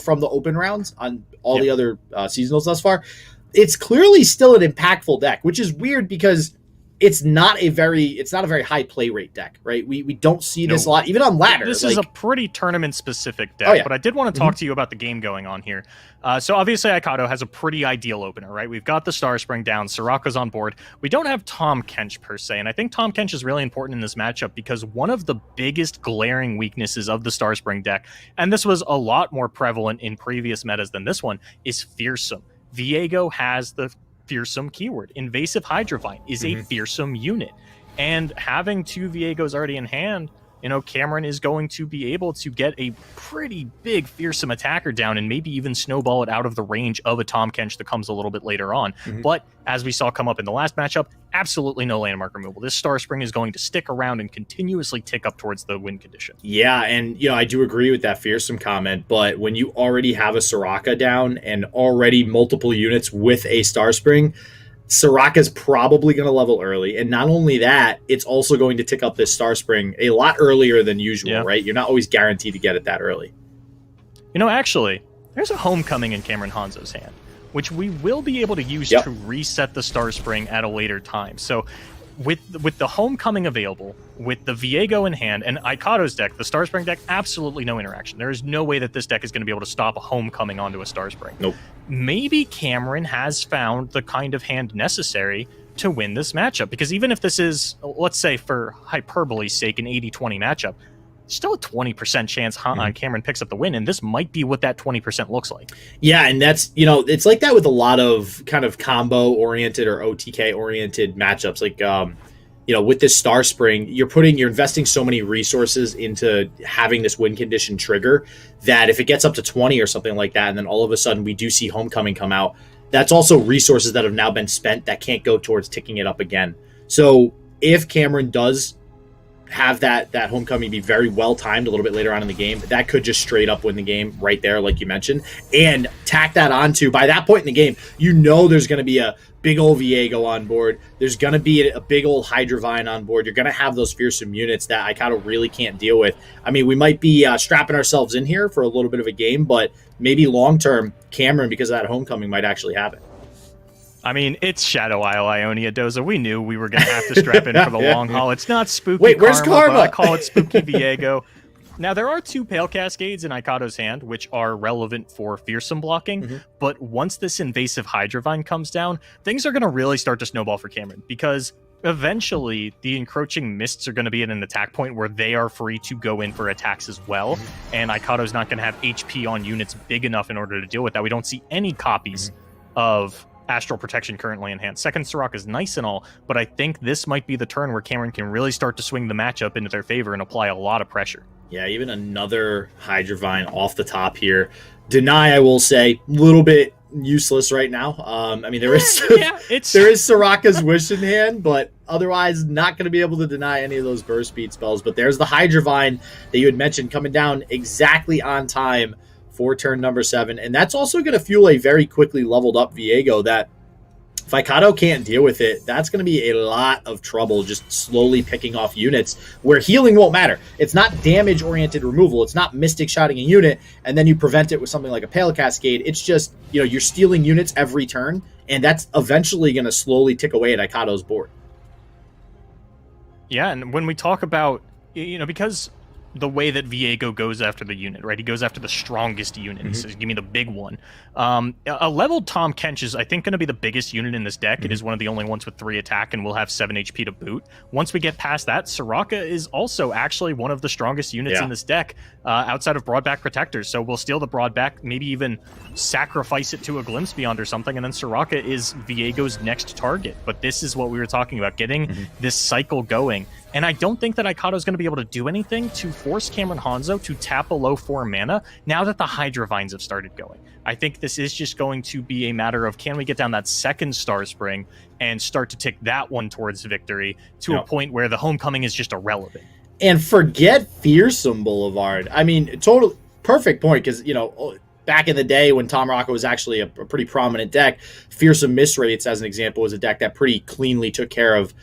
from the open rounds on all the other seasonals thus far. It's clearly still an impactful deck, which is weird because it's not a very high play rate deck, right? We don't see this a lot, even on ladder. This is a pretty tournament-specific deck, Oh, yeah. but I did want to talk to you about the game going on here. So obviously, Aikato has a pretty ideal opener, right? We've got the Star Spring down, Soraka's on board. We don't have Tahm Kench, per se, and I think Tahm Kench is really important in this matchup because one of the biggest glaring weaknesses of the Star Spring deck, and this was a lot more prevalent in previous metas than this one, is Fearsome. Viego has the Fearsome keyword. Invasive Hydrovine is a fearsome unit. And having 2 Viegos already in hand, you know, Cameron is going to be able to get a pretty big fearsome attacker down and maybe even snowball it out of the range of a Tahm Kench that comes a little bit later on. But as we saw come up in the last matchup, absolutely no landmark removal. This Star Spring is going to stick around and continuously tick up towards the win condition. Yeah, and I do agree with that fearsome comment, but when you already have a Soraka down and already multiple units with a Star Spring, Soraka's probably going to level early. And not only that, it's also going to tick up this Star Spring a lot earlier than usual, right? You're not always guaranteed to get it that early. You know, actually, there's a Homecoming in Cameron Hanzo's hand, which we will be able to use to reset the Star Spring at a later time. So with the Homecoming available, with the Viego in hand, and Aikato's deck, the Star Spring deck, absolutely no interaction. There is no way that this deck is going to be able to stop a Homecoming onto a Star Spring. Nope. Maybe Cameron has found the kind of hand necessary to win this matchup, because even if this is, let's say for hyperbole's sake, an 80-20 matchup, still a 20% chance Cameron picks up the win, and this might be what that 20% looks like. Yeah, and that's, it's like that with a lot of kind of combo-oriented or OTK-oriented matchups. Like, with this Star Spring, you're investing so many resources into having this win condition trigger that if it gets up to 20 or something like that, and then all of a sudden we do see Homecoming come out, that's also resources that have now been spent that can't go towards ticking it up again. So if Cameron does have that Homecoming be very well timed a little bit later on in the game, that could just straight up win the game right there, like you mentioned, and tack that onto, by that point in the game, there's going to be a big old Viego on board. There's going to be a big old Hydrovine on board. You're going to have those fearsome units that Aikato really can't deal with. I mean, we might be strapping ourselves in here for a little bit of a game, but maybe long-term, Cameron, because of that Homecoming, might actually have it. I mean, it's Shadow Isle Ionia Doza. We knew we were going to have to strap in for the long haul. It's not Spooky Wait, where's Karma? But I call it Spooky Viego. Now, there are 2 Pale Cascades in Aikato's hand, which are relevant for fearsome blocking, but once this Invasive Hydrovine comes down, things are going to really start to snowball for Cameron, because eventually the Encroaching Mists are going to be at an attack point where they are free to go in for attacks as well, and Aikato's not going to have HP on units big enough in order to deal with that. We don't see any copies of Astral Protection currently in hand. Second Soraka is nice and all, but I think this might be the turn where Cameron can really start to swing the matchup into their favor and apply a lot of pressure. Yeah, even another Hydrovine off the top here. Deny, I will say, a little bit useless right now. I mean, there is Soraka's Wish in hand, but otherwise not going to be able to deny any of those burst speed spells. But there's the Hydrovine that you had mentioned coming down exactly on time for turn number 7, and that's also going to fuel a very quickly leveled up Viego that if Aikato can't deal with it, that's going to be a lot of trouble just slowly picking off units where healing won't matter. It's not damage-oriented removal. It's not Mystic Shotting a unit, and then you prevent it with something like a Pale Cascade. It's just, you're stealing units every turn, and that's eventually going to slowly tick away at Aikato's board. Yeah, and when we talk about, because the way that Viego goes after the unit, right? He goes after the strongest unit. He says, give me the big one. A leveled Tahm Kench is, I think, going to be the biggest unit in this deck. It is one of the only ones with 3 attack and will have 7 HP to boot. Once we get past that, Soraka is also actually one of the strongest units in this deck outside of Broadback Protectors. So we'll steal the Broadback, maybe even sacrifice it to a Glimpse Beyond or something, and then Soraka is Viego's next target. But this is what we were talking about, getting this cycle going. And I don't think that Aikato is going to be able to do anything to force Cameron Hanzo to tap below 4 mana now that the Hydrovines have started going. I think this is just going to be a matter of, can we get down that second Star Spring and start to tick that one towards victory to a point where the Homecoming is just irrelevant. And forget Fearsome Boulevard. I mean, total perfect point, because, back in the day when Tom Rocco was actually a pretty prominent deck, Fearsome Misrates, as an example, was a deck that pretty cleanly took care of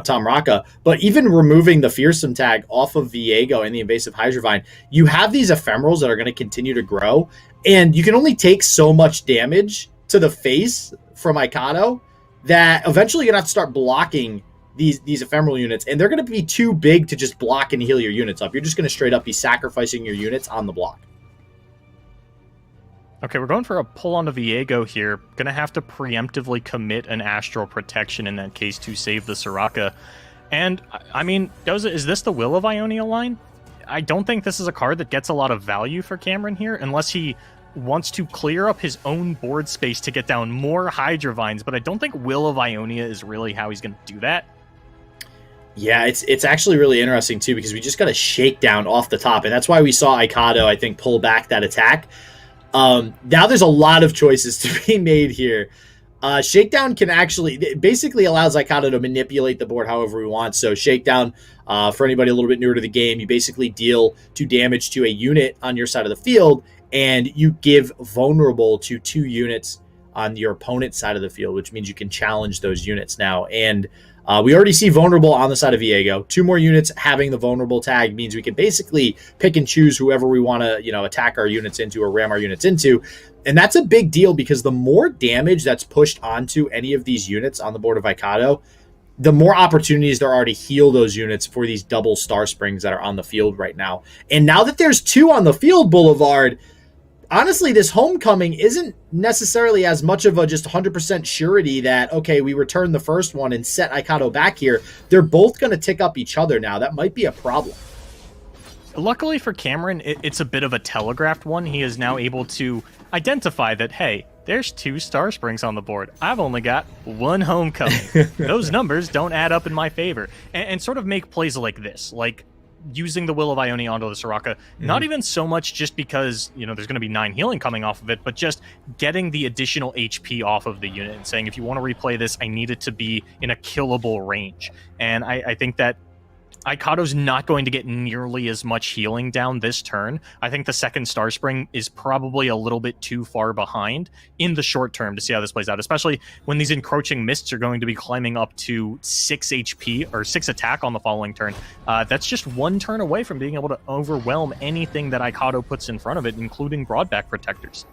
Tom Rocca. But even removing the Fearsome tag off of Viego and the Invasive Hydrovine, you have these ephemerals that are going to continue to grow, and you can only take so much damage to the face from Aikato that eventually you're going to have to start blocking these ephemeral units, and they're going to be too big to just block and heal your units up. You're just going to straight up be sacrificing your units on the block. Okay, we're going for a pull onto Viego here. Gonna have to preemptively commit an Astral Protection in that case to save the Soraka. And, I mean, Doza, is this the Will of Ionia line? I don't think this is a card that gets a lot of value for Cameron here, unless he wants to clear up his own board space to get down more Hydra Vines, but I don't think Will of Ionia is really how he's going to do that. Yeah, it's actually really interesting, too, because we just got a shakedown off the top, and that's why we saw Aikado, I think, pull back that attack. Now there's a lot of choices to be made here. Shakedown can actually basically allows Aikado to manipulate the board however we want. So Shakedown, for anybody a little bit newer to the game, you basically deal 2 damage to a unit on your side of the field, and you give vulnerable to 2 units on your opponent's side of the field, which means you can challenge those units now. And we already see vulnerable on the side of Viego. 2 more units having the vulnerable tag means we can basically pick and choose whoever we want to, attack our units into or ram our units into. And that's a big deal because the more damage that's pushed onto any of these units on the board of Aikado, the more opportunities there are to heal those units for these double Star Springs that are on the field right now. And now that there's 2 on the field, Boulevard, honestly, this homecoming isn't necessarily as much of a just 100% surety that, okay, we return the first one and set Aikado back here. They're both going to tick up each other now. That might be a problem. Luckily for Cameron, it's a bit of a telegraphed one. He is now able to identify that, hey, there's 2 Star Springs on the board. I've only got 1 homecoming. Those numbers don't add up in my favor. And sort of make plays like this, like using the Will of Ionia onto the Soraka, not even so much just because, there's going to be 9 healing coming off of it, but just getting the additional HP off of the unit and saying, if you want to replay this, I need it to be in a killable range. And I think that Aikado's not going to get nearly as much healing down this turn. I think the second Star Spring is probably a little bit too far behind in the short term to see how this plays out, especially when these encroaching mists are going to be climbing up to 6 HP or 6 attack on the following turn. That's just 1 turn away from being able to overwhelm anything that Aikado puts in front of it, including broadback protectors.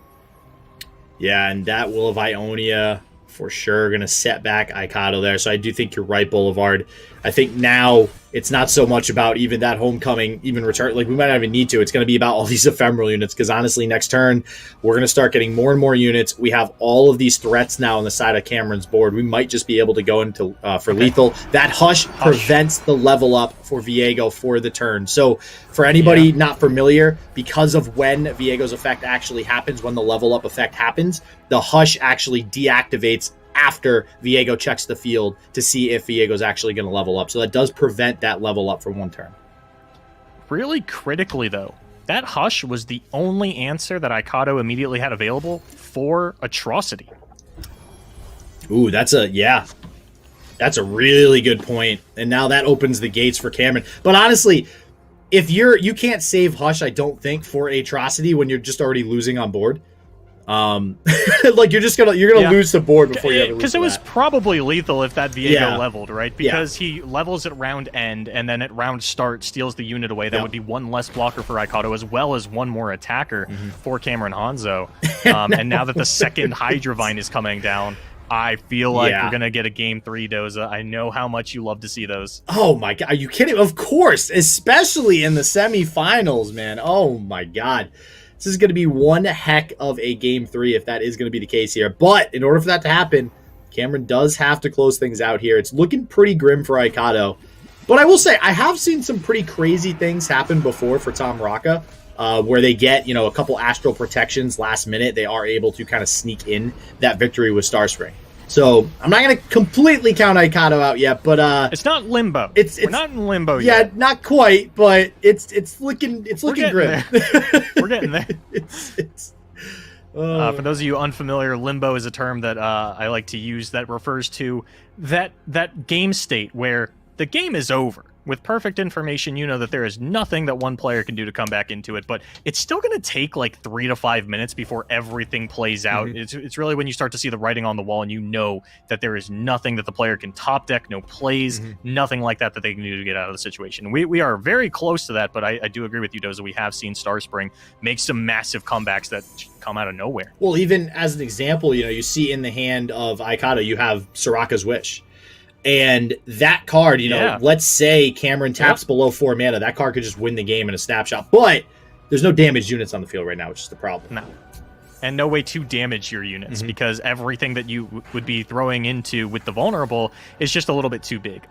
Yeah, and that Will of Ionia for sure going to set back Aikado there. So I do think you're right, Boulevard. I think now it's not so much about even that homecoming, even return. Like, we might not even need to. It's going to be about all these ephemeral units, because honestly, next turn, we're going to start getting more and more units. We have all of these threats now on the side of Cameron's board. We might just be able to go into for lethal. That Hush prevents the level up for Viego for the turn. So for anybody not familiar, because of when Viego's effect actually happens, when the level up effect happens, the Hush actually deactivates after Viego checks the field to see if Viego's actually going to level up. So that does prevent that level up for 1 turn. Really critically, though, that Hush was the only answer that Aikado immediately had available for Atrocity. Ooh, that's a really good point. And now that opens the gates for Cameron. But honestly, if you can't save Hush, I don't think, for Atrocity when you're just already losing on board. Like you're gonna lose the board before you ever lose. Because it was probably lethal if that Viego leveled, right? Because he levels at round end and then at round start steals the unit away. That would be 1 less blocker for Aikado, as well as 1 more attacker for Cameron Hanzo. And now that the second Hydra Vine is coming down, I feel like we're gonna get a game 3, Doza. I know how much you love to see those. Oh my god, are you kidding? Of course, especially in the semifinals, man. Oh my god. This is going to be one heck of a game 3 if that is going to be the case here. But in order for that to happen, Cameron does have to close things out here. It's looking pretty grim for Aikado. But I will say, I have seen some pretty crazy things happen before for Tom Raka, where they get, a couple Astral Protections last minute. They are able to kind of sneak in that victory with Star Spring. So I'm not going to completely count Aikado out yet, but it's not limbo. We're not in limbo yet. yet. Yeah, not quite, but it's looking grim. We're getting there. For those of you unfamiliar, limbo is a term that I like to use that refers to that game state where the game is over. With perfect information, you know that there is nothing that one player can do to come back into it, but it's still going to take like 3 to 5 minutes before everything plays out. It's really when you start to see the writing on the wall and you know that there is nothing that the player can top deck, no plays, nothing like that they can do to get out of the situation. We are very close to that, but I do agree with you, Doza. We have seen Star Spring make some massive comebacks that come out of nowhere. Well, even as an example, you see in the hand of Aikado, you have Soraka's Wish. And that card, you know, Yeah. let's say Cameron taps below 4 mana, that card could just win the game in a snapshot. But there's no damaged units on the field right now, which is the problem. No. And no way to damage your units because everything that you would be throwing into with the vulnerable is just a little bit too big.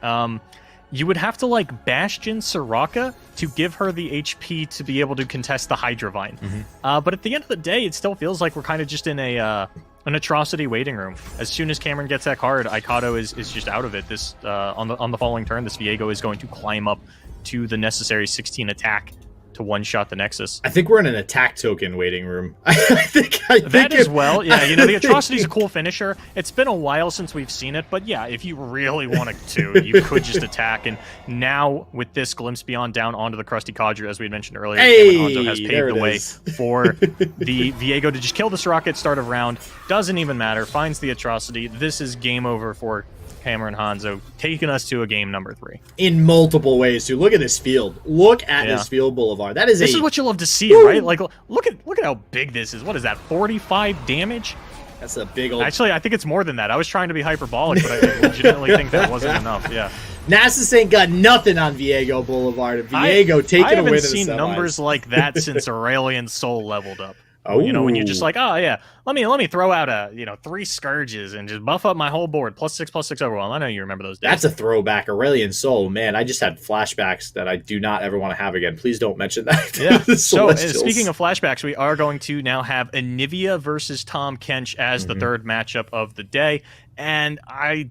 You would have to like Bastion Soraka to give her the HP to be able to contest the Hydravine. But at the end of the day, it still feels like we're kind of just in a an atrocity waiting room. As soon as Cameron gets that card, Icado is just out of it. This on the following turn, this Viego is going to climb up to the necessary 16 attack to one-shot the Nexus. I think we're in an attack token waiting room. I think That as well, yeah. You know, the Atrocity's a cool finisher. It's been a while since we've seen it, but yeah, if you really wanted to, you could just attack. And now, with this Glimpse Beyond down onto the Crusty Cadre, as we had mentioned earlier, Cameron Hanzo has paved the way for the Viego to just kill the Soraka at start of round. Doesn't even matter. Finds the Atrocity. This is game over for Cameron Hanzo, taking us to a game number 3. In multiple ways, too. Look at this field. Look at this field, Boulevard. That is This is what you love to see, right? Like, look at how big this is. What is that? 45 damage? That's a big old... Actually, I think it's more than that. I was trying to be hyperbolic, but I legitimately think that wasn't enough. Yeah. Nasus ain't got nothing on Viego Boulevard. And Viego taking a win in the I haven't seen semis. numbers like that since Aurelion Soul leveled up. Oh. You know, when you're just like, oh yeah, let me throw out 3 Scourges and just buff up my whole board. +6/+6 overwhelm. I know you remember those days. That's a throwback. Aurelion Soul, man. I just had flashbacks that I do not ever want to have again. Please don't mention that. Yeah. So Celestials. speaking of flashbacks, we are going to now have Anivia versus Tom Kench as the third matchup of the day. And I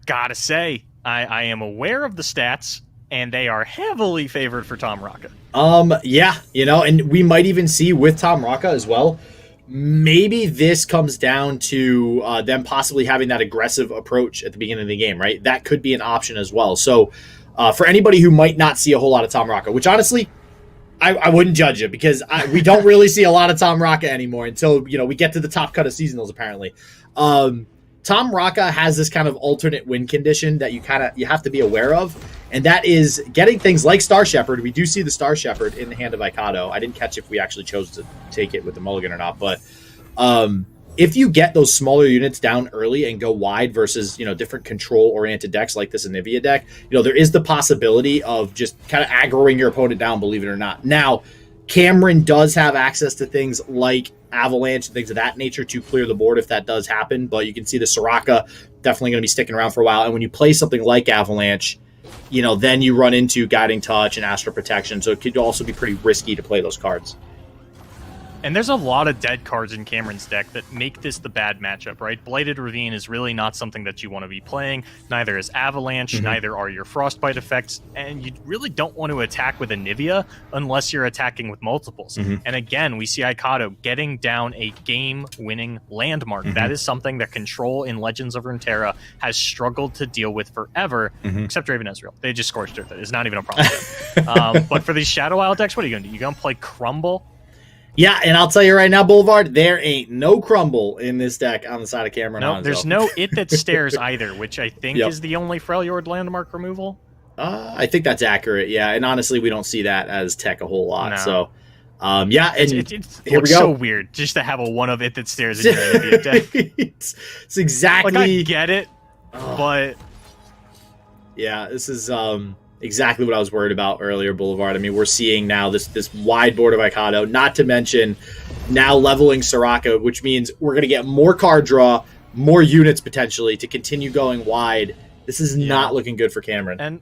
gotta say, I am aware of the stats, and they are heavily favored for Tom Raka. Yeah, you know, and we might even see with Tom Raka as well. Maybe this comes down to them possibly having that aggressive approach at the beginning of the game, right? That could be an option as well. So for anybody who might not see a whole lot of Tom Raka, which honestly, I wouldn't judge it because we don't really see a lot of Tom Raka anymore until, you know, we get to the top cut of seasonals, apparently. Tom Raka has this kind of alternate win condition that you have to be aware of, and that is getting things like Star Shepherd. We do see the Star Shepherd in the hand of Icado. I didn't catch if we actually chose to take it with the mulligan or not, but if you get those smaller units down early and go wide versus, you know, different control-oriented decks like this Anivia deck, you know, there is the possibility of just kind of aggroing your opponent down, believe it or not. Now, Cameron does have access to things like Avalanche and things of that nature to clear the board if that does happen, but you can see the Soraka definitely going to be sticking around for a while. And when you play something like Avalanche, you know, then you run into Guiding Touch and Astral Protection, so it could also be pretty risky to play those cards. And there's a lot of dead cards in Cameron's deck that make this the bad matchup, right? Blighted Ravine is really not something that you want to be playing. Neither is Avalanche, neither are your Frostbite effects, and you really don't want to attack with Anivia unless you're attacking with multiples. And again, we see Icado getting down a game-winning landmark. That is something that Control in Legends of Runeterra has struggled to deal with forever, except Draven Ezreal. They just scorched Earth. It's not even a problem. But for these Shadow Isle decks, what are you going to do? You going to play Crumble? Yeah, and I'll tell you right now, Boulevard, there ain't no Crumble in this deck on the side of Cameron Hanzo. No, there's no It That Stares either, which I think is the only Freljord landmark removal. I think that's accurate, yeah. And honestly, we don't see that as tech a whole lot. So, yeah, and it here looks we go. so weird just to have a one of It That Stares in your Anivia deck. It's exactly... Like, I get it, but... Yeah, this is exactly what I was worried about earlier, Boulevard. I mean, we're seeing now this wide board of Icado, not to mention now leveling Soraka, which means we're going to get more card draw, more units potentially to continue going wide. This is not looking good for Cameron.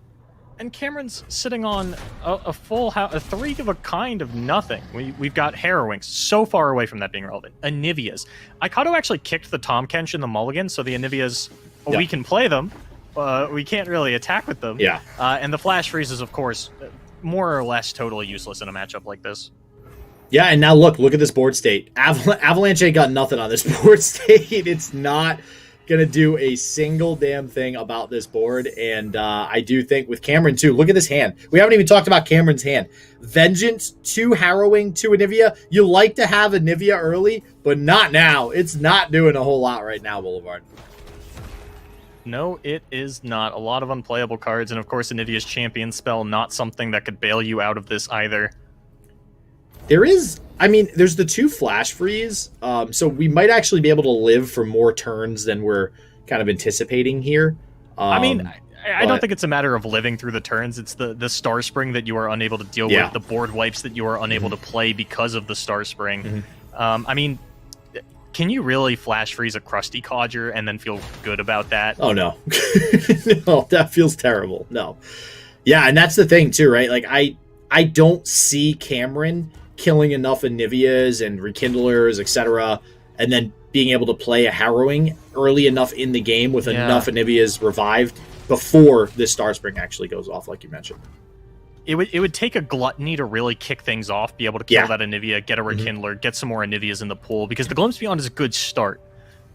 And Cameron's sitting on a full house, a 3 of a kind of nothing. We've got Harrowings so far away from that being relevant. Anivias. Icado actually kicked the Tom Kench in the mulligan, so the Anivias, we can play them. We can't really attack with them. Yeah. And the Flash Freeze is, of course, more or less totally useless in a matchup like this. Yeah, and now look at this board state. Avalanche ain't got nothing on this board state. It's not going to do a single damn thing about this board. And I do think with Cameron, too, look at this hand. We haven't even talked about Cameron's hand. Vengeance, 2 Harrowing, 2 Anivia. You like to have Anivia early, but not now. It's not doing a whole lot right now, Boulevard. No, it is not. A lot of unplayable cards, and of course, Anivia's Champion spell, not something that could bail you out of this either. There is, I mean, there's the 2 Flash Freeze, so we might actually be able to live for more turns than we're kind of anticipating here. I mean, I don't think it's a matter of living through the turns. It's the Star Spring that you are unable to deal with, the board wipes that you are unable to play because of the Star Spring. I mean, can you really flash freeze a Krusty Codger and then feel good about that? Oh, no. No, that feels terrible. No. Yeah, and that's the thing, too, right? Like, I don't see Cameron killing enough Anivias and Rekindlers, etc., and then being able to play a Harrowing early enough in the game with enough Anivias revived before this Star Spring actually goes off, like you mentioned. It would take a Gluttony to really kick things off, be able to kill that Anivia, get a Rekindler, get some more Anivias in the pool, because the Glimpse Beyond is a good start.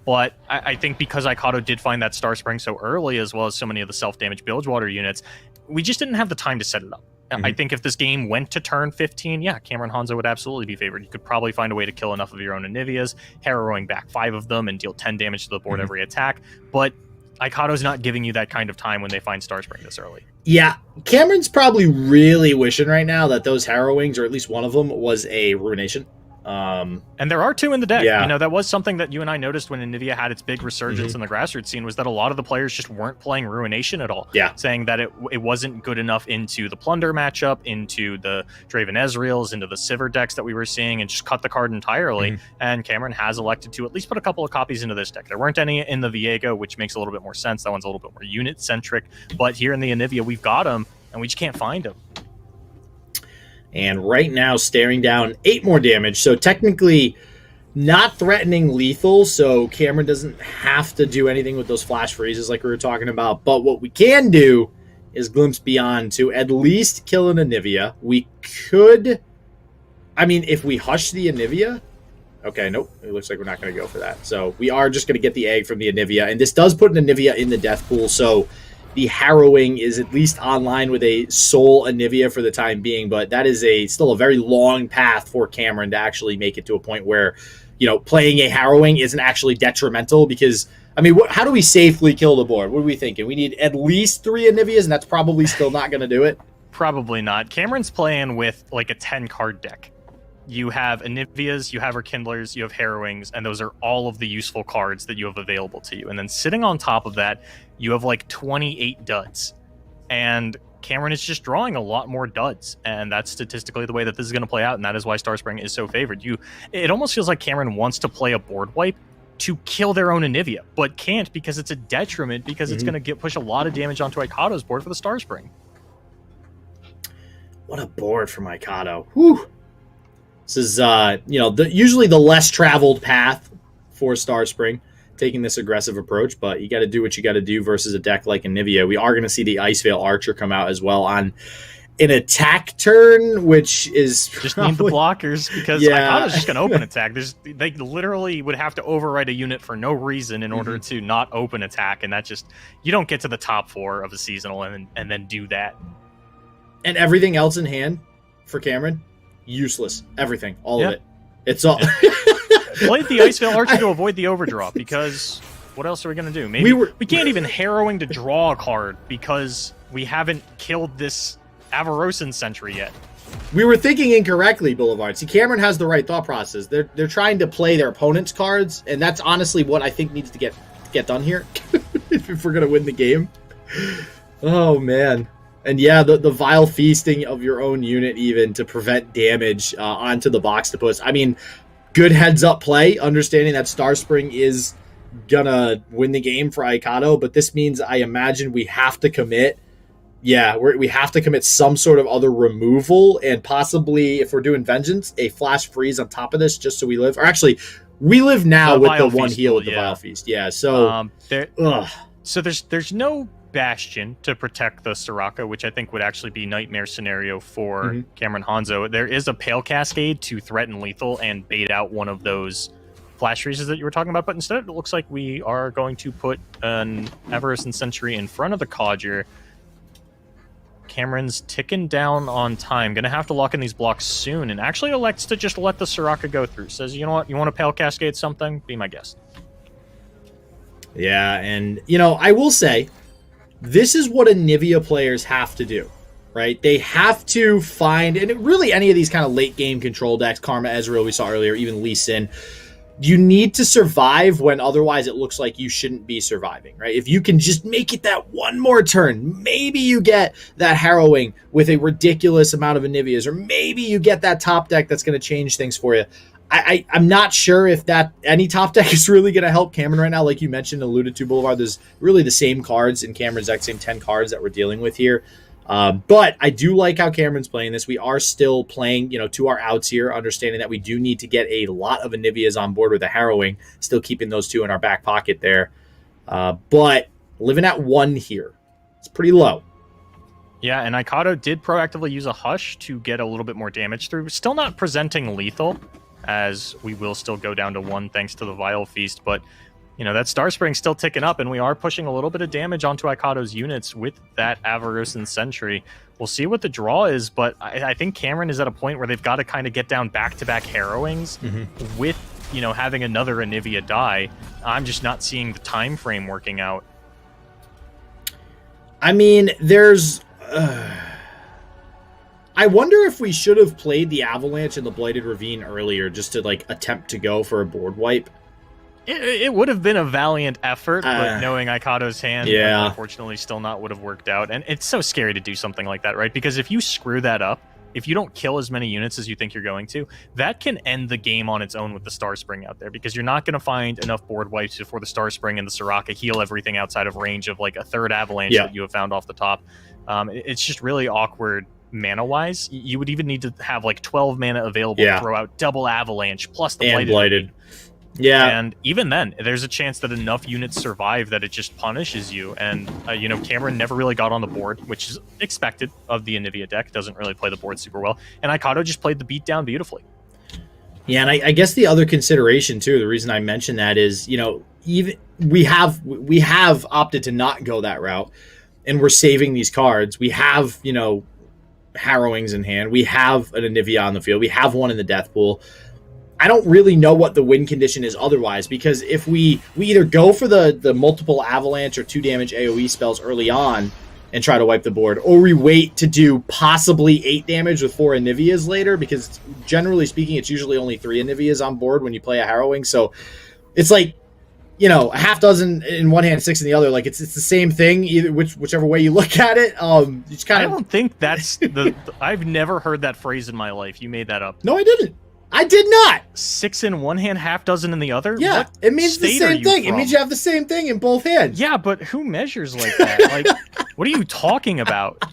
But I think because Ikato did find that Star Spring so early, as well as so many of the self-damage Bilgewater units, we just didn't have the time to set it up. I think if this game went to turn 15, Cameron Hanzo would absolutely be favored. You could probably find a way to kill enough of your own Anivias, harrowing back 5 of them, and deal 10 damage to the board every attack. But Ikato's not giving you that kind of time when they find Star Spring this early. Yeah, Cameron's probably really wishing right now that those Harrowings, or at least one of them, was a Ruination. And there are 2 in the deck. You know, that was something that you and I noticed when Anivia had its big resurgence in the grassroots scene, was that a lot of the players just weren't playing Ruination at all. Saying that it wasn't good enough into the Plunder matchup, into the Draven Ezreals, into the Sivir decks that we were seeing, and just cut the card entirely. And Cameron has elected to at least put a couple of copies into this deck. There weren't any in the Viego, which makes a little bit more sense. That one's a little bit more unit-centric. But here in the Anivia, we've got them, and we just can't find them. And right now, staring down 8 more damage. So technically not threatening lethal, so Cameron doesn't have to do anything with those flash freezes like we were talking about. But what we can do is Glimpse Beyond to at least kill an Anivia. We could... I mean, if we hush the Anivia... Okay, nope. It looks like we're not going to go for that. So we are just going to get the egg from the Anivia. And this does put an Anivia in the death pool, so... The Harrowing is at least online with a Soul Anivia for the time being, but that is still a very long path for Cameron to actually make it to a point where, you know, playing a Harrowing isn't actually detrimental because, I mean, how do we safely kill the board? What are we thinking? We need at least 3 Anivias, and that's probably still not going to do it? Probably not. Cameron's playing with, like, a 10-card deck. You have Anivias, you have Rekindlers, you have Harrowings, and those are all of the useful cards that you have available to you. And then sitting on top of that, you have like 28 duds. And Cameron is just drawing a lot more duds. And that's statistically the way that this is going to play out, and that is why Star Spring is so favored. It almost feels like Cameron wants to play a board wipe to kill their own Anivia, but can't because it's a detriment, because it's going to push a lot of damage onto Ikato's board for the Star Spring. What a board from Ikato. Whew. This is, you know, usually the less traveled path for Star Spring, taking this aggressive approach, but you got to do what you got to do versus a deck like Anivia. We are going to see the Iceveil Archer come out as well on an attack turn, which is just need the blockers, because Ikato's just going to open attack. They literally would have to override a unit for no reason in order to not open attack, and that just, you don't get to the top 4 of a seasonal and then do that. And everything else in hand for Cameron, useless. Everything, all of it. It's all. Played the Iceveil Archer to avoid the overdraw, because what else are we going to do? Maybe we can't even Harrowing to draw a card because we haven't killed this Avarosan Sentry yet. We were thinking incorrectly, Boulevard. See, Cameron has the right thought process. They're trying to play their opponent's cards, and that's honestly what I think needs to get done here if we're going to win the game. Oh, man. And yeah, the vile feasting of your own unit even to prevent damage onto the Boxtopus. I mean, good heads-up play, understanding that Star Spring is gonna win the game for Ikato, but this means I imagine we have to commit. Yeah, we have to commit some sort of other removal, and possibly, if we're doing Vengeance, a flash freeze on top of this just so we live. Or actually, we live now with the one heal with the Vile Feast. Yeah, so... So there's no Bastion to protect the Soraka, which I think would actually be nightmare scenario for Cameron Hanzo. There is a Pale Cascade to threaten lethal and bait out one of those flash freezes that you were talking about, but instead it looks like we are going to put an Avarosan Sentry in front of the Codger. Cameron's ticking down on time. Gonna have to lock in these blocks soon, and actually elects to just let the Soraka go through. Says, you know what, you want to Pale Cascade something? Be my guest. Yeah, and, you know, I will say, this is what Anivia players have to do, right? They have to find, and really any of these kind of late-game control decks, Karma Ezreal we saw earlier, even Lee Sin, you need to survive when otherwise it looks like you shouldn't be surviving, right? If you can just make it that one more turn, maybe you get that harrowing with a ridiculous amount of Anivias, or maybe you get that top deck that's going to change things for you. I'm not sure if that any top deck is really going to help Cameron right now. Like you mentioned, alluded to, Boulevard, there's really the same cards in Cameron's deck, same 10 cards that we're dealing with here. But I do like how Cameron's playing this. We are still playing, to our outs here, understanding that we do need to get a lot of Anivias on board with the harrowing, still keeping those 2 in our back pocket there. But living at 1 here, it's pretty low. Yeah, and Ikado did proactively use a Hush to get a little bit more damage through. Still not presenting lethal, as we will still go down to 1 thanks to the Vile Feast, but that Star Spring's still ticking up, and we are pushing a little bit of damage onto Ikado's units with that Avarosan Sentry. We'll see what the draw is, but I think Cameron is at a point where they've got to kind of get down back-to-back harrowings with, having another Anivia die. I'm just not seeing the time frame working out. I mean, there's... I wonder if we should have played the Avalanche and the Blighted Ravine earlier just to, attempt to go for a board wipe. It would have been a valiant effort, but knowing Ikado's hand, unfortunately, still not would have worked out. And it's so scary to do something like that, right? Because if you screw that up, if you don't kill as many units as you think you're going to, that can end the game on its own with the Star Spring out there, because you're not going to find enough board wipes before the Star Spring and the Soraka heal everything outside of range of a third Avalanche that you have found off the top. It's just really awkward mana-wise. You would even need to have 12 mana available to throw out double Avalanche plus the Blighted. Yeah. And even then, there's a chance that enough units survive that it just punishes you. And, Cameron never really got on the board, which is expected of the Anivia deck. Doesn't really play the board super well. And Ikado just played the beatdown beautifully. Yeah, and I guess the other consideration, too, the reason I mention that is, even we have opted to not go that route, and we're saving these cards. We have, harrowings in hand. We have an Anivia on the field. We have one in the death pool. I don't really know what the win condition is otherwise, because if we either go for the multiple Avalanche or 2 damage AoE spells early on and try to wipe the board, or we wait to do possibly 8 damage with 4 Anivias later, because generally speaking, it's usually only 3 Anivias on board when you play a harrowing. So it's a half dozen in one hand, 6 in the other. It's the same thing, either whichever way you look at it. Just I don't think that's I've never heard that phrase in my life. You made that up. No, I didn't. I did not. 6 in one hand, half dozen in the other? Yeah, what it means the same thing. From? It means you have the same thing in both hands. Yeah, but who measures like that? What are you talking about?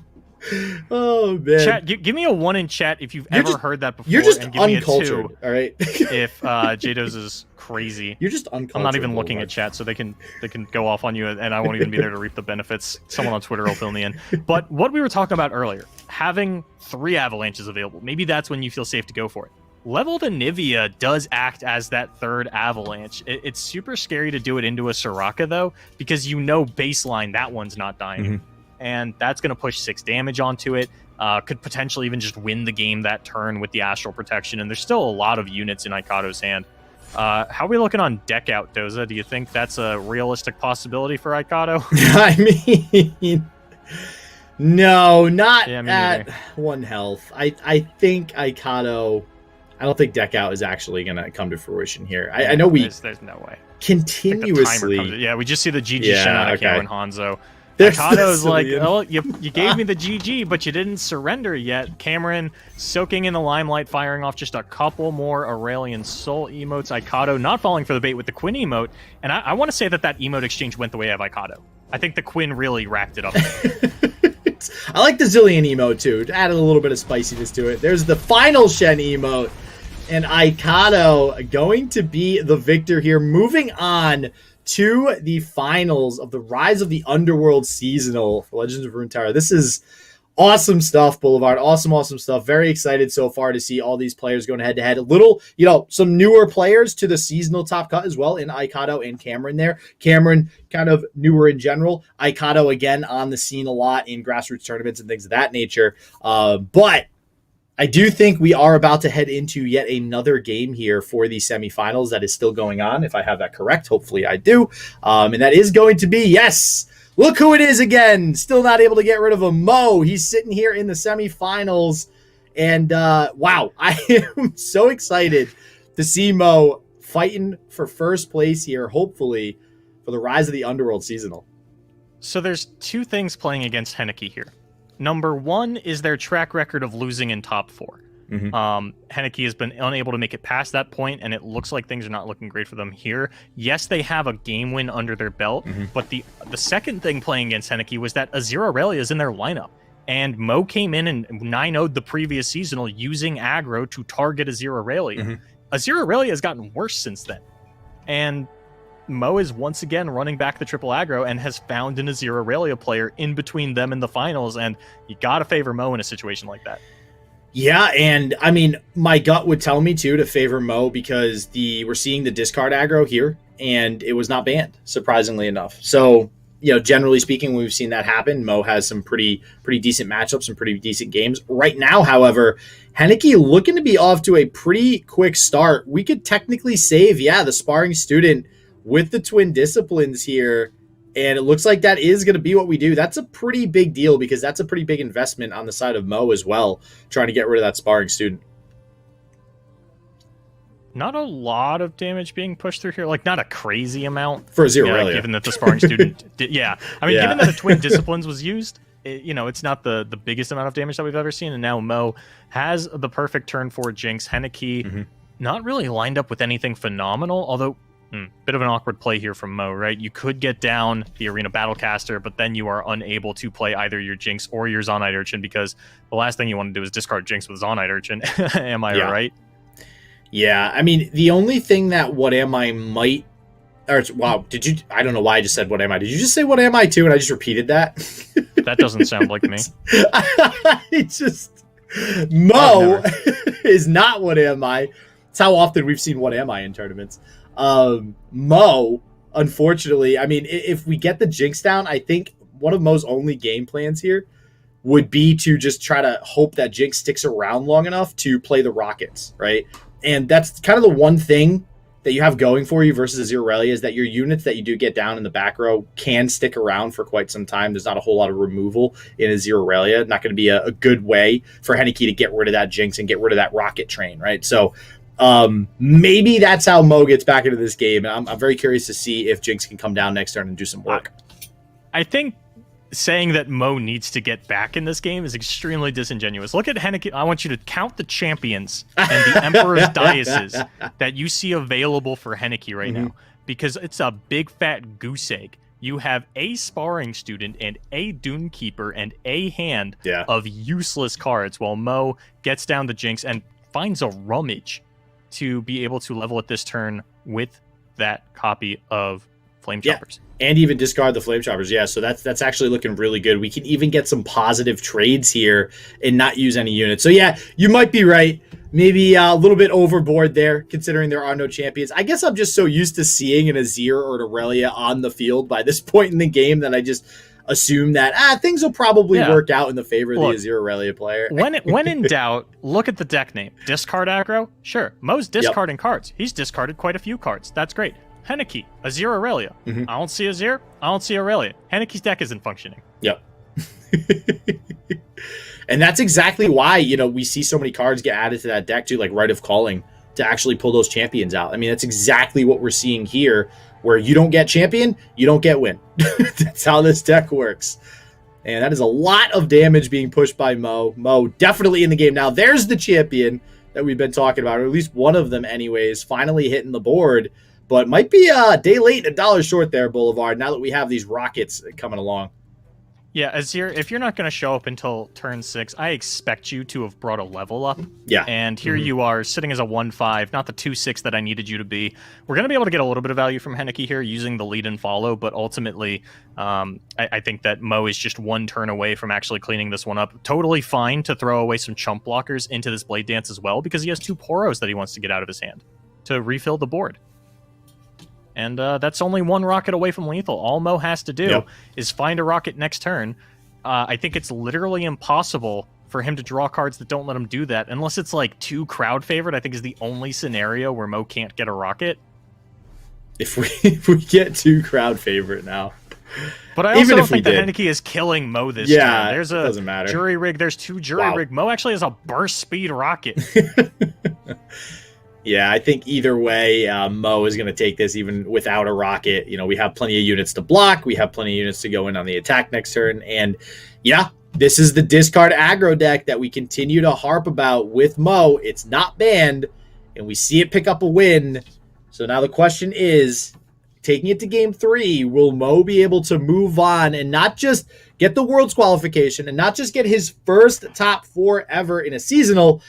Oh, man. Chat, give me a 1 in chat if you've ever heard that before. You're just and give uncultured, me a 2 all right? if Jados is crazy. You're just uncultured. I'm not even looking at chat, so they can go off on you, and I won't even be there to reap the benefits. Someone on Twitter will fill me in. But what we were talking about earlier, having 3 Avalanches available, maybe that's when you feel safe to go for it. Leveled Anivia does act as that third Avalanche. It's super scary to do it into a Soraka, though, because baseline that one's not dying. And that's going to push 6 damage onto it. Could potentially even just win the game that turn with the Astral Protection, and there's still a lot of units in Ikado's hand. How are we looking on deck out, Doza? Do you think that's a realistic possibility for Ikado? I mean, no, not at 1 health. I think Ikado... I don't think deck out is actually going to come to fruition here. I know there's no way. Continuously... Yeah, we just see the GG Shen out of Cameron Hanzo. Ikado's like, oh, you gave me the GG, but you didn't surrender yet. Cameron soaking in the limelight, firing off just a couple more Aurelian Soul emotes. Ikado not falling for the bait with the Quinn emote. And I want to say that emote exchange went the way of Ikado. I think the Quinn really racked it up. I like the Zillion emote, too. It added a little bit of spiciness to it. There's the final Shen emote. And Ikado going to be the victor here. Moving on to the finals of the Rise of the Underworld Seasonal for Legends of Runeterra. This is awesome stuff, Boulevard. Awesome stuff. Very excited so far to see all these players going head-to-head. A little, some newer players to the seasonal top cut as well in Ikado and Cameron there. Cameron kind of newer in general. Ikado, again, on the scene a lot in grassroots tournaments and things of that nature. But I do think we are about to head into yet another game here for the semifinals that is still going on, if I have that correct. Hopefully I do. And that is going to be, yes, look who it is again. Still not able to get rid of him. Mo, he's sitting here in the semifinals. And wow, I am so excited to see Mo fighting for first place here, hopefully, for the rise of the Underworld Seasonal. So there's two things playing against Henneke here. Number one is their track record of losing in top 4. Henneke has been unable to make it past that point, and it looks like things are not looking great for them here. Yes, they have a game win under their belt, but the second thing playing against Henneke was that Azir Aurelia is in their lineup. And Mo came in and 9-0'd the previous seasonal using aggro to target Azir Aurelia. Azir Aurelia has gotten worse since then. And Mo is once again running back the triple aggro and has found an Azir Aurelia player in between them and the finals, and you gotta favor Mo in a situation like that. Yeah, and I mean, my gut would tell me too to favor Mo because we're seeing the discard aggro here, and it was not banned, surprisingly enough. So, generally speaking, we've seen that happen. Mo has some pretty decent matchups and pretty decent games. Right now, however, Henneke looking to be off to a pretty quick start. We could technically save, the sparring student with the twin disciplines here. And it looks like that is going to be what we do. That's a pretty big deal because that's a pretty big investment on the side of Mo as well, trying to get rid of that sparring student. Not a lot of damage being pushed through here, like not a crazy amount. For Azir Aurelia. Given that the sparring student given that the twin disciplines was used, it's not the biggest amount of damage that we've ever seen. And now Mo has the perfect turn for Jinx. Henneke not really lined up with anything phenomenal, although bit of an awkward play here from Mo, right? You could get down the Arena Battlecaster, but then you are unable to play either your Jinx or your Zonite Urchin because the last thing you want to do is discard Jinx with Zonite Urchin. Am I right? Yeah, I mean, the only thing that What Am I might... wow, did you... I don't know why I just said What Am I. Did you just say What Am I too and I just repeated that? That doesn't sound like me. It's just... Mo is not What Am I. It's how often we've seen What Am I in tournaments. Mo, unfortunately, I mean, if we get the Jinx down, I think one of Mo's only game plans here would be to just try to hope that Jinx sticks around long enough to play the Rockets, right? And that's kind of the one thing that you have going for you versus Azir Aurelia is that your units that you do get down in the back row can stick around for quite some time. There's not a whole lot of removal in Azir Aurelia. Not going to be a good way for Henneke to get rid of that Jinx and get rid of that rocket train, right? So maybe that's how Mo gets back into this game. And I'm very curious to see if Jinx can come down next turn and do some work. I think saying that Mo needs to get back in this game is extremely disingenuous. Look at Henneke. I want you to count the champions and the Emperor's Dioceses that you see available for Henneke right now, because it's a big fat goose egg. You have a sparring student and a Dune Keeper and a hand of useless cards while Mo gets down the Jinx and finds a rummage to be able to level at this turn with that copy of Flame Choppers. And even discard the Flame Choppers. Yeah, so that's actually looking really good. We can even get some positive trades here and not use any units. So yeah, you might be right. Maybe a little bit overboard there, considering there are no champions. I guess I'm just so used to seeing an Azir or an Aurelia on the field by this point in the game that I just assume that things will probably work out in the favor of the Azir Aurelia player. When in doubt, look at the deck name. Discard aggro? Sure. Mo's discarding cards. He's discarded quite a few cards. That's great. Henneke, Azir Aurelia. I don't see Azir. I don't see Aurelia. Henneke's deck isn't functioning. Yep. And that's exactly why, we see so many cards get added to that deck too, like Rite of Calling, to actually pull those champions out. I mean, that's exactly what we're seeing here, where you don't get champion, you don't get win. That's how this deck works. And that is a lot of damage being pushed by Mo. Mo definitely in the game now. There's the champion that we've been talking about, or at least one of them anyways, finally hitting the board. But might be a day late, $1 short there, Boulevard, now that we have these rockets coming along. Yeah, Azir, if you're not going to show up until turn 6, I expect you to have brought a level up. Yeah. And here you are, sitting as a 1-5, not the 2-6 that I needed you to be. We're going to be able to get a little bit of value from Henneke here using the lead and follow, but ultimately, I think that Mo is just one turn away from actually cleaning this one up. Totally fine to throw away some chump blockers into this Blade Dance as well, because he has 2 Poros that he wants to get out of his hand to refill the board. And that's only 1 rocket away from lethal. All Mo has to do is find a rocket next turn. I think it's literally impossible for him to draw cards that don't let him do that, unless it's like 2 crowd favorite, I think is the only scenario where Mo can't get a rocket. If we get 2 crowd favorite now. But I also don't think that Henneke is killing Mo this turn. There's a doesn't matter. Jury rig. There's 2 jury rig. Mo actually has a burst speed rocket. Yeah, I think either way, Mo is going to take this even without a rocket. You know, we have plenty of units to block. We have plenty of units to go in on the attack next turn. And yeah, this is the discard aggro deck that we continue to harp about with Mo. It's not banned, and we see it pick up a win. So now the question is, taking it to game 3, will Mo be able to move on and not just get the Worlds qualification and not just get his first top 4 ever in a seasonal,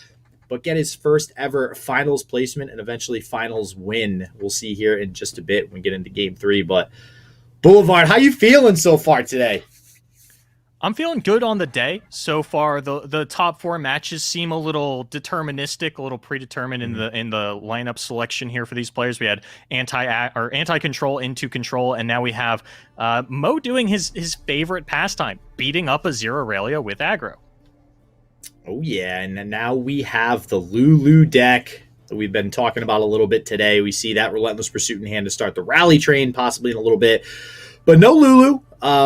but get his first ever finals placement and eventually finals win? We'll see here in just a bit when we get into game 3. But Boulevard, how you feeling so far today? I'm feeling good on the day so far. The top 4 matches seem a little deterministic, a little predetermined in the lineup selection here for these players. We had anti-control into control, and now we have Mo doing his favorite pastime, beating up a Zero Aurelia with aggro. Oh yeah, and now we have the Lulu deck that we've been talking about a little bit today. We see that Relentless Pursuit in hand to start the rally train possibly in a little bit, but no Lulu.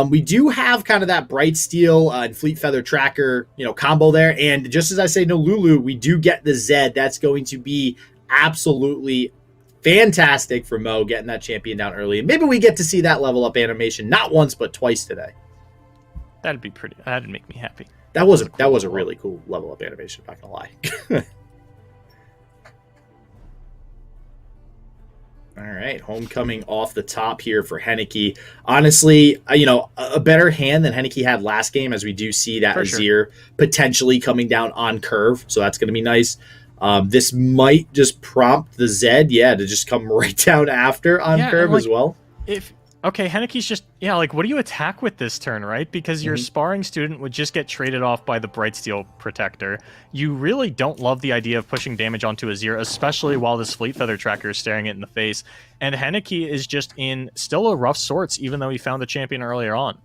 We do have kind of that Bright Steel and Fleet Feather Tracker, combo there. And just as I say no Lulu, we do get the Zed. That's going to be absolutely fantastic for Mo, getting that champion down early. And maybe we get to see that level up animation not once but twice today. That'd make me happy. That was a really cool level up animation, not gonna lie. All right, Homecoming off the top here for Henneke. Honestly, a better hand than Henneke had last game, as we do see that Azir potentially coming down on curve, so that's going to be nice. This might just prompt the Zed, to just come right down after on curve as well. Henneke's just, what do you attack with this turn, right? Because your sparring student would just get traded off by the Bright Steel Protector. You really don't love the idea of pushing damage onto Azir, especially while this Fleet Feather Tracker is staring it in the face. And Henneke is just in still a rough sorts, even though he found the champion earlier on.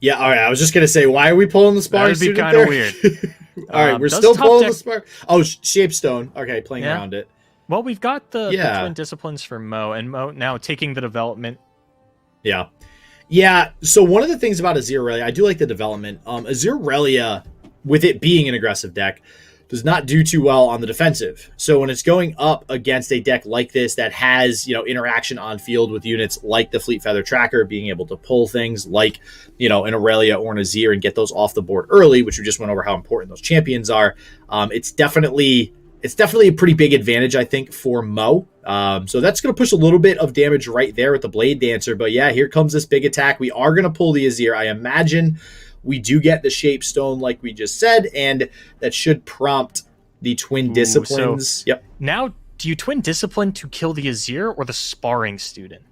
Yeah, all right. I was just going to say, why are we pulling the sparring student there? That would be kind of weird. All right, we're still pulling the sparring. Oh, Shapestone. Okay, playing around it. Well, we've got the Twin Disciplines for Mo, and Mo now taking the development. Yeah. So one of the things about Azir Aurelia, I do like the development. Azir Aurelia, with it being an aggressive deck, does not do too well on the defensive. So when it's going up against a deck like this that has, interaction on field with units like the Fleet Feather Tracker, being able to pull things like, an Aurelia or an Azir and get those off the board early, which we just went over how important those champions are. It's definitely a pretty big advantage, I think, for Mo. So that's going to push a little bit of damage right there with the Blade Dancer. But yeah, here comes this big attack. We are going to pull the Azir. I imagine we do get the Shapestone like we just said, and that should prompt the Twin Disciplines. So now, do you Twin Discipline to kill the Azir or the Sparring Student?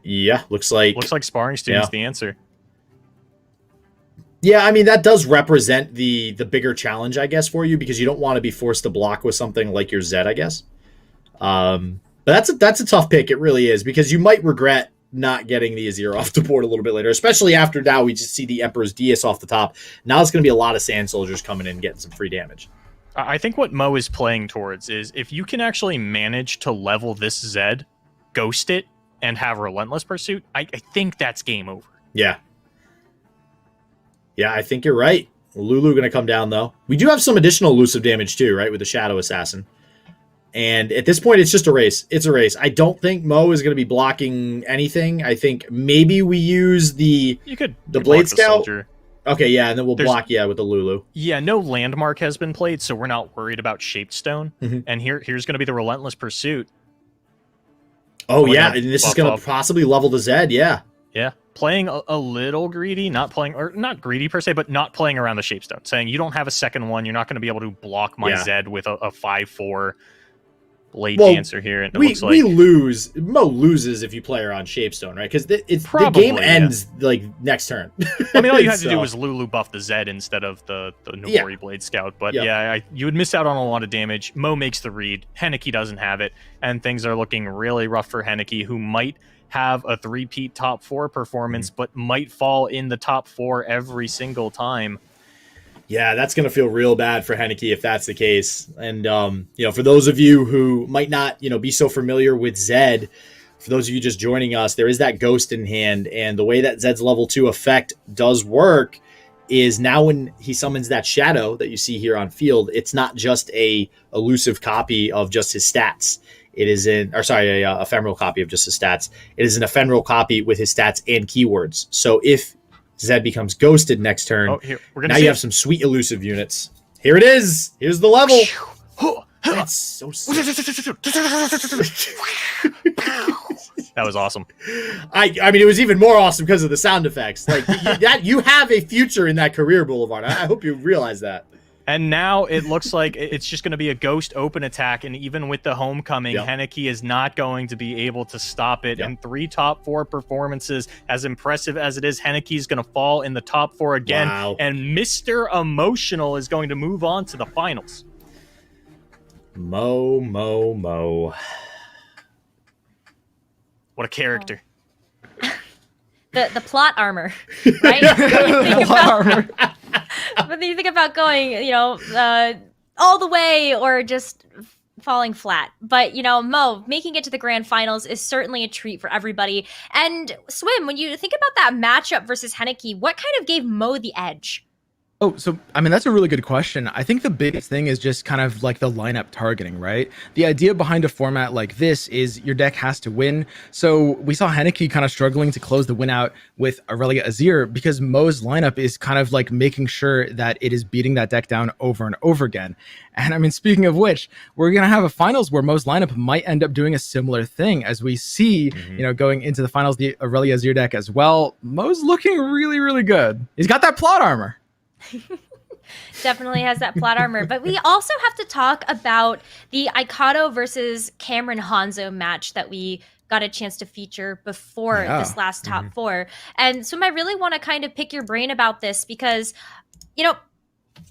Yeah, looks like Sparring Student's the answer. Yeah, I mean, that does represent the bigger challenge, I guess, for you, because you don't want to be forced to block with something like your Zed, I guess. But that's a tough pick. It really is, because you might regret not getting the Azir off the board a little bit later, especially after now we just see the Emperor's Dias off the top. Now it's going to be a lot of Sand Soldiers coming in getting some free damage. I think what Mo is playing towards is if you can actually manage to level this Zed, ghost it, and have Relentless Pursuit, I think that's game over. Yeah, I think you're right. Lulu going to come down, though. We do have some additional elusive damage, too, right, with the Shadow Assassin. And at this point, it's just a race. It's a race. I don't think Mo is going to be blocking anything. I think maybe we use the Blade Scout. Okay, yeah, and then we'll block, with the Lulu. Yeah, no landmark has been played, so we're not worried about Shaped Stone. And here's going to be the Relentless Pursuit. Oh, yeah, and this is going to possibly level the Zed, yeah. Yeah, playing a little greedy, not greedy per se, but not playing around the Shapestone, saying you don't have a second one, you're not going to be able to block my Zed with a 5/4 Blade Dancer here. And we lose. Mo loses if you play her on Shapestone, right? Because the game ends like next turn. I mean, all you had to do was Lulu buff the Zed instead of the Nori Blade Scout. But you would miss out on a lot of damage. Mo makes the read. Henneke doesn't have it, and things are looking really rough for Henneke, who might have a 3-peat top 4 performance, but might fall in the top 4 every single time. Yeah, that's going to feel real bad for Henneke if that's the case. And, for those of you who might not, be so familiar with Zed, for those of you just joining us, there is that Ghost in hand. And the way that Zed's level 2 effect does work is now when he summons that shadow that you see here on field, it's not just a elusive copy of just his stats. It is a ephemeral copy of just his stats. It is an ephemeral copy with his stats and keywords. So if Zed becomes ghosted next turn, now you have some sweet elusive units. Here it is. Here's the level. That's so sick. That was awesome. I mean, it was even more awesome because of the sound effects. Like you have a future in that career, Boulevard. I hope you realize that. And now it looks like it's just going to be a ghost open attack, and even with the homecoming, Henneke is not going to be able to stop it. And 3 top 4 performances, as impressive as it is, Henneke is going to fall in the top 4 again. Wow. And Mr. Emotional is going to move on to the finals. Mo. What a character. The plot armor, right? When you think about going, all the way or just falling flat. But, Mo, making it to the grand finals is certainly a treat for everybody. And Swim, when you think about that matchup versus Henneke, what kind of gave Mo the edge? Oh, so, I mean, that's a really good question. I think the biggest thing is just kind of like the lineup targeting, right? The idea behind a format like this is your deck has to win. So we saw Henneke kind of struggling to close the win out with Aurelia Azir because Mo's lineup is kind of like making sure that it is beating that deck down over and over again. And I mean, speaking of which, we're going to have a finals where Mo's lineup might end up doing a similar thing as we see, going into the finals, the Aurelia Azir deck as well. Mo's looking really, really good. He's got that plot armor. Definitely has that plot armor. But we also have to talk about the Aikado versus Cameron Hanzo match that we got a chance to feature before this last top 4. And so I really want to kind of pick your brain about this because,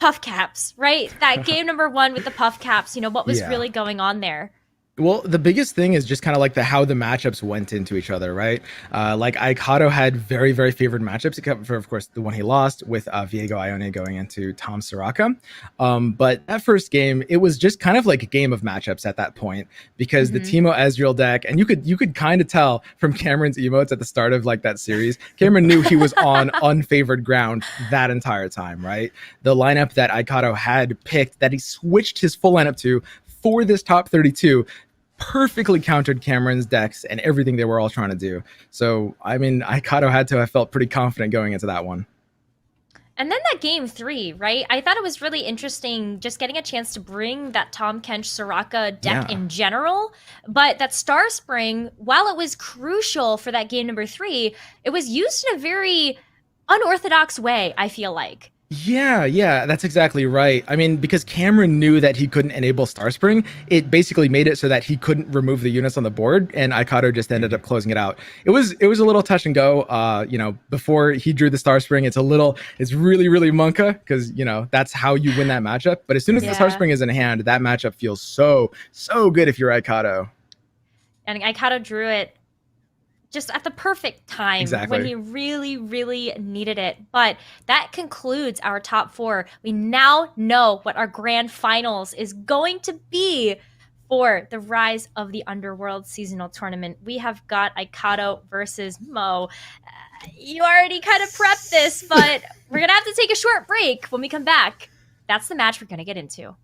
puff caps, right? That game number 1 with the puff caps, what was really going on there? Well, the biggest thing is just kind of like how the matchups went into each other, right? Like Aikado had very, very favored matchups, except for, of course, the one he lost with Viego Ione going into Tom Soraka. But that first game, it was just kind of like a game of matchups at that point because the Teemo Ezreal deck, and you could kind of tell from Cameron's emotes at the start of like that series, Cameron knew he was on unfavored ground that entire time, right? The lineup that Aikado had picked, that he switched his full lineup to for this top 32, perfectly countered Cameron's decks and everything they were all trying to do. So, I mean, Aikado had to have felt pretty confident going into that one. And then that game 3, right? I thought it was really interesting just getting a chance to bring that Tom Kench Soraka deck in general. But that Star Spring, while it was crucial for that game number 3, it was used in a very unorthodox way, I feel like. Yeah, that's exactly right. I mean, because Cameron knew that he couldn't enable Starspring, it basically made it so that he couldn't remove the units on the board, and Aikado just ended up closing it out. It was a little touch and go. Before he drew the Starspring, it's really, really Monka, because that's how you win that matchup. But as soon as the Starspring is in hand, that matchup feels so good if you're Aikado. And Aikado drew it just at the perfect time when he really, really needed it. But that concludes our top 4. We now know what our grand finals is going to be for the Rise of the Underworld Seasonal Tournament. We have got Aikado versus Mo. You already kind of prepped this, but we're going to have to take a short break. When we come back, that's the match we're going to get into.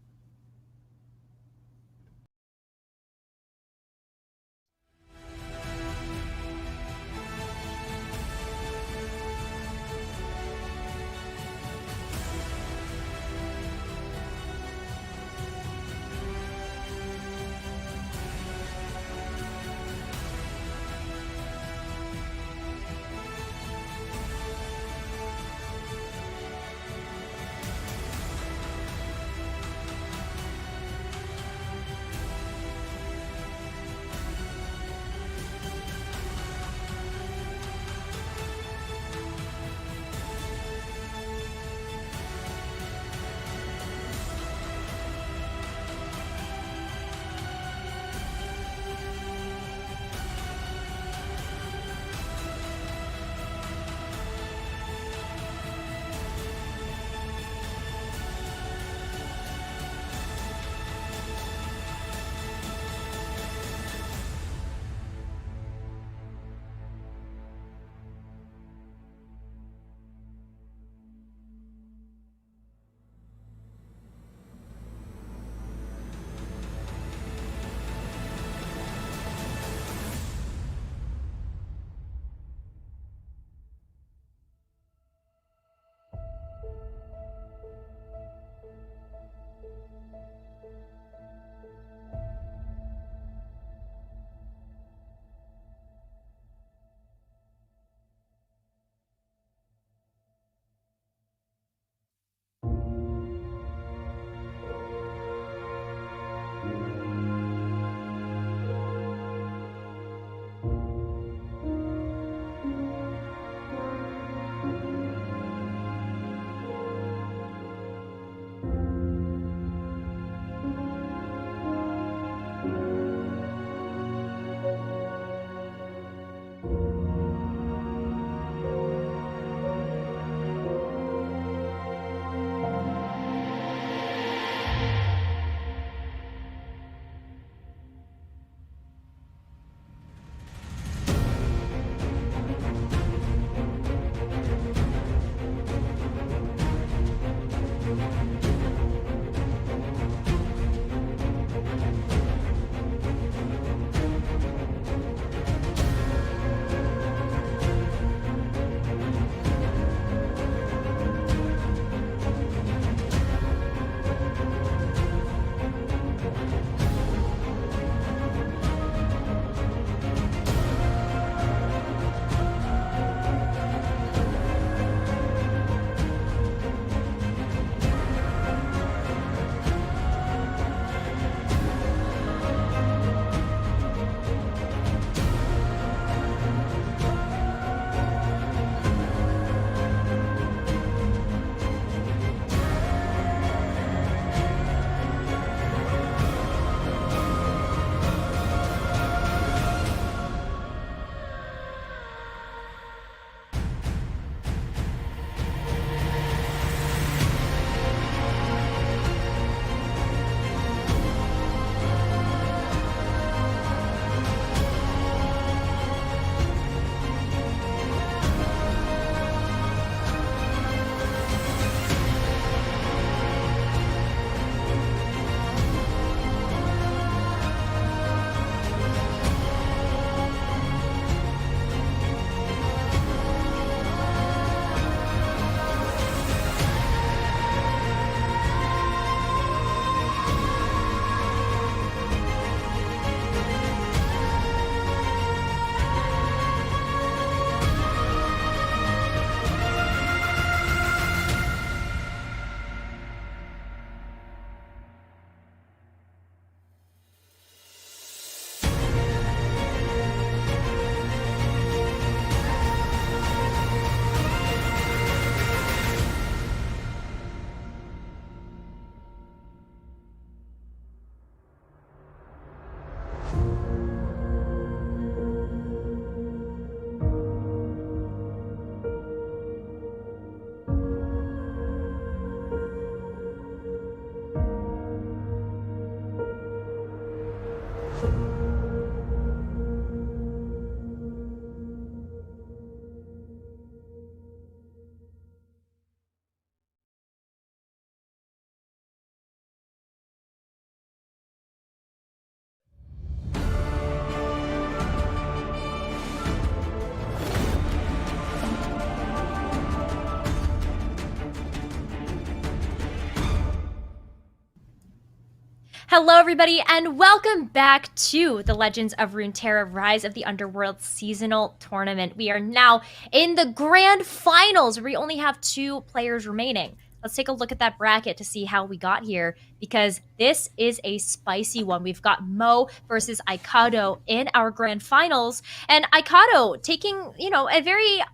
Hello, everybody, and welcome back to the Legends of Runeterra Rise of the Underworlds Seasonal Tournament. We are now in the grand finals. We only have 2 players remaining. Let's take a look at that bracket to see how we got here, because this is a spicy one. We've got Mo versus Aikado in our grand finals, and Aikado taking, a very,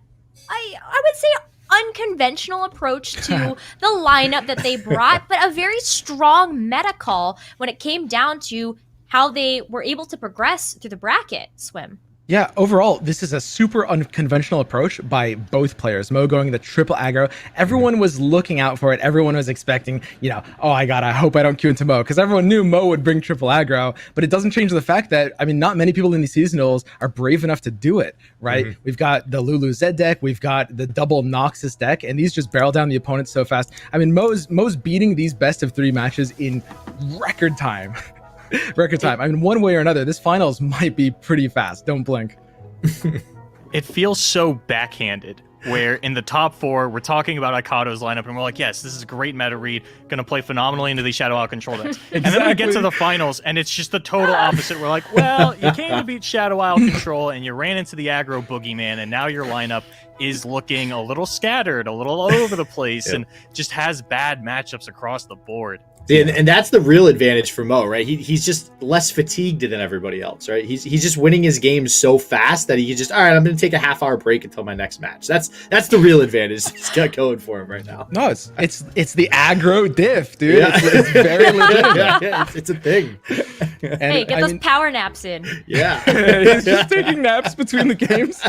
I would say, unconventional approach to the lineup that they brought, but a very strong meta call when it came down to how they were able to progress through the bracket. Swim. Yeah, overall, this is a super unconventional approach by both players. Mo going the triple aggro. Everyone was looking out for it. Everyone was expecting, oh, I hope I don't queue into Mo, because everyone knew Mo would bring triple aggro, but it doesn't change the fact that, not many people in these seasonals are brave enough to do it, right? Mm-hmm. We've got the Lulu Zed deck, we've got the double Noxus deck, and these just barrel down the opponents so fast. Mo's beating these best of 3 matches in record time. Record time. One way or another, this finals might be pretty fast. Don't blink. It feels so backhanded, where in the top 4, we're talking about Aikado's lineup, and we're like, yes, this is a great meta read, going to play phenomenally into these Shadow Out control decks. Exactly. And then we get to the finals, and it's just the total opposite. We're like, well, you came to beat Shadow Out control, and you ran into the aggro boogeyman, and now your lineup is looking a little scattered, a little all over the place, and just has bad matchups across the board. And that's the real advantage for Mo, right? He's just less fatigued than everybody else, right? He's just winning his games so fast that he can just, all right, I'm going to take a half-hour break until my next match. That's the real advantage he's got going for him right now. No, it's the aggro diff, dude. Yeah. It's very legitimate. Yeah, it's a thing. And, hey, get those power naps in. Yeah. He's just taking naps between the games.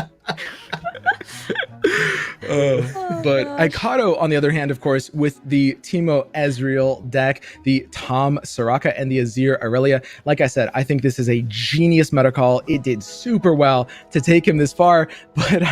But Aikado, on the other hand, of course, with the Teemo Ezreal deck, the Tom Soraka, and the Azir Aurelia, like I said, I think this is a genius meta call. It did super well to take him this far, but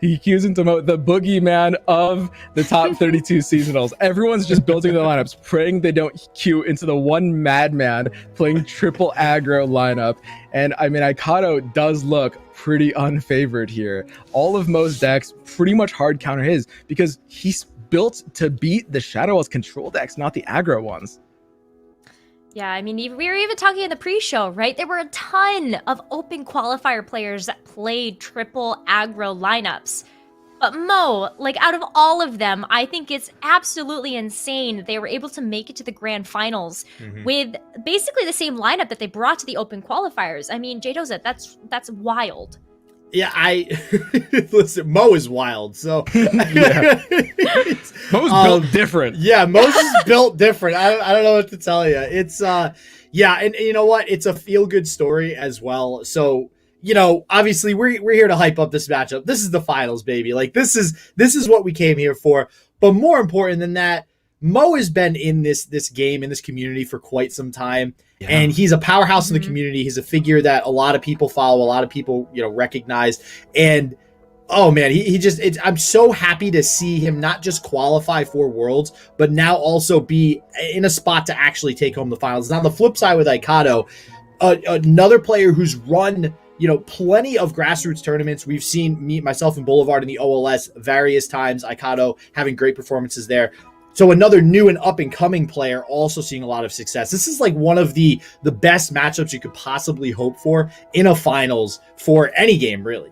he queues into the boogeyman of the top 32 seasonals. Everyone's just building their lineups, praying they don't queue into the one madman playing triple aggro lineup. And Aikado does look pretty unfavored here. All of Mo's decks pretty much hard counter his, because he's built to beat the Shadow Out's control decks, not the aggro ones. Yeah, we were even talking in the pre-show, right? There were a ton of open qualifier players that played triple aggro lineups. But Mo, out of all of them, I think it's absolutely insane that they were able to make it to the grand finals with basically the same lineup that they brought to the open qualifiers. J-Doza, that's wild. Yeah, listen, Mo is wild, so Mo's built different. Yeah, Mo's is built different. I don't know what to tell you. It's and you know what? It's a feel-good story as well. So, obviously we're here to hype up this matchup. This is the finals, baby. This is what we came here for. But more important than that, Mo has been in this game, in this community for quite some time. Yeah. And he's a powerhouse in the community. He's a figure that a lot of people follow, a lot of people, recognize. And oh man, I'm so happy to see him not just qualify for Worlds, but now also be in a spot to actually take home the finals. And on the flip side with Aikado, another player who's run plenty of grassroots tournaments. We've seen myself and Boulevard in the OLS various times. Aikado having great performances there. So another new and up-and-coming player also seeing a lot of success. This is one of the best matchups you could possibly hope for in a finals for any game, really.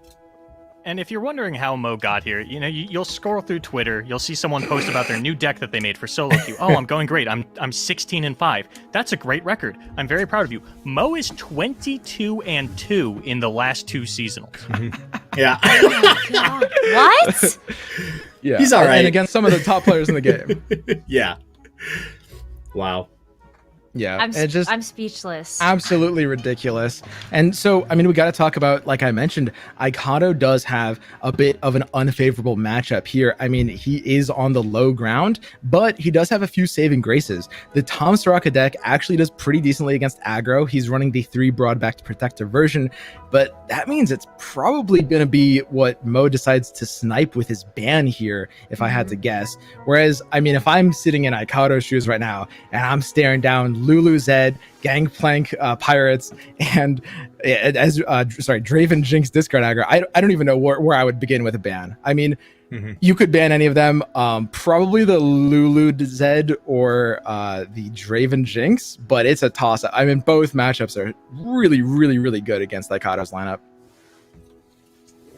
And if you're wondering how Mo got here, you'll scroll through Twitter, you'll see someone post about their new deck that they made for solo queue. Oh, I'm going great. I'm 16-5. That's a great record. I'm very proud of you. Mo is 22-2 in the last 2 seasonals. Yeah. Oh my God. What? Yeah, he's all right. And against some of the top players in the game. Yeah. Wow. Yeah, I'm speechless. Absolutely ridiculous. And so, we got to talk about, like I mentioned, Aikado does have a bit of an unfavorable matchup here. He is on the low ground, but he does have a few saving graces. The Tom Soraka deck actually does pretty decently against aggro. He's running the 3 broad-backed protector version, but that means it's probably going to be what Mo decides to snipe with his ban here, if I had to guess. Whereas, if I'm sitting in Aikado's shoes right now, and I'm staring down Lulu Zed, Gangplank Pirates, and Draven Jinx discard aggro, I don't even know where I would begin with a ban. You could ban any of them. Probably the Lulu Zed or the Draven Jinx, but it's a toss-up. I mean, both matchups are really, really, really good against Ikado's lineup.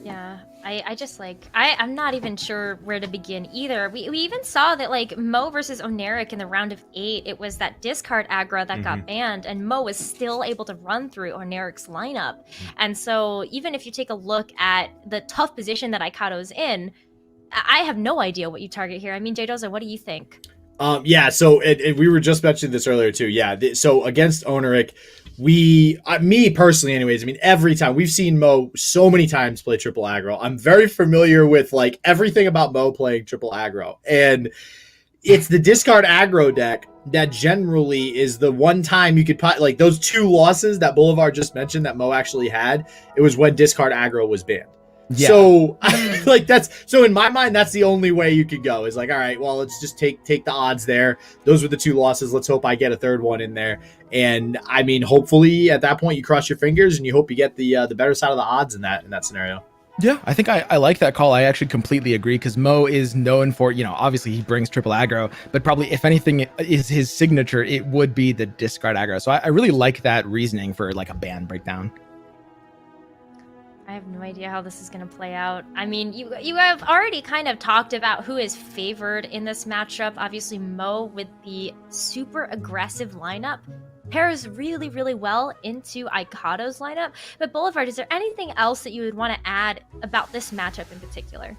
Yeah, I just like, I'm not even sure where to begin either. We even saw that like Mo versus Ownerik in the round of 8, it was that discard aggro that got banned, and Mo was still able to run through Ownerik's lineup. And so even if you take a look at the tough position that Ikado's in, I have no idea what you target here. I mean, Jdoza, what do you think? Yeah, so we were just mentioning this earlier too. Yeah, so against Ownerik, me personally anyways, I mean, every time we've seen Mo so many times play triple aggro, I'm very familiar with like everything about Mo playing triple aggro, and it's the discard aggro deck that generally is the one time you could like those 2 losses that Boulevard just mentioned that Mo actually had. It was when discard aggro was banned. Yeah. So like so in my mind, that's the only way you could go is like, all right, well, let's just take the odds there. Those were the 2 losses. Let's hope I get a third one in there. And I mean, hopefully at that point you cross your fingers and you hope you get the better side of the odds in that scenario. Yeah, I think I like that call. I actually completely agree because Mo is known for, obviously he brings triple aggro, but probably if anything is his signature, it would be the discard aggro. So I really like that reasoning for like a ban breakdown. I have no idea how this is going to play out. I mean, you have already kind of talked about who is favored in this matchup. Obviously, Mo with the super aggressive lineup pairs really, really well into Ikado's lineup. But Boulevard, is there anything else that you would want to add about this matchup in particular?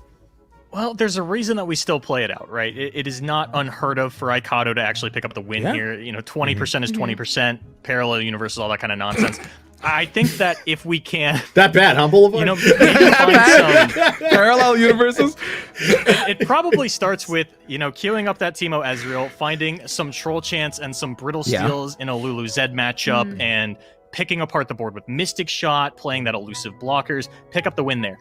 Well, there's a reason that we still play it out, right? It is not unheard of for Ikado to actually pick up the win here. 20% is 20%, parallel universes, all that kind of nonsense. I think that if we can... That bad, huh, Boulevard? Maybe find some... Parallel universes? It probably starts with, queuing up that Teemo Ezreal, finding some Troll Chance and some Brittle Steals in a Lulu Zed matchup, and picking apart the board with Mystic Shot, playing that elusive blockers, pick up the win there.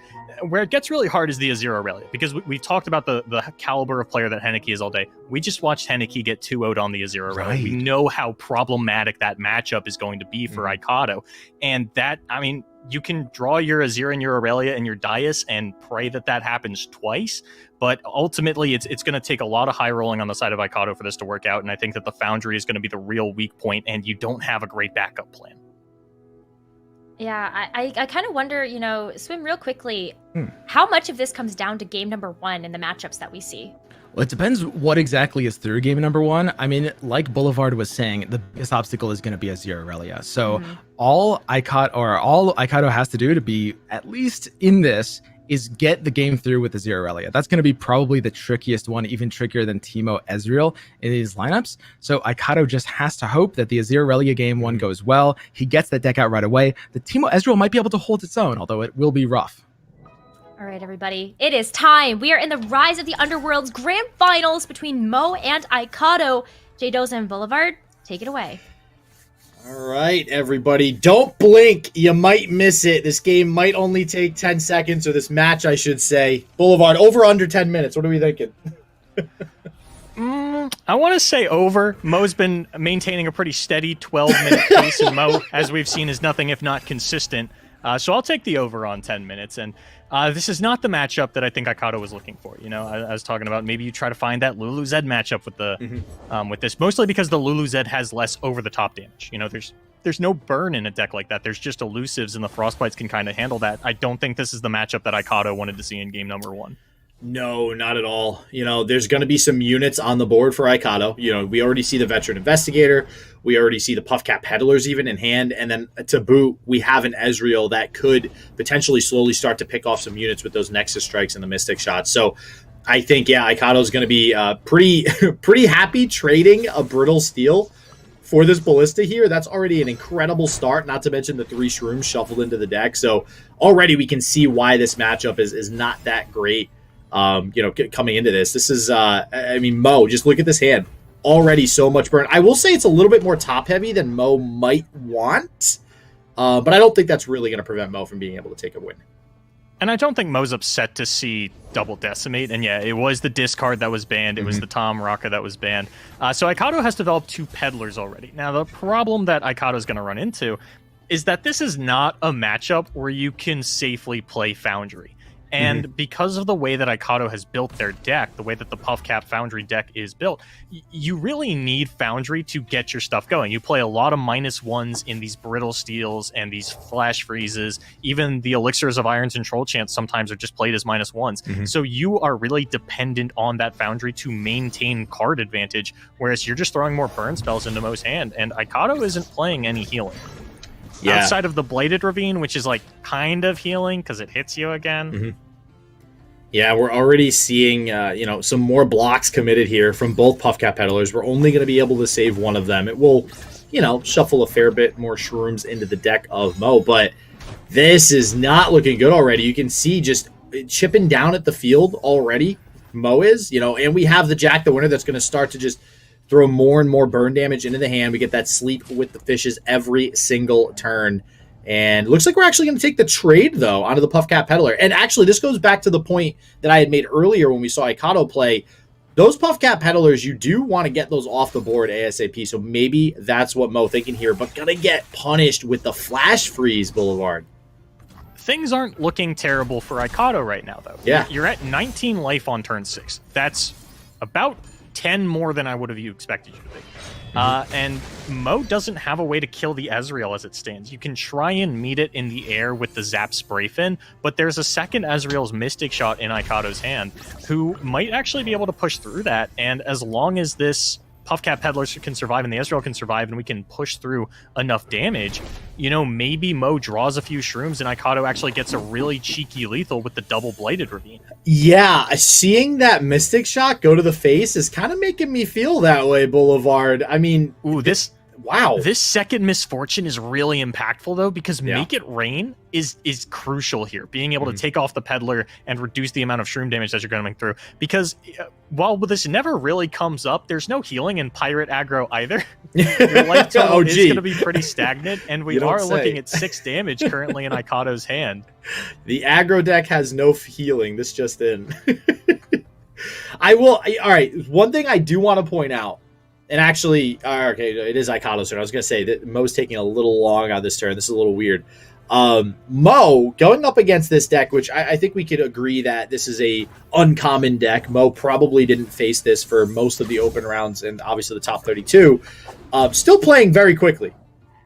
Where it gets really hard is the Azir Aurelia, because we've talked about the caliber of player that Henneke is all day. We just watched Henneke get 2-0'd on the Azir Aurelia. Right. We know how problematic that matchup is going to be for Ikado. And that, I mean, you can draw your Azir and your Aurelia and your Dais and pray that happens twice. But ultimately, it's going to take a lot of high rolling on the side of Ikado for this to work out. And I think that the Foundry is going to be the real weak point, and you don't have a great backup plan. Yeah, I kind of wonder, Swim, real quickly, how much of this comes down to game number 1 in the matchups that we see? Well, it depends what exactly is through game number 1. I mean, like Boulevard was saying, the biggest obstacle is going to be Azir Aurelia. So all Ikado has to do to be at least in this is get the game through with the Azir Aurelia. That's going to be probably the trickiest one, even trickier than Teemo Ezreal in these lineups. So Ikado just has to hope that the Azir Aurelia game 1 goes well. He gets that deck out right away. The Teemo Ezreal might be able to hold its own, although it will be rough. All right, everybody, it is time. We are in the Rise of the Underworlds Grand Finals between Mo and Ikado. Jdoza and Boulevard, take it away. All right, everybody, don't blink. You might miss it. This game might only take 10 seconds, or this match, I should say. Boulevard, over under 10 minutes. What are we thinking? I want to say over. Mo's been maintaining a pretty steady 12-minute pace, and Mo, as we've seen, is nothing if not consistent. So I'll take the over on 10 minutes. And this is not the matchup that I think Ikado was looking for. I was talking about maybe you try to find that Lulu Zed matchup with the with this, mostly because the Lulu Zed has less over-the-top damage. There's no burn in a deck like that. There's just elusives, and the Frostbites can kind of handle that. I don't think this is the matchup that Ikado wanted to see in game number 1. No, not at all. There's going to be some units on the board for Ikado. We already see the Veteran Investigator. We already see the Puffcap Peddlers even in hand. And then to boot, we have an Ezreal that could potentially slowly start to pick off some units with those Nexus Strikes and the Mystic Shots. So I think, Ikado is going to be pretty happy trading a Brittle Steel for this Ballista here. That's already an incredible start, not to mention the 3 Shrooms shuffled into the deck. So already we can see why this matchup is not that great. Coming into this is, Mo, just look at this hand. Already so much burn. I will say it's a little bit more top-heavy than Mo might want, but I don't think that's really going to prevent Mo from being able to take a win. And I don't think Mo's upset to see Double Decimate. And yeah, it was the discard that was banned. It was the Tom Raka that was banned. So Ikado has developed 2 Peddlers already. Now, the problem that Ikado is going to run into is that this is not a matchup where you can safely play Foundry. And because of the way that Icado has built their deck, the way that the Puffcap Foundry deck is built, you really need Foundry to get your stuff going. You play a lot of -1s in these Brittle Steels and these Flash Freezes. Even the Elixirs of Irons and Troll Chants sometimes are just played as -1s. So you are really dependent on that Foundry to maintain card advantage, whereas you're just throwing more burn spells into Mo's hand, and Icado isn't playing any healing. Outside of the Bladed Ravine, which is like kind of healing because it hits you again. Yeah, we're already seeing, some more blocks committed here from both Puffcap Peddlers. We're only going to be able to save one of them. It will, shuffle a fair bit more shrooms into the deck of Mo, but this is not looking good already. You can see just chipping down at the field already. Mo is, and we have the Jack the Winner that's going to start to just throw more and more burn damage into the hand. We get that sleep with the fishes every single turn. And looks like we're actually going to take the trade, though, onto the Puffcap Peddler. And actually, this goes back to the point that I had made earlier when we saw Icado play. Those Puffcap Peddlers, you do want to get those off the board ASAP. So maybe that's what Mo thinking here. But going to get punished with the Flash Freeze, Boulevard. Things aren't looking terrible for Icado right now, though. Yeah. You're at 19 life on turn 6. That's about 10 more than I would have expected you to be. And Mo doesn't have a way to kill the Ezreal as it stands. You can try and meet it in the air with the Zap Sprayfin, but there's a second Ezreal's Mystic Shot in Icado's hand, who might actually be able to push through that, and as long as this Puffcap Peddler can survive and the Ezreal can survive and we can push through enough damage, maybe Mo draws a few shrooms and Icado actually gets a really cheeky lethal with the double Bladed Ravine. Yeah, seeing that Mystic Shot go to the face is kind of making me feel that way, Boulevard. I mean... Ooh, wow. This second Misfortune is really impactful, though, because Make It Rain is crucial here. Being able to take off the Peddler and reduce the amount of shroom damage that you're going through. Because while this never really comes up, there's no healing in Pirate aggro either. Your life total is going to be pretty stagnant, and we are looking at 6 damage currently in Icado's hand. The aggro deck has no healing. This just in. All right, one thing I do want to point out, and actually, okay, it is Icado's turn. I was going to say that Mo's taking a little long on this turn. This is a little weird. Mo going up against this deck, which I think we could agree that this is a uncommon deck. Mo probably didn't face this for most of the open rounds and obviously the top 32. Still playing very quickly.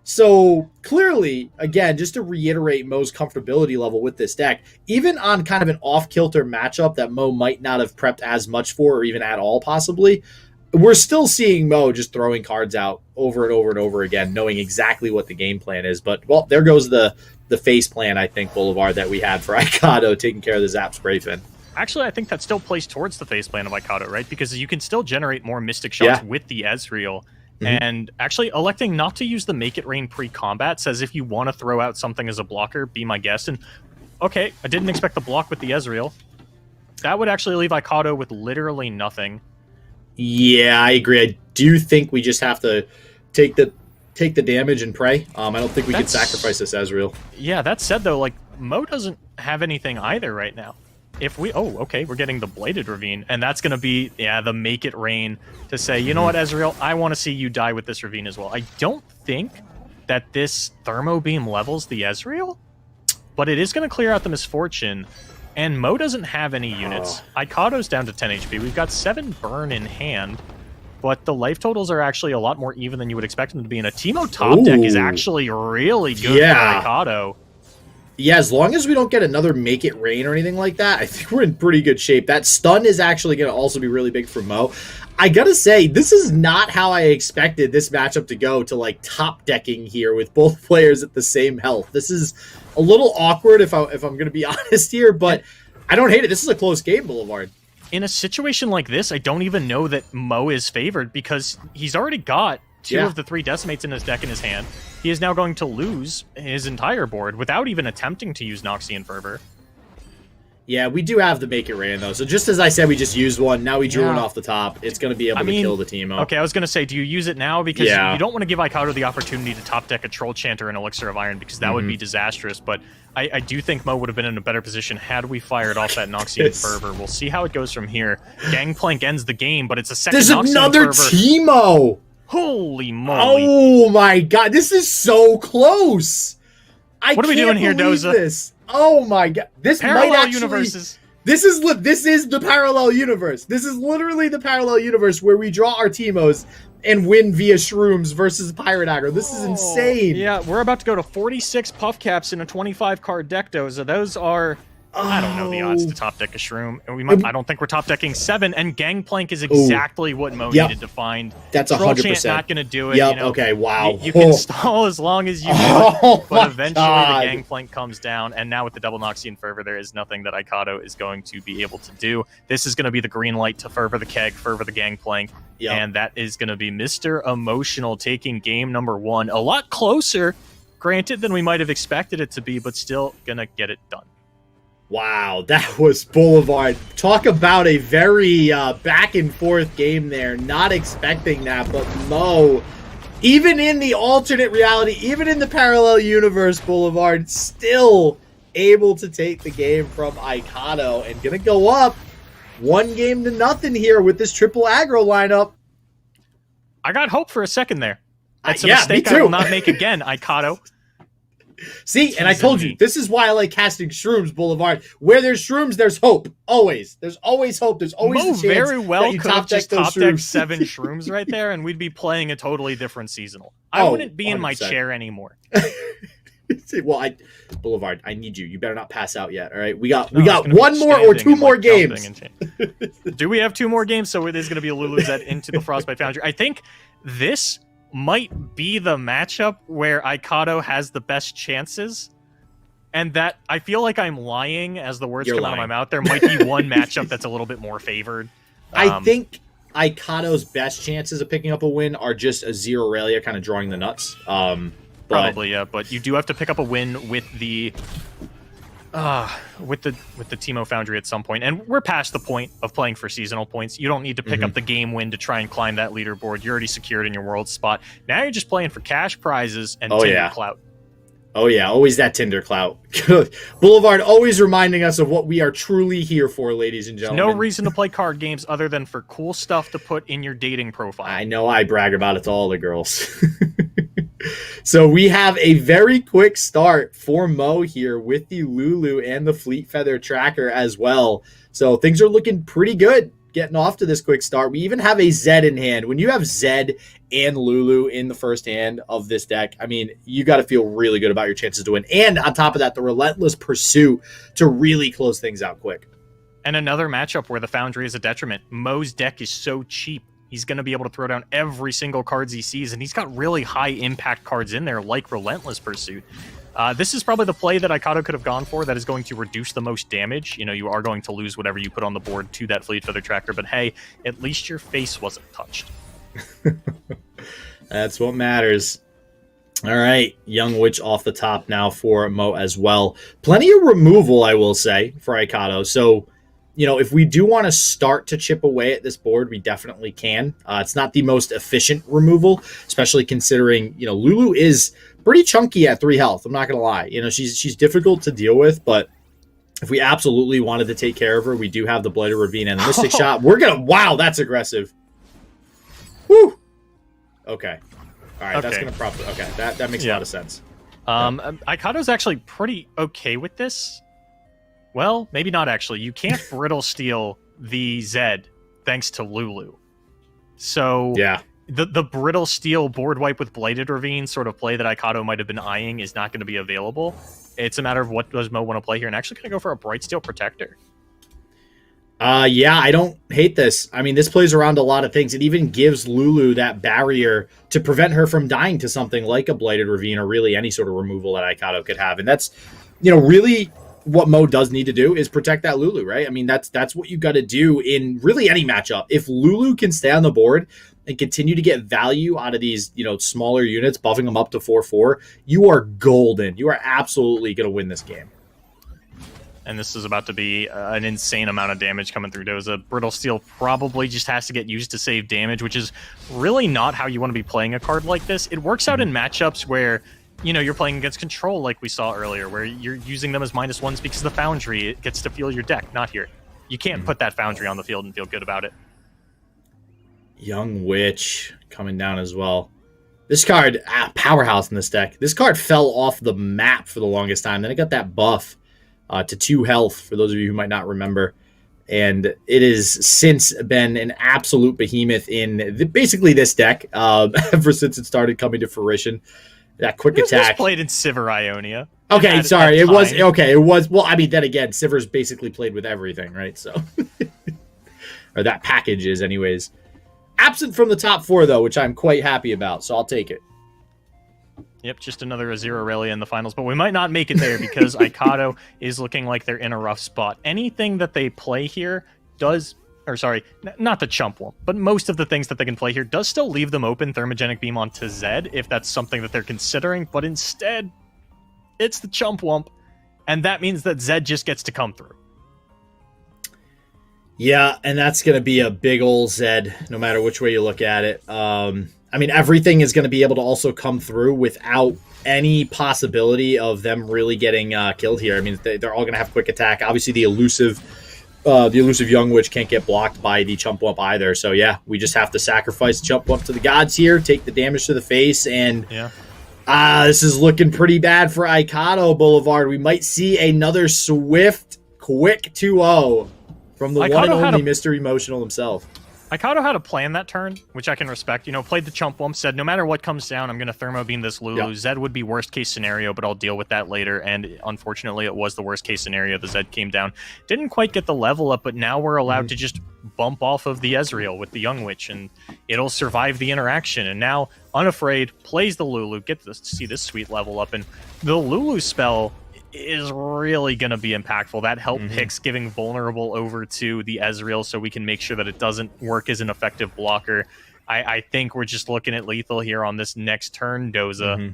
So clearly, again, just to reiterate Mo's comfortability level with this deck, even on kind of an off-kilter matchup that Mo might not have prepped as much for or even at all possibly, we're still seeing Mo just throwing cards out over and over and over again, knowing exactly what the game plan is. But, well, there goes the face plan, I think, Boulevard, that we had for Icado, taking care of the Zap Sprayfin. Actually, I think that still plays towards the face plan of Icado, right? Because you can still generate more Mystic Shots with the Ezreal. And actually, electing not to use the Make It Rain pre-combat says if you want to throw out something as a blocker, be my guest. And, okay, I didn't expect the block with the Ezreal. That would actually leave Icado with literally nothing. Yeah, I agree. I do think we just have to take the damage and pray. I don't think we can sacrifice this Ezreal. Yeah, that said, though, Mo doesn't have anything either right now. If we... Oh, okay, we're getting the Bladed Ravine, and that's going to be, the Make It Rain to say, you know what, Ezreal, I want to see you die with this Ravine as well. I don't think that this Thermo Beam levels the Ezreal, but it is going to clear out the Misfortune. And Mo doesn't have any units. Icado's down to 10 HP. We've got 7 burn in hand, but the life totals are actually a lot more even than you would expect them to be. And a Teemo top deck is actually really good for Icado. Yeah, as long as we don't get another Make It Rain or anything like that, I think we're in pretty good shape. That stun is actually going to also be really big for Mo. I gotta say, this is not how I expected this matchup to go, to top decking here with both players at the same health. This is a little awkward if I'm going to be honest here, but I don't hate it. This is a close game, Boulevard. In a situation like this, I don't even know that Mo is favored because he's already got 2 of the 3 Decimates in his deck in his hand. He is now going to lose his entire board without even attempting to use Noxian Fervor. Yeah, we do have the Make It Rain, though. So just as I said, we just used one. Now we drew one off the top. It's going to be able to kill the Teemo. Okay, I was going to say, do you use it now? Because you don't want to give Icado the opportunity to top deck a Troll Chanter and Elixir of Iron, because that would be disastrous. But I do think Mo would have been in a better position had we fired off that Noxian Fervor. We'll see how it goes from here. Gangplank ends the game, but it's a second There's Noxian another Fervor. Teemo! Holy moly. Oh my god, this is so close! What are we doing here, Doza? This. Oh my god! This Parallel might actually. universes. This is the parallel universe. This is literally the parallel universe where we draw our Teemos and win via shrooms versus pirate aggro. This is insane. Yeah, we're about to go to 46 puff caps in a 25 card deck, Doza. Those are, I don't know the odds to top deck a shroom. And I don't think we're top decking 7, and Gangplank is exactly what Mo needed to find. That's Troll 100%. Chant not going to do it. Yep, you know, okay, wow. You can stall as long as you want, but eventually the Gangplank comes down, and now with the double Noxian Fervor, there is nothing that Aikato is going to be able to do. This is going to be the green light to Fervor the Keg, Fervor the Gangplank, and that is going to be Mr. Emotional taking game number 1. A lot closer, granted, than we might have expected it to be, but still going to get it done. Wow, that was Boulevard. Talk about a very back and forth game there. Not expecting that, but Mo, even in the alternate reality, even in the parallel universe, Boulevard still able to take the game from Aikato and gonna go up 1-0 here with this triple aggro lineup. I got hope for a second there. That's a yeah, mistake me too. I will not make again, Aikato. See, and I told you, this is why I like casting shrooms, Boulevard. Where there's shrooms, there's hope. Always. There's always hope. There's always Mo a chance very well that you could have just those top decked shrooms. 7 shrooms right there, and we'd be playing a totally different seasonal. I wouldn't be in my 100%. chair anymore. Well, Boulevard, I need you. You better not pass out yet. All right, we got one more or 2 more games. Do we have 2 more games? So it is going to be a Lulu's into the Frostbite Foundry. I think this might be the matchup where Aikato has the best chances. And that, I feel like I'm lying as the words come out of my mouth. There might be one matchup that's a little bit more favored. I think Aikato's best chances of picking up a win are just a Zero Aurelia kind of drawing the nuts. Probably, yeah. But you do have to pick up a win with the Teemo Foundry at some point. And we're past the point of playing for seasonal points. You don't need to pick up the game win to try and climb that leaderboard. You're already secured in your world spot. Now you're just playing for cash prizes and Tinder clout. Oh, yeah, always that Tinder clout. Boulevard always reminding us of what we are truly here for, ladies and gentlemen. No reason to play card games other than for cool stuff to put in your dating profile. I know I brag about it to all the girls. So we have a very quick start for Mo here with the Lulu and the Fleet Feather Tracker as well. So things are looking pretty good getting off to this quick start. We even have a Zed in hand. When you have Zed and Lulu in the first hand of this deck, I mean, you got to feel really good about your chances to win. And on top of that, the relentless pursuit to really close things out quick. And another matchup where the Foundry is a detriment. Mo's deck is so cheap. He's going to be able to throw down every single cards he sees, and he's got really high impact cards in there, like Relentless Pursuit. This is probably the play that Aikato could have gone for that is going to reduce the most damage. You know, you are going to lose whatever you put on the board to that Fleet Feather Tracker, but hey, at least your face wasn't touched. That's what matters. All right, Young Witch off the top now for Mo as well. Plenty of removal, I will say, for Aikato. So, you know, if we do want to start to chip away at this board, we definitely can. It's not the most efficient removal, especially considering, you know, Lulu is pretty chunky at 3 health. I'm not going to lie. You know, she's difficult to deal with, but if we absolutely wanted to take care of her, we do have the Blighted Ravine and the Mystic Shot. We're going to... Wow, that's aggressive. Woo! Okay. All right, that's going to probably... Okay, that makes a lot of sense. Aikato's actually pretty okay with this. Well, maybe not actually. You can't Brittle Steel the Zed thanks to Lulu. So yeah, the Brittle Steel board wipe with Blighted Ravine sort of play that Aikato might have been eyeing is not going to be available. It's a matter of what does Mo want to play here, and actually going to go for a Bright Steel Protector. Yeah, I don't hate this. I mean, this plays around a lot of things. It even gives Lulu that barrier to prevent her from dying to something like a Blighted Ravine or really any sort of removal that Aikato could have. And that's, you know, really what Mo does need to do is protect that Lulu, right? I mean, that's what you got to do in really any matchup. If Lulu can stay on the board and continue to get value out of these, you know, smaller units, buffing them up to 4/4, you are golden. You are absolutely going to win this game. And this is about to be an insane amount of damage coming through Doza. Brittle Steel probably just has to get used to save damage, which is really not how you want to be playing a card like this. It works out in matchups where, you know, you're playing against Control like we saw earlier, where you're using them as -1s because the Foundry, it gets to feel your deck, not here. You can't put that Foundry on the field and feel good about it. Young Witch coming down as well. This card, powerhouse in this deck. This card fell off the map for the longest time. Then it got that buff to 2 health, for those of you who might not remember. And it has since been an absolute behemoth in basically this deck ever since it started coming to fruition. That quick attack. It was played in Sivir Ionia. Okay, sorry. It was, okay, it was, well, I mean, then again, Sivir's basically played with everything, right? So, or that package is anyways. Absent from the top 4, though, which I'm quite happy about, so I'll take it. Yep, just another Azir Aurelia in the finals, but we might not make it there because Aikado is looking like they're in a rough spot. Anything that they play here does, or sorry, not the Chump Wump, but most of the things that they can play here does still leave them open Thermogenic Beam onto Zed, if that's something that they're considering, but instead, it's the Chump Wump, and that means that Zed just gets to come through. Yeah, and that's going to be a big old Zed, no matter which way you look at it. I mean, everything is going to be able to also come through without any possibility of them really getting killed here. I mean, they're all going to have quick attack. Obviously, the elusive Young Witch can't get blocked by the Chump Wump either. So, yeah, we just have to sacrifice Chump Wump to the gods here, take the damage to the face, and this is looking pretty bad for Aikado Boulevard. We might see another swift, quick 2-0 from the one and only Mr. Emotional himself. Aikado had a plan that turn, which I can respect. You know, played the Chump Wump, said, no matter what comes down, I'm going to Thermo Beam this Lulu. Zed would be worst case scenario, but I'll deal with that later. And unfortunately, it was the worst case scenario. The Zed came down. Didn't quite get the level up, but now we're allowed to just bump off of the Ezreal with the Young Witch, and it'll survive the interaction. And now, Unafraid plays the Lulu, get to see this sweet level up, and the Lulu spell is really going to be impactful. That help picks giving vulnerable over to the Ezreal so we can make sure that it doesn't work as an effective blocker. I think we're just looking at lethal here on this next turn, Doza.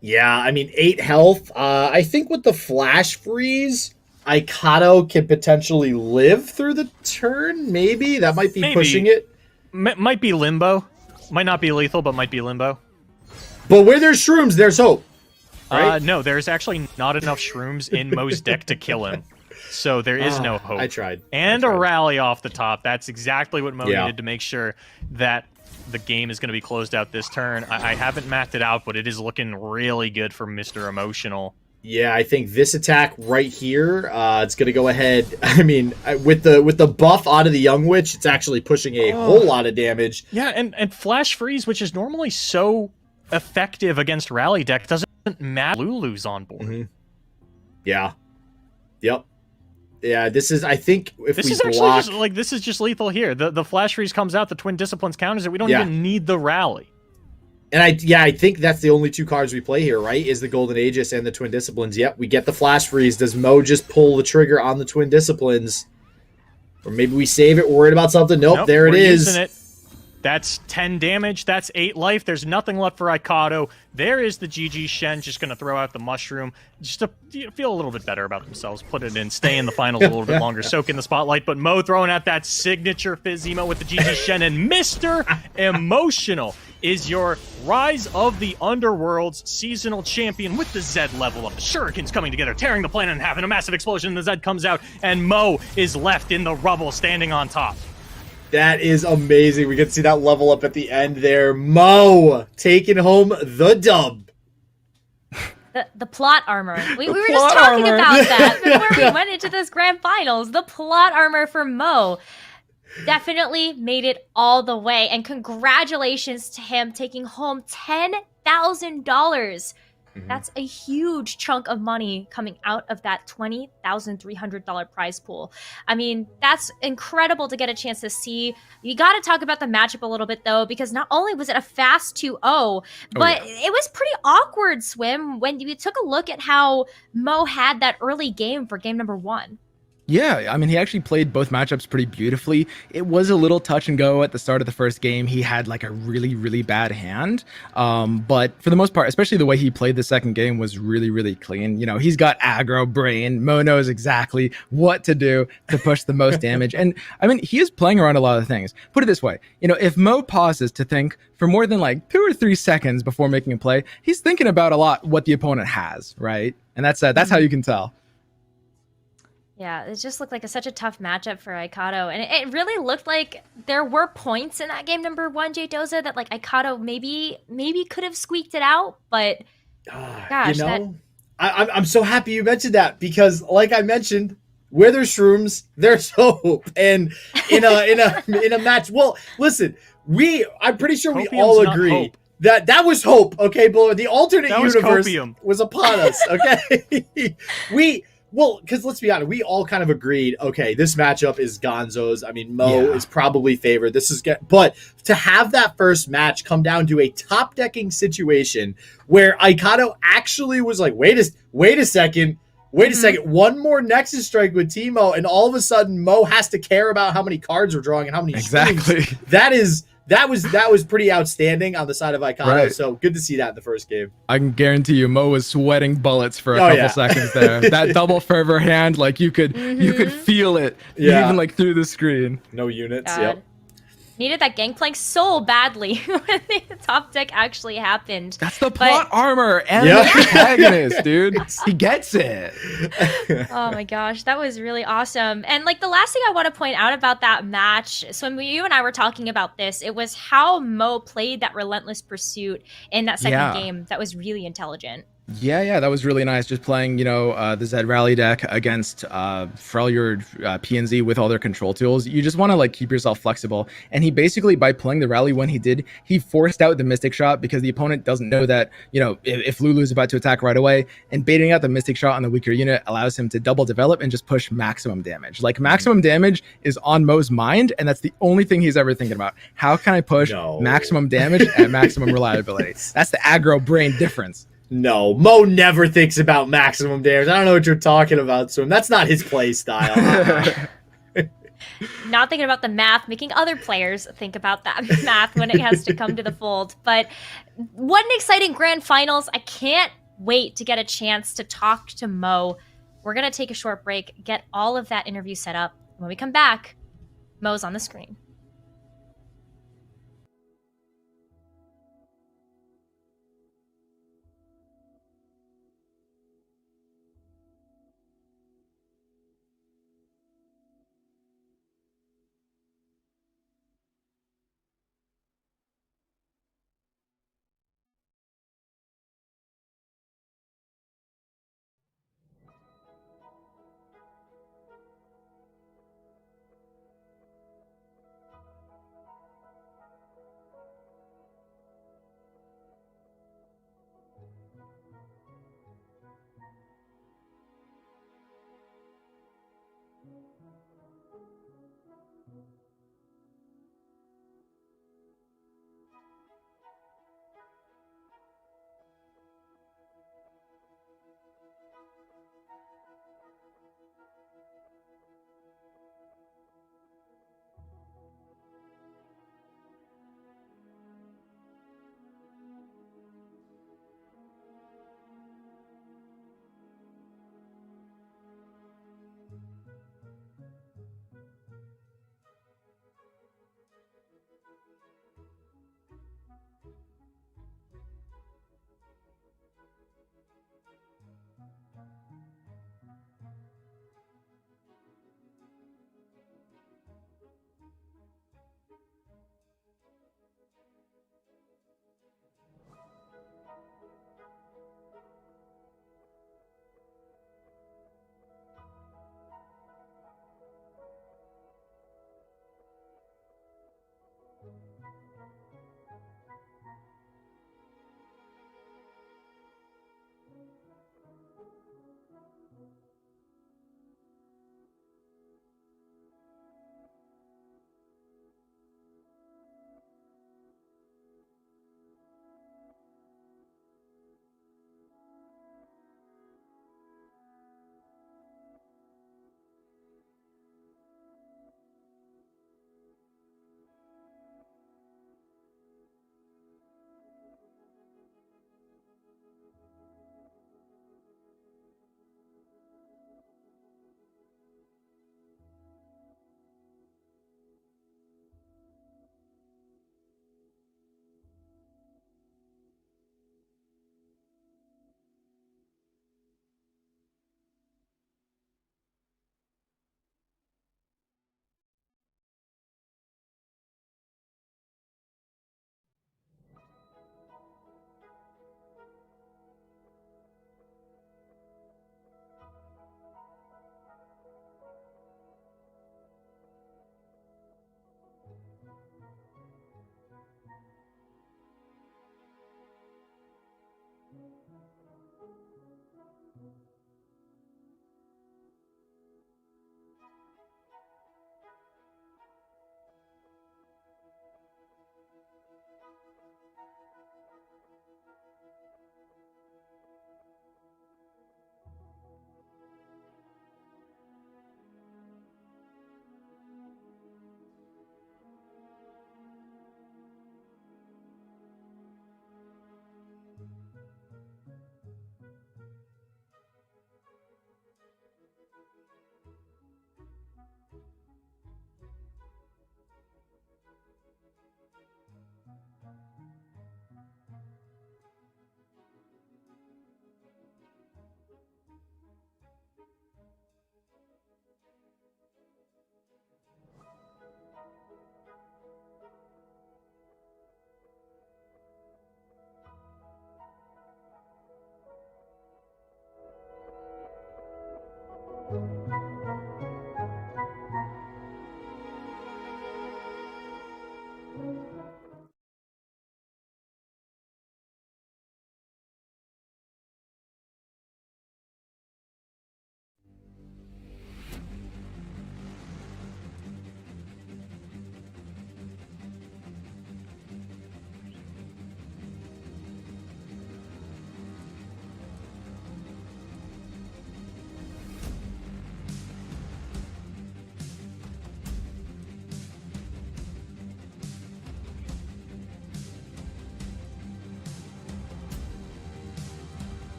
Yeah, I mean, 8 health. I think with the Flash Freeze, Aikado can potentially live through the turn, maybe? That might be pushing it. Might be Limbo. Might not be lethal, but might be Limbo. But where there's shrooms, there's hope. Right? No, there's actually not enough shrooms in Mo's deck to kill him. So there is no hope. I tried. And a rally off the top. That's exactly what Mo needed to make sure that the game is going to be closed out this turn. I haven't mapped it out, but it is looking really good for Mr. Emotional. Yeah, I think this attack right here, it's going to go ahead. I mean, with the buff onto the Young Witch, it's actually pushing a whole lot of damage. Yeah, and Flash Freeze, which is normally so effective against rally deck, doesn't matter. Lulu's on board. Yeah. Yep. Yeah, this is, I think, if this we is actually block... just, like, this is just lethal here. The Flash Freeze comes out, the Twin Disciplines counters it. We don't even need the rally. And I think that's the only 2 cards we play here, right? Is the Golden Aegis and the Twin Disciplines. Yep, we get the Flash Freeze. Does Mo just pull the trigger on the Twin Disciplines? Or maybe we save it, we're worried about something? Nope, there it is. Using it. That's 10 damage. That's 8 life. There's nothing left for Aikado. There is the GG Shen just going to throw out the mushroom just to feel a little bit better about themselves. Put it in, stay in the finals a little bit longer, soak in the spotlight. But Mo throwing out that signature Fizz emo with the GG Shen, and Mr. Emotional is your Rise of the Underworlds Seasonal Champion with the Zed level up. The Shurikens coming together, tearing the planet in half, and a massive explosion. The Zed comes out, and Mo is left in the rubble, standing on top. That is amazing. We get to see that level up at the end there. Mo taking home the dub. The plot armor. We were just talking about that before we went into this grand finals. The plot armor for Mo definitely made it all the way. And congratulations to him taking home $10,000. That's a huge chunk of money coming out of that $20,300 prize pool. I mean, that's incredible to get a chance to see. You got to talk about the matchup a little bit, though, because not only was it a fast 2-0, but it was pretty awkward, Swim, when you took a look at how Mo had that early game for game number 1. Yeah, I mean, he actually played both matchups pretty beautifully. It was a little touch and go at the start of the first game. He had like a really, really bad hand. But for the most part, especially the way he played the second game was really, really clean. You know, he's got aggro brain. Mo knows exactly what to do to push the most damage. And I mean, he is playing around a lot of things. Put it this way, you know, if Mo pauses to think for more than like 2 or 3 seconds before making a play, he's thinking about a lot what the opponent has, right? And that's how you can tell. Yeah, it just looked like such a tough matchup for Aikato, and it really looked like there were points in that game number 1, Jay Doza, that like Aikato maybe could have squeaked it out, but gosh, you know, I'm so happy you mentioned that, because like I mentioned, where there's shrooms, there's hope. And in a match, well, listen, I'm pretty sure we all agree that was hope. Okay, but the alternate universe was upon us. Okay, well, because let's be honest, we all kind of agreed, okay, this matchup is Gonzo's. I mean, Mo is probably favored. But to have that first match come down to a top decking situation where Aikato actually was like, wait a second, one more Nexus strike with Teemo, and all of a sudden Mo has to care about how many cards we're drawing and how many streams. That was pretty outstanding on the side of Aikato. Right. So good to see that in the first game. I can guarantee you, Mo was sweating bullets for a couple seconds there. That double fervor hand, like you could feel it, even like through the screen. No units. God. Yep. Needed that gangplank so badly when the top deck actually happened. That's the plot armor and the protagonist, dude. He gets it. Oh my gosh, that was really awesome. And like the last thing I want to point out about that match, so when you and I were talking about this, it was how Mo played that relentless pursuit in that second game. That was really intelligent. Yeah, that was really nice. Just playing, the Zed Rally deck against Freljord PNZ with all their control tools. You just want to like keep yourself flexible. And he basically, by playing the rally when he did, he forced out the Mystic Shot because the opponent doesn't know that, if Lulu is about to attack right away, and baiting out the Mystic Shot on the weaker unit allows him to double develop and just push maximum damage. Like maximum damage is on Mo's mind, and that's the only thing he's ever thinking about. How can I push maximum damage at maximum reliability? That's the aggro brain difference. No, Mo never thinks about maximum damage. I don't know what you're talking about, Swim. That's not his play style. Not thinking about the math, making other players think about that math when it has to come to the fold. But what an exciting grand finals. I can't wait to get a chance to talk to Mo. We're going to take a short break, get all of that interview set up. When we come back, Mo's on the screen.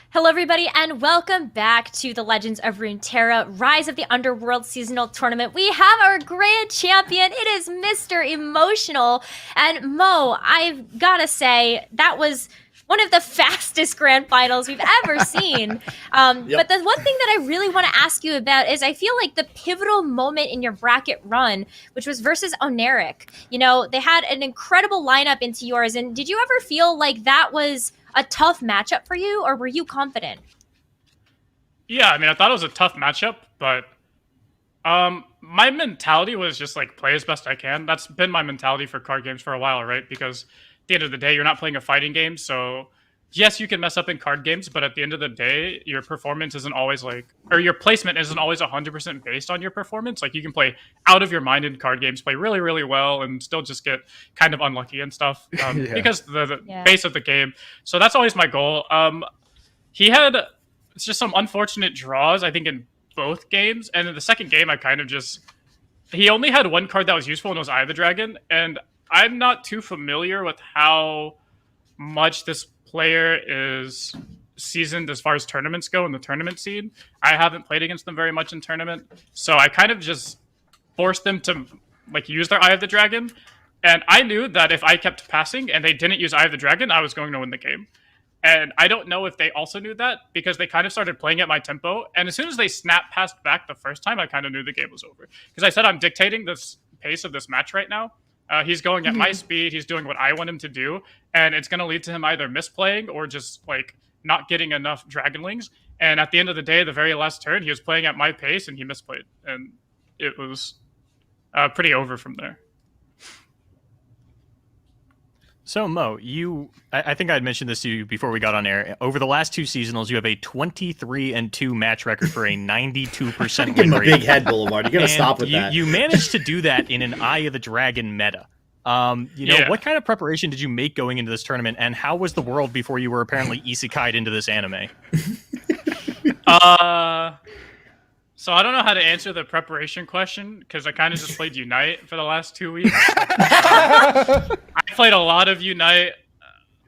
Hello, everybody, and welcome back to the Legends of Runeterra Rise of the Underworld Seasonal Tournament. We have our grand champion. It is Mr. Emotional. And Mo, I've got to say, that was one of the fastest grand finals we've ever seen. But the one thing that I really want to ask you about is I feel like the pivotal moment in your bracket run, which was versus Ownerik. You know, they had an incredible lineup into yours. And did you ever feel like that was a tough matchup for you, or were you confident? Yeah, I mean, I thought it was a tough matchup, but my mentality was just like play as best I can. That's been my mentality for card games for a while, right? Because at the end of the day, you're not playing a fighting game, so yes, you can mess up in card games, but at the end of the day, your performance isn't always like, or your placement isn't always 100% based on your performance. Like, you can play out of your mind in card games, play really, really well, and still just get kind of unlucky and stuff because the base of the game. So that's always my goal. He had just some unfortunate draws, I think, in both games. And in the second game, I kind of just, he only had one card that was useful, and it was Eye of the Dragon. And I'm not too familiar with how much this player is seasoned as far as tournaments go in the tournament scene. I haven't played against them very much in tournament, so I kind of just forced them to like use their Eye of the Dragon, and I knew that if I kept passing and they didn't use Eye of the Dragon, I was going to win the game. And I don't know if they also knew that, because they kind of started playing at my tempo, and as soon as they snapped past back the first time, I kind of knew the game was over, because I said I'm dictating this pace of this match right now. He's going at my speed. He's doing what I want him to do. And it's going to lead to him either misplaying or just like not getting enough Dragonlings. And at the end of the day, the very last turn, he was playing at my pace and he misplayed. And it was pretty over from there. So, Mo, I think I had mentioned this to you before we got on air. Over the last two seasonals, you have a 23-2 match record for a 92% win rate. Give him a big head, Boulevard. You got to stop with that. You managed to do that in an Eye of the Dragon meta. What kind of preparation did you make going into this tournament, and how was the world before you were apparently isekai'd into this anime? So I don't know how to answer the preparation question, because I kind of just played Unite for the last 2 weeks. I played a lot of Unite.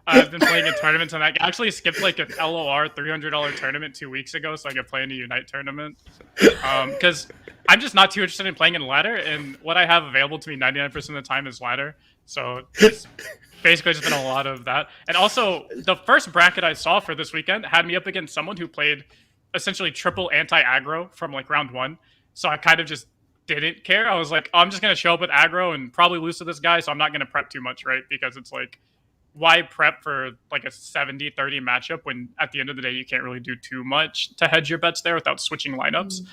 I've been playing in tournaments, and I actually skipped like an LoR $300 tournament 2 weeks ago so I could play in a Unite tournament. Because I'm just not too interested in playing in ladder, and what I have available to me 99% of the time is ladder. So it's basically just been a lot of that. And also, the first bracket I saw for this weekend had me up against someone who played essentially triple anti-aggro from like round one. So I kind of just didn't care. I was like, oh, I'm just going to show up with aggro and probably lose to this guy, so I'm not going to prep too much, right? Because it's like, why prep for like a 70-30 matchup when at the end of the day you can't really do too much to hedge your bets there without switching lineups?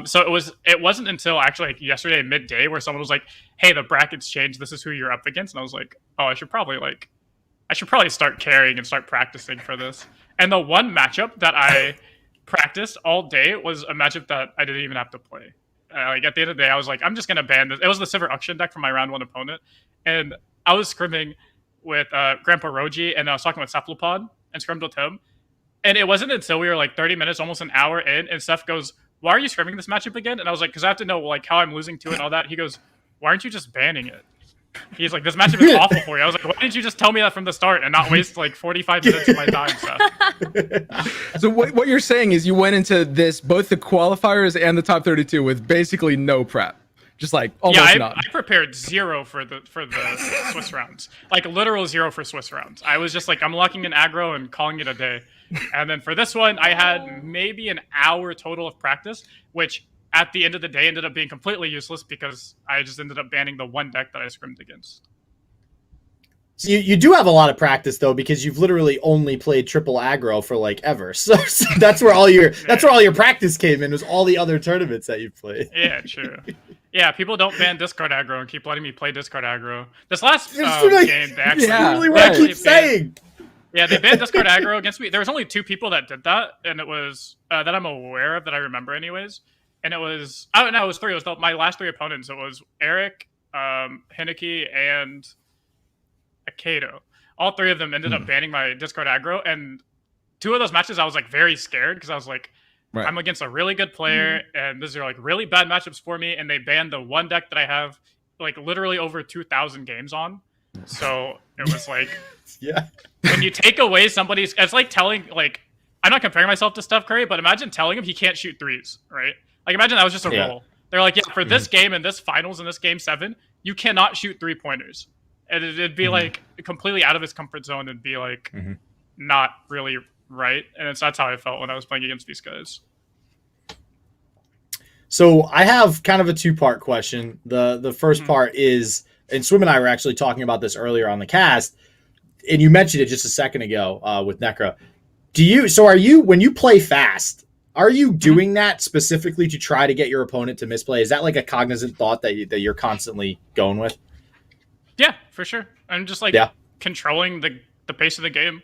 So it wasn't until actually like yesterday midday where someone was like, hey, the brackets changed, this is who you're up against. And I was like, oh, I should probably start carrying and start practicing for this. And the one matchup that I practiced all day was a matchup that I didn't even have to play. Like at the end of the day, I was like, I'm just gonna ban this. It was the Silver Auction deck from my round one opponent, and I was scrimming with Grandpa Roji, and I was talking with Cephalopod and scrimmed with him. And it wasn't until we were like 30 minutes, almost an hour in, and Seth goes, "Why are you scrimming this matchup again?" And I was like, "Because I have to know like how I'm losing to it and all that." He goes, "Why aren't you just banning it?" He's like, this matchup is awful for you. I was like, why didn't you just tell me that from the start and not waste like 45 minutes of my time, Seth? So what you're saying is you went into this, both the qualifiers and the top 32, with basically no prep. Just like almost none. I prepared 0 for the Swiss rounds. Like literal 0 for Swiss rounds. I was just like, I'm locking in aggro and calling it a day. And then for this one, I had maybe an hour total of practice, which at the end of the day ended up being completely useless because I just ended up banning the one deck that I scrimmed against. So you do have a lot of practice though, because you've literally only played triple aggro for like ever. So that's where all your practice came in, was all the other tournaments that you've played. Yeah, true. Yeah, people don't ban discard aggro and keep letting me play discard aggro. This last game, they actually literally what I keep saying. Yeah, they banned discard aggro against me. There was only 2 people that did that, and it was that I'm aware of, that I remember anyways. And it was, I don't know, it was 3. It was my last 3 opponents. It was Ownerik, Henneke, and Akato. All 3 of them ended up banning my discard aggro, and 2 of those matches I was like very scared because I was like, I'm against a really good player, and these are like really bad matchups for me, and they banned the one deck that I have like literally over 2,000 games on. So it was like, when you take away somebody's, it's like telling, like, I'm not comparing myself to Steph Curry, but imagine telling him he can't shoot threes, right? Like imagine that was just a rule. They're like, yeah, for this game and this finals and this game 7, you cannot shoot 3-pointers. And it'd be like completely out of his comfort zone and be like not really right. And that's how I felt when I was playing against these guys. So I have kind of a 2-part question. The first part is, and Swim and I were actually talking about this earlier on the cast, and you mentioned it just a second ago with Necra. Are you, when you play fast, are you doing that specifically to try to get your opponent to misplay? Is that like a cognizant thought that you're constantly going with? Yeah, for sure. I'm just like controlling the pace of the game,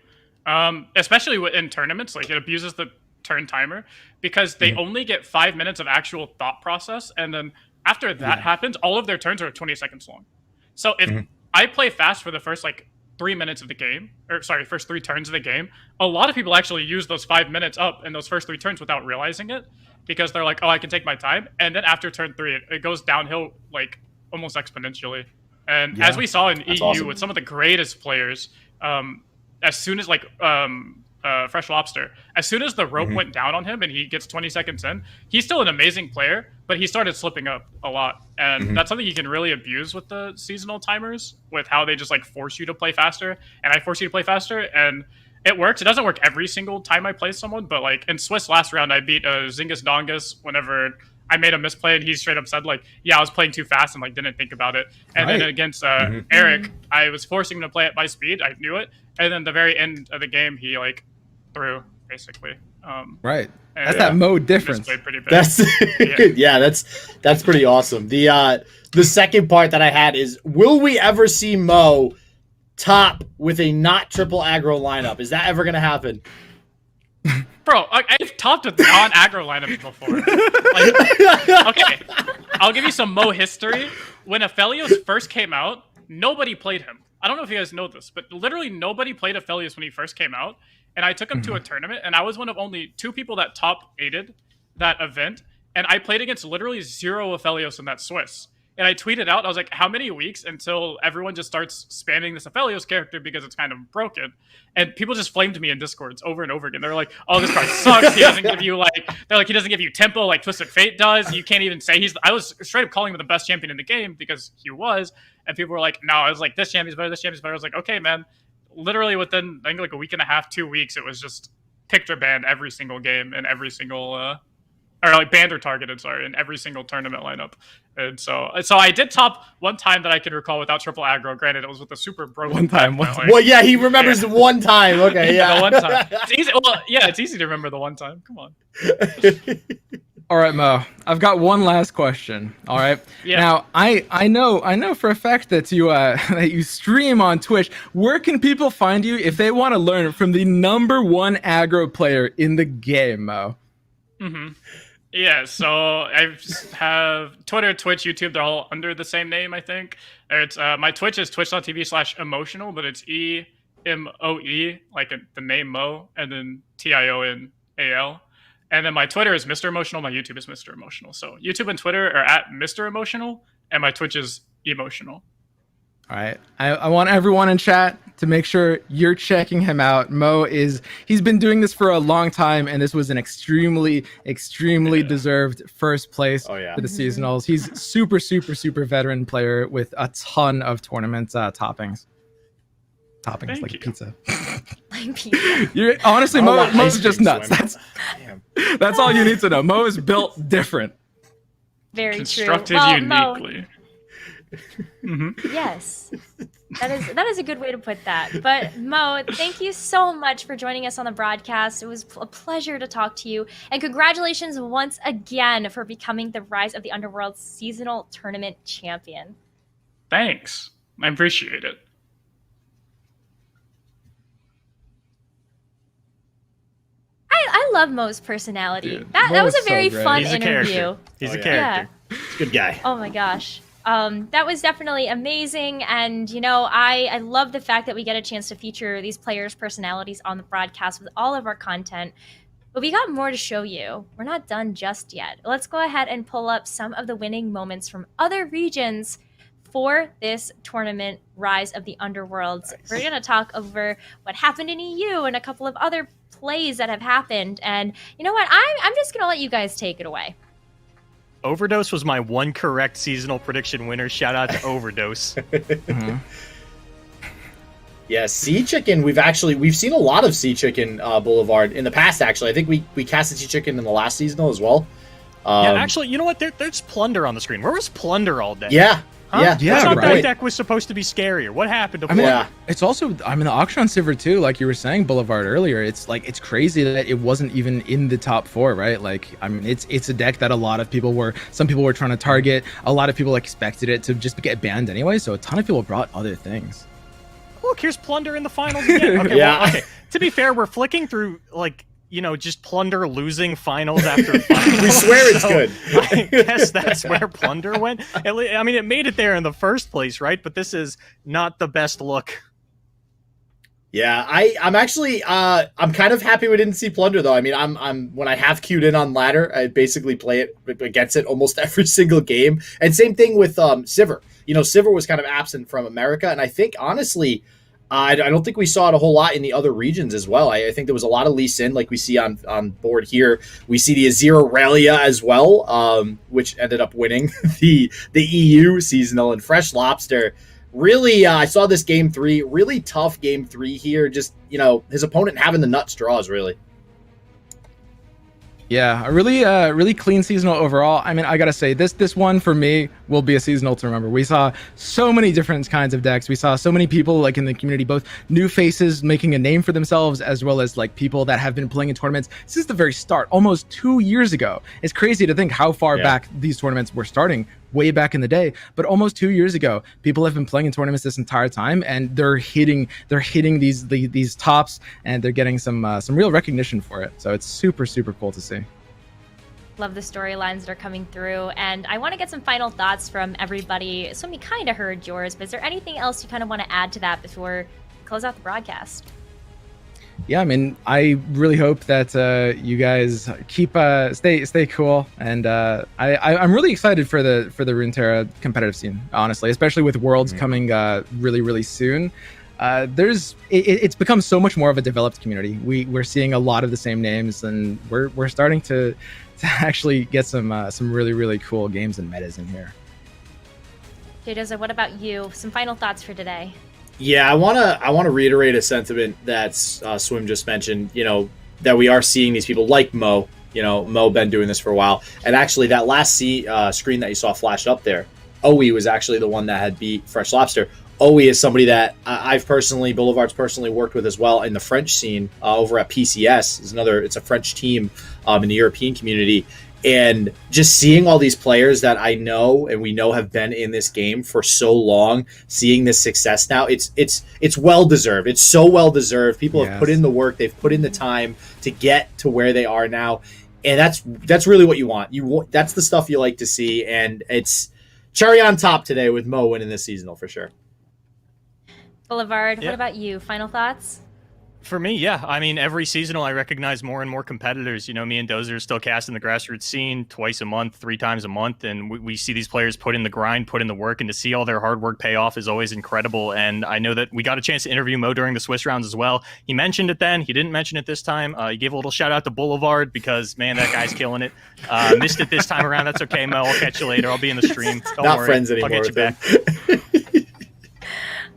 especially in tournaments. Like it abuses the turn timer because they only get 5 minutes of actual thought process, and then after that happens, all of their turns are 20 seconds long. So if I play fast for the first like 3 minutes of the game, or sorry, first 3 turns of the game, a lot of people actually use those 5 minutes up in those first 3 turns without realizing it, because they're like, oh, I can take my time, and then after turn 3, it goes downhill like almost exponentially. And as we saw in EU with some of the greatest players, as soon as like Fresh Lobster, as soon as the rope went down on him and he gets 20 seconds in, he's still an amazing player, but he started slipping up a lot. And that's something you can really abuse with the seasonal timers, with how they just like force you to play faster. And I force you to play faster, and it works. It doesn't work every single time I play someone, but like in Swiss last round, I beat Zingas Dongus whenever I made a misplay, and he straight up said like, yeah, I was playing too fast and like didn't think about it. And then against Ownerik, I was forcing him to play at my speed. I knew it. And then the very end of the game, he like threw basically. That's that mode difference. That's that's pretty awesome. The second part that I had is, will we ever see Mo top with a not triple aggro lineup? Is that ever gonna happen? Bro, I've topped with non-aggro lineups before. Like, okay, I'll give you some Mo history. When Aphelios first came out, nobody played him. I don't know if you guys know this, but literally nobody played Aphelios when he first came out. And I took him to a tournament, and I was one of only 2 people that top 8'd that event. And I played against literally 0 Aphelios in that Swiss. And I tweeted out, I was like, how many weeks until everyone just starts spamming this Aphelios character because it's kind of broken? And people just flamed me in Discords over and over again. They're like, oh, this card sucks. He doesn't give you he doesn't give you tempo like Twisted Fate does. You can't even say I was straight up calling him the best champion in the game because he was. And people were like, no, I was like, this champion's better, this champion's better. I was like, okay, man. Literally within, I think like a week and a half, 2 weeks, it was just picked or banned every single game and every single, or like banned or targeted, sorry, in every single tournament lineup. And so I did top one time that I can recall without triple aggro. Granted, it was with a super broken one time. Well, yeah, he remembers the one time. Okay, yeah. The one time. It's easy. Well, yeah, it's easy to remember the one time. Come on. All right, Mo. I've got one last question. All right. Yeah. Now, I know for a fact that you stream on Twitch. Where can people find you if they want to learn from the #1 aggro player in the game, Mo? Yeah, so I have Twitter, Twitch, YouTube. They're all under the same name, I think. It's my Twitch is twitch.tv/emotional, but it's EMOE, like the name Mo, and then TIONAL. And then my Twitter is Mr. Emotional. My YouTube is Mr. Emotional. So YouTube and Twitter are at Mr. Emotional, and my Twitch is Emotional. All right. I want everyone in chat to make sure you're checking him out. He's been doing this for a long time, and this was an extremely deserved first place for the seasonals. He's super veteran player with a ton of tournament toppings. Toppings like pizza. Like pizza. Honestly, Mo's just nuts. That's all you need to know. Mo is built different. Very Constructed true. Well, uniquely. Yes, that is a good way to put that. But Mo, thank you so much for joining us on the broadcast. It was a pleasure to talk to you, and congratulations once again for becoming the Rise of the Underworlds Seasonal Tournament champion. Thanks. I appreciate it. I love Mo's personality. Dude, That was a very great. fun He's a interview. character. He's a character. Good guy. Oh my gosh. That was definitely amazing. And, I love the fact that we get a chance to feature these players' personalities on the broadcast with all of our content. But we got more to show you. We're not done just yet. Let's go ahead and pull up some of the winning moments from other regions for this tournament, Rise of the Underworlds. Nice. We're going to talk over what happened in EU and a couple of other plays that have happened. And you know what? I'm just going to let you guys take it away. Overdose was my one correct seasonal prediction winner. Shout out to Overdose. Yeah, Sea Chicken. We've seen a lot of Sea Chicken Boulevard in the past. Actually, I think we casted Sea Chicken in the last seasonal as well. Yeah, actually, you know what? There's Plunder on the screen. Where was Plunder all day? Yeah. Huh? Yeah, I thought right. that deck was supposed to be scarier. What happened to Plunder? It's also, the Auction Silver too, like you were saying, Boulevard earlier, it's crazy that it wasn't even in the top 4, right? It's a deck that some people were trying to target. A lot of people expected it to just get banned anyway, so a ton of people brought other things. Look, here's Plunder in the finals again. Okay, Yeah. well, okay. To be fair, we're flicking through, just Plunder losing finals after finals. We swear it's good. I guess that's where Plunder went. It made it there in the first place, right? But this is not the best look. Yeah, I'm actually I'm kind of happy we didn't see Plunder though. I'm when I have queued in on ladder, I basically play it against it almost every single game. And same thing with Sivir. Sivir was kind of absent from America, and I think honestly, I don't think we saw it a whole lot in the other regions as well. I think there was a lot of Lee Sin, like we see on board here. We see the Azir Aurelia as well, which ended up winning the EU seasonal, and Fresh Lobster. Really, I saw this game 3, really tough game 3 here. Just, his opponent having the nuts draws, really. Yeah, a really clean seasonal overall. I gotta say, this one for me will be a seasonal to remember. We saw so many different kinds of decks. We saw so many people in the community, both new faces making a name for themselves, as well as people that have been playing in tournaments since the very start, almost 2 years ago. It's crazy to think how far back these tournaments were starting, way back in the day, but almost 2 years ago, people have been playing in tournaments this entire time, and they're hitting these tops, and they're getting some real recognition for it. So it's super cool to see. Love the storylines that are coming through, and I want to get some final thoughts from everybody. So we kind of heard yours, but is there anything else you kind of want to add to that before we close out the broadcast? Yeah, I really hope that you guys keep stay cool, and I'm really excited for the Runeterra competitive scene, honestly, especially with Worlds coming really soon. It's become so much more of a developed community. We're seeing a lot of the same names, and we're starting to actually get some really cool games and metas in here. Jdoza, what about you? Some final thoughts for today? Yeah, I wanna reiterate a sentiment that Swim just mentioned. That we are seeing these people like Mo. Mo been doing this for a while, and actually that last screen that you saw flashed up there, Owe was actually the one that had beat Fresh Lobster. Owe is somebody that Boulevard's personally worked with as well in the French scene over at PCS. It's a French team in the European community. And just seeing all these players that I know and we know have been in this game for so long, seeing this success now, it's well deserved. It's so well deserved. People have put in the work, they've put in the time to get to where they are now, and that's really what you want. That's the stuff you like to see, and it's cherry on top today with Mo winning this seasonal for sure. Boulevard, what about you? Final thoughts? For me, yeah. I mean, every seasonal, I recognize more and more competitors. You know, me and Dozer are still casting the grassroots scene twice a month, 3 times a month, and we see these players put in the grind, put in the work, and to see all their hard work pay off is always incredible. And I know that we got a chance to interview Mo during the Swiss rounds as well. He mentioned it then. He didn't mention it this time. He gave a little shout out to Boulevard because, man, that guy's killing it. Missed it this time around. That's okay, Mo. I'll catch you later. I'll be in the stream. Don't Not worry. friends anymore. I'll get you back.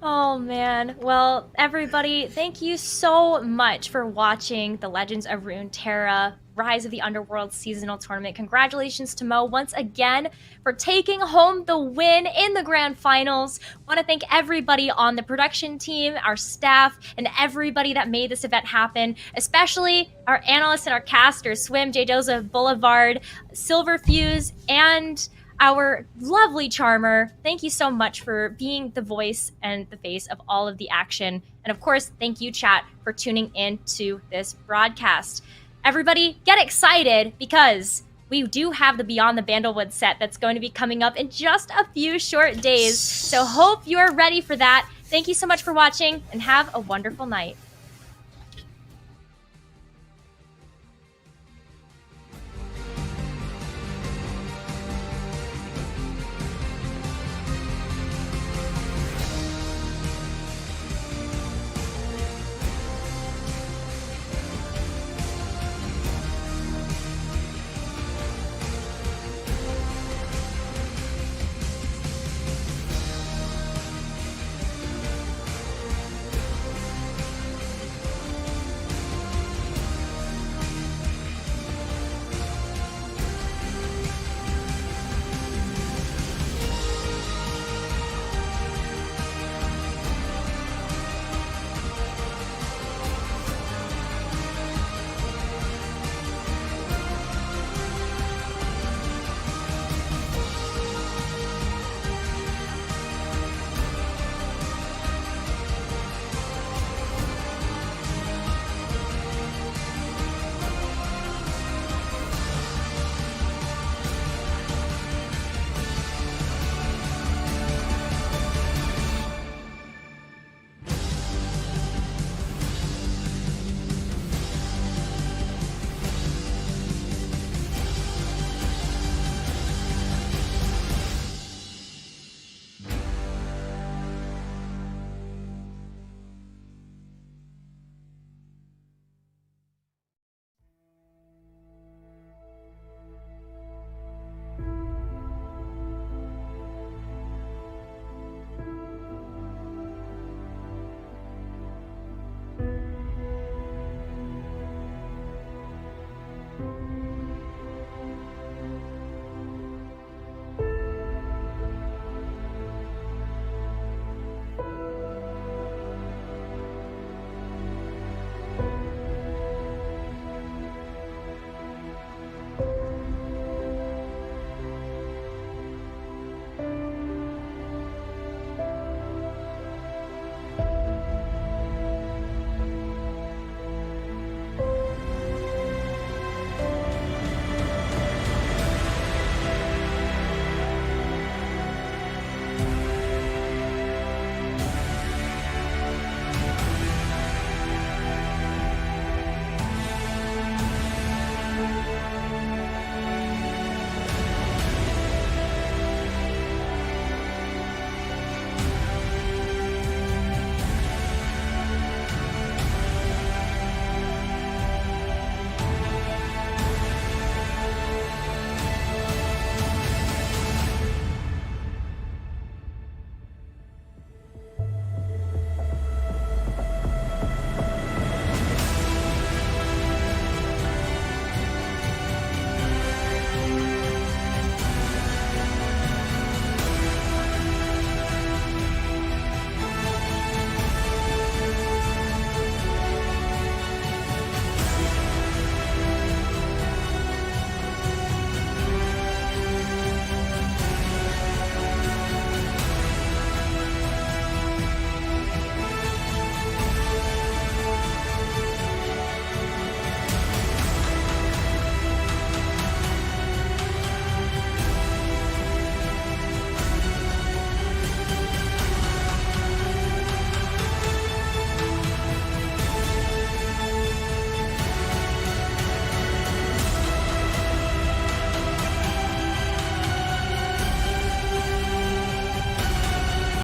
Oh man. Well, everybody, thank you so much for watching the Legends of Runeterra Rise of the Underworlds Seasonal Tournament. Congratulations to Mo once again for taking home the win in the grand finals. Want to thank everybody on the production team, our staff, and everybody that made this event happen, especially our analysts and our casters, Swim, J. Joseph, Boulevard, Silverfuse, and our lovely Charmer. Thank you so much for being the voice and the face of all of the action. And of course, thank you, chat, for tuning in to this broadcast. Everybody, get excited because we do have the Beyond the Bandlewood set that's going to be coming up in just a few short days. So hope you are ready for that. Thank you so much for watching and have a wonderful night.